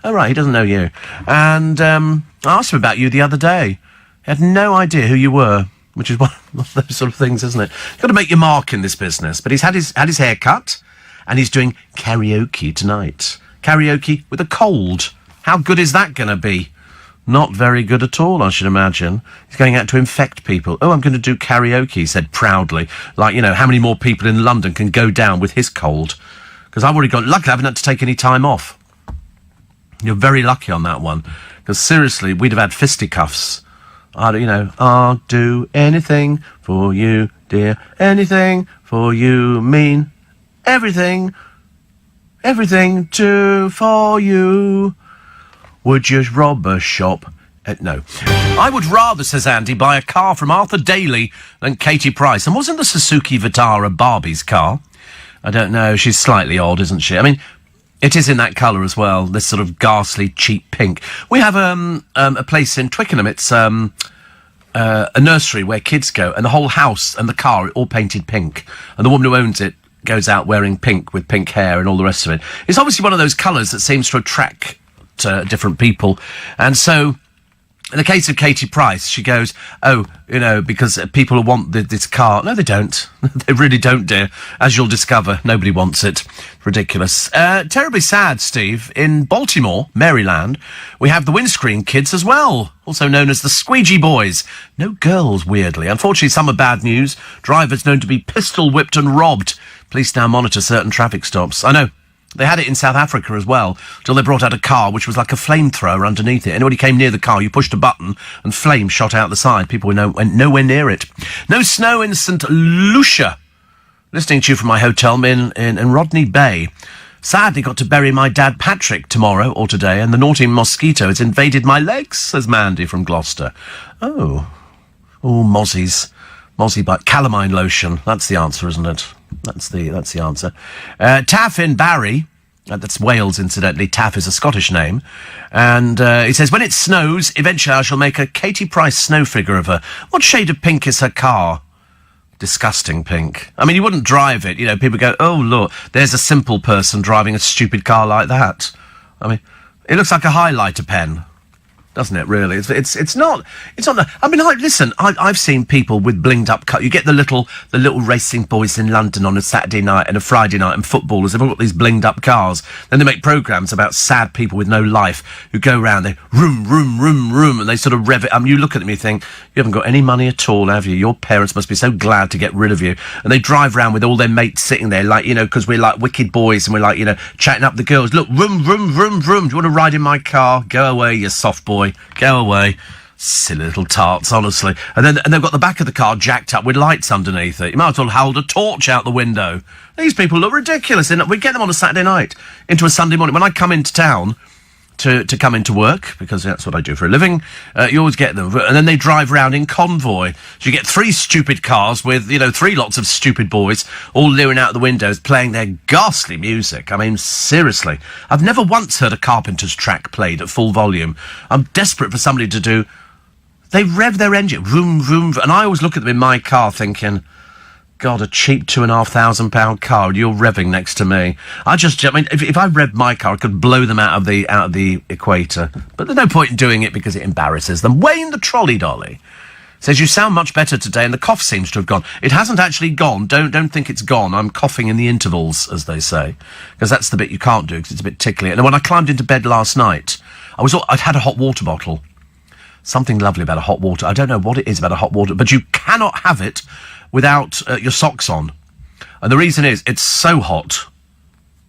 Oh, right, he doesn't know you. And I asked him about you the other day. He had no idea who you were. Which is one of those sort of things, isn't it? You've got to make your mark in this business. But he's had his hair cut, and he's doing karaoke tonight. Karaoke with a cold. How good is that going to be? Not very good at all, I should imagine. He's going out to infect people. Oh, I'm going to do karaoke, he said proudly. Like, you know, how many more people in London can go down with his cold? Because I've already got... Luckily, I haven't had to take any time off. You're very lucky on that one. Because seriously, we'd have had fisticuffs. I'll do anything for you, dear. Anything for you, mean everything for you. Would you rob a shop? No. I would rather, says Andy, buy a car from Arthur Daly than Katie Price. And wasn't the Suzuki Vitara Barbie's car? I don't know. She's slightly odd, isn't she? I mean... It is in that colour as well, this sort of ghastly, cheap pink. We have a place in Twickenham. It's a nursery where kids go, and the whole house and the car are all painted pink. And the woman who owns it goes out wearing pink with pink hair and all the rest of it. It's obviously one of those colours that seems to attract different people. And so... In the case of Katie Price, she goes, because people want this car. No, they don't. They really don't, dear. As you'll discover, nobody wants it. Ridiculous. Terribly sad, Steve. In Baltimore, Maryland, we have the windscreen kids as well, also known as the squeegee boys. No girls, weirdly. Unfortunately, some are bad news. Drivers known to be pistol whipped and robbed. Police now monitor certain traffic stops. I know. They had it in South Africa as well, till they brought out a car which was like a flamethrower underneath it. Anybody came near the car, you pushed a button, and flames shot out the side. People went nowhere near it. No snow in St. Lucia. Listening to you from my hotel in Rodney Bay. Sadly got to bury my dad Patrick tomorrow or today, and the naughty mosquito has invaded my legs, says Mandy from Gloucester. Oh, mozzies. Mozzie bite. Calamine lotion. That's the answer, isn't it? That's the answer. Taff in Barry. That's Wales, incidentally. Taff is a Scottish name. And he says, when it snows, eventually I shall make a Katie Price snow figure of her. What shade of pink is her car? Disgusting pink. I mean, you wouldn't drive it. You know, people go, oh, look, there's a simple person driving a stupid car like that. I mean, it looks like a highlighter pen. Doesn't it, really? It's not... I mean, listen, I've seen people with blinged up cut. You get the little racing boys in London on a Saturday night and a Friday night, and footballers, they've all got these blinged up cars. Then they make programmes about sad people with no life who go round, they room, and they sort of rev it. You look at them, you think, you haven't got any money at all, have you? Your parents must be so glad to get rid of you. And they drive round with all their mates sitting there, like, because we're like wicked boys, and we're like, chatting up the girls. Look, room. Do you want to ride in my car? Go away, you soft boy. Go away. Silly little tarts, honestly. And they've got the back of the car jacked up with lights underneath it. You might as well hold a torch out the window. These people look ridiculous. We get them on a Saturday night into a Sunday morning. When I come into town to come into work, because that's what I do for a living, you always get them. And then they drive round in convoy. So you get three stupid cars with, three lots of stupid boys all leering out the windows playing their ghastly music. I mean, seriously. I've never once heard a Carpenter's track played at full volume. I'm desperate for somebody to do... They rev their engine, vroom, and I always look at them in my car thinking... God, a cheap £2,500 car, and you're revving next to me. I mean, if I revved my car, I could blow them out of the equator. But there's no point in doing it because it embarrasses them. Wayne the trolley dolly. Says, you sound much better today and the cough seems to have gone. It hasn't actually gone. Don't think it's gone. I'm coughing in the intervals, as they say. Because that's the bit you can't do, because it's a bit tickly. And when I climbed into bed last night, I'd had a hot water bottle. Something lovely about a hot water. I don't know what it is about a hot water, but you cannot have it without your socks on. And the reason is, it's so hot.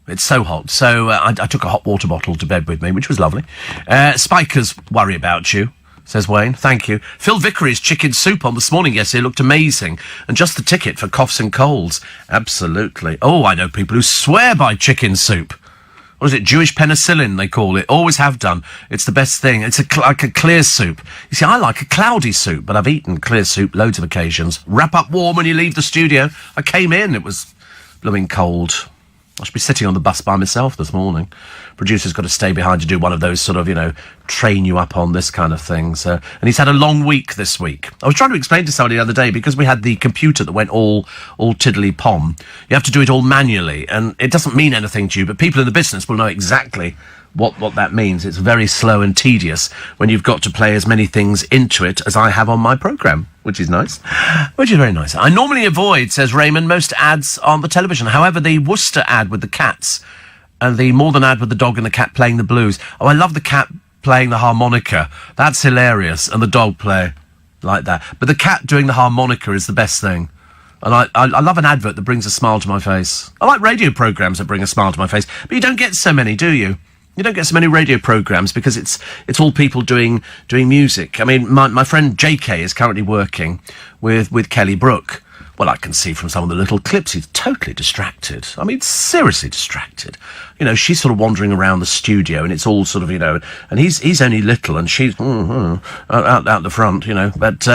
It's so hot. So I took a hot water bottle to bed with me, which was lovely. Spikers worry about you, says Wayne. Thank you. Phil Vickery's chicken soup on this morning yesterday looked amazing. And just the ticket for coughs and colds. Absolutely. Oh, I know people who swear by chicken soup. What is it? Jewish penicillin, they call it. Always have done. It's the best thing. It's like a clear soup. You see, I like a cloudy soup, but I've eaten clear soup loads of occasions. Wrap up warm when you leave the studio. I came in, it was blooming cold. I should be sitting on the bus by myself this morning. Producer's got to stay behind to do one of those sort of, train you up on this kind of things. And he's had a long week this week. I was trying to explain to somebody the other day, because we had the computer that went all tiddly-pom. You have to do it all manually, and it doesn't mean anything to you, but people in the business will know exactly what that means. It's very slow and tedious when you've got to play as many things into it as I have on my programme, which is nice. Which is very nice. I normally avoid, says Raymond, most ads on the television. However, the Worcester ad with the cats and the Morthern ad with the dog and the cat playing the blues. Oh, I love the cat playing the harmonica. That's hilarious. And the dog play like that. But the cat doing the harmonica is the best thing. And I love an advert that brings a smile to my face. I like radio programmes that bring a smile to my face. But you don't get so many, do you? You don't get so many radio programmes because it's all people doing music. I mean, my friend JK is currently working with Kelly Brook. Well, I can see from some of the little clips he's totally distracted. I mean, seriously distracted. She's sort of wandering around the studio, and it's all sort of, and he's only little, and she's out the front, But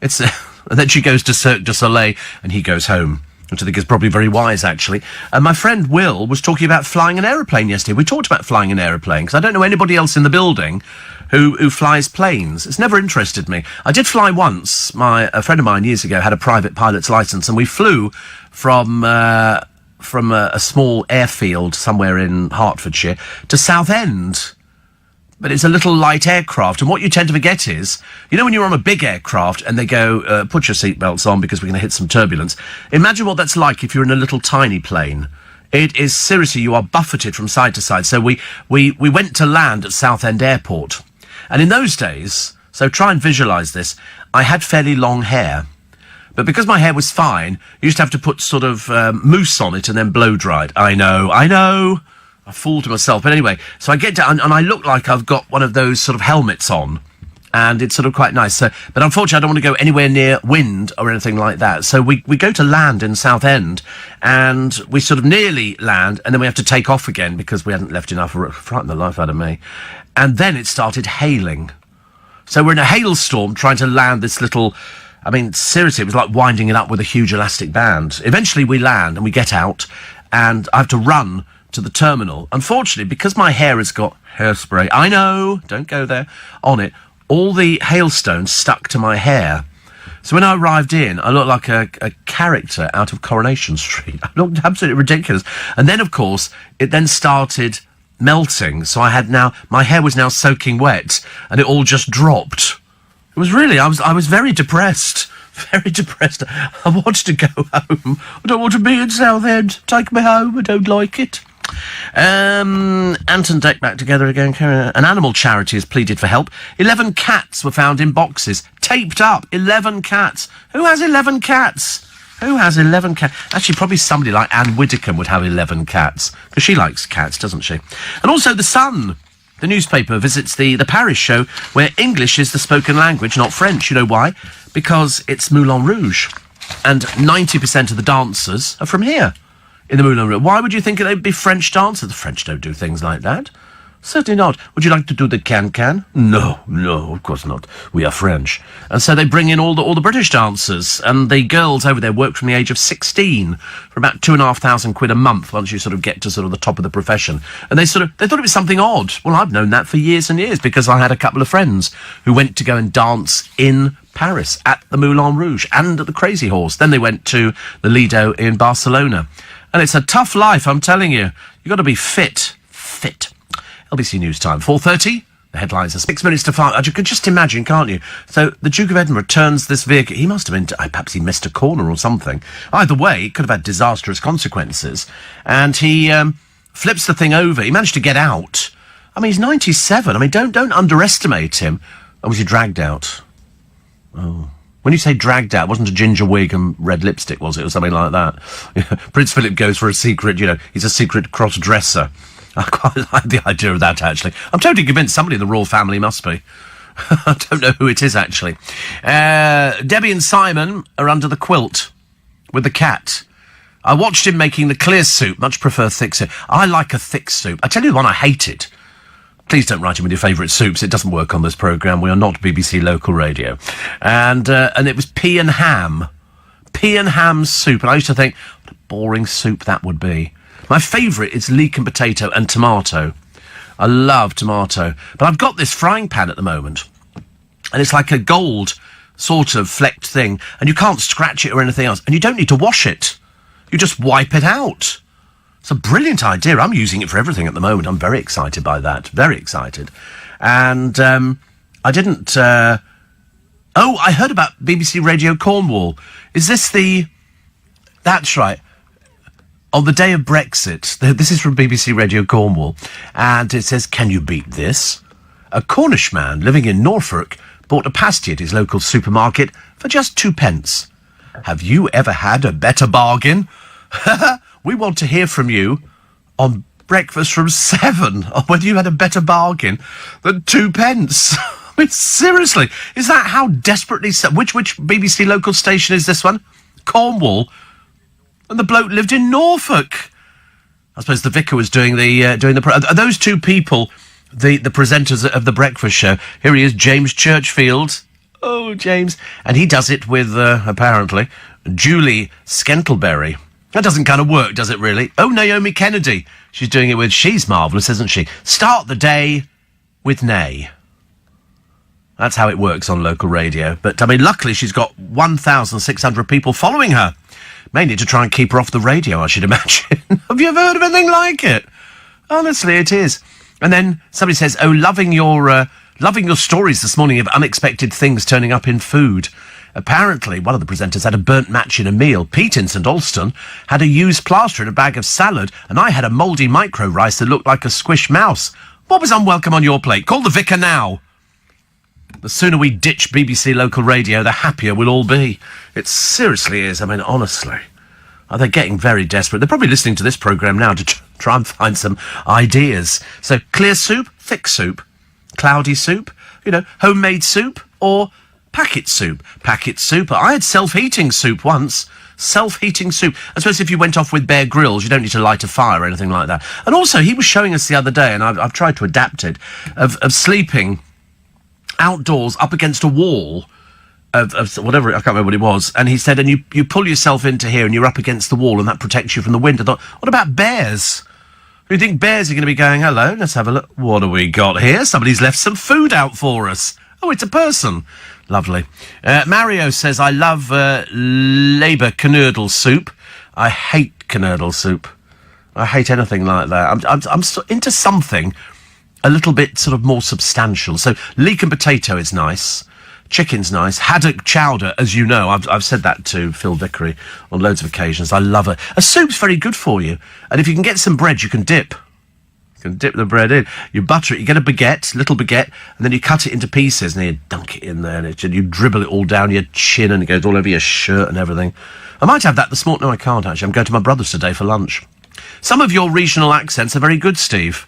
it's and then she goes to Cirque du Soleil, and he goes home. Which I think is probably very wise, actually. And my friend Will was talking about flying an aeroplane yesterday. We talked about flying an aeroplane, because I don't know anybody else in the building who flies planes. It's never interested me. I did fly once. A friend of mine years ago had a private pilot's licence, and we flew from a small airfield somewhere in Hertfordshire to Southend. But it's a little light aircraft, and what you tend to forget is, when you're on a big aircraft and they go, put your seatbelts on because we're going to hit some turbulence. Imagine what that's like if you're in a little tiny plane. It is seriously, you are buffeted from side to side. So we went to land at Southend Airport. And in those days, so try and visualise this, I had fairly long hair. But because my hair was fine, you used to have to put sort of mousse on it and then blow dry it. I know. I fooled myself. But anyway, so I get down and I look like I've got one of those sort of helmets on. And it's sort of quite nice. So, but unfortunately, I don't want to go anywhere near wind or anything like that. So we go to land in Southend, and we sort of nearly land, and then we have to take off again because we hadn't left enough. Frightened the life out of me. And then it started hailing. So we're in a hailstorm trying to land this little... I mean, seriously, it was like winding it up with a huge elastic band. Eventually we land and we get out, and I have to run to the terminal. Unfortunately, because my hair has got hairspray, I know, don't go there, on it, all the hailstones stuck to my hair. So when I arrived in, I looked like a character out of Coronation Street. I looked absolutely ridiculous. And then, of course, it then started melting. So my hair was now soaking wet, and it all just dropped. It was really, I was very depressed. Very depressed. I wanted to go home. I don't want to be in Southend. Take me home. I don't like it. Anton Deck back together again. An animal charity has pleaded for help. 11 cats were found in boxes, taped up. 11 cats. Who has 11 cats? Who has 11 cats? Actually, probably somebody like Anne Widdecombe would have 11 cats, because she likes cats, doesn't she? And also The Sun, the newspaper, visits the Paris show where English is the spoken language, not French. You know why? Because it's Moulin Rouge, and 90% of the dancers are from here. In the Moulin Rouge. Why would you think they'd be French dancers? The French don't do things like that. Certainly not. Would you like to do the can-can? No, of course not. We are French. And so they bring in all the British dancers, and the girls over there work from the age of 16 for about £2,500 a month once you sort of get to sort of the top of the profession. And they thought it was something odd. Well, I've known that for years and years because I had a couple of friends who went to go and dance in Paris at the Moulin Rouge and at the Crazy Horse. Then they went to the Lido in Barcelona. And it's a tough life, I'm telling you. You've got to be fit. LBC News Time, 4:30. The headlines are 6 minutes to 5. You can just imagine, can't you? So the Duke of Edinburgh turns this vehicle. He must have been, perhaps he missed a corner or something. Either way, it could have had disastrous consequences. And he flips the thing over. He managed to get out. I mean, he's 97. I mean, don't underestimate him. Or was he dragged out? Oh. When you say dragged out, it wasn't a ginger wig and red lipstick, was it? Or something like that. Prince Philip goes for a secret, he's a secret cross-dresser. I quite like the idea of that, actually. I'm totally convinced somebody in the royal family must be. I don't know who it is, actually. Debbie and Simon are under the quilt with the cat. I watched him making the clear soup. Much prefer thick soup. I like a thick soup. I tell you the one I hated. Please don't write in with your favourite soups. It doesn't work on this programme. We are not BBC Local Radio. And it was pea and ham. Pea and ham soup. And I used to think, what a boring soup that would be. My favourite is leek and potato and tomato. I love tomato. But I've got this frying pan at the moment. And it's like a gold sort of flecked thing. And you can't scratch it or anything else. And you don't need to wash it. You just wipe it out. It's a brilliant idea. I'm using it for everything at the moment. I'm very excited by that. Very excited. And I didn't... I heard about BBC Radio Cornwall. Is this the... That's right. On the day of Brexit, this is from BBC Radio Cornwall, and it says, can you beat this? A Cornish man living in Norfolk bought a pasty at his local supermarket for just 2 pence. Have you ever had a better bargain? We want to hear from you on Breakfast from 7 on whether you had a better bargain than 2 pence. I mean, seriously, is that how desperately... Which BBC local station is this one? Cornwall. And the bloke lived in Norfolk. I suppose the vicar was doing are those two people the presenters of the breakfast show? Here he is, James Churchfield. Oh, James. And he does it with, apparently, Julie Scantleberry. That doesn't kind of work, does it, really? Oh, Naomi Kennedy. She's doing it with... She's marvellous, isn't she? Start the day with Nay. That's how it works on local radio. But, I mean, luckily she's got 1,600 people following her. Mainly to try and keep her off the radio, I should imagine. Have you ever heard of anything like it? Honestly, it is. And then somebody says, oh, loving your stories this morning of unexpected things turning up in food. Apparently, one of the presenters had a burnt match in a meal. Pete in St Alston had a used plaster in a bag of salad, and I had a mouldy micro rice that looked like a squished mouse. What was unwelcome on your plate? Call the vicar now. The sooner we ditch BBC local radio, the happier we'll all be. It seriously is. I mean, honestly. They're getting very desperate. They're probably listening to this programme now to try and find some ideas. So, clear soup, thick soup, cloudy soup, homemade soup, or packet soup. Packet soup. I had self-heating soup once. Self-heating soup. I suppose if you went off with Bear Grylls, you don't need to light a fire or anything like that. And also, he was showing us the other day, and I've tried to adapt it, of sleeping outdoors up against a wall of whatever, I can't remember what it was, and he said, and you pull yourself into here and you're up against the wall and that protects you from the wind. I thought, what about bears? You think bears are going to be going, hello, let's have a look. What have we got here? Somebody's left some food out for us. Oh, it's a person. Lovely. Mario says, I love Labour Canurdle soup. I hate Canurdle soup. I hate anything like that. I'm into something a little bit sort of more substantial. So leek and potato is nice. Chicken's nice. Haddock chowder, as you know, I've said that to Phil Vickery on loads of occasions. I love it. A soup's very good for you. And if you can get some bread, you can dip. You can dip the bread in. You butter it. You get a baguette, little baguette, and then you cut it into pieces, and then you dunk it in there, and you dribble it all down your chin, and it goes all over your shirt and everything. I might have that this morning. No, I can't, actually. I'm going to my brother's today for lunch. Some of your regional accents are very good, Steve.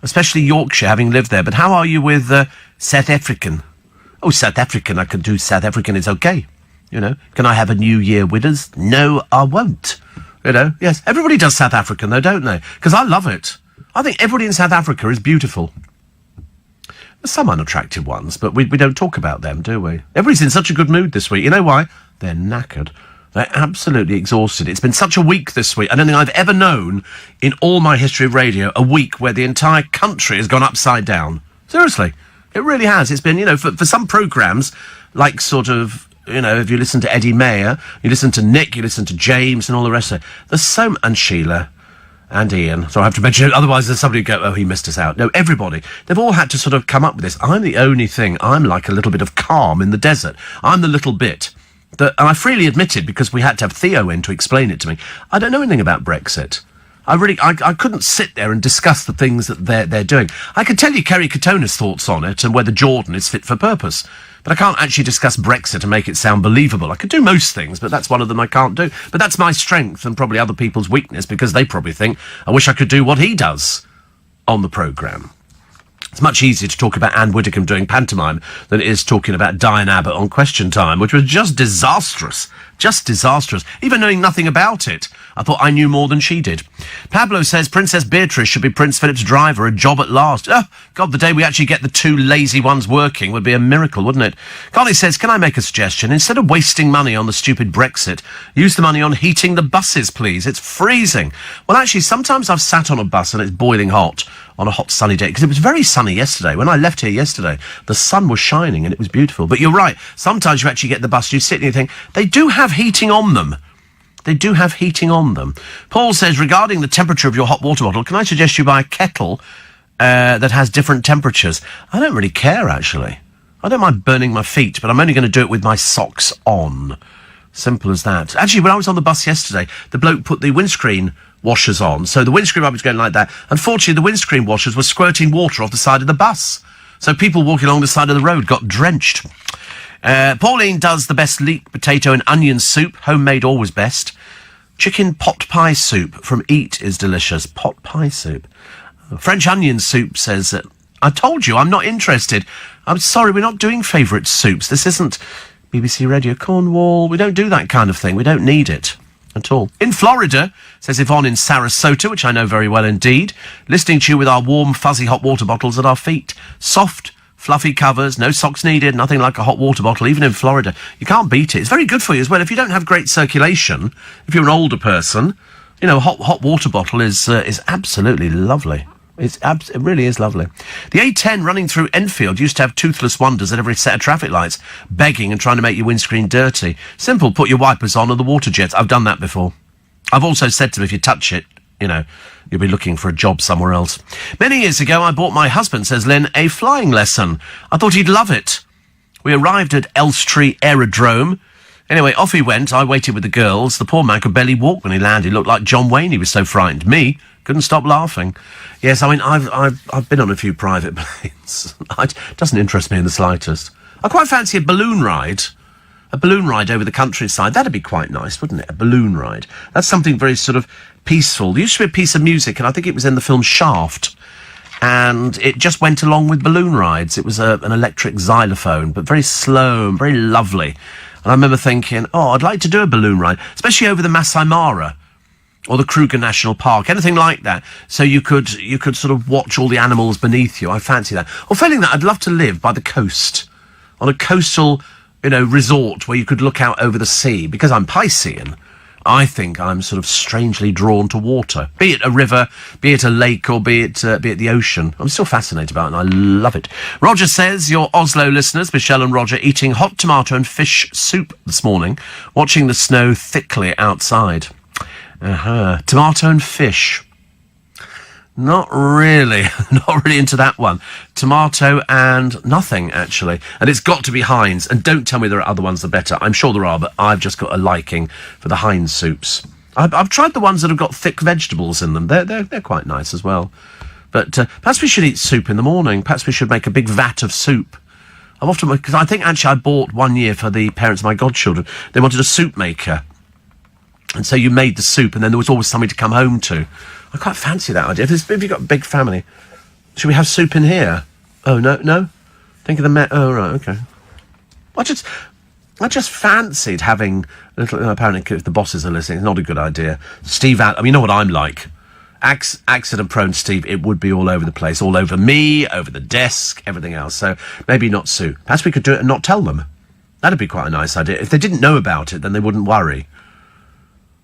Especially Yorkshire, having lived there. But how are you with South African? Oh, South African, I can do South African, it's okay. Can I have a New Year with us? No, I won't. Yes. Everybody does South African, though, don't they? Because I love it. I think everybody in South Africa is beautiful. There's some unattractive ones, but we don't talk about them, do we? Everybody's in such a good mood this week. You know why? They're knackered. They're absolutely exhausted. It's been such a week this week. I don't think I've ever known, in all my history of radio, a week where the entire country has gone upside down. Seriously. It really has. It's been, for some programmes, like sort of, if you listen to Eddie Mayer, you listen to Nick, you listen to James and all the rest of it. And Sheila. and Ian. So I have to mention it, otherwise there's somebody who go, oh, he missed us out. No, everybody. They've all had to sort of come up with this. I'm the only thing. I'm like a little bit of calm in the desert. I'm the little bit that, and I freely admitted, because we had to have Theo in to explain it to me, I don't know anything about Brexit. I couldn't sit there and discuss the things that they're doing. I could tell you Kerry Katona's thoughts on it and whether Jordan is fit for purpose. But I can't actually discuss Brexit and make it sound believable. I could do most things, but that's one of them I can't do. But that's my strength and probably other people's weakness, because they probably think, I wish I could do what he does on the programme. It's much easier to talk about Anne Widdecombe doing pantomime than it is talking about Diane Abbott on Question Time, which was just disastrous. Just disastrous. Even knowing nothing about it, I thought I knew more than she did. Pablo says Princess Beatrice should be Prince Philip's driver, a job at last. Oh, God, the day we actually get the two lazy ones working would be a miracle, wouldn't it? Carly says, can I make a suggestion? Instead of wasting money on the stupid Brexit, use the money on heating the buses, please. It's freezing. Well, actually, sometimes I've sat on a bus and it's boiling hot on a hot sunny day, because it was very sunny yesterday. When I left here yesterday, the sun was shining and it was beautiful. But you're right, sometimes you actually get the bus, you sit and you think, they do have heating on them. They do have heating on them. Paul says, regarding the temperature of your hot water bottle, can I suggest you buy a kettle that has different temperatures? I don't really care, actually. I don't mind burning my feet, but I'm only going to do it with my socks on. Simple as that. Actually, when I was on the bus yesterday, the bloke put the windscreen washers on, so the windscreen wiper was going like that. Unfortunately, the windscreen washers were squirting water off the side of the bus, so people walking along the side of the road got drenched. Pauline does the best leek potato and onion soup, homemade always best. Chicken pot pie soup from Eat is delicious. Pot pie soup. French onion soup says that, I told you, I'm not interested. I'm sorry, we're not doing favourite soups. This isn't BBC Radio Cornwall. We don't do that kind of thing. We don't need it at all. In Florida, says Yvonne in Sarasota, which I know very well indeed, listening to you with our warm, fuzzy hot water bottles at our feet. Soft, fluffy covers, no socks needed, nothing like a hot water bottle, even in Florida. You can't beat it. It's very good for you as well. If you don't have great circulation, if you're an older person, you know, a hot water bottle is absolutely lovely. It really is lovely. The A10 running through Enfield used to have toothless wonders at every set of traffic lights, begging and trying to make your windscreen dirty. Simple, put your wipers on and the water jets. I've done that before. I've also said to them, if you touch it, you know, you'll be looking for a job somewhere else. Many years ago, I bought my husband, says Lynn, a flying lesson. I thought he'd love it. We arrived at Elstree Aerodrome. Anyway, off he went. I waited with the girls. The poor man could barely walk when he landed. He looked like John Wayne. He was so frightened. Me couldn't stop laughing. Yes, I mean, I've been on a few private planes. It doesn't interest me in the slightest. I quite fancy a balloon ride. A balloon ride over the countryside. That'd be quite nice, wouldn't it? A balloon ride. That's something very sort of peaceful. There used to be a piece of music, and I think it was in the film Shaft, and it just went along with balloon rides. It was an electric xylophone, but very slow and very lovely. And I remember thinking, oh, I'd like to do a balloon ride, especially over the Masai Mara or the Kruger National Park, anything like that, so you could sort of watch all the animals beneath you. I fancy that. Or failing that, I'd love to live by the coast, on a coastal, you know, resort where you could look out over the sea. Because I'm Piscean, I think I'm sort of strangely drawn to water. Be it a river, be it a lake, or be it the ocean. I'm still fascinated by it, and I love it. Roger says, your Oslo listeners, Michelle and Roger, eating hot tomato and fish soup this morning, watching the snow thickly outside. Tomato and fish. Not really into that one. Tomato and nothing, actually. And it's got to be Heinz. And don't tell me there are other ones that are better. I'm sure there are, but I've just got a liking for the Heinz soups. I've tried the ones that have got thick vegetables in them. They're quite nice as well. But perhaps we should eat soup in the morning. Perhaps we should make a big vat of soup. Because I think actually I bought one year for the parents of my godchildren. They wanted a soup maker. And so you made the soup, and then there was always something to come home to. I quite fancy that idea. If you've got a big family, should we have soup in here? Oh, no? Think of the oh, right, okay. I just fancied having a little, apparently if the bosses are listening, it's not a good idea. Steve, I mean, you know what I'm like. Accident-prone Steve, it would be all over the place, all over me, over the desk, everything else. So maybe not soup. Perhaps we could do it and not tell them. That'd be quite a nice idea. If they didn't know about it, then they wouldn't worry.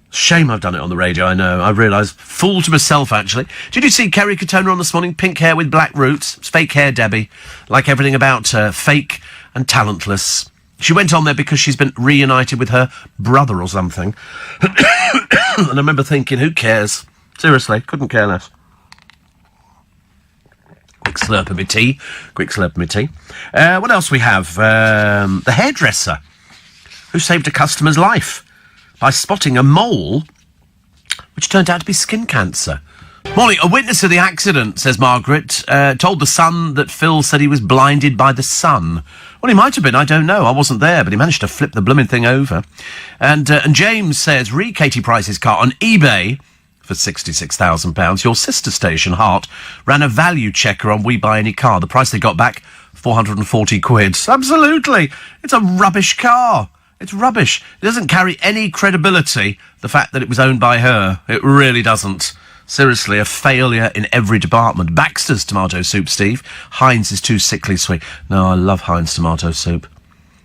Shame I've done it on the radio, I know. I realise. Fool to myself, actually. Did you see Kerry Katona on this morning? Pink hair with black roots. It's fake hair, Debbie. Like everything about her. Fake and talentless. She went on there because she's been reunited with her brother or something. And I remember thinking, who cares? Seriously, couldn't care less. Quick slurp of my tea. What else we have? The hairdresser who saved a customer's life by spotting a mole which turned out to be skin cancer. Molly, a witness of the accident, says Margaret, told The Sun that Phil said he was blinded by the sun. Well, he might have been, I don't know. I wasn't there, but he managed to flip the blooming thing over. And James says, Katie Price's car on eBay for £66,000. Your sister station, Hart, ran a value checker on We Buy Any Car. The price they got back, 440 quid. Absolutely. It's a rubbish car. It's rubbish. It doesn't carry any credibility, the fact that it was owned by her. It really doesn't. Seriously, a failure in every department. Baxter's tomato soup, Steve. Heinz is too sickly sweet. No, I love Heinz tomato soup.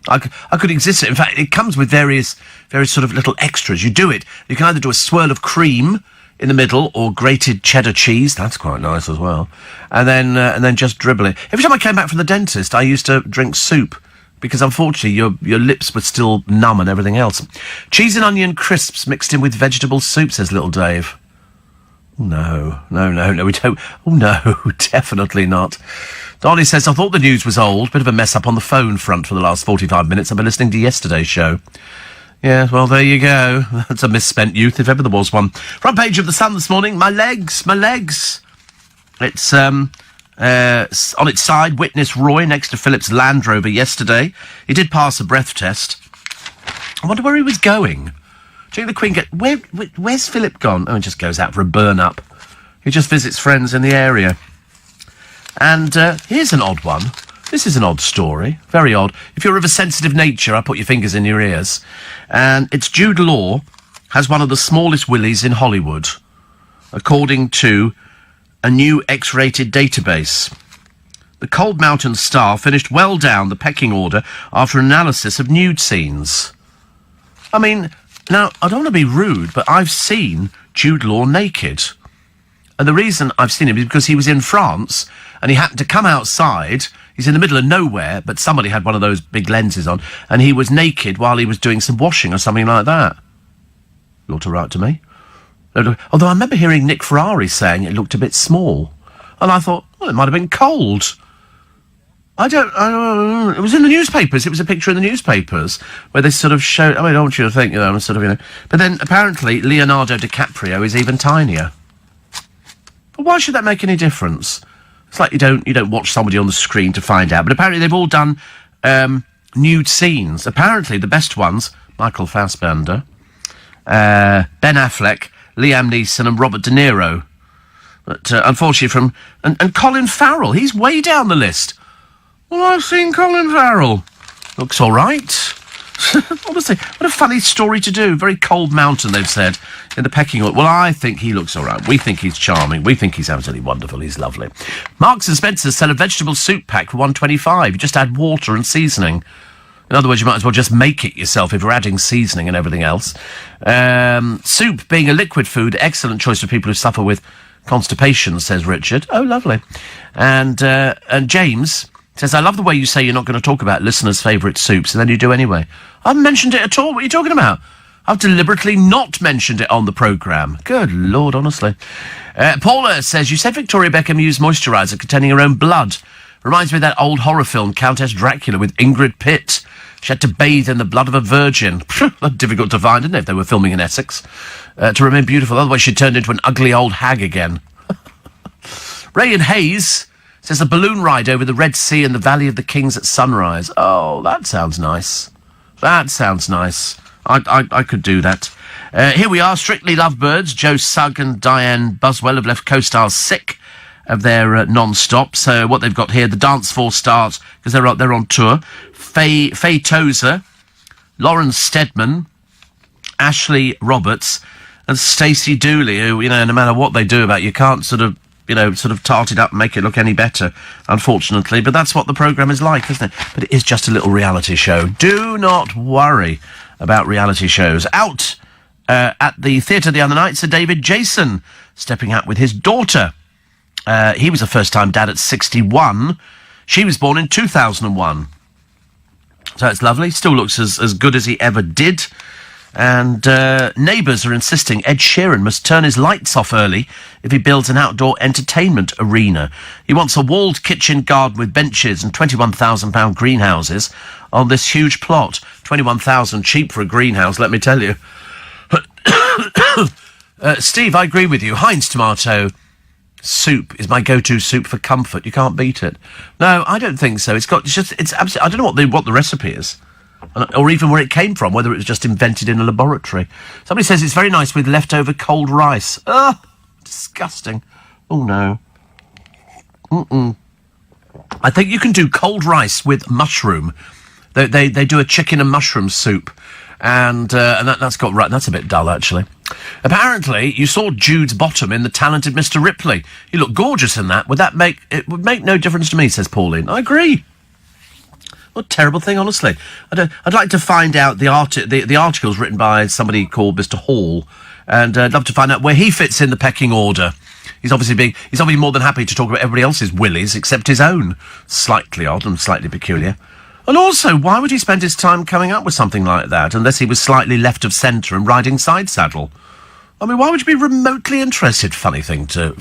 I could exist. In fact, it comes with various sort of little extras. You do it. You can either do a swirl of cream in the middle or grated cheddar cheese. That's quite nice as well. And then just dribble it. Every time I came back from the dentist, I used to drink soup because, unfortunately, your lips were still numb and everything else. Cheese and onion crisps mixed in with vegetable soup, says little Dave. No, we don't. Oh, no, definitely not. Dolly says, I thought the news was old. Bit of a mess up on the phone front for the last 45 minutes. I've been listening to yesterday's show. Yeah, well, there you go. That's a misspent youth, if ever there was one. Front page of The Sun this morning. My legs. It's, on its side, witness Roy next to Philip's Land Rover yesterday. He did pass a breath test. I wonder where he was going. Do you think the Queen where's Philip gone? Oh, he just goes out for a burn-up. He just visits friends in the area. And here's an odd one. This is an odd story. Very odd. If you're of a sensitive nature, I put your fingers in your ears. And it's Jude Law has one of the smallest willies in Hollywood, according to a new X-rated database. The Cold Mountain Star finished well down the pecking order after analysis of nude scenes. I mean, now, I don't want to be rude, but I've seen Jude Law naked. And the reason I've seen him is because he was in France and he happened to come outside. He's in the middle of nowhere, but somebody had one of those big lenses on, and he was naked while he was doing some washing or something like that. Looked all right to me. Although I remember hearing Nick Ferrari saying it looked a bit small. And I thought, well, it might have been cold. I don't know. It was in the newspapers. It was a picture in the newspapers where they sort of showed, I don't want you to think, sort of, But then, apparently, Leonardo DiCaprio is even tinier. But why should that make any difference? It's like you don't watch somebody on the screen to find out. But apparently they've all done nude scenes. Apparently the best ones, Michael Fassbender, Ben Affleck, Liam Neeson and Robert De Niro. But unfortunately and Colin Farrell, he's way down the list. Well, I've seen Colin Farrell. Looks all right. Honestly, what a funny story to do. Very Cold Mountain, they've said, in the pecking order. Well, I think he looks all right. We think he's charming. We think he's absolutely wonderful. He's lovely. Marks and Spencer sell a vegetable soup pack for $1.25. You just add water and seasoning. In other words, you might as well just make it yourself if you're adding seasoning and everything else. Soup being a liquid food, excellent choice for people who suffer with constipation, says Richard. Oh, lovely. And James says, I love the way you say you're not going to talk about listeners' favourite soups, and then you do anyway. I haven't mentioned it at all. What are you talking about? I've deliberately not mentioned it on the programme. Good Lord, honestly. Paula says, you said Victoria Beckham used moisturiser containing her own blood. Reminds me of that old horror film, Countess Dracula, with Ingrid Pitt. She had to bathe in the blood of a virgin. That's difficult to find, isn't it, if they were filming in Essex? To remain beautiful. Otherwise she turned into an ugly old hag again. Ray and Hayes says a balloon ride over the Red Sea and the Valley of the Kings at sunrise. Oh, that sounds nice. That sounds nice. I could do that. Here we are, Strictly Lovebirds. Joe Sugg and Diane Buswell have left co-stars sick of their non-stop. So what they've got here, the Dance Force stars, because they're on tour. Faye Tozer, Lauren Steadman, Ashley Roberts, and Stacey Dooley, who, no matter what they do about it, you can't sort of tart it up and make it look any better, unfortunately. But that's what the programme is like, isn't it? But it is just a little reality show. Do not worry about reality shows. Out at the theatre the other night, Sir David Jason stepping out with his daughter. He was a first-time dad at 61. She was born in 2001. So it's lovely. Still looks as good as he ever did. And neighbours are insisting Ed Sheeran must turn his lights off early if he builds an outdoor entertainment arena. He wants a walled kitchen garden with benches and £21,000 greenhouses on this huge plot. £21,000 cheap for a greenhouse, let me tell you. Steve, I agree with you. Heinz tomato soup is my go-to soup for comfort. You can't beat it. No, I don't think so. It's absolutely. I don't know what the recipe is, or even where it came from. Whether it was just invented in a laboratory. Somebody says it's very nice with leftover cold rice. Ugh, disgusting. Oh no. I think you can do cold rice with mushroom. They do a chicken and mushroom soup, and that's got right. That's a bit dull, actually. Apparently, you saw Jude's bottom in The Talented Mr. Ripley. He looked gorgeous in that. It would make no difference to me, says Pauline. I agree. What a terrible thing, honestly. I'd like to find out the articles written by somebody called Mr. Hall, and I'd love to find out where he fits in the pecking order. He's obviously more than happy to talk about everybody else's willies except his own. Slightly odd and slightly peculiar. And also, why would he spend his time coming up with something like that unless he was slightly left of centre and riding side saddle? I mean, why would you be remotely interested? Funny thing to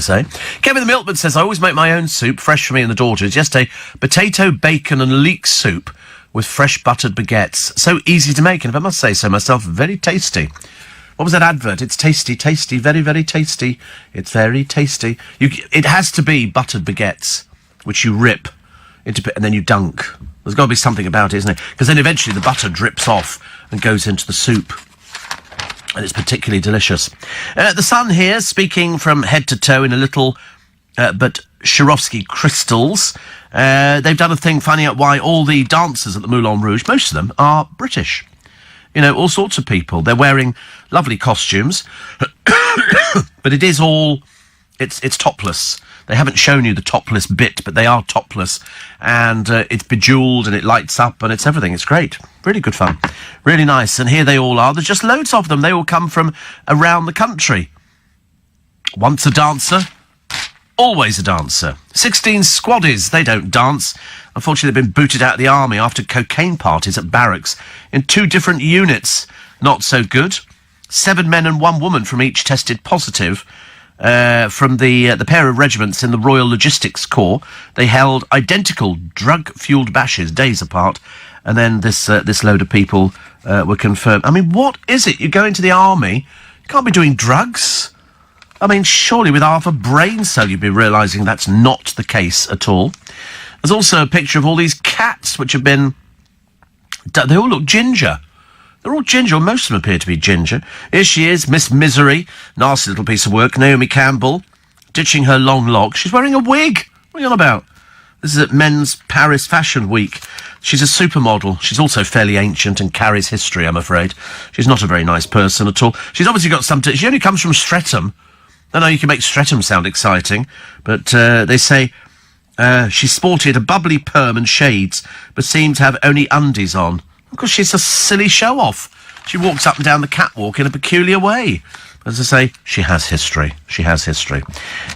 say. Kevin the Milkman says, I always make my own soup, fresh for me and the daughters. Yesterday, potato, bacon and leek soup with fresh buttered baguettes. So easy to make, and if I must say so myself, very tasty. What was that advert? It's tasty, tasty, very, very tasty. It's very tasty. It has to be buttered baguettes, which you rip into, and then you dunk. There's got to be something about it, isn't it? Because then eventually the butter drips off and goes into the soup. And it's particularly delicious. The Sun here, speaking from head to toe in a little but Swarovski crystals. They've done a thing finding out why all the dancers at the Moulin Rouge, most of them, are British. You know, all sorts of people. They're wearing lovely costumes. But it is all... It's topless. They haven't shown you the topless bit, but they are topless. And it's bejewelled and it lights up and it's everything. It's great. Really good fun. Really nice. And here they all are. There's just loads of them. They all come from around the country. Once a dancer, always a dancer. 16 squaddies. They don't dance. Unfortunately, they've been booted out of the army after cocaine parties at barracks in 2 different units. Not so good. 7 men and 1 woman from each tested positive. From the pair of regiments in the Royal Logistics Corps. They held identical drug-fuelled bashes days apart, and then this load of people were confirmed. I mean, what is it? You go into the army, you can't be doing drugs. I mean, surely with half a brain cell you'd be realising that's not the case at all. There's also a picture of all these cats which have been... They all look ginger. They're all ginger, or most of them appear to be ginger. Here she is, Miss Misery. Nasty little piece of work. Naomi Campbell, ditching her long locks. She's wearing a wig. What are you on about? This is at Men's Paris Fashion Week. She's a supermodel. She's also fairly ancient and carries history, I'm afraid. She's not a very nice person at all. She's obviously got some... She only comes from Streatham. I know you can make Streatham sound exciting, but they say she sported a bubbly perm and shades, but seemed to have only undies on. Because she's a silly show-off. She walks up and down the catwalk in a peculiar way. As I say, she has history. She has history.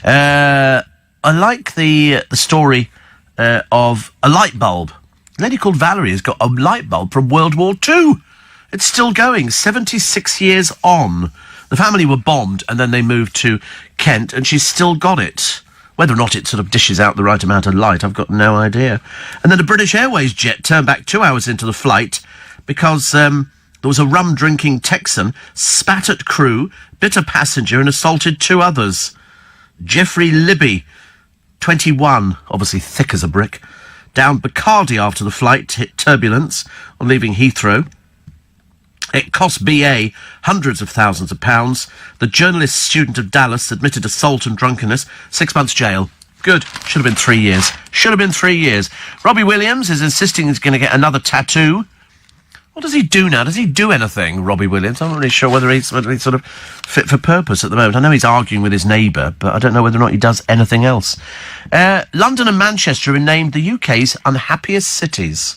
I like the story of a light bulb. A lady called Valerie has got a light bulb from World War II. It's still going, 76 years on. The family were bombed, and then they moved to Kent, and she's still got it. Whether or not it sort of dishes out the right amount of light, I've got no idea. And then a British Airways jet turned back 2 hours into the flight because there was a rum-drinking Texan, spat at crew, bit a passenger and assaulted 2 others. Jeffrey Libby, 21, obviously thick as a brick, downed Bacardi after the flight hit turbulence on leaving Heathrow. It cost BA hundreds of thousands of pounds. The journalist student of Dallas admitted assault and drunkenness. 6 months jail. Good. Should have been 3 years. Should have been 3 years. Robbie Williams is insisting he's going to get another tattoo. What does he do now? Does he do anything, Robbie Williams? I'm not really sure whether he's sort of fit for purpose at the moment. I know he's arguing with his neighbour, but I don't know whether or not he does anything else. London and Manchester are named the UK's unhappiest cities.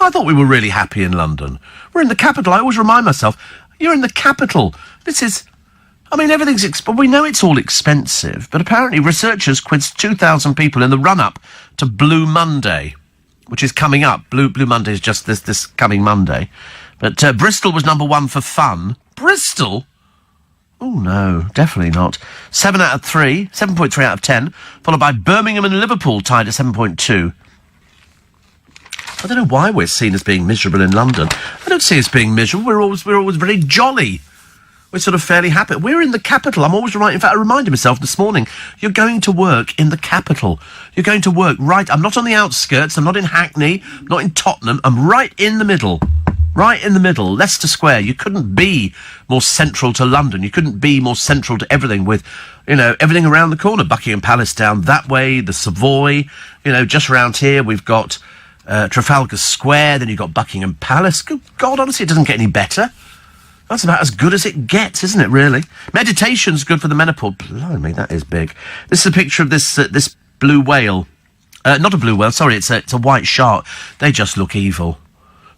I thought we were really happy in London. We're in the capital. I always remind myself, you're in the capital. This is... I mean, everything's... we know it's all expensive, but apparently researchers quizzed 2,000 people in the run-up to Blue Monday, which is coming up. Blue Monday is just this coming Monday. But Bristol was number 1 for fun. Bristol? Oh, no, definitely not. 7 out of 3, 7.3 out of 10, followed by Birmingham and Liverpool, tied at 7.2. I don't know why we're seen as being miserable in London. I don't see us being miserable. We're always very jolly. We're sort of fairly happy. We're in the capital. I'm always right. In fact, I reminded myself this morning, you're going to work in the capital. You're going to work right. I'm not on the outskirts. I'm not in Hackney. I'm not in Tottenham. I'm right in the middle. Right in the middle, Leicester Square. You couldn't be more central to London. You couldn't be more central to everything with, everything around the corner. Buckingham Palace down that way, the Savoy, just around here we've got Trafalgar Square, then you've got Buckingham Palace. Good God, honestly, it doesn't get any better. That's about as good as it gets, isn't it, really? Meditation's good for the menopause. Blimey, that is big. This is a picture of this blue whale. Not a blue whale, sorry, it's a white shark. They just look evil.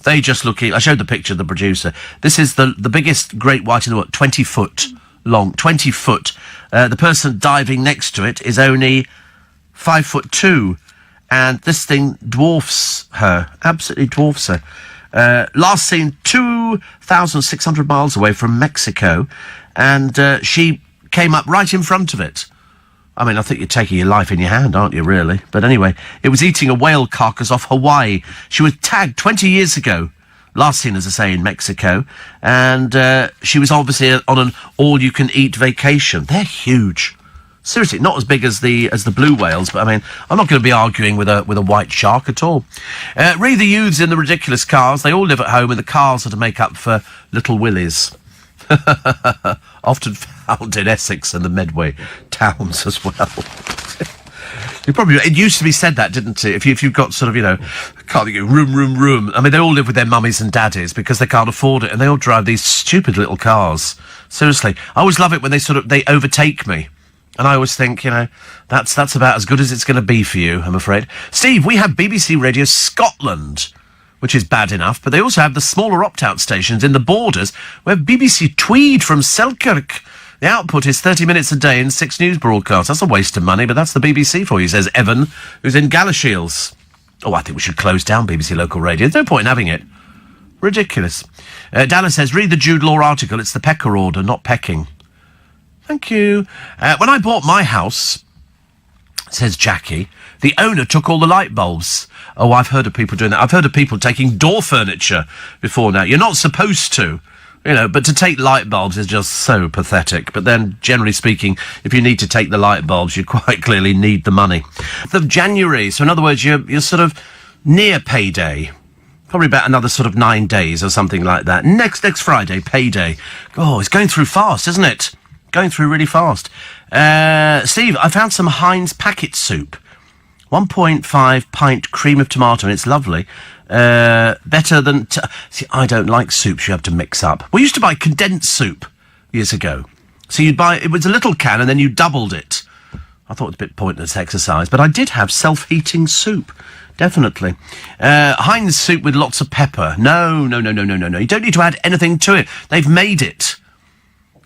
They just look... I showed the picture of the producer. This is the biggest great white in the world, 20 foot long. 20 foot. The person diving next to it is only 5'2", and this thing dwarfs her. Absolutely dwarfs her. Last seen 2,600 miles away from Mexico, and she came up right in front of it. I mean, I think you're taking your life in your hand, aren't you, really? But anyway, it was eating a whale carcass off Hawaii. She was tagged 20 years ago, last seen, as I say, in Mexico, and she was obviously on an all-you-can-eat vacation. They're huge. Seriously, not as big as the blue whales, but I mean, I'm not going to be arguing with a white shark at all. Read the youths in the ridiculous cars. They all live at home, and the cars are to make up for little Willies. Often found in Essex and the Medway towns as well. It used to be said that, didn't it? If you've got sort of, can't think of room. I mean, they all live with their mummies and daddies because they can't afford it, and they all drive these stupid little cars. Seriously. I always love it when they overtake me. And I always think, that's about as good as it's going to be for you, I'm afraid. Steve, we have BBC Radio Scotland, which is bad enough, but they also have the smaller opt-out stations in the borders. We have BBC Tweed from Selkirk. The output is 30 minutes a day and 6 news broadcasts. That's a waste of money, but that's the BBC for you, says Evan, who's in Galashiels. Oh, I think we should close down BBC Local Radio. There's no point in having it. Ridiculous. Dallas says, read the Jude Law article. It's the pecker order, not pecking. Thank you. When I bought my house, says Jackie, the owner took all the light bulbs. Oh, I've heard of people doing that. I've heard of people taking door furniture before now. You're not supposed to, but to take light bulbs is just so pathetic. But then, generally speaking, if you need to take the light bulbs, you quite clearly need the money. Of January, so in other words, you're sort of near payday. Probably about another sort of 9 days or something like that. Next Friday, payday. Oh, it's going through fast, isn't it? Going through really fast. Steve, I found some Heinz packet soup. 1.5 pint cream of tomato, and it's lovely. Better than... See, I don't like soups you have to mix up. We used to buy condensed soup years ago. So you'd buy... It was a little can, and then you doubled it. I thought it was a bit pointless exercise, but I did have self-heating soup. Definitely. Heinz soup with lots of pepper. No. You don't need to add anything to it. They've made it.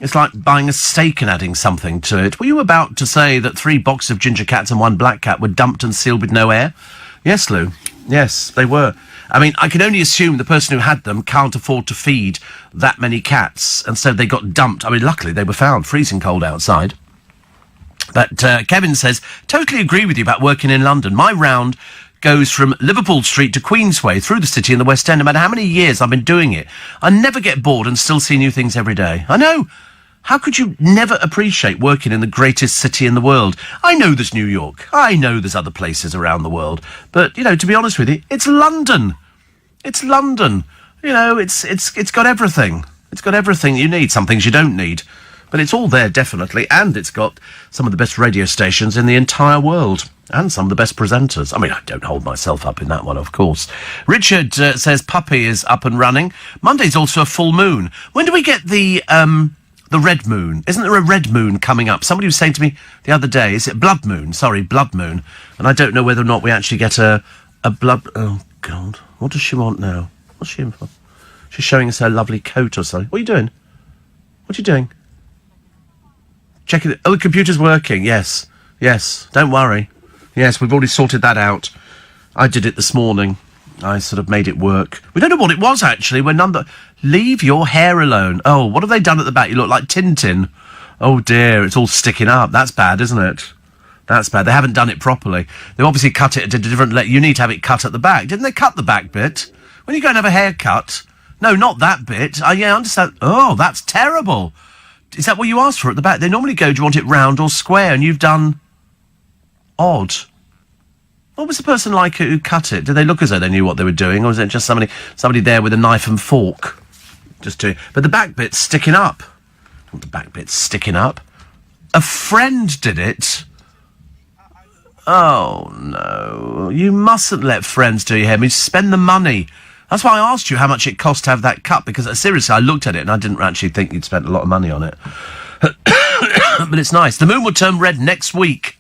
It's like buying a steak and adding something to it. Were you about to say that 3 boxes of ginger cats and 1 black cat were dumped and sealed with no air? Yes, Lou. Yes, they were. I mean, I can only assume the person who had them can't afford to feed that many cats, and so they got dumped. I mean, luckily they were found freezing cold outside. But Kevin says, totally agree with you about working in London. My round goes from Liverpool Street to Queensway through the city and the West End. No matter how many years I've been doing it, I never get bored and still see new things every day. I know. How could you never appreciate working in the greatest city in the world? I know there's New York. I know there's other places around the world. But, to be honest with you, it's London. It's London. It's got everything. It's got everything you need. Some things you don't need. But it's all there, definitely. And it's got some of the best radio stations in the entire world. And some of the best presenters. I mean, I don't hold myself up in that one, of course. Richard says Puppy is up and running. Monday's also a full moon. When do we get the red moon? Isn't there a red moon coming up? Somebody was saying to me the other day, is it blood moon? Sorry, blood moon. And I don't know whether or not we actually get a blood... Oh, God. What does she want now? What's she in for? She's showing us her lovely coat or something. What are you doing? What are you doing? Checking it. Oh, the computer's working. Yes. Don't worry. Yes, we've already sorted that out. I did it this morning. I sort of made it work. We don't know what it was, actually. Leave your hair alone. Oh, what have they done at the back? You look like Tintin. Oh, dear, it's all sticking up. That's bad, isn't it? That's bad. They haven't done it properly. They've obviously cut it at a different... You need to have it cut at the back. Didn't they cut the back bit? When you go and have a haircut... No, not that bit. I understand. Oh, that's terrible. Is that what you asked for at the back? They normally go, do you want it round or square? And you've done... odd. What was the person like who cut it? Did they look as though they knew what they were doing? Or was it just somebody there with a knife and fork? Just doing... But the back bit's sticking up. The back bit's sticking up. A friend did it. Oh, no. You mustn't let friends do your hair. I mean, spend the money. That's why I asked you how much it cost to have that cut, because seriously, I looked at it and I didn't actually think you'd spent a lot of money on it. But it's nice. The moon will turn red next week.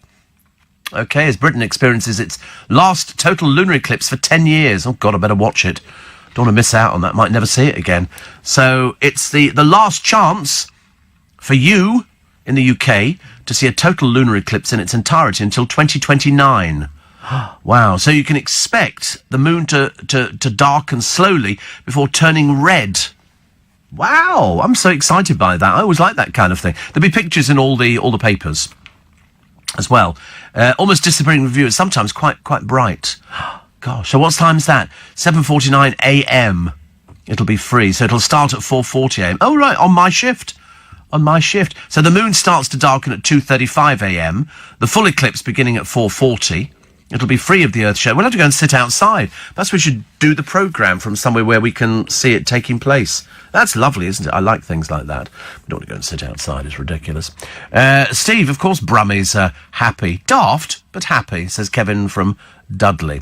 Okay, as Britain experiences its last total lunar eclipse for 10 years. Oh, God, I better watch it. Don't want to miss out on that. Might never see it again. So it's the last chance for you in the UK to see a total lunar eclipse in its entirety until 2029. Wow, so you can expect the moon to darken slowly before turning red. Wow, I'm so excited by that. I always like that kind of thing. There'll be pictures in all the papers as well. Almost disappearing reviewers, sometimes quite bright. Gosh, so what time's that? 7:49 a.m. It'll be free, so it'll start at 4:40 a.m. Oh, right, on my shift. On my shift. So the moon starts to darken at 2:35 a.m. The full eclipse beginning at 4:40. It'll be free of the Earth show. We'll have to go and sit outside. Perhaps we should do the programme from somewhere where we can see it taking place. That's lovely, isn't it? I like things like that. We don't want to go and sit outside. It's ridiculous. Steve, of course, Brummie's happy. Daft, but happy, says Kevin from Dudley.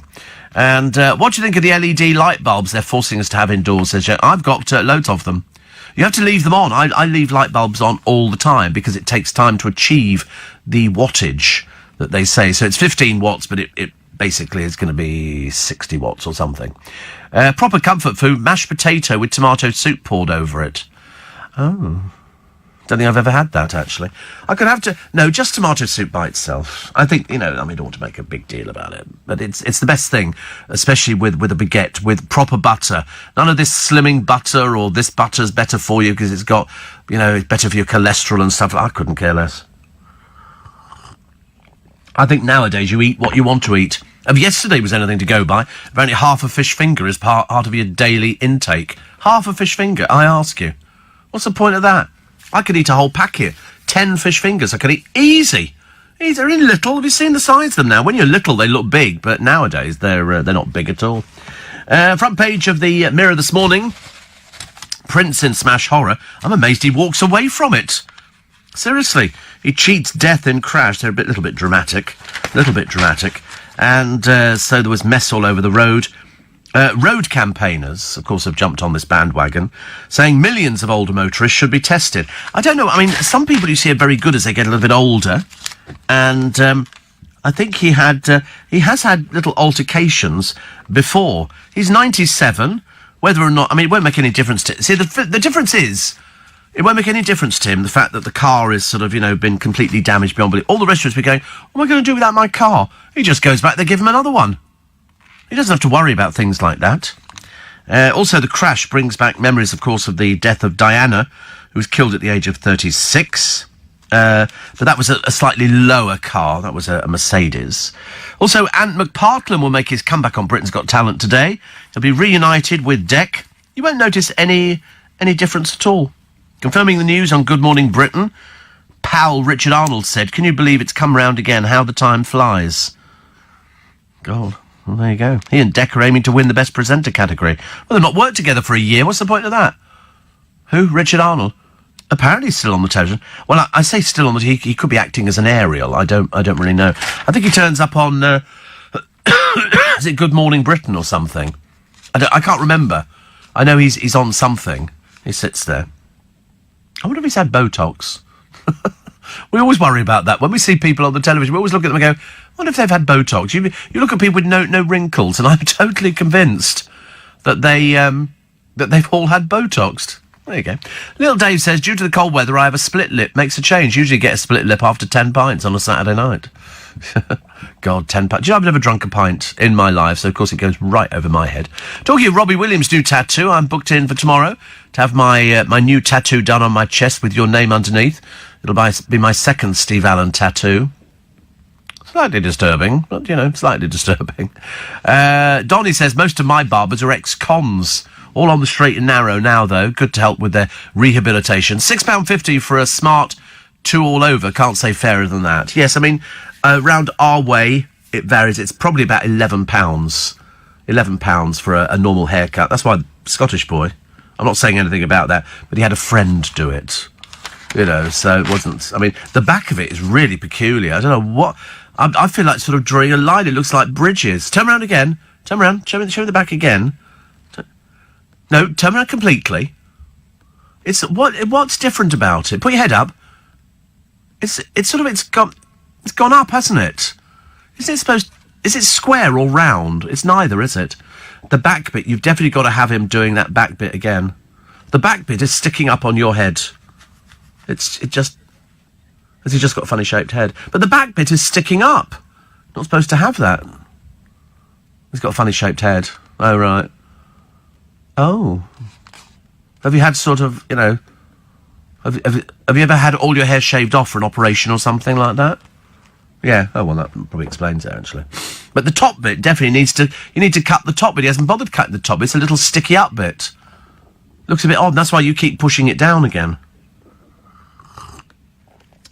And what do you think of the LED light bulbs they're forcing us to have indoors, says Joe. I've got loads of them. You have to leave them on. I leave light bulbs on all the time because it takes time to achieve the wattage that they say. So it's 15 watts, but it basically is going to be 60 watts or something. Proper comfort food, mashed potato with tomato soup poured over it. Oh. Don't think I've ever had that, actually. I could have to... No, just tomato soup by itself. I think, I don't want to make a big deal about it. But it's the best thing, especially with a baguette, with proper butter. None of this slimming butter or this butter's better for you because it's got, it's better for your cholesterol and stuff. I couldn't care less. I think nowadays you eat what you want to eat. If yesterday was anything to go by, apparently half a fish finger is part of your daily intake. Half a fish finger, I ask you. What's the point of that? I could eat a whole packet. 10 fish fingers I could eat. Easy. They're in little. Have you seen the size of them now? When you're little, they look big, but nowadays they're not big at all. Front page of the Mirror this morning. Prince in Smash Horror. I'm amazed he walks away from it. Seriously. He cheats death in Crash. They're a little bit dramatic. And so there was mess all over the road. Road campaigners, of course, have jumped on this bandwagon, saying millions of older motorists should be tested. I don't know. I mean, some people you see are very good as they get a little bit older. And I think he has had little altercations before. He's 97. Whether or not... I mean, it won't make any difference to... See, the difference is... It won't make any difference to him, the fact that the car is sort of, been completely damaged beyond belief. All the rest of us be going, what am I going to do without my car? He just goes back there, give him another one. He doesn't have to worry about things like that. Also, the crash brings back memories, of course, of the death of Diana, who was killed at the age of 36. But that was a slightly lower car. That was a Mercedes. Also, Ant McPartlin will make his comeback on Britain's Got Talent today. He'll be reunited with Dec. You won't notice any difference at all. Confirming the news on Good Morning Britain, pal Richard Arnold said, can you believe it's come round again, how the time flies? God, well, there you go. He and Dec are aiming to win the Best Presenter category. Well, they've not worked together for a year. What's the point of that? Who? Richard Arnold? Apparently he's still on the television. Well, I say still on the... He could be acting as an Ariel. I don't really know. I think he turns up on... is it Good Morning Britain or something? I can't remember. I know he's on something. He sits there. I wonder if he's had Botox. We always worry about that. When we see people on the television, we always look at them and go, I wonder if they've had Botox. You look at people with no wrinkles, and I'm totally convinced that they've all had Botoxed. There you go. Little Dave says, due to the cold weather, I have a split lip. Makes a change. Usually get a split lip after 10 pints on a Saturday night. God, £10. Do you know, I've never drunk a pint in my life, so of course it goes right over my head. Talking of Robbie Williams' new tattoo, I'm booked in for tomorrow to have my my new tattoo done on my chest with your name underneath. It'll be my second Steve Allen tattoo. Slightly disturbing, but, slightly disturbing. Donnie says, most of my barbers are ex-cons. All on the straight and narrow now, though. Good to help with their rehabilitation. £6.50 for a smart 2 all over. Can't say fairer than that. Yes, I mean, around our way, it varies. It's probably about £11. £11 for a normal haircut. That's why Scottish boy. I'm not saying anything about that, but he had a friend do it. So it wasn't... I mean, the back of it is really peculiar. I don't know what... I feel like sort of drawing a line. It looks like bridges. Turn around again. Turn around. Show me the back again. No, turn around completely. What's different about it? Put your head up. It's gone up, hasn't it? Is it square or round? It's neither, is it? The back bit, you've definitely got to have him doing that back bit again. The back bit is sticking up on your head. Has he just got a funny shaped head? But the back bit is sticking up. Not supposed to have that. He's got a funny shaped head. Oh, right. Oh. Have you had sort of, have you ever had all your hair shaved off for an operation or something like that? Yeah. Oh, well, that probably explains it, actually. But the top bit definitely you need to cut the top bit. He hasn't bothered cutting the top bit. It's a little sticky up bit. Looks a bit odd. That's why you keep pushing it down again.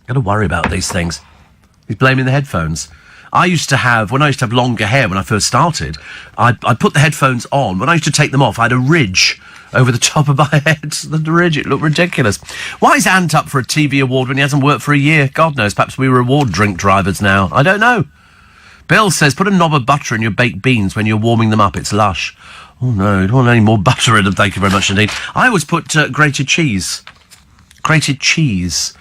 Got to worry about these things. He's blaming the headphones. When I used to have longer hair when I first started, I'd put the headphones on. When I used to take them off, I had a ridge over the top of my head. The ridge, it looked ridiculous. Why is Ant up for a TV award when he hasn't worked for a year? God knows, perhaps we reward drink drivers now. I don't know. Bill says, put a knob of butter in your baked beans when you're warming them up. It's lush. Oh, no, I don't want any more butter in them. Thank you very much indeed. I always put grated cheese. Grated cheese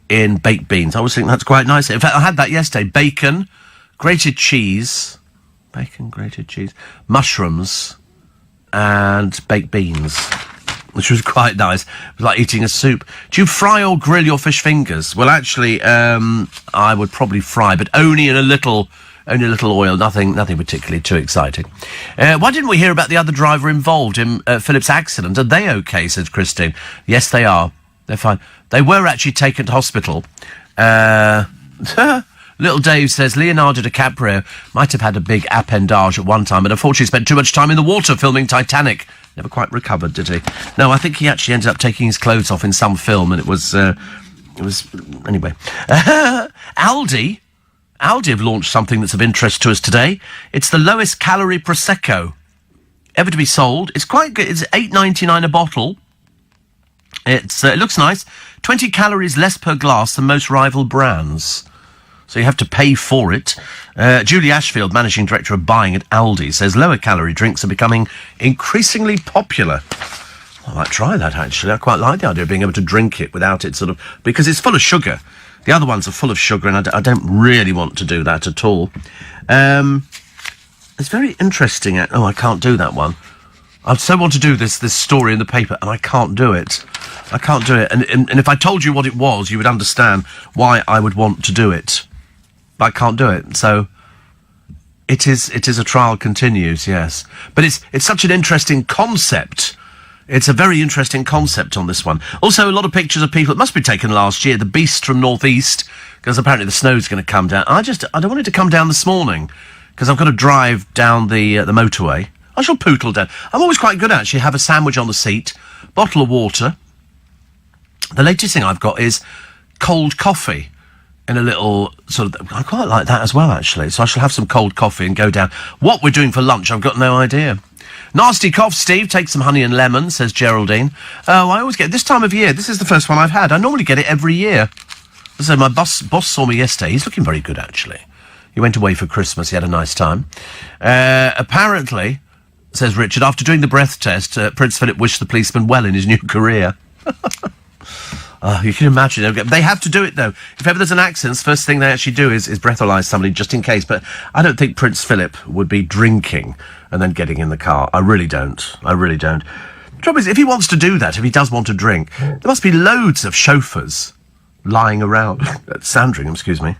in baked beans. I always think that's quite nice. In fact, I had that yesterday. Bacon, grated cheese, mushrooms, and baked beans, which was quite nice. It was like eating a soup. Do you fry or grill your fish fingers? Well, actually, I would probably fry, but only a little oil, nothing particularly too exciting. Why didn't we hear about the other driver involved in Philip's accident? Are they okay, says Christine. Yes, they are. They're fine. They were actually taken to hospital. Little Dave says Leonardo DiCaprio might have had a big appendage at one time, but unfortunately spent too much time in the water filming Titanic. Never quite recovered, did he? No, I think he actually ended up taking his clothes off in some film, and it was anyway. Aldi have launched something that's of interest to us today. It's the lowest calorie Prosecco ever to be sold. It's quite good. It's $8.99 a bottle. It looks nice. 20 calories less per glass than most rival brands. So you have to pay for it. Julie Ashfield, managing director of buying at Aldi, says lower calorie drinks are becoming increasingly popular. I might try that, actually. I quite like the idea of being able to drink it without it because it's full of sugar. The other ones are full of sugar, and I don't really want to do that at all. It's very interesting. I can't do that one. I so want to do this story in the paper, and I can't do it. I can't do it. And if I told you what it was, you would understand why I would want to do it. But I can't do it. So it is a trial continues, yes. But it's such an interesting concept. It's a very interesting concept on this one. Also, a lot of pictures of people. It must be taken last year. The Beast from North East, because apparently the snow's going to come down. I don't want it to come down this morning, because I've got to drive down the motorway. I shall pootle down. I'm always quite good, actually. Have a sandwich on the seat, bottle of water. The latest thing I've got is cold coffee in a little sort of... I quite like that as well, actually. So I shall have some cold coffee and go down. What we're doing for lunch, I've got no idea. Nasty cough, Steve. Take some honey and lemon, says Geraldine. Oh, I always get this time of year. This is the first one I've had. I normally get it every year. So my boss saw me yesterday. He's looking very good, actually. He went away for Christmas. He had a nice time. Apparently... says Richard, after doing the breath test, Prince Philip wished the policeman well in his new career. You can imagine. They have to do it, though. If ever there's an accident, the first thing they actually do is breathalyse somebody just in case. But I don't think Prince Philip would be drinking and then getting in the car. I really don't. The trouble is, if he wants to do that, if he does want to drink, there must be loads of chauffeurs lying around. Sandringham, excuse me.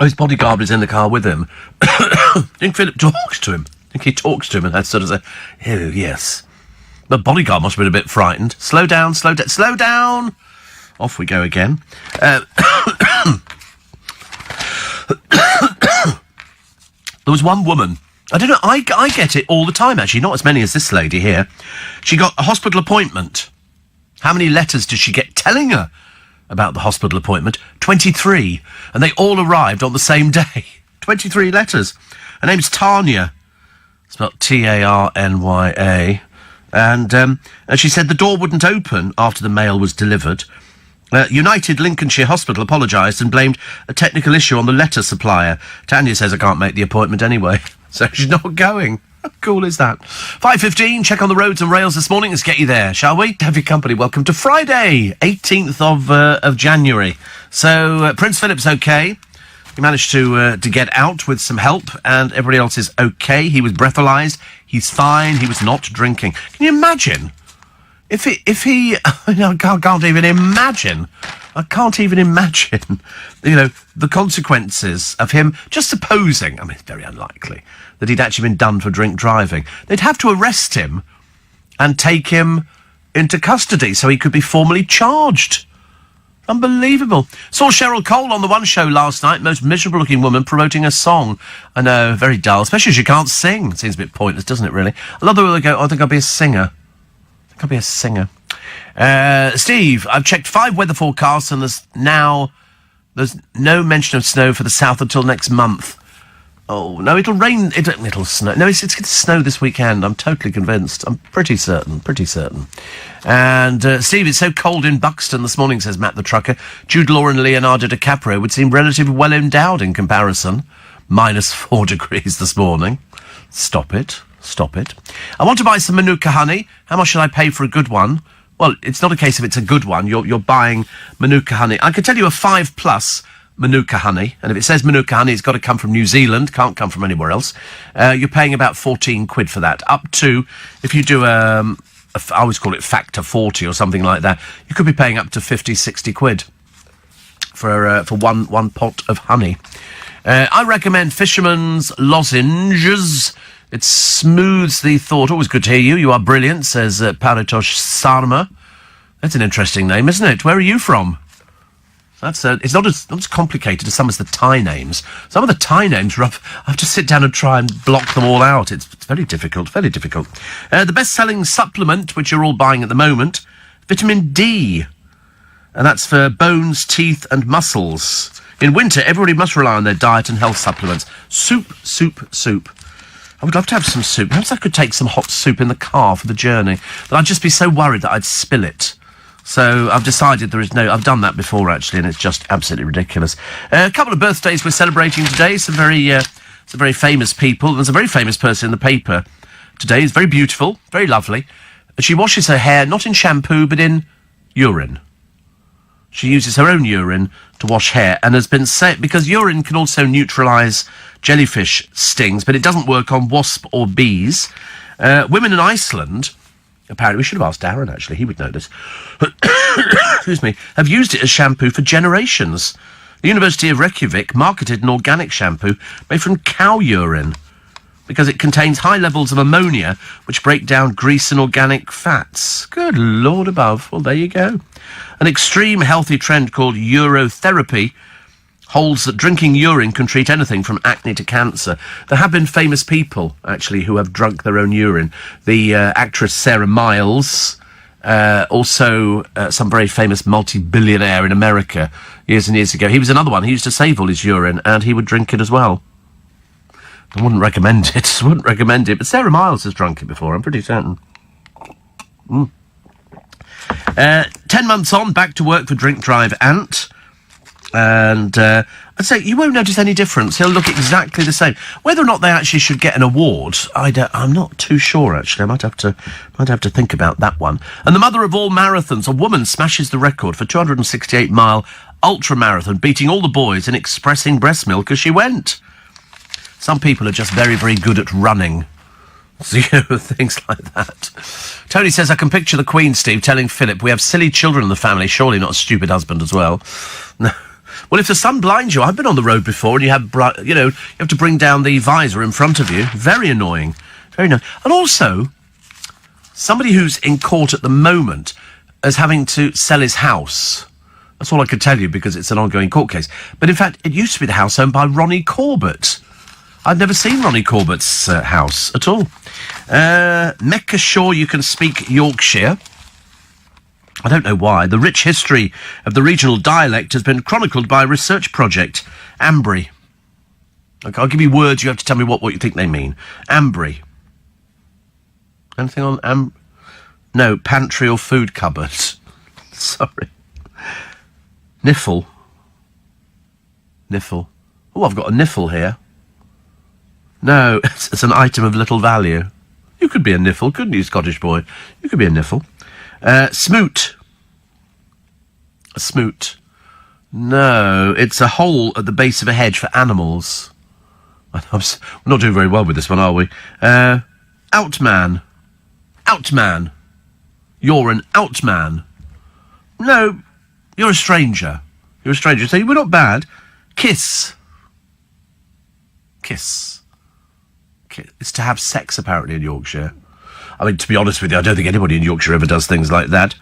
his bodyguard was in the car with him. I think Philip talks to him. I think he talks to him and had sort of say, oh, yes. The bodyguard must have been a bit frightened. Slow down, slow down, slow down! Off we go again. There was one woman. I don't know, I get it all the time, actually. Not as many as this lady here. She got a hospital appointment. How many letters did she get telling her about the hospital appointment? 23. And they all arrived on the same day. 23 letters. Her name's Tanya. Spelled Tarnya. And she said the door wouldn't open after the mail was delivered. United Lincolnshire Hospital apologised and blamed a technical issue on the letter supplier. Tanya says I can't make the appointment anyway, so she's not going. How cool is that? 5:15, check on the roads and rails this morning. Let's get you there, shall we? Have your company. Welcome to Friday, 18th of January. So Prince Philip's okay. He managed to get out with some help, and everybody else is okay. He was breathalyzed. He's fine. He was not drinking. Can you imagine? If he I can't even imagine. I can't even imagine, the consequences of him just supposing, I mean, it's very unlikely, that he'd actually been done for drink driving. They'd have to arrest him and take him into custody so he could be formally charged. Unbelievable. Saw Cheryl Cole on the One Show last night, most miserable-looking woman promoting a song. I know, very dull, especially as you can't sing. It seems a bit pointless, doesn't it, really? A lot of people go, I think I'll be a singer. Steve, I've checked 5 weather forecasts and there's no mention of snow for the south until next month. Oh, no, it'll rain, it'll snow. No, it's going to snow this weekend, I'm totally convinced. I'm pretty certain. And, Steve, it's so cold in Buxton this morning, says Matt the Trucker. Jude Law and Leonardo DiCaprio would seem relatively well endowed in comparison. -4 degrees this morning. Stop it. I want to buy some Manuka honey. How much should I pay for a good one? Well, it's not a case of it's a good one. You're buying Manuka honey. I could tell you a 5+ Manuka honey, and if it says Manuka honey, it's got to come from New Zealand, can't come from anywhere else. You're paying about 14 quid for that. Up to, if you do I always call it factor 40 or something like that, you could be paying up to 50, 60 quid for one pot of honey. I recommend Fisherman's Lozenges. It smooths the thought. Always good to hear you. You are brilliant, says Paritosh Sarma. That's an interesting name, isn't it? Where are you from? It's not as complicated as some of the Thai names. Some of the Thai names are rough. I have to sit down and try and block them all out. It's very difficult, very difficult. The best-selling supplement, which you're all buying at the moment, vitamin D. And that's for bones, teeth and muscles. In winter, everybody must rely on their diet and health supplements. Soup. I would love to have some soup. Perhaps I could take some hot soup in the car for the journey. But I'd just be so worried that I'd spill it. So I've decided I've done that before, actually, and it's just absolutely ridiculous. A couple of birthdays we're celebrating today. Some very famous people. There's a very famous person in the paper today. It's very beautiful, very lovely. She washes her hair, not in shampoo, but in urine. She uses her own urine to wash hair, and has been said, because urine can also neutralise jellyfish stings, but it doesn't work on wasp or bees. Women in Iceland, apparently, we should have asked Darren, actually, he would know this, excuse me, have used it as shampoo for generations. The University of Reykjavik marketed an organic shampoo made from cow urine, because it contains high levels of ammonia, which break down grease and organic fats. Good Lord above. Well, there you go. An extreme healthy trend called urotherapy holds that drinking urine can treat anything from acne to cancer. There have been famous people, actually, who have drunk their own urine. The actress Sarah Miles, also some very famous multi-billionaire in America years and years ago. He was another one. He used to save all his urine, and he would drink it as well. I wouldn't recommend it. But Sarah Miles has drunk it before, I'm pretty certain. 10 months on, back to work for Drink Drive Ant. And I'd say you won't notice any difference. He'll look exactly the same. Whether or not they actually should get an award, I'm not too sure, actually. I might have to think about that one. And the mother of all marathons, a woman smashes the record for 268-mile ultra-marathon, beating all the boys in expressing breast milk as she went. Some people are just very, very good at running. Things like that. Tony says, I can picture the Queen, Steve, telling Philip, we have silly children in the family, surely not a stupid husband as well. No. Well, if the sun blinds you, I've been on the road before, and you have, you have to bring down the visor in front of you. Very annoying. Very annoying. And also, somebody who's in court at the moment is having to sell his house. That's all I can tell you, because it's an ongoing court case. But in fact, it used to be the house owned by Ronnie Corbett. I've never seen Ronnie Corbett's house at all. Mecca Shaw, you can speak Yorkshire. I don't know why. The rich history of the regional dialect has been chronicled by a research project. Ambry. Okay, I'll give you words, you have to tell me what you think they mean. Ambry. Anything on No, pantry or food cupboard. Sorry. Niffle. Niffle. Oh, I've got a niffle here. No, it's an item of little value. You could be a niffle, couldn't you, Scottish boy? You could be a niffle. Smoot. A smoot. No, it's a hole at the base of a hedge for animals. We're not doing very well with this one, are we? Outman. Outman. You're an outman. No, you're a stranger. You're a stranger. So we're not bad. Kiss. Kiss. It's to have sex, apparently, in Yorkshire. I mean, to be honest with you, I don't think anybody in Yorkshire ever does things like that.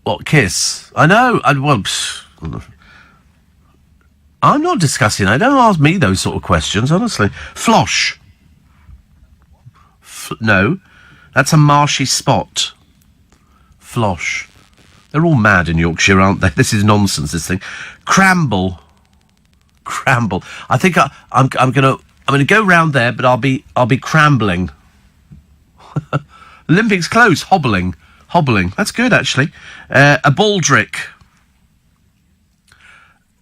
What, kiss? I know. I'm not discussing it. Don't ask me those sort of questions, honestly. Flosh. No. That's a marshy spot. Flosh. They're all mad in Yorkshire, aren't they? This is nonsense, this thing. Cramble. Cramble. I think I'm going to go round there, but I'll be crambling. Limping's close. Hobbling. Hobbling. That's good, actually. A baldrick.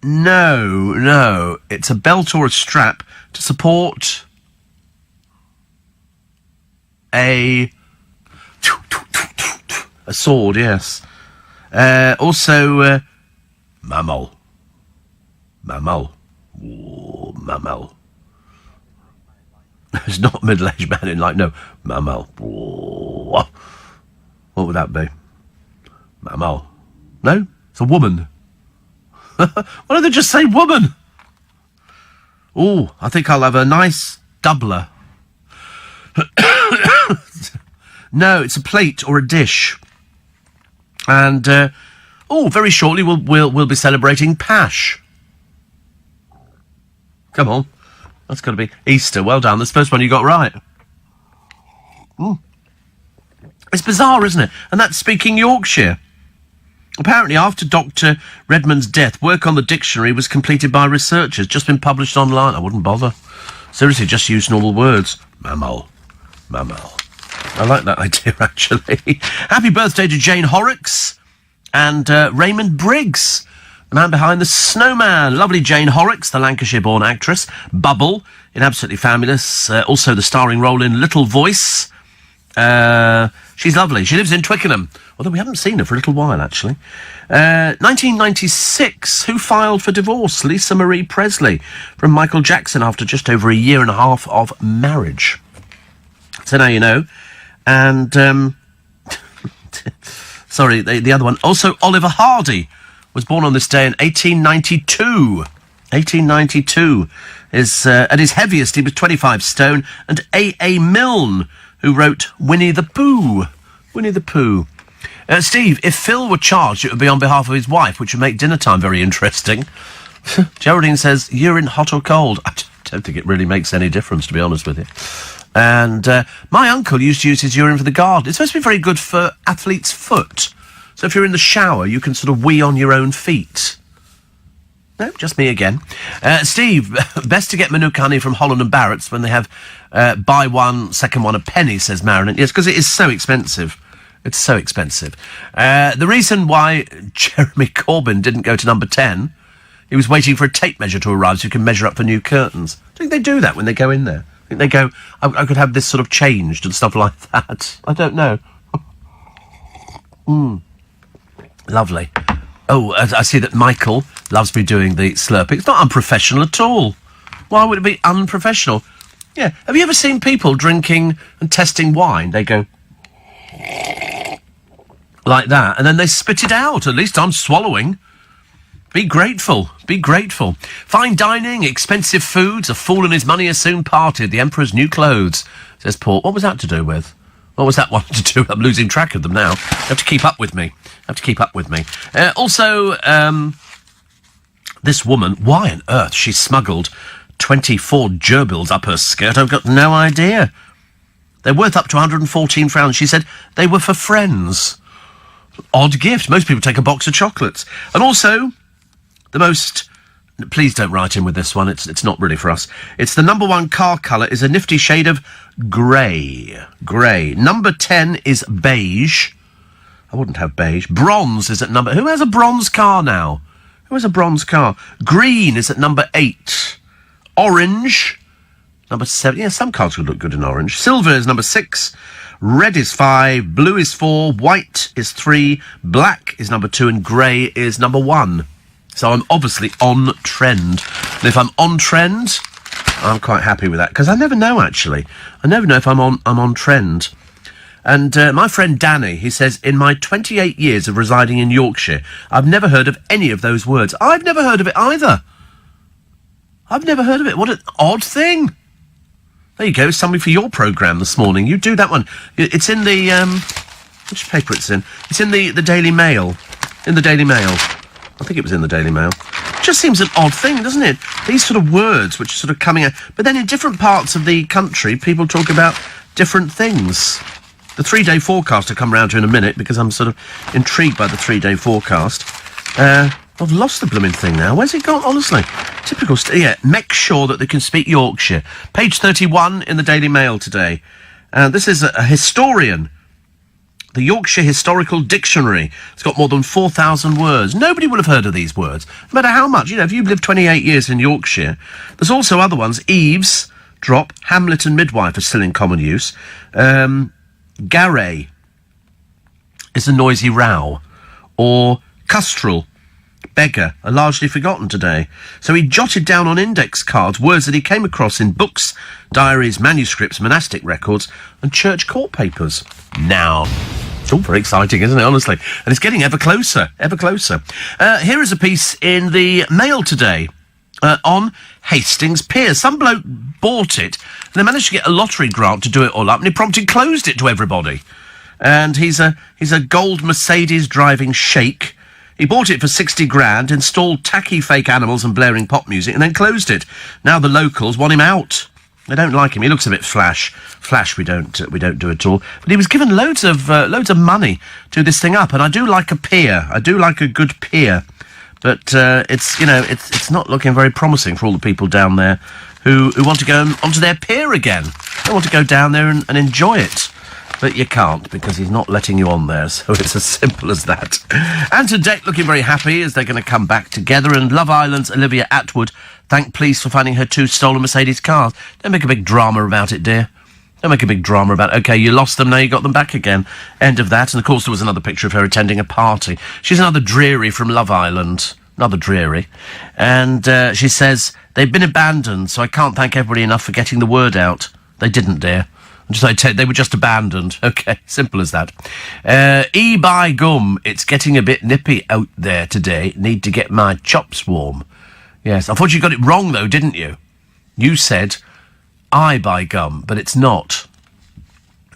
No. It's a belt or a strap to support a sword, yes. Also, mammal. Mammal. Ooh, mammal. It's not a middle-aged man in no. Mammal. Ooh. What would that be? Mammal. No? It's a woman. Why don't they just say woman? Oh, I think I'll have a nice doubler. No, it's a plate or a dish. And, very shortly we'll be celebrating Pash. Come on. That's got to be Easter. Well done. That's the first one you got right. It's bizarre, isn't it? And that's speaking Yorkshire. Apparently, after Dr. Redmond's death, work on the dictionary was completed by researchers, just been published online. I wouldn't bother. Seriously, just use normal words. Mammal. Mammal. I like that idea, actually. Happy birthday to Jane Horrocks and Raymond Briggs, the man behind The Snowman. Lovely Jane Horrocks, the Lancashire-born actress. Bubble, in Absolutely Fabulous. Also the starring role in Little Voice. She's lovely. She lives in Twickenham, although we haven't seen her for a little while, actually. 1996, who filed for divorce? Lisa Marie Presley from Michael Jackson after just over a year and a half of marriage. So now you know. And, sorry, the other one. Also, Oliver Hardy was born on this day in 1892. 1892 is, at his heaviest, he was 25 stone. And A.A. Milne, who wrote Winnie the Pooh. Winnie the Pooh. Steve, if Phil were charged, it would be on behalf of his wife, which would make dinner time very interesting. Geraldine says, urine hot or cold? I don't think it really makes any difference, to be honest with you. And my uncle used to use his urine for the garden. It's supposed to be very good for athlete's foot. So if you're in the shower, you can sort of wee on your own feet. No, just me again. Steve, best to get Manuka honey from Holland and Barrett's when they have buy one, second one a penny, says Marilyn. Yes, because it is so expensive. It's so expensive. The reason why Jeremy Corbyn didn't go to number 10, he was waiting for a tape measure to arrive so he can measure up for new curtains. I think they do that when they go in there. I think they go, I could have this sort of changed and stuff like that. I don't know. Lovely. Oh, I see that Michael loves me doing the slurping. It's not unprofessional at all. Why would it be unprofessional? Yeah. Have you ever seen people drinking and testing wine? They go like that, and then they spit it out. At least I'm swallowing. Be grateful. Be grateful. Fine dining, expensive foods, a fool and his money are soon parted. The Emperor's new clothes, says Paul. What was that to do with? What was that one to do? I'm losing track of them now. You have to keep up with me. Also, this woman, why on earth she smuggled 24 gerbils up her skirt, I've got no idea. They're worth up to 114 crowns. She said they were for friends. Odd gift. Most people take a box of chocolates. And also, the most... Please don't write in with this one. It's not really for us. It's the number 1 car colour is a nifty shade of grey. Grey. Number 10 is beige. I wouldn't have beige. Bronze is at number... Who has a bronze car now? Who has a bronze car? Green is at number 8. Orange... Number 7. Yeah, some cars would look good in orange. Silver is number 6. Red is 5. Blue is 4. White is 3. Black is number 2. And grey is number 1. So I'm obviously on trend. And if I'm on trend, I'm quite happy with that. Because I never know, actually. I never know if I'm on trend. And my friend Danny, he says, in my 28 years of residing in Yorkshire, I've never heard of any of those words. I've never heard of it either. I've never heard of it. What an odd thing. There you go, somebody for your programme this morning. You do that one. It's in the, which paper it's in? It's in the Daily Mail. In the Daily Mail. I think it was in the Daily Mail. It just seems an odd thing, doesn't it? These sort of words which are sort of coming out. But then in different parts of the country, people talk about different things. The 3-day forecast I'll come round to in a minute, because I'm sort of intrigued by the 3-day forecast. I've lost the blooming thing now. Where's it gone, honestly? Typical... yeah, make sure that they can speak Yorkshire. Page 31 in the Daily Mail today. This is a historian. The Yorkshire Historical Dictionary. It's got more than 4,000 words. Nobody will have heard of these words, no matter how much. You know, if you've lived 28 years in Yorkshire, there's also other ones. Eaves, drop, hamlet and midwife are still in common use. Garay is a noisy row. Or custrel, beggar, are largely forgotten today. So he jotted down on index cards words that he came across in books, diaries, manuscripts, monastic records, and church court papers. Now, it's all very exciting, isn't it, honestly? And it's getting ever closer, ever closer. Here is a piece in the Mail today on Hastings Pier. Some bloke bought it, and they managed to get a lottery grant to do it all up, and he promptly closed it to everybody. And he's a gold Mercedes driving sheikh. He bought it for 60 grand, installed tacky fake animals and blaring pop music, and then closed it. Now the locals want him out. They don't like him. He looks a bit flash. Flash we don't do at all. But he was given loads of money to do this thing up, and I do like a pier. I do like a good pier. But it's not looking very promising for all the people down there who want to go onto their pier again. They want to go down there and enjoy it. But you can't, because he's not letting you on there, so it's as simple as that. Anton Deck looking very happy as they're going to come back together, and Love Island's Olivia Attwood thanked police for finding her 2 stolen Mercedes cars. Don't make a big drama about it, dear. Don't make a big drama about it. OK, you lost them, now you got them back again. End of that. And, of course, there was another picture of her attending a party. She's another Dreary from Love Island. Another Dreary. And she says, they've been abandoned, so I can't thank everybody enough for getting the word out. They didn't, dear. They were just abandoned. OK, simple as that. By gum, it's getting a bit nippy out there today. Need to get my chops warm. Yes, I thought you got it wrong, though, didn't you? You said, I buy gum, but it's not.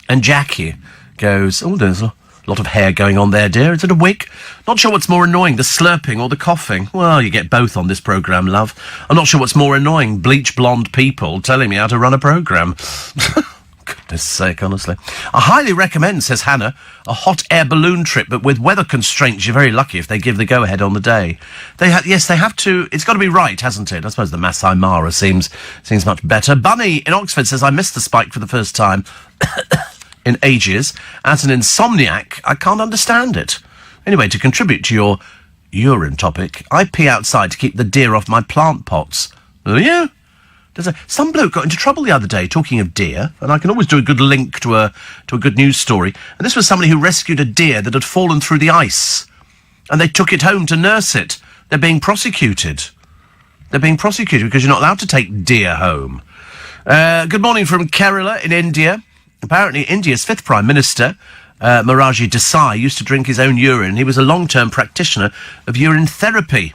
And Jackie goes, oh, there's a lot of hair going on there, dear. Is it a wig? Not sure what's more annoying, the slurping or the coughing. Well, you get both on this programme, love. I'm not sure what's more annoying, bleach blonde people telling me how to run a programme. Goodness sake, honestly. I highly recommend, says Hannah, a hot air balloon trip, but with weather constraints, you're very lucky if they give the go-ahead on the day. Yes, they have to. It's got to be right, hasn't it? I suppose the Masai Mara seems much better. Bunny in Oxford says, I missed the spike for the first time in ages. As an insomniac, I can't understand it. Anyway, to contribute to your urine topic, I pee outside to keep the deer off my plant pots. Will you? Some bloke got into trouble the other day, talking of deer, and I can always do a good link to a good news story. And this was somebody who rescued a deer that had fallen through the ice, and they took it home to nurse it. They're being prosecuted. They're being prosecuted because you're not allowed to take deer home. Good morning from Kerala in India. Apparently, India's 5th Prime Minister, Morarji Desai, used to drink his own urine. He was a long-term practitioner of urine therapy.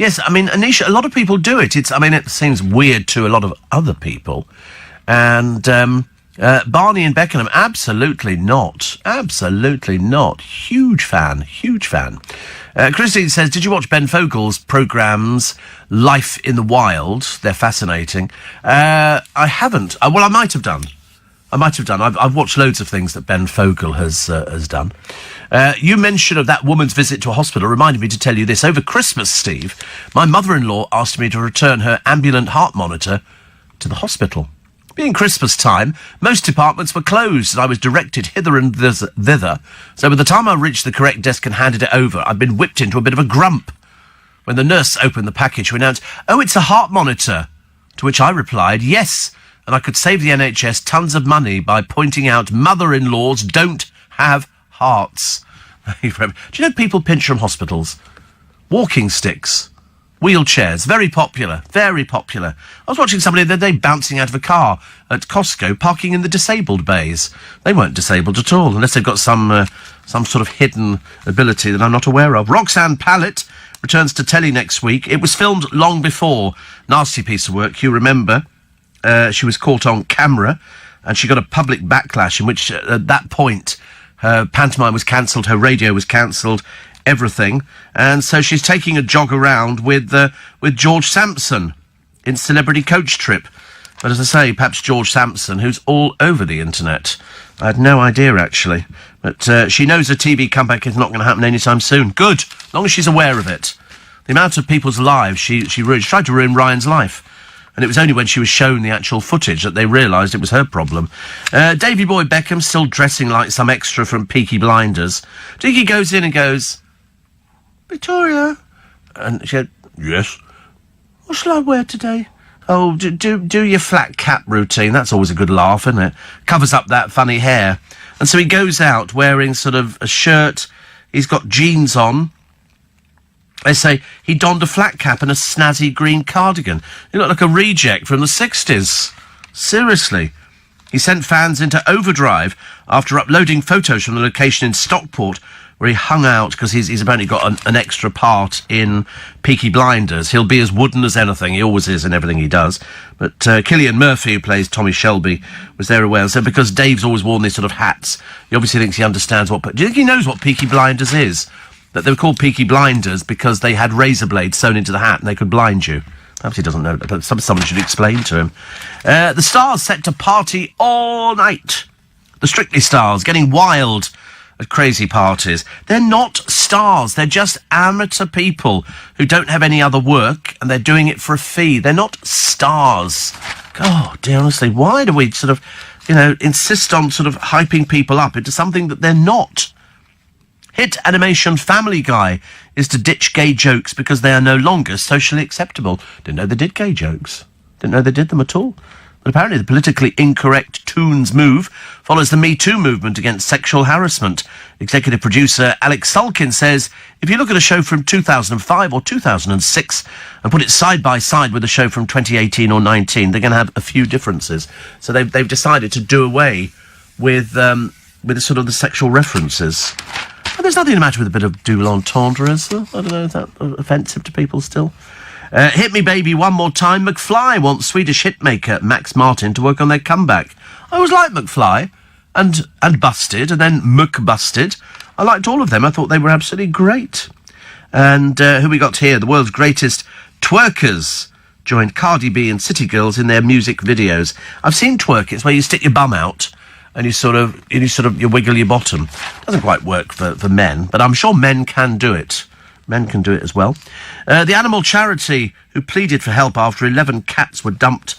Yes, I mean, Anisha, a lot of people do it. It seems weird to a lot of other people. And Barney in Beckenham, absolutely not. Absolutely not. Huge fan. Christine says, did you watch Ben Fogle's programmes Life in the Wild? They're fascinating. I haven't. Well, I might have done. I've watched loads of things that Ben Fogle has done. You mention of that woman's visit to a hospital reminded me to tell you this. Over Christmas, Steve, my mother-in-law asked me to return her ambulant heart monitor to the hospital. Being Christmas time, most departments were closed, and I was directed hither and thither. So by the time I reached the correct desk and handed it over, I'd been whipped into a bit of a grump. When the nurse opened the package, she announced, "Oh, it's a heart monitor." To which I replied, "Yes, and I could save the NHS tons of money by pointing out mother-in-laws don't have hearts." Do you know people pinch from hospitals? Walking sticks. Wheelchairs. Very popular. Very popular. I was watching somebody the other day bouncing out of a car at Costco, parking in the disabled bays. They weren't disabled at all, unless they've got some sort of hidden ability that I'm not aware of. Roxanne Pallett returns to telly next week. It was filmed long before. Nasty piece of work. You remember, she was caught on camera, and she got a public backlash in which, at that point, her pantomime was cancelled, her radio was cancelled, everything. And so she's taking a jog around with George Sampson in Celebrity Coach Trip. But as I say, perhaps George Sampson, who's all over the internet. I had no idea, actually. But she knows a TV comeback is not going to happen anytime soon. Good, as long as she's aware of it. The amount of people's lives she tried to ruin Ryan's life. And it was only when she was shown the actual footage that they realised it was her problem. Davy Boy Beckham still dressing like some extra from Peaky Blinders. Do you think he goes in and goes, "Victoria?" And she said, "Yes." "What shall I wear today?" "Oh, do your flat cap routine. That's always a good laugh, isn't it? Covers up that funny hair." And so he goes out wearing sort of a shirt. He's got jeans on. They say he donned a flat cap and a snazzy green cardigan. He looked like a reject from the 60s. Seriously. He sent fans into overdrive after uploading photos from the location in Stockport where he hung out because he's apparently got an extra part in Peaky Blinders. He'll be as wooden as anything. He always is in everything he does. But Cillian Murphy, who plays Tommy Shelby, was there as well. So because Dave's always worn these sort of hats, he obviously thinks he understands what... Do you think he knows what Peaky Blinders is? That they were called Peaky Blinders because they had razor blades sewn into the hat and they could blind you. Perhaps he doesn't know that, but someone should explain to him. The Stars set to party all night. The Strictly Stars getting wild at crazy parties. They're not stars. They're just amateur people who don't have any other work and they're doing it for a fee. They're not stars. God, dear, honestly, why do we sort of, insist on sort of hyping people up into something that they're not? Hit animation Family Guy is to ditch gay jokes because they are no longer socially acceptable. Didn't know they did gay jokes. Didn't know they did them at all. But apparently the politically incorrect Toons move follows the Me Too movement against sexual harassment. Executive producer Alex Sulkin says, if you look at a show from 2005 or 2006 and put it side by side with a show from 2018 or 19, they're going to have a few differences. So they've decided to do away with sort of the sexual references. But there's nothing the matter with a bit of double entendre, is there? I don't know, is that offensive to people still? Hit Me Baby One More Time. McFly wants Swedish hitmaker Max Martin to work on their comeback. I always liked McFly and Busted and then McBusted. I liked all of them. I thought they were absolutely great. And who we got here? The world's greatest twerkers joined Cardi B and City Girls in their music videos. I've seen twerk. It's where you stick your bum out and you wiggle your bottom. Doesn't quite work for men, but I'm sure men can do it. Men can do it as well. The animal charity who pleaded for help after 11 cats were dumped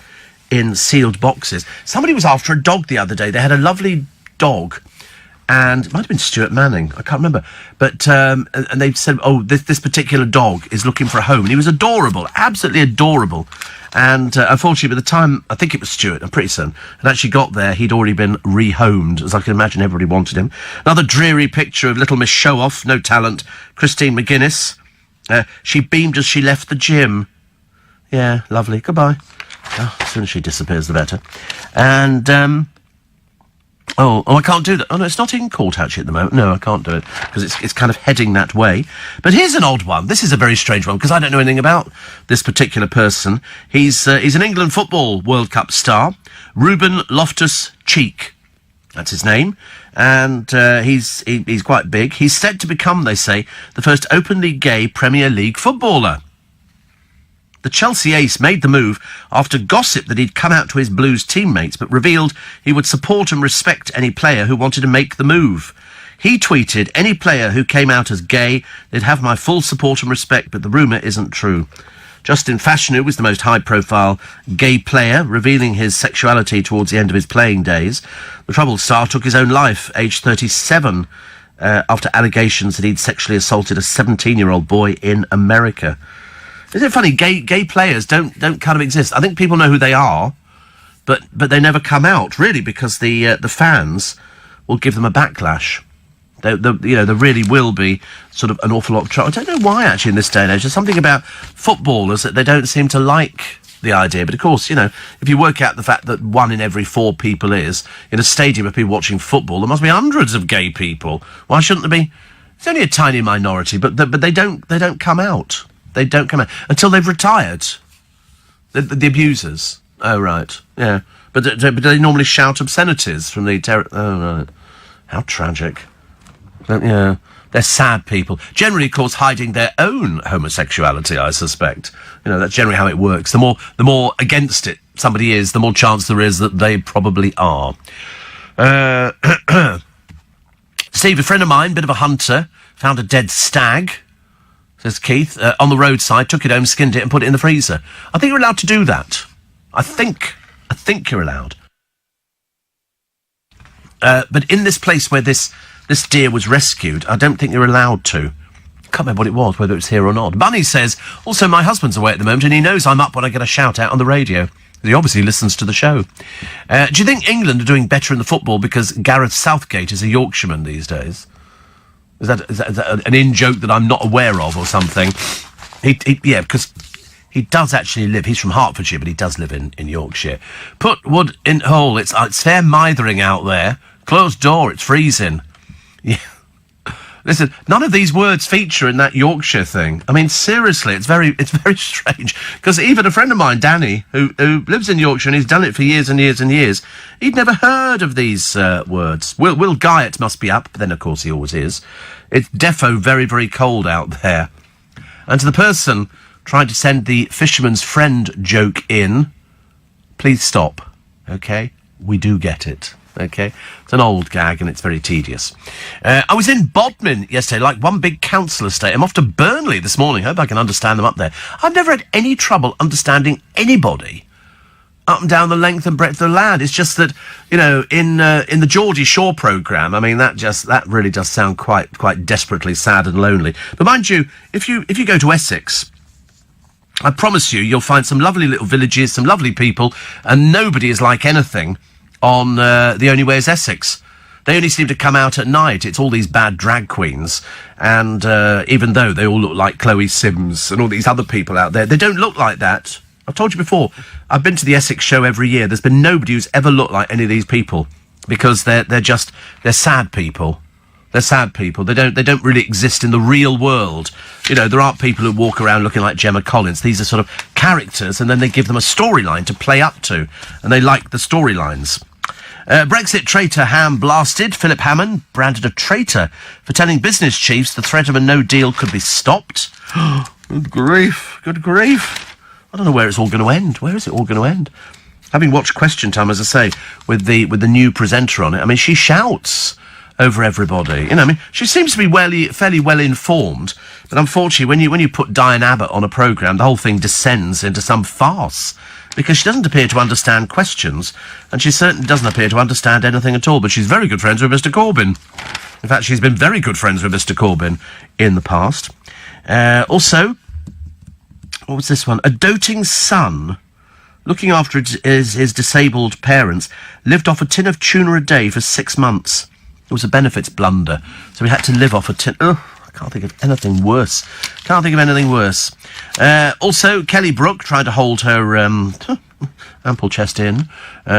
in sealed boxes. Somebody was after a dog the other day. They had a lovely dog, and it might have been Stuart Manning. I can't remember. But and they said, oh, this particular dog is looking for a home. And he was adorable, absolutely adorable. And unfortunately, by the time, I think it was Stuart, I'm pretty certain, had actually got there, he'd already been rehomed, as I can imagine everybody wanted him. Another dreary picture of Little Miss Show-Off, no talent, Christine McGuinness. She beamed as she left the gym. Yeah, lovely. Goodbye. Oh, as soon as she disappears, the better. And Oh, I can't do that. Oh, no, it's not in court, actually, at the moment. No, I can't do it, because it's kind of heading that way. But here's an odd one. This is a very strange one, because I don't know anything about this particular person. He's an England Football World Cup star, Ruben Loftus-Cheek. That's his name. And he's quite big. He's set to become, they say, the first openly gay Premier League footballer. The Chelsea ace made the move after gossip that he'd come out to his Blues teammates, but revealed he would support and respect any player who wanted to make the move. He tweeted, "Any player who came out as gay, they'd have my full support and respect, but the rumour isn't true." Justin Fashanu was the most high-profile gay player, revealing his sexuality towards the end of his playing days. The troubled star took his own life, aged 37, after allegations that he'd sexually assaulted a 17-year-old boy in America. Isn't it funny? Gay players don't kind of exist. I think people know who they are, but they never come out, really, because the fans will give them a backlash. There really will be sort of an awful lot of trouble. I don't know why, actually, in this day and age. There's something about footballers that they don't seem to like the idea. But, of course, if you work out the fact that 1 in every 4 people is in a stadium of people watching football, there must be hundreds of gay people. Why shouldn't there be? It's only a tiny minority, but they don't come out. They don't come out until they've retired. The abusers. Oh, right. Yeah. But they normally shout obscenities from the oh, right. How tragic. Yeah. They're sad people. Generally, of course, hiding their own homosexuality, I suspect. That's generally how it works. The more against it somebody is, the more chance there is that they probably are. Steve, a friend of mine, bit of a hunter, found a dead stag, says Keith, on the roadside, took it home, skinned it and put it in the freezer. I think you're allowed to do that. I think you're allowed. But in this place where this deer was rescued, I don't think you're allowed to. Can't remember what it was, whether it's here or not. Bunny says, also, my husband's away at the moment and he knows I'm up when I get a shout out on the radio. He obviously listens to the show. Do you think England are doing better in the football because Gareth Southgate is a Yorkshireman these days? Is that an in-joke that I'm not aware of or something? Yeah, because he does actually live. He's from Hertfordshire, but he does live in Yorkshire. Put wood in hole. It's fair mithering out there. Closed door. It's freezing. Yeah. Listen, none of these words feature in that Yorkshire thing. I mean, seriously, it's very strange. Because even a friend of mine, Danny, who lives in Yorkshire and he's done it for years and years and years, he'd never heard of these words. Will Guyot must be up, but then, of course, he always is. It's defo very, very cold out there. And to the person trying to send the fisherman's friend joke in, please stop, OK? We do get it. OK? It's an old gag and it's very tedious. I was in Bodmin yesterday, like one big council estate. I'm off to Burnley this morning. Hope I can understand them up there. I've never had any trouble understanding anybody up and down the length and breadth of the land. It's just that, in the Geordie Shore programme, I mean, that really does sound quite desperately sad and lonely. But mind you, if you go to Essex, I promise you'll find some lovely little villages, some lovely people, and nobody is like anything on The Only Way is Essex. They only seem to come out at night. It's all these bad drag queens. And even though they all look like Chloe Sims and all these other people out there, they don't look like that. I've told you before, I've been to the Essex show every year. There's been nobody who's ever looked like any of these people because they're sad people. They're sad people. They don't really exist in the real world. There aren't people who walk around looking like Gemma Collins. These are sort of characters, and then they give them a storyline to play up to, and they like the storylines. Brexit traitor Ham blasted. Philip Hammond branded a traitor for telling business chiefs the threat of a no deal could be stopped. Good grief. Good grief. I don't know where it's all going to end. Where is it all going to end? Having watched Question Time, as I say, with the new presenter on it, I mean, she shouts over everybody. She seems to be fairly well informed, but unfortunately, when you put Diane Abbott on a programme, the whole thing descends into some farce, because she doesn't appear to understand questions, and she certainly doesn't appear to understand anything at all, but she's very good friends with Mr Corbyn. In fact, she's been very good friends with Mr Corbyn in the past. Also, what was this one? A doting son, looking after his disabled parents, lived off a tin of tuna a day for 6 months. It was a benefits blunder, so he had to live off a tin. Oh, I can't think of anything worse. Also, Kelly Brook tried to hold her Ample chest in.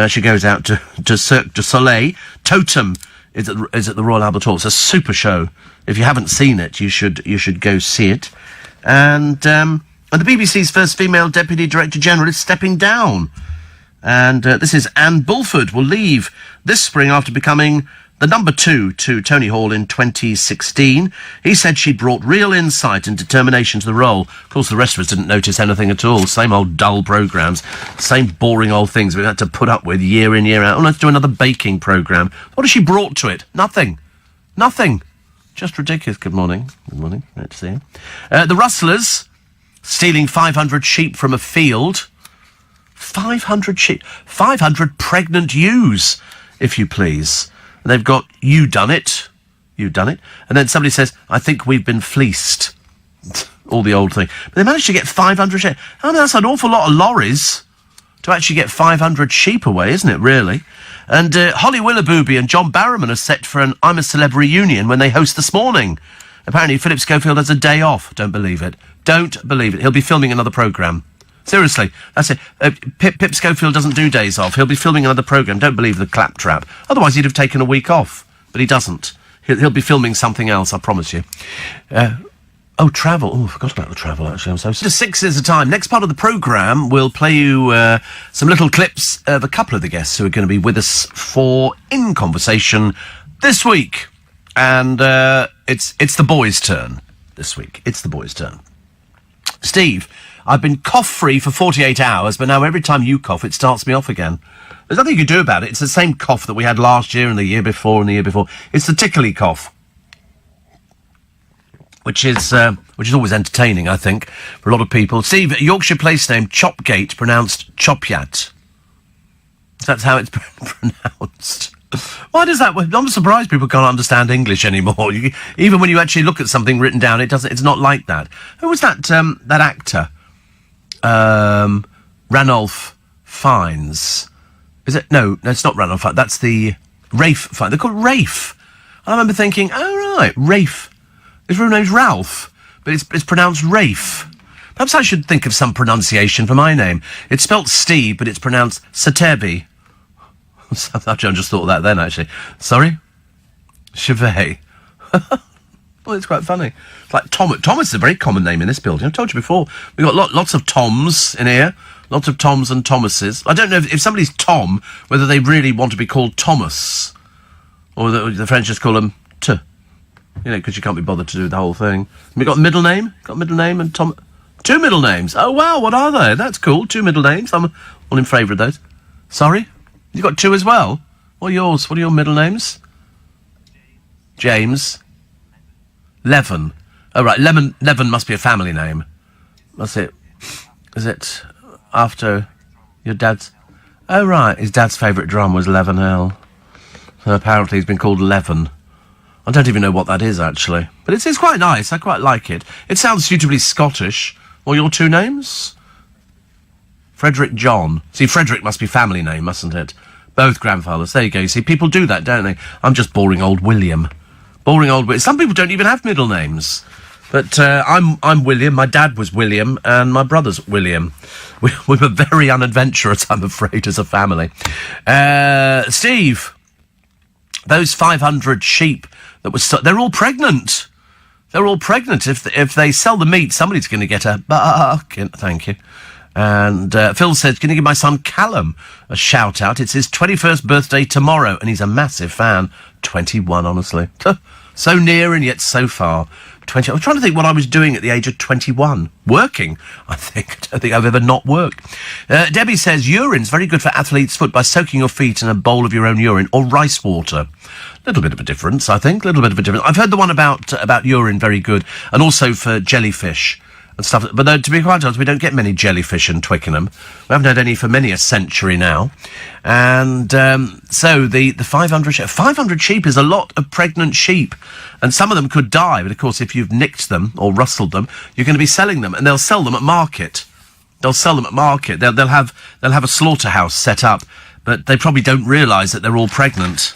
She goes out to Cirque du Soleil. Totem is at the Royal Albert Hall. It's a super show. If you haven't seen it, you should go see it. And the BBC's first female Deputy Director General is stepping down. And this is Anne Bulford, will leave this spring after becoming the number 2 to Tony Hall in 2016. He said she brought real insight and determination to the role. Of course, the rest of us didn't notice anything at all. Same old dull programmes, same boring old things we had to put up with year in, year out. Oh, let's do another baking programme. What has she brought to it? Nothing. Nothing. Just ridiculous. Good morning. Good morning. Great to see you. The Rustlers, stealing 500 sheep from a field. 500 sheep. 500 pregnant ewes, if you please. And they've got, you done it. And then somebody says, I think we've been fleeced. All the old thing. But they managed to get 500 sheep. I mean, that's an awful lot of lorries to actually get 500 sheep away, isn't it, really? And Holly Willoughby and John Barrowman are set for an I'm a Celeb reunion when they host This Morning. Apparently, Philip Schofield has a day off. Don't believe it. Don't believe it. He'll be filming another programme. Seriously, that's it. Pip Schofield doesn't do days off. He'll be filming another programme. Don't believe the claptrap. Otherwise, he'd have taken a week off. But he doesn't. He'll be filming something else, I promise you. Travel. Oh, I forgot about the travel, actually. I'm so sorry. 6 is the time. Next part of the programme, we'll play you some little clips of a couple of the guests who are going to be with us for In Conversation this week. And it's the boys' turn this week. It's the boys' turn. Steve, I've been cough-free for 48 hours, but now every time you cough, it starts me off again. There's nothing you can do about it. It's the same cough that we had last year and the year before and the year before. It's the tickly cough, which is always entertaining, I think, for a lot of people. Steve, Yorkshire place name Chopgate, pronounced Chopyat. That's how it's pronounced. Why does that? I'm surprised people can't understand English anymore. Even when you actually look at something written down, it's not like that. Who was that? That actor, Ranulph Fiennes. Is it? No, it's not Ranulph Fiennes. That's the Rafe Fiennes. They're called Rafe. I remember thinking, oh right, Rafe. His real name's Ralph, but it's pronounced Rafe. Perhaps I should think of some pronunciation for my name. It's spelt Steve, but it's pronounced Satebi. Actually, I just thought of that then, actually. Sorry? Chevet. Well, it's quite funny. It's like Thomas. Thomas is a very common name in this building. I've told you before. We've got lots of Toms in here. Lots of Toms and Thomases. I don't know if somebody's Tom, whether they really want to be called Thomas. Or the French just call them T. You know, because you can't be bothered to do the whole thing. We got a middle name? Got a middle name and Tom... 2 middle names. Oh, wow, what are they? That's cool. 2 middle names. I'm all in favour of those. Sorry? You got 2 as well? What are yours? What are your middle names? James. Levin. Oh, right. Levin must be a family name. That's it. Is it after your dad's... Oh, right. His dad's favourite drum was Levin Hill. So apparently he's been called Levin. I don't even know what that is, actually. But it's quite nice. I quite like it. It sounds suitably Scottish. Or your 2 names? Frederick John. See, Frederick must be family name, mustn't it? Both grandfathers. There you go. You see, people do that, don't they? I'm just boring old William. Boring old William. Some people don't even have middle names. But I'm William. My dad was William, and my brother's William. We were very unadventurous, I'm afraid, as a family. Steve, those 500 sheep that were... they're all pregnant. They're all pregnant. If they sell the meat, somebody's going to get a bucket. Thank you. And Phil says, can you give my son Callum a shout-out? It's his 21st birthday tomorrow, and he's a massive fan. 21, honestly. So near and yet so far. 20. I was trying to think what I was doing at the age of 21. Working, I think. I don't think I've ever not worked. Debbie says, urine's very good for athlete's foot by soaking your feet in a bowl of your own urine or rice water. Little bit of a difference, I think. Little bit of a difference. I've heard the one about urine very good, and also for jellyfish and stuff. But to be quite honest, we don't get many jellyfish in Twickenham. We haven't had any for many a century now. And so the 500 sheep is a lot of pregnant sheep. And some of them could die. But, of course, if you've nicked them or rustled them, you're going to be selling them. And they'll sell them at market. They'll have a slaughterhouse set up. But they probably don't realise that they're all pregnant.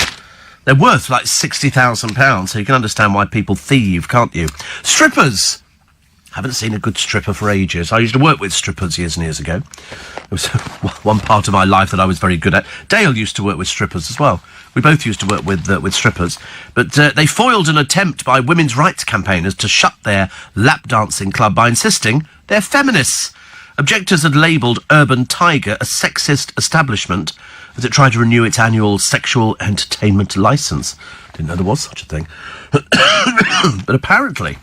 They're worth like £60,000, so you can understand why people thieve, can't you? Strippers. Haven't seen a good stripper for ages. I used to work with strippers years and years ago. It was one part of my life that I was very good at. Dale used to work with strippers as well. We both used to work with strippers. But they foiled an attempt by women's rights campaigners to shut their lap dancing club by insisting they're feminists. Objectors had labelled Urban Tiger a sexist establishment as it tried to renew its annual sexual entertainment licence. Didn't know there was such a thing. But apparently,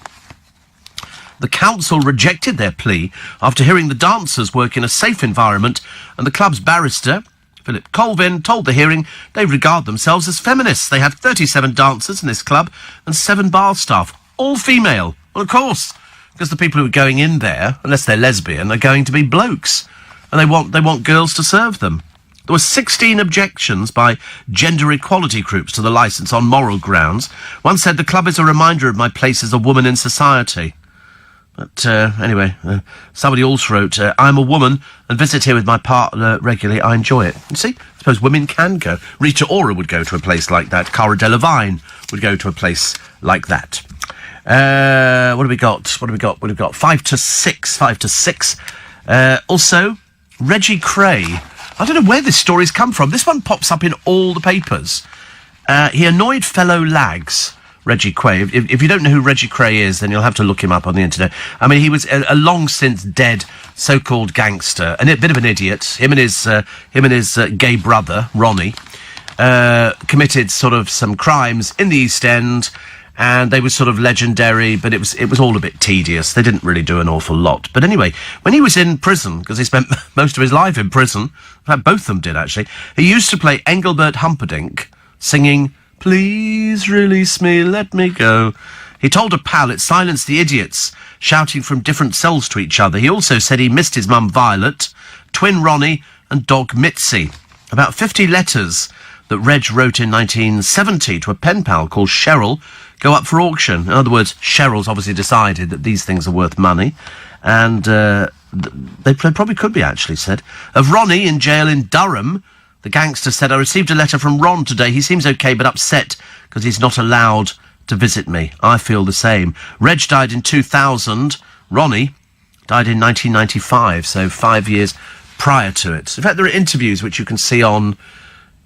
the council rejected their plea after hearing the dancers work in a safe environment, and the club's barrister, Philip Colvin, told the hearing they regard themselves as feminists. They had 37 dancers in this club and 7 bar staff, all female. Well, of course, because the people who are going in there, unless they're lesbian, are going to be blokes, and they want girls to serve them. There were 16 objections by gender equality groups to the licence on moral grounds. One said, the club is a reminder of my place as a woman in society. But anyway, somebody also wrote, I'm a woman and visit here with my partner regularly. I enjoy it. You see, I suppose women can go. Rita Ora would go to a place like that. Cara Delevingne would go to a place like that. What have we got? 5 to 6. Also, Reggie Cray. I don't know where this story's come from. This one pops up in all the papers. He annoyed fellow lags. Reggie Cray. If you don't know who Reggie Cray is, then you'll have to look him up on the internet. I mean, he was a long since dead so-called gangster, and a bit of an idiot. Him and his gay brother Ronnie committed sort of some crimes in the East End, and they were sort of legendary. But it was all a bit tedious. They didn't really do an awful lot. But anyway, when he was in prison, because he spent most of his life in prison, in fact, both of them did actually, he used to play Engelbert Humperdinck singing, "Please release me, let me go." He told a pal it silenced the idiots, shouting from different cells to each other. He also said he missed his mum Violet, twin Ronnie and dog Mitzi. About 50 letters that Reg wrote in 1970 to a pen pal called Cheryl go up for auction. In other words, Cheryl's obviously decided that these things are worth money, and they probably could be, actually said. Of Ronnie in jail in Durham, the gangster said, I received a letter from Ron today. He seems okay, but upset because he's not allowed to visit me. I feel the same. Reg died in 2000. Ronnie died in 1995, so 5 years prior to it. In fact, there are interviews which you can see on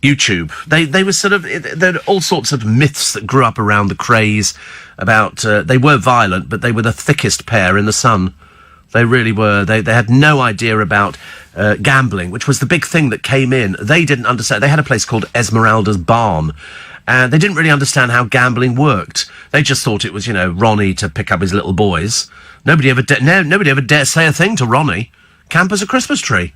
YouTube. They were sort of, there are all sorts of myths that grew up around the craze about, they were violent, but they were the thickest pair in the sun. They really were. They had no idea about gambling, which was the big thing that came in. They didn't understand. They had a place called Esmeralda's Barn, and they didn't really understand how gambling worked. They just thought it was, Ronnie to pick up his little boys. Nobody ever dare say a thing to Ronnie. Camp as a Christmas tree.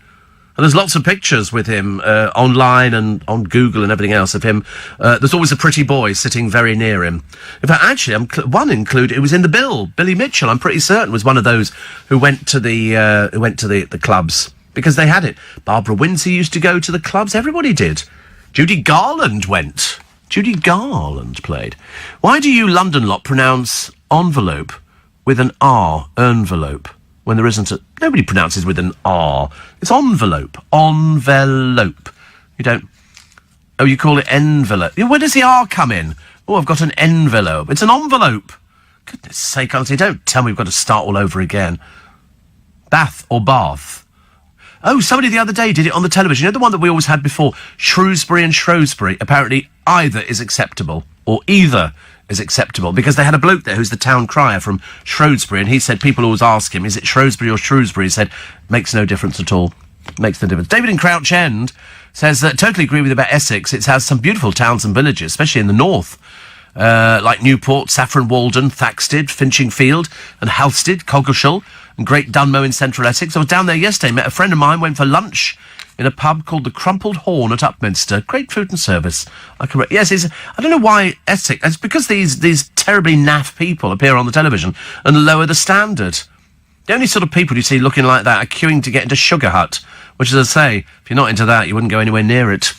And there's lots of pictures with him online and on Google and everything else of him. There's always a pretty boy sitting very near him. In fact, actually, one included, it was in the bill. Billy Mitchell, I'm pretty certain, was one of those who went to the clubs because they had it. Barbara Windsor used to go to the clubs. Everybody did. Judy Garland went. Judy Garland played. Why do you London lot pronounce envelope with an R, envelope, when there isn't a... Nobody pronounces with an R. It's envelope. Envelope. You don't... Oh, you call it envelope. Where does the R come in? Oh, I've got an envelope. It's an envelope. Goodness sake, honestly, don't tell me we've got to start all over again. Bath or Bath? Oh, somebody the other day did it on the television. You know the one that we always had before? Shrewsbury and Shrewsbury. Apparently either is acceptable, or either is acceptable, because they had a bloke there who's the town crier from Shrewsbury, and he said people always ask him, is it Shrewsbury or Shrewsbury? He said, makes no difference at all. Makes no difference. David in Crouch End says, totally agree with you about Essex. It has some beautiful towns and villages, especially in the north, like Newport, Saffron Walden, Thaxted, Finching Field, and Halstead, Coggeshall, and Great Dunmow in central Essex. I was down there yesterday, met a friend of mine, went for lunch in a pub called the Crumpled Horn at Upminster. Great food and service. I don't know why Essex... It's because these terribly naff people appear on the television and lower the standard. The only sort of people you see looking like that are queuing to get into Sugar Hut, which, as I say, if you're not into that, you wouldn't go anywhere near it.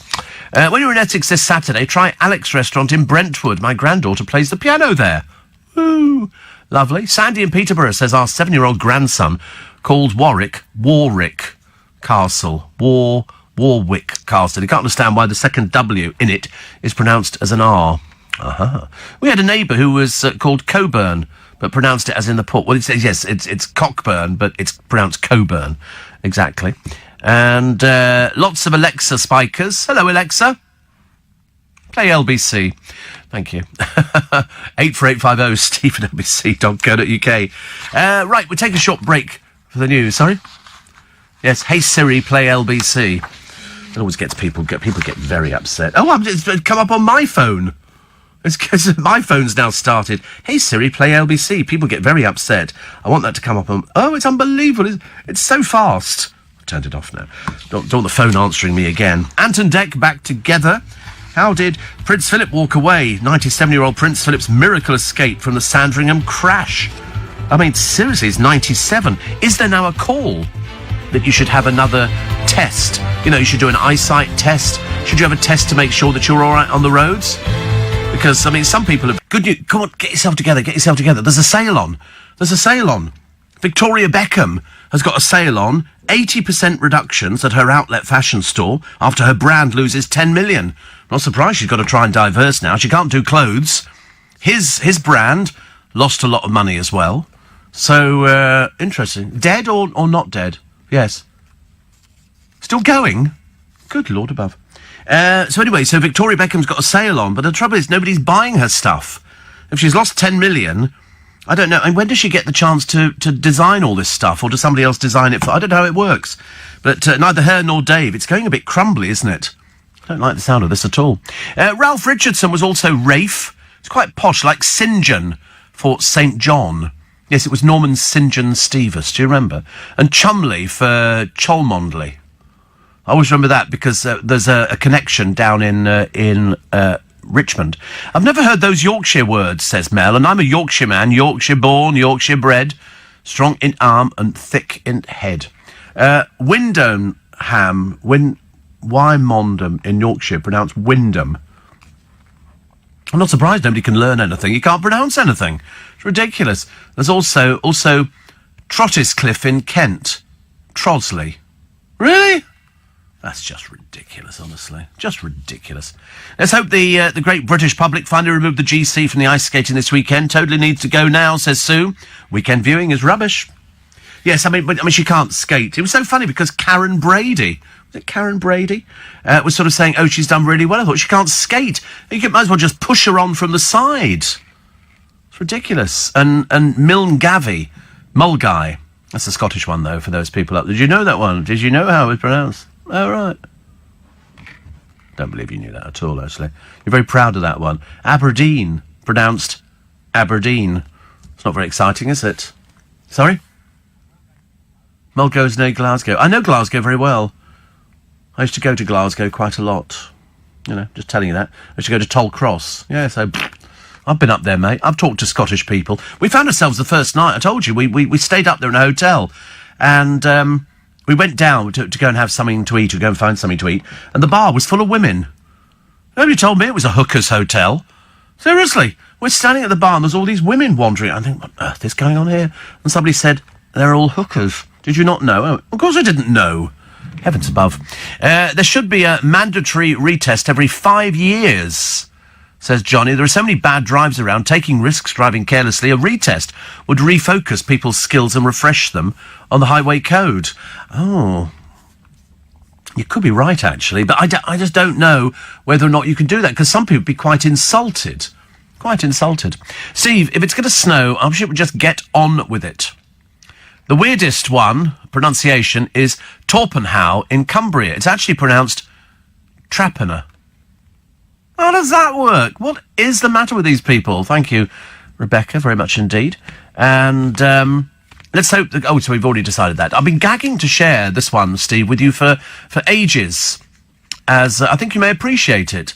When you're in Essex this Saturday, try Alex Restaurant in Brentwood. My granddaughter plays the piano there. Ooh, lovely. Sandy in Peterborough says our 7-year-old grandson called Warwick Castle. Warwick Castle. He can't understand why the second W in it is pronounced as an R. We had a neighbour who was called Coburn, but pronounced it as in the port. Well, it's Cockburn, but it's pronounced Coburn. Exactly. And lots of Alexa spikers. Hello, Alexa. Play LBC. Thank you. 84850 steve@lbc.co.uk. Right, we'll take a short break for the news. Sorry? Yes, hey Siri, play LBC. It always gets people get very upset. Oh, it's come up on my phone. It's 'cause my phone's now started. Hey Siri, play LBC. People get very upset. I want that to come up on... Oh, it's unbelievable. It's so fast. I've turned it off now. Don't want the phone answering me again. Ant and Dec back together. How did Prince Philip walk away? 97-year-old Prince Philip's miracle escape from the Sandringham crash. I mean, seriously, he's 97. Is there now a call that you should have another test? You know, you should do an eyesight test. Should you have a test to make sure that you're all right on the roads? Because, I mean, some people have... Good news. Come on, get yourself together. There's a sale on. Victoria Beckham has got a sale on. 80% reductions at her outlet fashion store after her brand loses 10 million. Not surprised she's got to try and diverse now. She can't do clothes. His brand lost a lot of money as well. So, interesting. Dead or not dead? Yes. Still going? Good Lord above. So anyway, Victoria Beckham's got a sale on, but the trouble is nobody's buying her stuff. If she's lost 10 million, I don't know. And when does she get the chance to design all this stuff, or does somebody else design it for? I don't know how it works. But neither her nor Dave. It's going a bit crumbly, isn't it? I don't like the sound of this at all. Ralph Richardson was also Rafe. It's quite posh, like St. John for St. John. Yes, it was Norman St. John Stevens, do you remember? And Chumley for Cholmondeley. I always remember that because there's a connection down in Richmond. I've never heard those Yorkshire words, says Mel, and I'm a Yorkshire man, Yorkshire born, Yorkshire bred, strong in arm and thick in head. Wymondham, Wymondham in Yorkshire, pronounced Wyndham. I'm not surprised nobody can learn anything. You can't pronounce anything. It's ridiculous. There's also Trottiscliffe in Kent. Trosley. Really? That's just ridiculous, honestly. Just ridiculous. Let's hope the great British public finally removed the GC from the ice skating this weekend. Totally needs to go now, says Sue. Weekend viewing is rubbish. Yes, I mean, she can't skate. It was so funny because Karen Brady... Was it Karen Brady? Was sort of saying, oh, she's done really well. I thought she can't skate. You might as well just push her on from the side. It's ridiculous. And Mulguy. That's the Scottish one, though, for those people up there. Did you know that one? Did you know how it was pronounced? Oh, right. Don't believe you knew that at all, actually. You're very proud of that one. Aberdeen. Pronounced Aberdeen. It's not very exciting, is it? Sorry? Mulgo's near Glasgow. I know Glasgow very well. I used to go to Glasgow quite a lot. You know, just telling you that. I used to go to Toll Cross. Yeah, so... I've been up there, mate. I've talked to Scottish people. We found ourselves the first night. I told you, we stayed up there in a hotel. And we went down to go and have something to eat, or go and find something to eat. And the bar was full of women. Nobody told me it was a hooker's hotel. Seriously. We're standing at the bar and there's all these women wandering. I think, what on earth is going on here? And somebody said, they're all hookers. Did you not know? Oh, of course I didn't know. Heavens above. There should be a mandatory retest every 5 years, says Johnny. There are so many bad drives around, taking risks, driving carelessly. A retest would refocus people's skills and refresh them on the highway code. Oh, you could be right, actually, but I just don't know whether or not you can do that, because some people would be quite insulted. Quite insulted. Steve, if it's going to snow, I wish it would just get on with it. The weirdest one, pronunciation, is Torpenhow in Cumbria. It's actually pronounced Trappener. How does that work? What is the matter with these people? Thank you, Rebecca, very much indeed. And let's hope... Oh, so we've already decided that. I've been gagging to share this one, Steve, with you for ages, as I think you may appreciate it.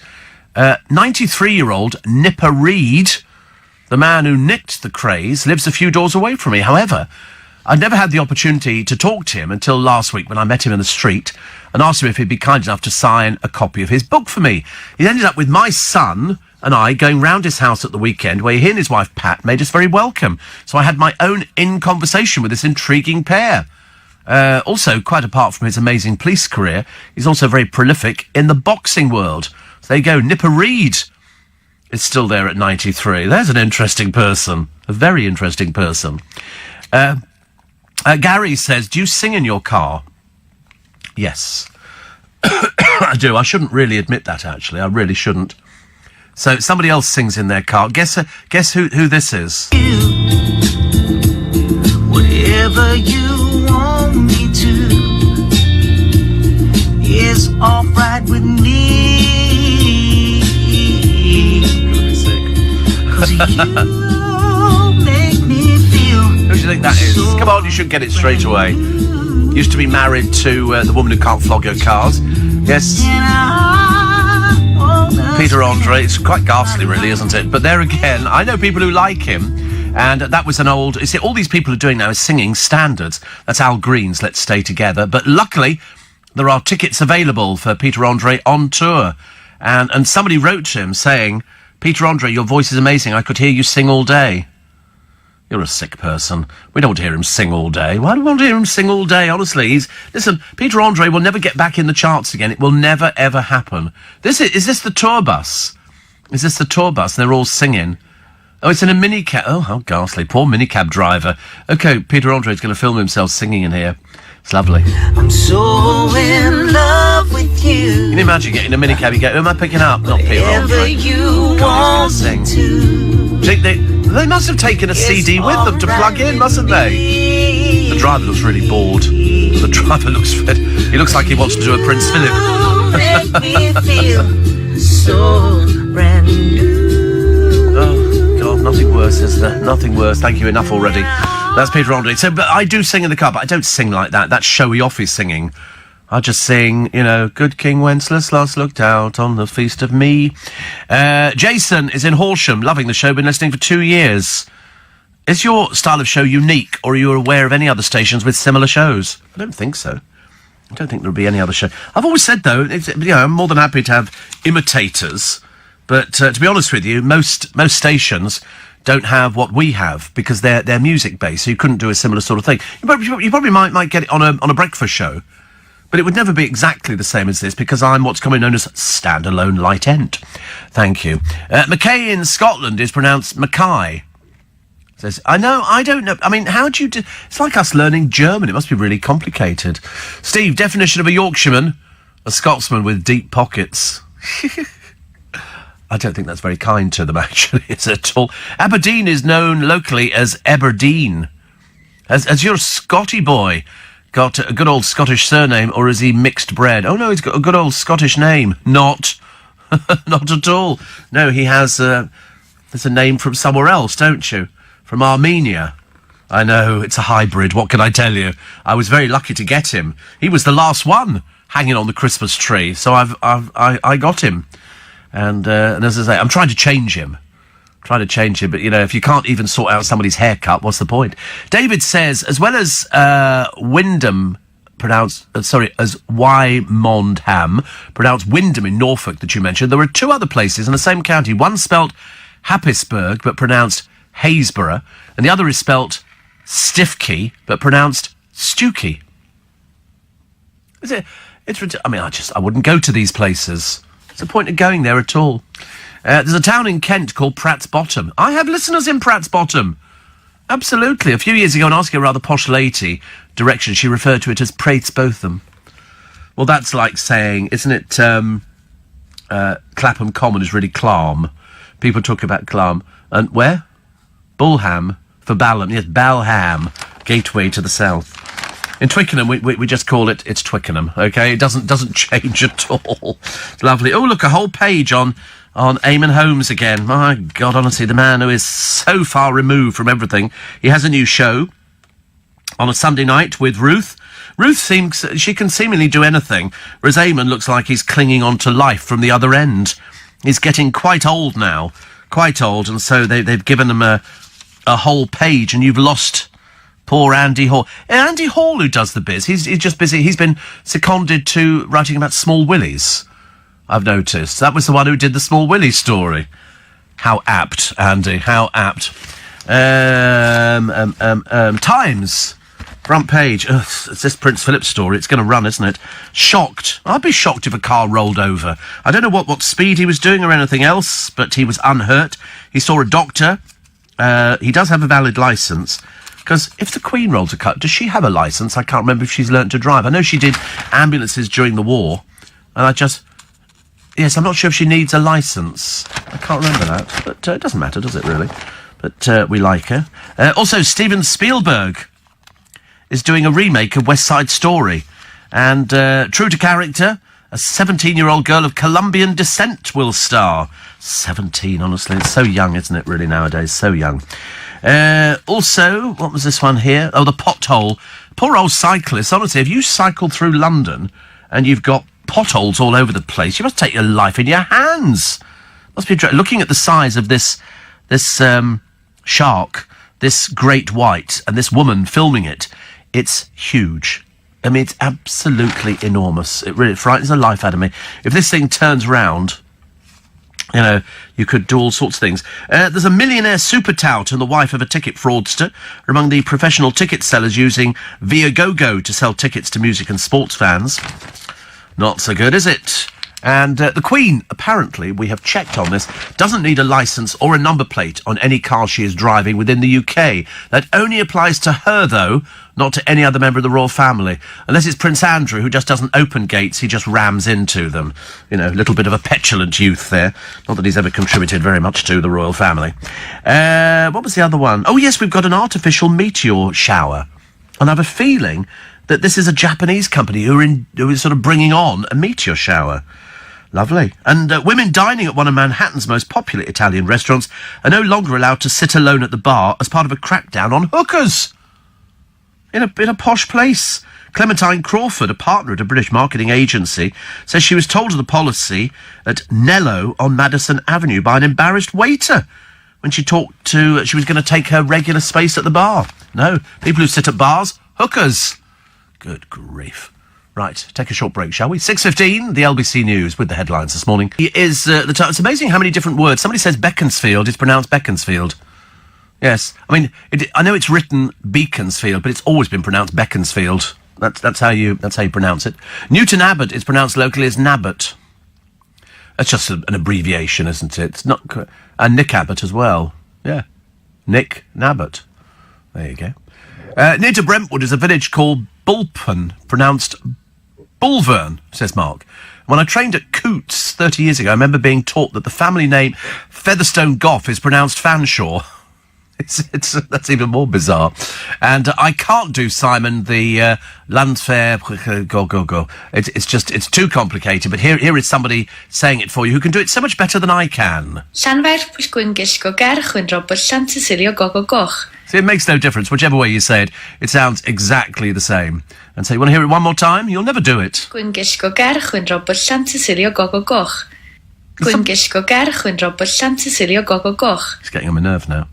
93-year-old Nipper Reid, the man who nicked the craze, lives a few doors away from me. However, I'd never had the opportunity to talk to him until last week when I met him in the street and asked him if he'd be kind enough to sign a copy of his book for me. He ended up with my son and I going round his house at the weekend, where he and his wife Pat made us very welcome. So I had my own in-conversation with this intriguing pair. Also, quite apart from his amazing police career, he's also very prolific in the boxing world. So there you go, Nipper Reid. is still there at 93. There's an interesting person. A very interesting person. Gary says, do you sing in your car? Yes. I do. I shouldn't really admit that, actually. I really shouldn't. So somebody else sings in their car. Guess who this is? Whatever you want me to is all right with me. 'Cause you make me feel. Who do you think that is? Come on, you should get it straight away. Used to be married to the woman who can't flog her cars. Yes. Peter Andre. It's quite ghastly, really, isn't it? But there again, I know people who like him. And that was an old... You see, all these people are doing now is singing standards. That's Al Green's Let's Stay Together. But luckily, there are tickets available for Peter Andre on tour. And somebody wrote to him saying, Peter Andre, your voice is amazing. I could hear you sing all day. You're a sick person. We don't want to hear him sing all day. Why do we want to hear him sing all day? Honestly, listen, Peter Andre will never get back in the charts again. It will never, ever happen. Is this the tour bus? Is this the tour bus? They're all singing. Oh, it's in a minicab. Oh, how ghastly. Poor minicab driver. OK, Peter Andre's going to film himself singing in here. It's lovely. I'm so in love with you. Can you imagine getting a minicab? You go, who am I picking up? Not Peter Andre. You God, he's going to sing. They must have taken a CD with them to plug in, mustn't they? The driver looks really bored. The driver looks... He looks like he wants to do a Prince Philip. Make me feel so brand new. Oh, God, nothing worse, is there? Nothing worse. Thank you, enough already. That's Peter Andre. So, but I do sing in the car, but I don't sing like that. That's showy offy singing. I just sing, you know, Good King Wenceslas last looked out on the feast of me. Jason is in Horsham, loving the show, been listening for 2 years. Is your style of show unique, or are you aware of any other stations with similar shows? I don't think so. I don't think there'll be any other show. I've always said, though, I'm more than happy to have imitators, but to be honest with you, most stations don't have what we have because they're music-based, so you couldn't do a similar sort of thing. You probably might get it on a breakfast show, but it would never be exactly the same as this because I'm what's commonly known as standalone light end. Thank you. Mackay in Scotland is pronounced Mackay. Says, I don't know. I mean, how do you do... It's like us learning German. It must be really complicated. Steve, definition of a Yorkshireman, a Scotsman with deep pockets. I don't think that's very kind to them, actually, is it at all? Aberdeen is known locally as Aberdeen. Has your Scotty boy got a good old Scottish surname, or is he mixed bred? Oh, no, he's got a good old Scottish name. Not. Not at all. No, he has there's a name from somewhere else, don't you? From Armenia. I know, it's a hybrid, what can I tell you? I was very lucky to get him. He was the last one hanging on the Christmas tree, so I got him. And as I say, I'm trying to change him. But, you know, if you can't even sort out somebody's haircut, what's the point? David says, as well as Wyndham, as Wymondham, pronounced Wyndham in Norfolk that you mentioned, there were 2 other places in the same county. One spelt Happisburgh, but pronounced Haysborough, and the other is spelt Stiffkey, but pronounced Stewkey. Is it? I wouldn't go to these places. What's the point of going there at all? There's a town in Kent called Pratt's Bottom. I have listeners in Pratt's Bottom. Absolutely. A few years ago, in asking a rather posh lady direction, she referred to it as Pratt's Botham. Well, that's like saying, isn't it, Clapham Common is really Clam. People talk about Clam. And where? Bulham for Balham. Yes, Balham, gateway to the south. In Twickenham, we just call it's Twickenham, OK? It doesn't change at all. It's lovely. Oh, look, a whole page on Eamon Holmes again. My God, honestly, the man who is so far removed from everything. He has a new show on a Sunday night with Ruth. Ruth seems... She can seemingly do anything, whereas Eamon looks like he's clinging on to life from the other end. He's getting quite old now. Quite old, and so they've given him a whole page, and you've lost poor Andy Hall. Andy Hall, who does the biz, he's just busy. He's been seconded to writing about Small Willies, I've noticed. That was the one who did the Small Willie story. How apt, Andy, how apt. Times Front page. Ugh, it's this Prince Philip story. It's going to run, isn't it? Shocked. I'd be shocked if a car rolled over. I don't know what speed he was doing or anything else, but he was unhurt. He saw a doctor. He does have a valid licence. Because if the Queen rolls a car, does she have a licence? I can't remember if she's learnt to drive. I know she did ambulances during the war. And yes, I'm not sure if she needs a licence. I can't remember that. But it doesn't matter, does it, really? But we like her. Also, Steven Spielberg is doing a remake of West Side Story. And true to character, a 17-year-old girl of Colombian descent will star. 17, honestly. It's so young, isn't it, really, nowadays? So young. Also, what was this one here? Oh, the pothole. Poor old cyclists. Honestly, if you cycle through London and you've got potholes all over the place, you must take your life in your hands. Must be looking at the size of this shark, this great white, and this woman filming it. It's huge. I mean, it's absolutely enormous. It really frightens the life out of me. If this thing turns round, you know, you could do all sorts of things. There's a millionaire super tout and the wife of a ticket fraudster are among the professional ticket sellers using Viagogo to sell tickets to music and sports fans. Not so good, is it? And the Queen, apparently, we have checked on this, doesn't need a licence or a number plate on any car she is driving within the UK. That only applies to her, though, not to any other member of the royal family. Unless it's Prince Andrew, who just doesn't open gates, he just rams into them. You know, a little bit of a petulant youth there. Not that he's ever contributed very much to the royal family. What was the other one? Oh, yes, we've got an artificial meteor shower. And I have a feeling that this is a Japanese company who is sort of bringing on a meteor shower. Lovely. And women dining at one of Manhattan's most popular Italian restaurants are no longer allowed to sit alone at the bar as part of a crackdown on hookers. In a posh place. Clementine Crawford, a partner at a British marketing agency, says she was told of the policy at Nello on Madison Avenue by an embarrassed waiter when she was going to take her regular space at the bar. No, people who sit at bars, hookers. Good grief. Right, take a short break, shall we? 6:15, the LBC News with the headlines this morning. It's amazing how many different words. Somebody says Beaconsfield, it's pronounced Beaconsfield. Yes, I mean, I know it's written Beaconsfield, but it's always been pronounced Beaconsfield. That's how you pronounce it. Newton Abbot is pronounced locally as Nabbot. That's just an abbreviation, isn't it? It's not, and Nick Abbott as well. Yeah, Nick Nabbot. There you go. Near to Brentwood is a village called Bulpen, pronounced Bulvern, says Mark. When I trained at Coots 30 years ago, I remember being taught that the family name Featherstone Goff is pronounced Fanshawe. That's even more bizarre. And I can't do, Simon, the Landfair... Go. It's too complicated, but here is somebody saying it for you who can do it so much better than I can. See, it makes no difference. Whichever way you say it, it sounds exactly the same. And so you want to hear it one more time? You'll never do it. It's getting on my nerve now.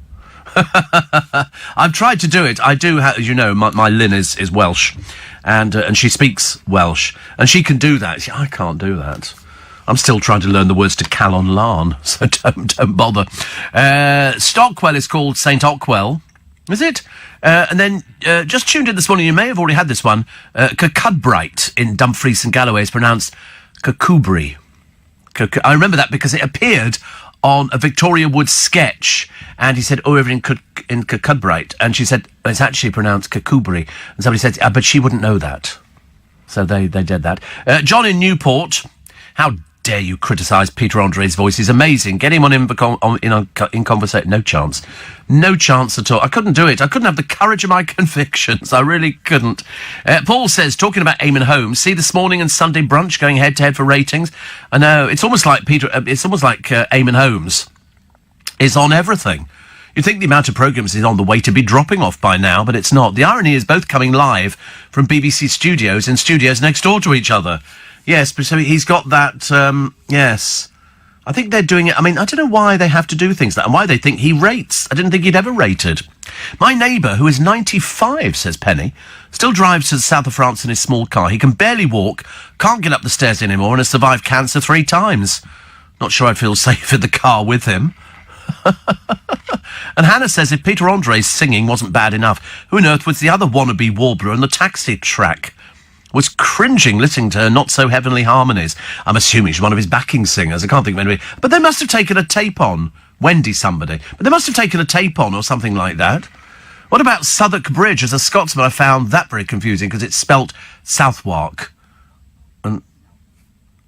I've tried to do it. I do, as you know, my Lynn is Welsh, and she speaks Welsh, and she can do that. See, I can't do that. I'm still trying to learn the words to Calon Lan, so don't bother. Stockwell is called St. Ockwell, is it? And then, just tuned in this morning, you may have already had this one, Kirkcudbright in Dumfries and Galloway is pronounced Kirkcudbright. I remember that because it appeared on a Victoria Wood sketch, and he said, over in Kirkcudbright, and she said, it's actually pronounced Kirkcudbright, and somebody said, but she wouldn't know that. So they did that. John in Newport, how dare you criticise Peter Andre's voice? He's amazing. Get him on in conversation. No chance. No chance at all. I couldn't do it. I couldn't have the courage of my convictions. I really couldn't. Paul says, talking about Eamon Holmes, see this morning and Sunday brunch going head-to-head for ratings? I know. It's almost like Eamon Holmes is on everything. You'd think the amount of programmes is on the way to be dropping off by now, but it's not. The irony is both coming live from BBC studios and studios next door to each other. Yes, but so he's got that, yes. I think they're doing it, I mean, I don't know why they have to do things like that, and why they think he rates. I didn't think he'd ever rated. My neighbour, who is 95, says Penny, still drives to the south of France in his small car. He can barely walk, can't get up the stairs anymore, and has survived cancer 3 times. Not sure I'd feel safe in the car with him. And Hannah says if Peter Andre's singing wasn't bad enough, who on earth was the other wannabe warbler on the taxi track? Was cringing listening to her not-so-heavenly harmonies. I'm assuming she's one of his backing singers. I can't think of anybody. But they must have taken a tape on. Wendy somebody. But they must have taken a tape on or something like that. What about Southwark Bridge? As a Scotsman, I found that very confusing because it's spelt Southwark. And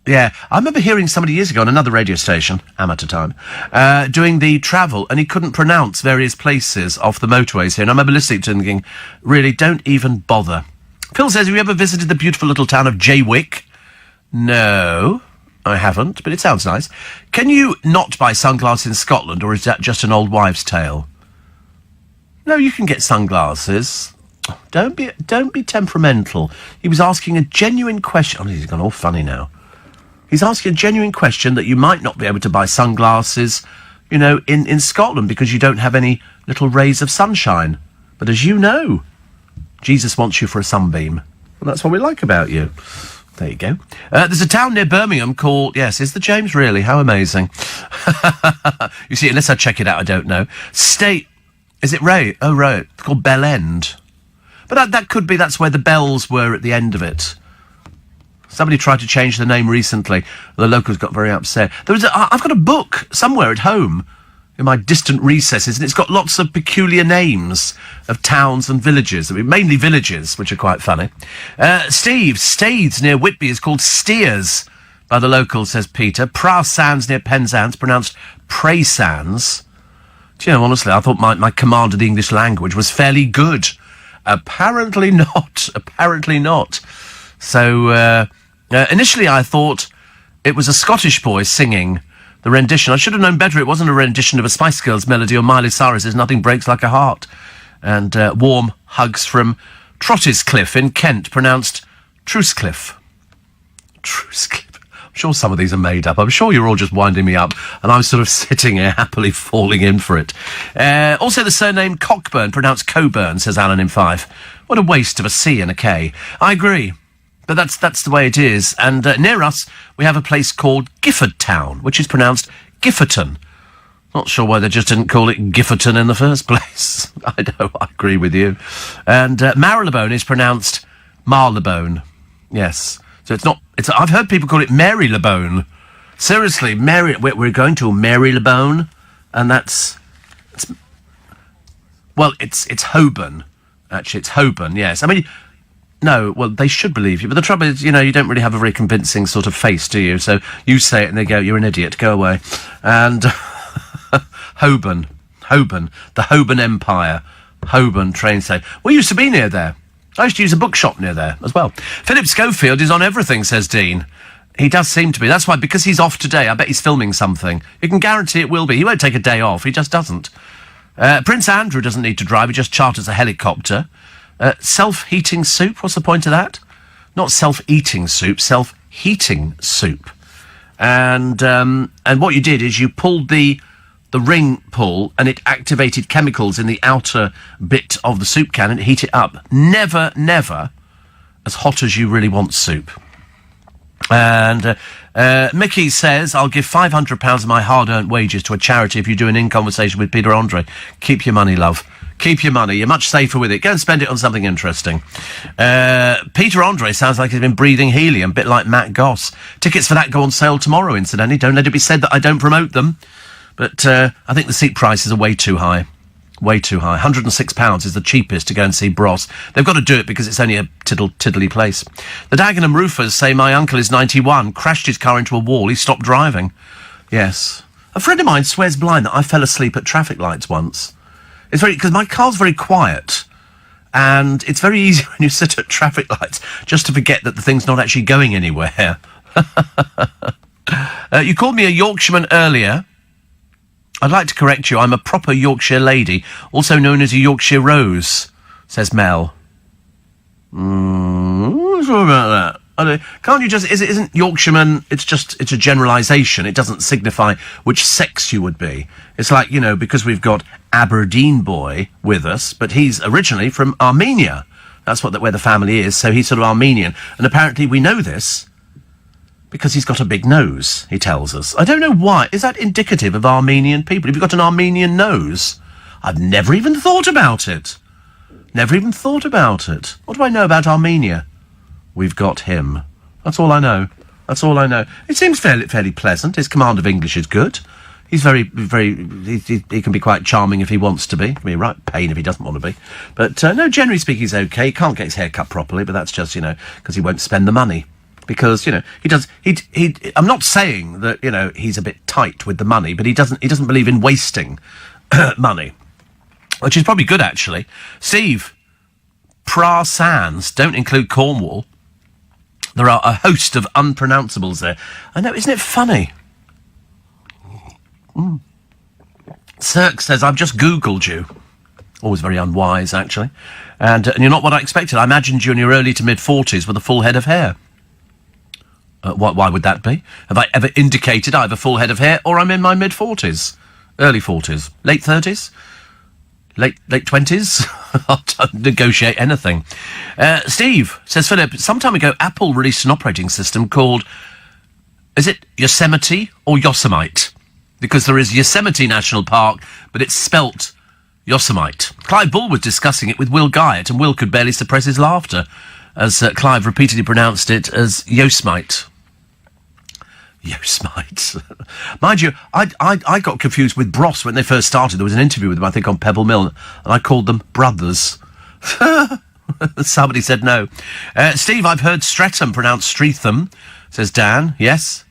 yeah, I remember hearing somebody years ago on another radio station, amateur time, doing the travel, and he couldn't pronounce various places off the motorways here. And I remember listening to him thinking, really, don't even bother. Phil says, have you ever visited the beautiful little town of Jaywick? No, I haven't, but it sounds nice. Can you not buy sunglasses in Scotland, or is that just an old wives' tale? No, you can get sunglasses. Don't be temperamental. He was asking a genuine question. Oh, he's gone all funny now. He's asking a genuine question that you might not be able to buy sunglasses, you know, in Scotland because you don't have any little rays of sunshine. But as you know, Jesus wants you for a sunbeam. And that's what we like about you. There you go. There's a town near Birmingham called... Yes, is the James really? How amazing. You see, unless I check it out, I don't know. Is it Ray? Oh, right. It's called Bell End. But that could be... That's where the bells were at the end of it. Somebody tried to change the name recently. The locals got very upset. I've got a book somewhere at home in my distant recesses, and it's got lots of peculiar names of towns and villages. I mean, mainly villages, which are quite funny. Steve, Staithes near Whitby is called Steers by the locals, says Peter. Prass Sands near Penzance, pronounced Pray Sands. Do you know, honestly, I thought my command of the English language was fairly good. Apparently not. Apparently not. So, initially I thought it was a Scottish boy singing the rendition. I should have known better. It wasn't a rendition of a Spice Girls melody or Miley Cyrus's Nothing Breaks Like a Heart. And warm hugs from Trottiscliffe in Kent, pronounced Truescliffe. Truescliffe. I'm sure some of these are made up. I'm sure you're all just winding me up, and I'm sort of sitting here happily falling in for it. Also the surname Cockburn, pronounced Coburn, says Alan in Fife. What a waste of a C and a K. I agree. But that's the way it is. And near us, we have a place called Gifford Town, which is pronounced Gifferton. Not sure why they just didn't call it Gifferton in the first place. I know, I agree with you. And Marylebone is pronounced Marylebone. Yes. So it's not... I've heard people call it Marylebone. Seriously, we're going to Marylebone, and that's... It's Holborn. Actually, it's Holborn, yes. I mean... No, well, they should believe you. But the trouble is, you know, you don't really have a very convincing sort of face, do you? So you say it and they go, you're an idiot, go away. And Holborn, the Holborn Empire, Holborn train station. We used to be near there. I used to use a bookshop near there as well. Philip Schofield is on everything, says Dean. He does seem to be. That's why, because he's off today, I bet he's filming something. You can guarantee it will be. He won't take a day off. He just doesn't. Prince Andrew doesn't need to drive. He just charters a helicopter. Self-heating soup, what's the point of that? Not self-eating soup, self-heating soup. And what you did is you pulled the ring pull and it activated chemicals in the outer bit of the soup can and heat it up. Never as hot as you really want soup. And Mickey says, I'll give £500 of my hard-earned wages to a charity if you do an In Conversation with Peter Andre. Keep your money, love. Keep your money. You're much safer with it. Go and spend it on something interesting. Peter Andre sounds like he's been breathing helium, a bit like Matt Goss. Tickets for that go on sale tomorrow, incidentally. Don't let it be said that I don't promote them. But I think the seat prices are way too high. Way too high. £106 is the cheapest to go and see Bros. They've got to do it because it's only a tiddly place. The Dagenham roofers say my uncle is 91, crashed his car into a wall, he stopped driving. Yes. A friend of mine swears blind that I fell asleep at traffic lights once. It's because my car's very quiet, and it's very easy when you sit at traffic lights just to forget that the thing's not actually going anywhere. You called me a Yorkshireman earlier. I'd like to correct you. I'm a proper Yorkshire lady, also known as a Yorkshire Rose, says Mel. What's wrong about that? Can't you just... Isn't Yorkshireman... It's a generalisation. It doesn't signify which sex you would be. It's like, you know, because we've got Aberdeen boy with us, but he's originally from Armenia. That's where the family is, so he's sort of Armenian. And apparently we know this because he's got a big nose, he tells us. I don't know why. Is that indicative of Armenian people? Have you got an Armenian nose? I've never even thought about it. Never even thought about it. What do I know about Armenia? We've got him. That's all I know. That's all I know. It seems fairly pleasant. His command of English is good. He's very... He can be quite charming if he wants to be. I mean, right pain if he doesn't want to be. But, no, generally speaking, he's okay. He can't get his hair cut properly, but that's just, because he won't spend the money. Because, he does... I'm not saying that, he's a bit tight with the money, but he doesn't believe in wasting money. Which is probably good, actually. Steve, Pra Sands don't include Cornwall. There are a host of unpronounceables there. I know, isn't it funny? Cirque says, I've just Googled you. Always very unwise, actually. And you're not what I expected. I imagined you in your early to mid-40s with a full head of hair. Why would that be? Have I ever indicated I have a full head of hair, or I'm in my mid-40s? Early 40s? Late 30s? Late 20s? I'll negotiate anything. Steve, says Philip, some time ago Apple released an operating system called, is it Yosemite or Yosemite? Because there is Yosemite National Park, but it's spelt Yosemite. Clive Bull was discussing it with Will Guyatt, and Will could barely suppress his laughter, as Clive repeatedly pronounced it as Yosemite. Yosemite. Mind you, I got confused with Bros when they first started. There was an interview with them, I think, on Pebble Mill, and I called them brothers. Somebody said no. Steve, I've heard Streatham pronounced Streatham, says Dan. Yes.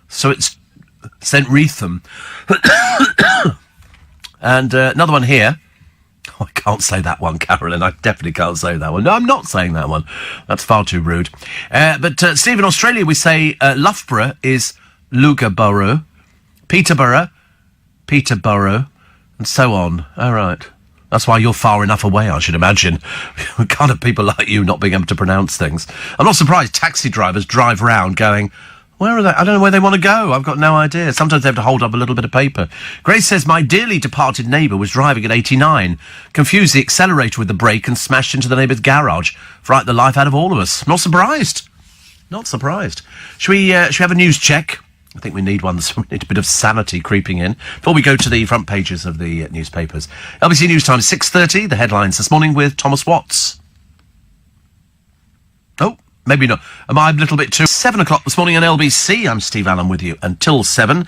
So it's St. Wreatham. And another one here. Oh, I can't say that one, Carolyn. I definitely can't say that one. No, I'm not saying that one. That's far too rude. But Steve, in Australia we say Loughborough is Loughborough, Peterborough, and so on. All right. That's why you're far enough away, I should imagine. We can't have people like you not being able to pronounce things. I'm not surprised taxi drivers drive round going, where are they? I don't know where they want to go. I've got no idea. Sometimes they have to hold up a little bit of paper. Grace says, my dearly departed neighbour was driving at 89, confused the accelerator with the brake and smashed into the neighbour's garage. Frightened the life out of all of us. Not surprised. Not surprised. Should we have a news check? I think we need one. We need a bit of sanity creeping in before we go to the front pages of the newspapers. LBC News Time, 6:30. The headlines this morning with Thomas Watts. Oh. Maybe not. Am I a little bit too... 7 o'clock this morning on LBC. I'm Steve Allen with you until 7.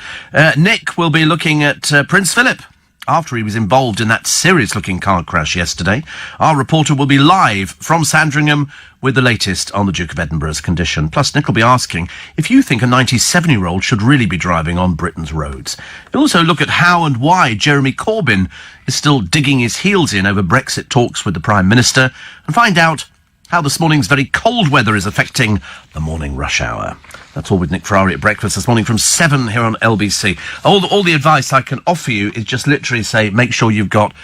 Nick will be looking at Prince Philip after he was involved in that serious-looking car crash yesterday. Our reporter will be live from Sandringham with the latest on the Duke of Edinburgh's condition. Plus, Nick will be asking if you think a 97-year-old should really be driving on Britain's roads. He'll also look at how and why Jeremy Corbyn is still digging his heels in over Brexit talks with the Prime Minister, and find out how this morning's very cold weather is affecting the morning rush hour. That's all with Nick Ferrari at breakfast this morning from 7 here on LBC. All the advice I can offer you is just literally say, make sure you've got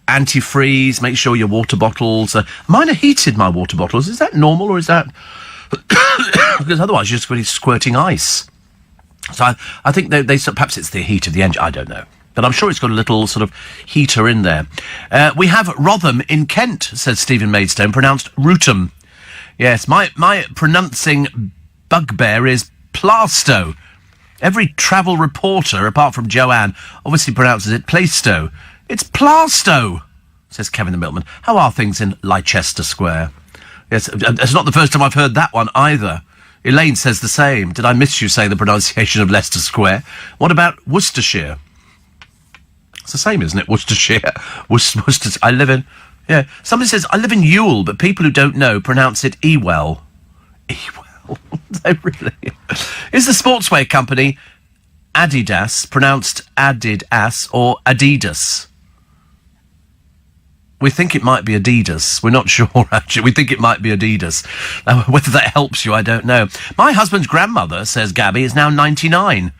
antifreeze, make sure your water bottles... mine are heated, my water bottles. Is that normal, or is that... because otherwise you're just going to be squirting ice. So I think they perhaps it's the heat of the engine. I don't know. But I'm sure it's got a little sort of heater in there. We have Rotham in Kent, says Stephen Maidstone, pronounced Rootham. Yes, my pronouncing bugbear is Plasto. Every travel reporter, apart from Joanne, obviously pronounces it Plaistow. It's Plasto, says Kevin the Milkman. How are things in Leicester Square? Yes, it's not the first time I've heard that one either. Elaine says the same. Did I miss you saying the pronunciation of Leicester Square? What about Worcestershire? It's the same, isn't it? Worcestershire. Worcester. I live in... Yeah. Somebody says, I live in Ewell, but people who don't know pronounce it Ewell. Ewell. They really... Is the sportswear company Adidas pronounced Adidas or Adidas? We think it might be Adidas. We're not sure, actually. We think it might be Adidas. Whether that helps you, I don't know. My husband's grandmother, says Gabby, is now 99.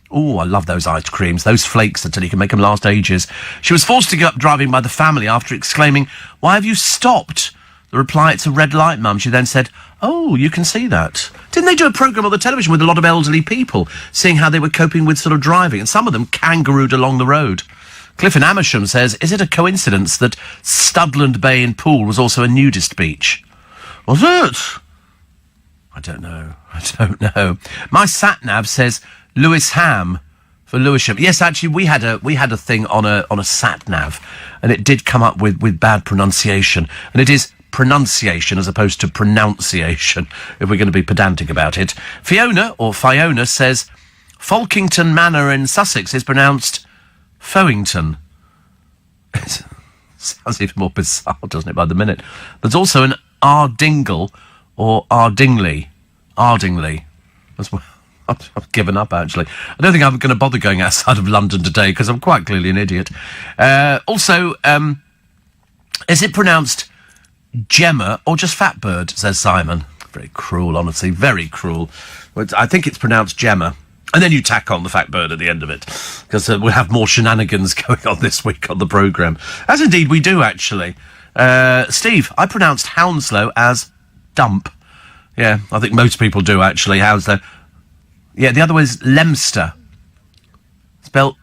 Oh, I love those ice creams, those flakes until you can make them last ages. She was forced to give up driving by the family after exclaiming, why have you stopped? The reply, it's a red light, Mum. She then said, oh, you can see that. Didn't they do a programme on the television with a lot of elderly people, seeing how they were coping with sort of driving, and some of them kangarooed along the road? Cliff in Amersham says, is it a coincidence that Studland Bay in Poole was also a nudist beach? Was it? I don't know. My sat-nav says... Lewis Ham, For Lewisham. Yes, actually, we had a thing on a sat nav, and it did come up with bad pronunciation, and it is pronunciation as opposed to pronunciation, if we're going to be pedantic about it. Fiona says Folkington Manor in Sussex is pronounced Foington. It sounds even more bizarre, doesn't it, by the minute? There's also an Ardingle or Ardingly. That's what I've given up, actually. I don't think I'm going to bother going outside of London today because I'm quite clearly an idiot. Also, is it pronounced Gemma or just Fatbird, says Simon. Very cruel, honestly. Very cruel. I think it's pronounced Gemma. And then you tack on the Fatbird at the end of it. Because we'll have more shenanigans going on this week on the programme. As indeed we do, actually. Steve, I pronounced Hounslow as Dump. Yeah, I think most people do, actually. Hounslow. Yeah, the other one is Leominster.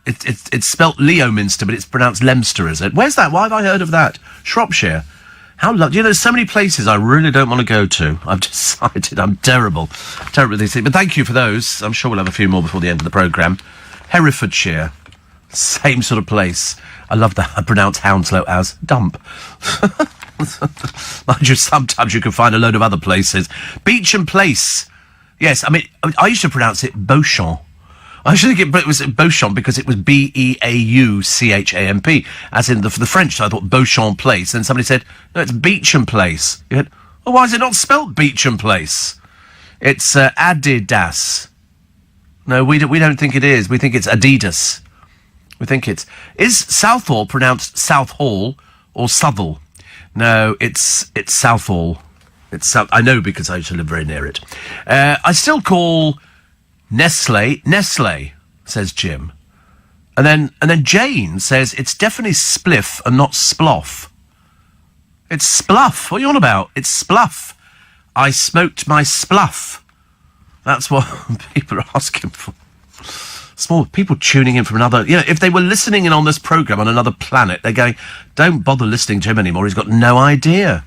It's spelt Leominster, but it's pronounced Leominster, is it? Where's that? Why have I heard of that? Shropshire. There's so many places I really don't want to go to. I've decided I'm terrible at these things. But thank you for those. I'm sure we'll have a few more before the end of the programme. Herefordshire. Same sort of place. I love that. I pronounce Hounslow as Dump. Sometimes you can find a load of other places. Beecham Place. Yes, I mean, I used to pronounce it Beauchamp. I used to think it was Beauchamp because it was Beauchamp, as in the French. So I thought Beauchamp Place. And somebody said, no, it's Beecham Place. You went, well, why is it not spelt Beecham Place? It's Adidas. No, we don't think it is. We think it's Adidas. We think it's... Is Southall pronounced Southall or Southall? No, it's Southall. I know because I used to live very near it. I still call Nestle, says Jim. And then Jane says it's definitely spliff and not sploff. It's spluff. What are you on about? It's spluff. I smoked my spluff. That's what people are asking for. Small people tuning in from another... You know, if they were listening in on this programme on another planet, they're going, don't bother listening to him anymore. He's got no idea.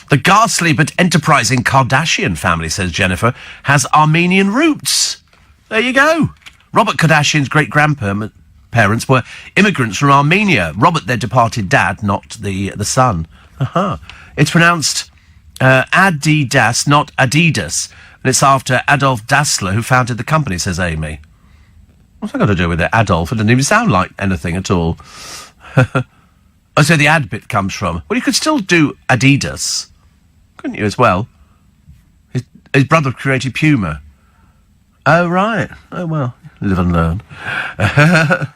The ghastly but enterprising Kardashian family, says Jennifer, has Armenian roots. There you go. Robert Kardashian's great-grandparents were immigrants from Armenia. Robert, their departed dad, not the son. It's pronounced Adidas, not Adidas. And it's after Adolf Dassler, who founded the company, says Amy. What's that got to do with it? Adolf? It doesn't even sound like anything at all. Oh, so the ad bit comes from... Well, you could still do Adidas, couldn't you, as well? His brother created Puma. Oh, right. Oh, well, live and learn. I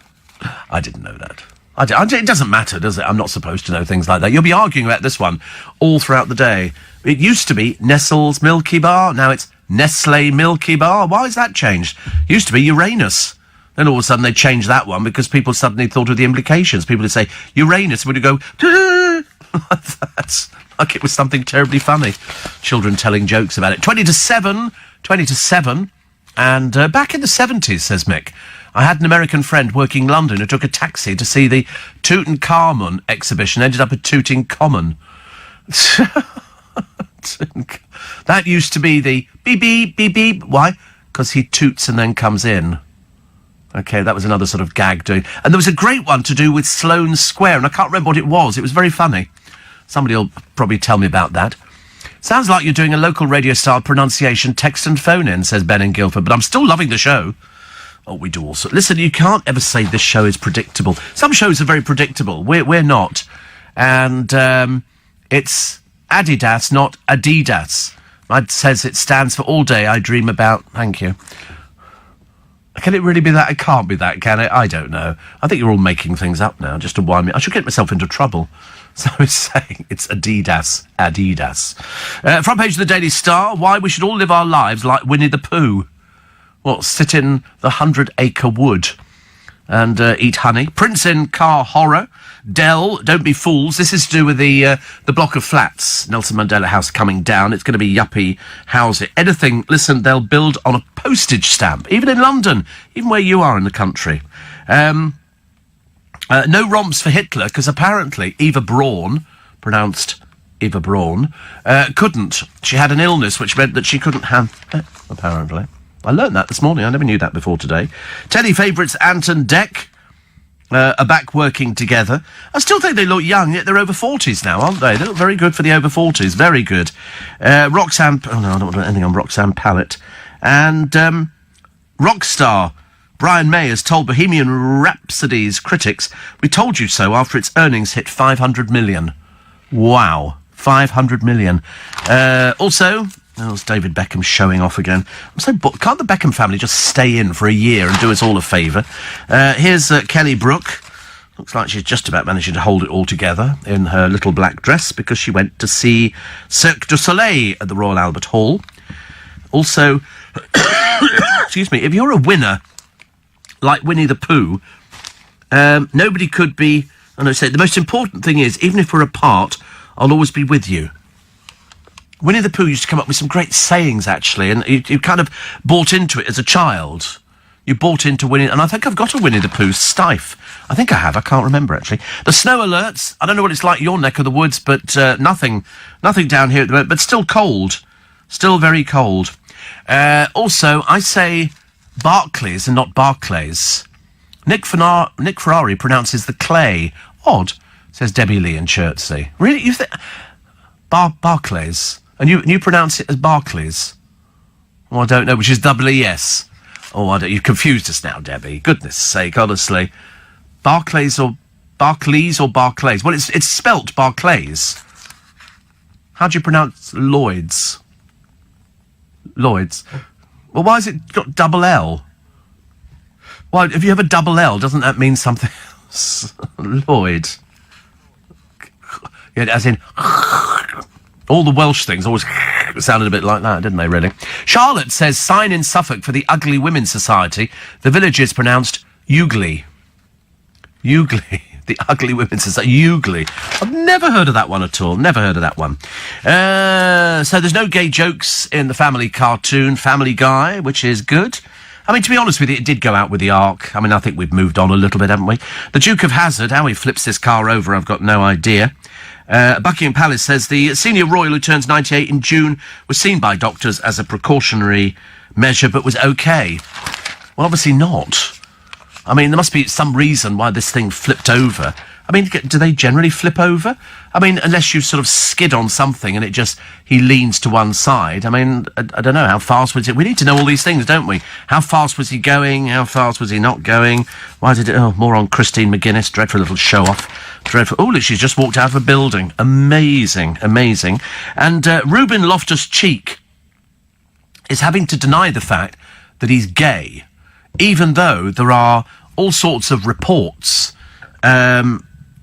didn't know that. It doesn't matter, does it? I'm not supposed to know things like that. You'll be arguing about this one all throughout the day. It used to be Nestle's Milky Bar. Now it's Nestle Milky Bar. Why has that changed? It used to be Uranus. Then all of a sudden they changed that one because people suddenly thought of the implications. People would say, Uranus, would go, that's like it was something terribly funny. Children telling jokes about it. 20 to 7. And back in the 70s, says Mick, I had an American friend working in London who took a taxi to see the Tutankhamun exhibition, ended up at Tutankhamun. That used to be the beep, beep, beep, beep. Why? Because he toots and then comes in. Okay, that was another sort of gag doing. And there was a great one to do with Sloane Square, and I can't remember what it was. It was very funny. Somebody will probably tell me about that. Sounds like you're doing a local radio-style pronunciation, text and phone-in, says Ben in Guildford, but I'm still loving the show. Oh, we do also. Listen, you can't ever say this show is predictable. Some shows are very predictable. We're not. And it's Adidas, not Adidas. It says it stands for All Day I Dream About... Thank you. Can it really be that? It can't be that, can it? I don't know. I think you're all making things up now, just to wind me. I should get myself into trouble. So it's saying it's Adidas. Front page of the Daily Star, why we should all live our lives like Winnie the Pooh. What, sit in the 100-acre wood and eat honey. Prince in car horror. Dell, don't be fools. This is to do with the block of flats, Nelson Mandela House, coming down. It's going to be yuppie housing. Anything, listen, they'll build on a postage stamp, even in London, even where you are in the country. No romps for Hitler, because apparently Eva Braun, pronounced Eva Braun, couldn't. She had an illness which meant that she couldn't have... apparently. I learnt that this morning. I never knew that before today. Telly favourites Ant and Dec are back working together. I still think they look young, yet they're over 40s now, aren't they? They look very good for the over 40s. Very good. Roxanne... Oh, no, I don't want to do anything on Roxanne Pallet. And rock star Brian May has told Bohemian Rhapsody's critics, "We told you so," after its earnings hit 500 million. Wow. 500 million. Also... Oh, it's David Beckham showing off again. I'm so can't the Beckham family just stay in for a year and do us all a favour? Here's Kelly Brook. Looks like she's just about managing to hold it all together in her little black dress because she went to see Cirque du Soleil at the Royal Albert Hall. Also, excuse me, if you're a winner like Winnie the Pooh, nobody could be... And I say the most important thing is, even if we're apart, I'll always be with you. Winnie the Pooh used to come up with some great sayings, actually, and you kind of bought into it as a child. You bought into Winnie... And I think I've got a Winnie the Pooh stife. I think I have. I can't remember, actually. The snow alerts. I don't know what it's like in your neck of the woods, but nothing down here at the moment. But still cold. Still very cold. Also, I say Barclays and not Barclays. Nick Ferrari pronounces the clay. Odd, says Debbie Lee in Chertsey. Really? You think... Barclays... And you pronounce it as Barclays? Oh, I don't know, which is W-E-S. Oh, you've confused us now, Debbie. Goodness sake, honestly. Barclays or Barclays? Well, it's spelt Barclays. How do you pronounce Lloyd's? Lloyd's. Well, why has it got double L? Why, if you have a double L, doesn't that mean something else? Lloyd. Yeah, as in... All the Welsh things always sounded a bit like that, didn't they, really? Charlotte says, sign in Suffolk for the Ugly Women's Society. The village is pronounced Ugly. Ugly. The Ugly Women's Society. Ugly. I've never heard of that one at all. Never heard of that one. So there's no gay jokes in the family cartoon Family Guy, which is good. I mean, to be honest with you, it did go out with the arc. I mean, I think we've moved on a little bit, haven't we? The Duke of Hazzard, how he flips this car over, I've got no idea. Buckingham Palace says the senior royal who turns 98 in June was seen by doctors as a precautionary measure, but was okay. Well, obviously not. I mean, there must be some reason why this thing flipped over. I mean, do they generally flip over? I mean, unless you sort of skid on something and he leans to one side. I mean, I don't know, how fast was it? We need to know all these things, don't we? How fast was he going? How fast was he not going? Why did it... Oh, more on Christine McGuinness. Dreadful little show-off. Dreadful. Oh, look, she's just walked out of a building. Amazing, amazing. And Ruben Loftus-Cheek is having to deny the fact that he's gay, even though there are all sorts of reports...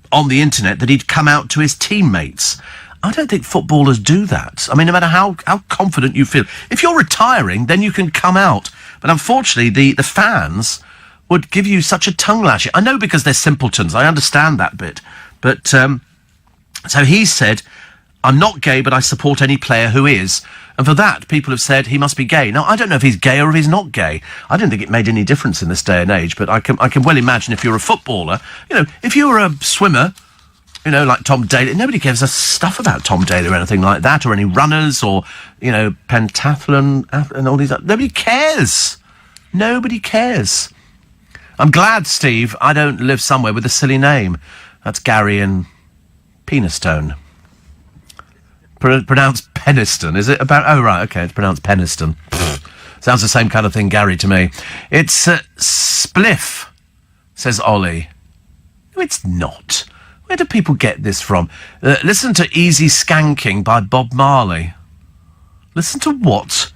on the internet that he'd come out to his teammates. I don't think footballers do that. I mean, no matter how confident you feel. If you're retiring, then you can come out. But unfortunately, the fans would give you such a tongue lashing. I know because they're simpletons. I understand that bit. But, so he said, I'm not gay, but I support any player who is. And for that, people have said he must be gay. Now, I don't know if he's gay or if he's not gay. I don't think it made any difference in this day and age, but I can well imagine if you're a footballer, if you were a swimmer, like Tom Daley, nobody gives us stuff about Tom Daley or anything like that, or any runners, or, pentathlon, and all these... Nobody cares. Nobody cares. I'm glad, Steve, I don't live somewhere with a silly name. That's Gary in Penistone. Pronounced Peniston, is it? Oh, right, okay, it's pronounced Peniston. Sounds the same kind of thing, Gary, to me. It's Spliff, says Ollie. No, it's not. Where do people get this from? Listen to Easy Skanking by Bob Marley. Listen to what?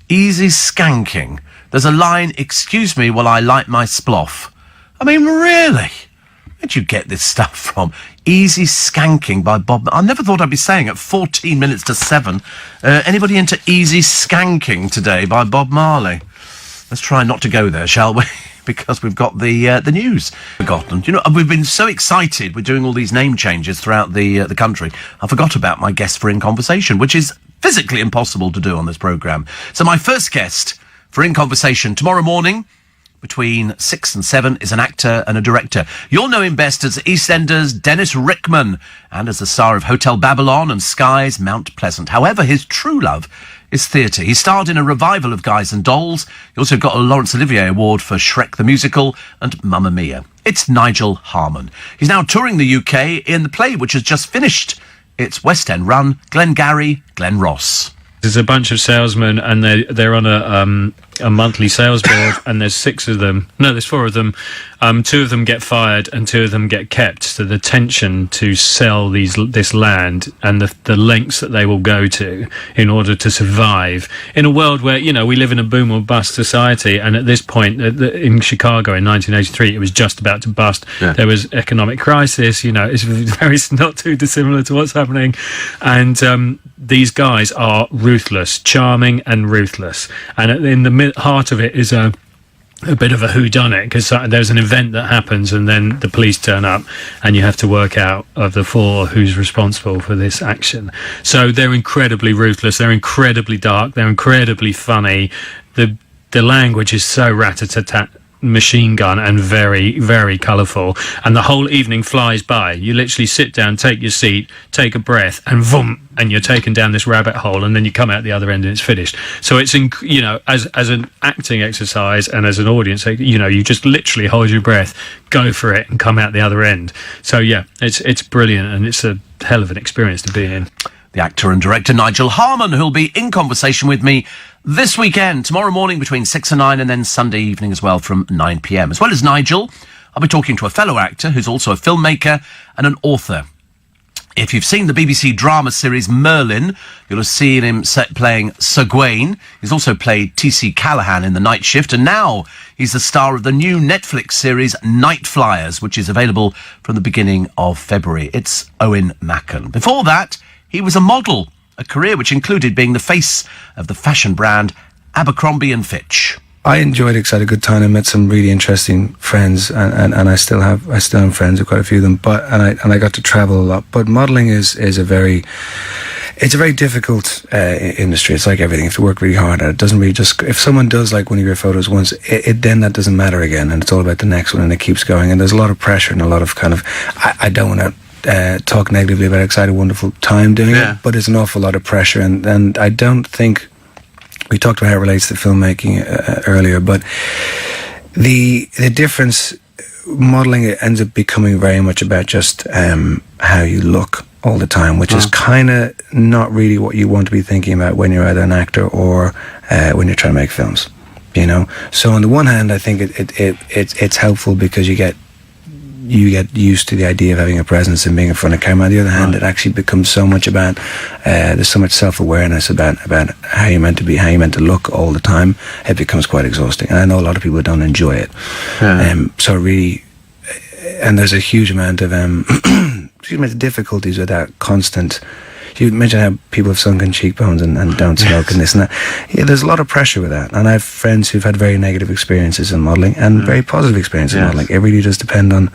Easy Skanking. There's a line, excuse me while I light my sploff. I mean, really? Where'd you get this stuff from? Easy Skanking by Bob... I never thought I'd be saying at 14 minutes to 7. Anybody into Easy Skanking today by Bob Marley? Let's try not to go there, shall we? Because we've got the news forgotten. We've been so excited with doing all these name changes throughout the country. I forgot about my guest for In Conversation, which is physically impossible to do on this programme. So my first guest for In Conversation tomorrow morning between 6 and 7 is an actor and a director. You'll know him best as EastEnders' Dennis Rickman and as the star of Hotel Babylon and Sky's Mount Pleasant. However, his true love is theatre. He starred in a revival of Guys and Dolls. He also got a Laurence Olivier Award for Shrek the Musical and Mamma Mia. It's Nigel Harman. He's now touring the UK in the play which has just finished its West End run, Glengarry Glen Ross. There's a bunch of salesmen, and they're on a monthly sales board, and there's 6 of them. No, there's 4 of them. 2 of them get fired, and 2 of them get kept. So the tension to sell this land and the lengths that they will go to in order to survive in a world where, you know, we live in a boom or bust society. And at this point, in Chicago in 1983, it was just about to bust. Yeah. There was economic crisis. You know, it's not too dissimilar to what's happening, and these guys are ruthless, charming and ruthless. And in the heart of it is a bit of a whodunit, because there's an event that happens and then the police turn up and you have to work out of the 4 who's responsible for this action. So they're incredibly ruthless, they're incredibly dark, they're incredibly funny. The language is so rat-a-tat-tat, machine gun, and very, very colourful, and the whole evening flies by. You literally sit down, take your seat, take a breath, and boom, and you're taken down this rabbit hole, and then you come out the other end and it's finished. So it's, you know, as an acting exercise and as an audience, you know, you just literally hold your breath, go for it, and come out the other end. So yeah, it's brilliant, and it's a hell of an experience to be in. The actor and director Nigel Harman, who'll be in conversation with me this weekend, tomorrow morning between 6 and 9, and then Sunday evening as well from 9 p.m. As well as Nigel, I'll be talking to a fellow actor who's also a filmmaker and an author. If you've seen the BBC drama series Merlin, you'll have seen him playing Sir Gawain. He's also played T.C. Callahan in The Night Shift, and now he's the star of the new Netflix series Night Flyers, which is available from the beginning of February. It's Owen Macken. Before that, he was a model, a career which included being the face of the fashion brand Abercrombie & Fitch. I enjoyed it because I had a good time. I met some really interesting friends, and I still am friends with quite a few of them. And I got to travel a lot. But modelling is a very difficult industry. It's like everything. You have to work really hard at it. It doesn't really just, if someone does like one of your photos once, then that doesn't matter again, and it's all about the next one, and it keeps going. And there's a lot of pressure and a lot of kind of, I don't want to talk negatively about it, because I had a wonderful time doing it, but there's an awful lot of pressure, and I don't think, we talked about how it relates to filmmaking earlier, but the difference, modelling, it ends up becoming very much about just how you look all the time, which is kind of not really what you want to be thinking about when you're either an actor or when you're trying to make films, you know. So on the one hand, I think it's helpful because you get used to the idea of having a presence and being in front of camera. On the other hand, it actually becomes so much about, there's so much self-awareness about how you're meant to be, how you're meant to look all the time. It becomes quite exhausting. And I know a lot of people don't enjoy it. So really, and there's a huge amount of, difficulties with that constant. You mentioned how people have sunken cheekbones and don't smoke and this and that. Yeah, there's a lot of pressure with that. And I have friends who've had very negative experiences in modelling and very positive experiences in modelling. It really does depend on,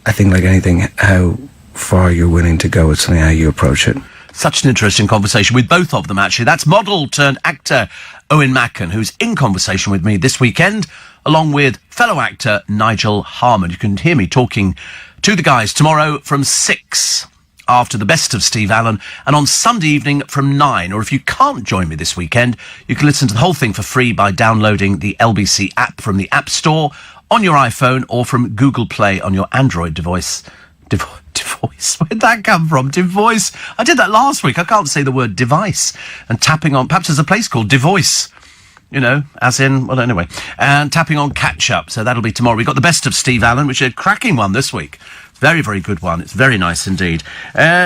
I think, like anything, how far you're willing to go with something, how you approach it. Such an interesting conversation with both of them, actually. That's model turned actor Owen Macken, who's in conversation with me this weekend, along with fellow actor Nigel Harman. You can hear me talking to the guys tomorrow from 6. After the best of Steve Allen, and on Sunday evening from 9. Or if you can't join me this weekend, you can listen to the whole thing for free by downloading the LBC app from the App Store on your iPhone or from Google Play on your Android device. Device? Where'd that come from? Devoice? I did that last week. I can't say the word device. And tapping on, perhaps there's a place called Devoice. You know, as in, well, anyway. And tapping on Catch Up. So that'll be tomorrow. We've got the best of Steve Allen, which is a cracking one this week. Very, very good one. It's very nice indeed.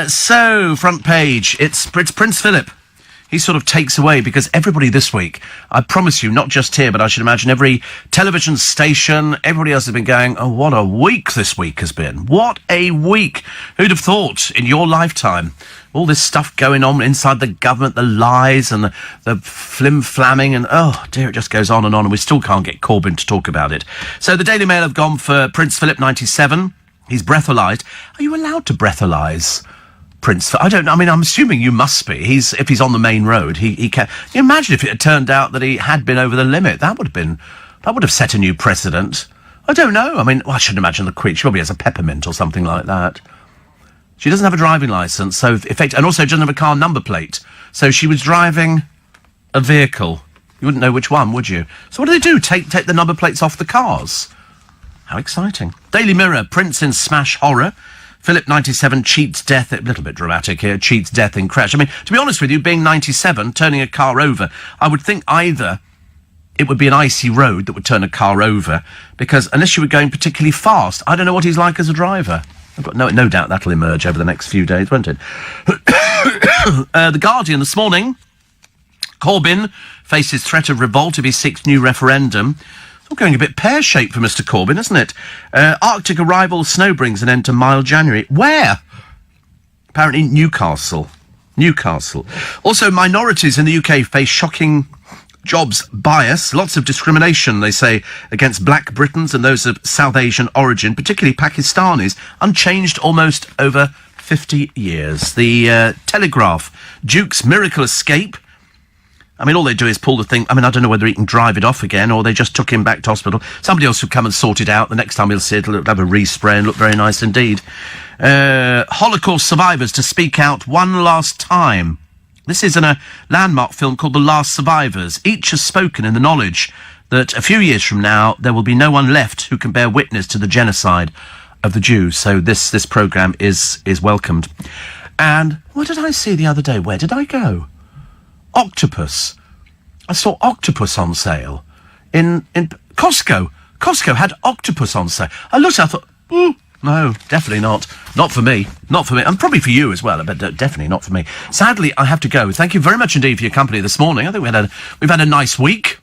So, front page, it's Prince Philip. He sort of takes away, because everybody this week, I promise you, not just here, but I should imagine every television station, everybody else has been going, oh, what a week this week has been. What a week. Who'd have thought in your lifetime? All this stuff going on inside the government, the lies and the flim-flamming, and oh dear, it just goes on, and we still can't get Corbyn to talk about it. So the Daily Mail have gone for Prince Philip, 97. He's breathalyzed. Are you allowed to breathalyze Prince? I'm assuming you must be. If he's on the main road, he can. Can you imagine if it had turned out that he had been over the limit? That would have been That would have set a new precedent. I don't know. I mean, I shouldn't imagine the Queen. She probably has a peppermint or something like that. She doesn't have a driving licence, so and also doesn't have a car number plate. So she was driving a vehicle. You wouldn't know which one, would you? So what do they do? Take the number plates off the cars? How exciting. Daily Mirror, Prince in smash horror. Philip, 97, cheats death. A little bit dramatic here. Cheats death in crash. I mean, to be honest with you, being 97, turning a car over, I would think either it would be an icy road that would turn a car over, because unless you were going particularly fast, I don't know what he's like as a driver. I've got no doubt that'll emerge over the next few days, won't it? The Guardian this morning. Corbyn faces threat of revolt if he seeks new referendum. It's all going a bit pear-shaped for Mr Corbyn, isn't it? Arctic arrival snow brings an end to mild January. Where? Apparently Newcastle. Also, minorities in the UK face shocking jobs bias. Lots of discrimination, they say, against black Britons and those of South Asian origin, particularly Pakistanis, unchanged almost over 50 years. The Telegraph, Duke's miracle escape. I mean, all they do is pull the thing. I mean, I don't know whether he can drive it off again or they just took him back to hospital. Somebody else will come and sort it out. The next time he'll see it, it'll have a respray and look very nice indeed. Holocaust survivors to speak out one last time. This is in a landmark film called The Last Survivors. Each has spoken in the knowledge that a few years from now there will be no one left who can bear witness to the genocide of the Jews. So this programme is welcomed. And what did I see the other day? Where did I go? Octopus. I saw octopus on sale in Costco. Costco had octopus on sale. I looked, I thought, ooh, no, definitely not. Not for me. Not for me. And probably for you as well, but definitely not for me. Sadly, I have to go. Thank you very much indeed for your company this morning. I think we've had a nice week.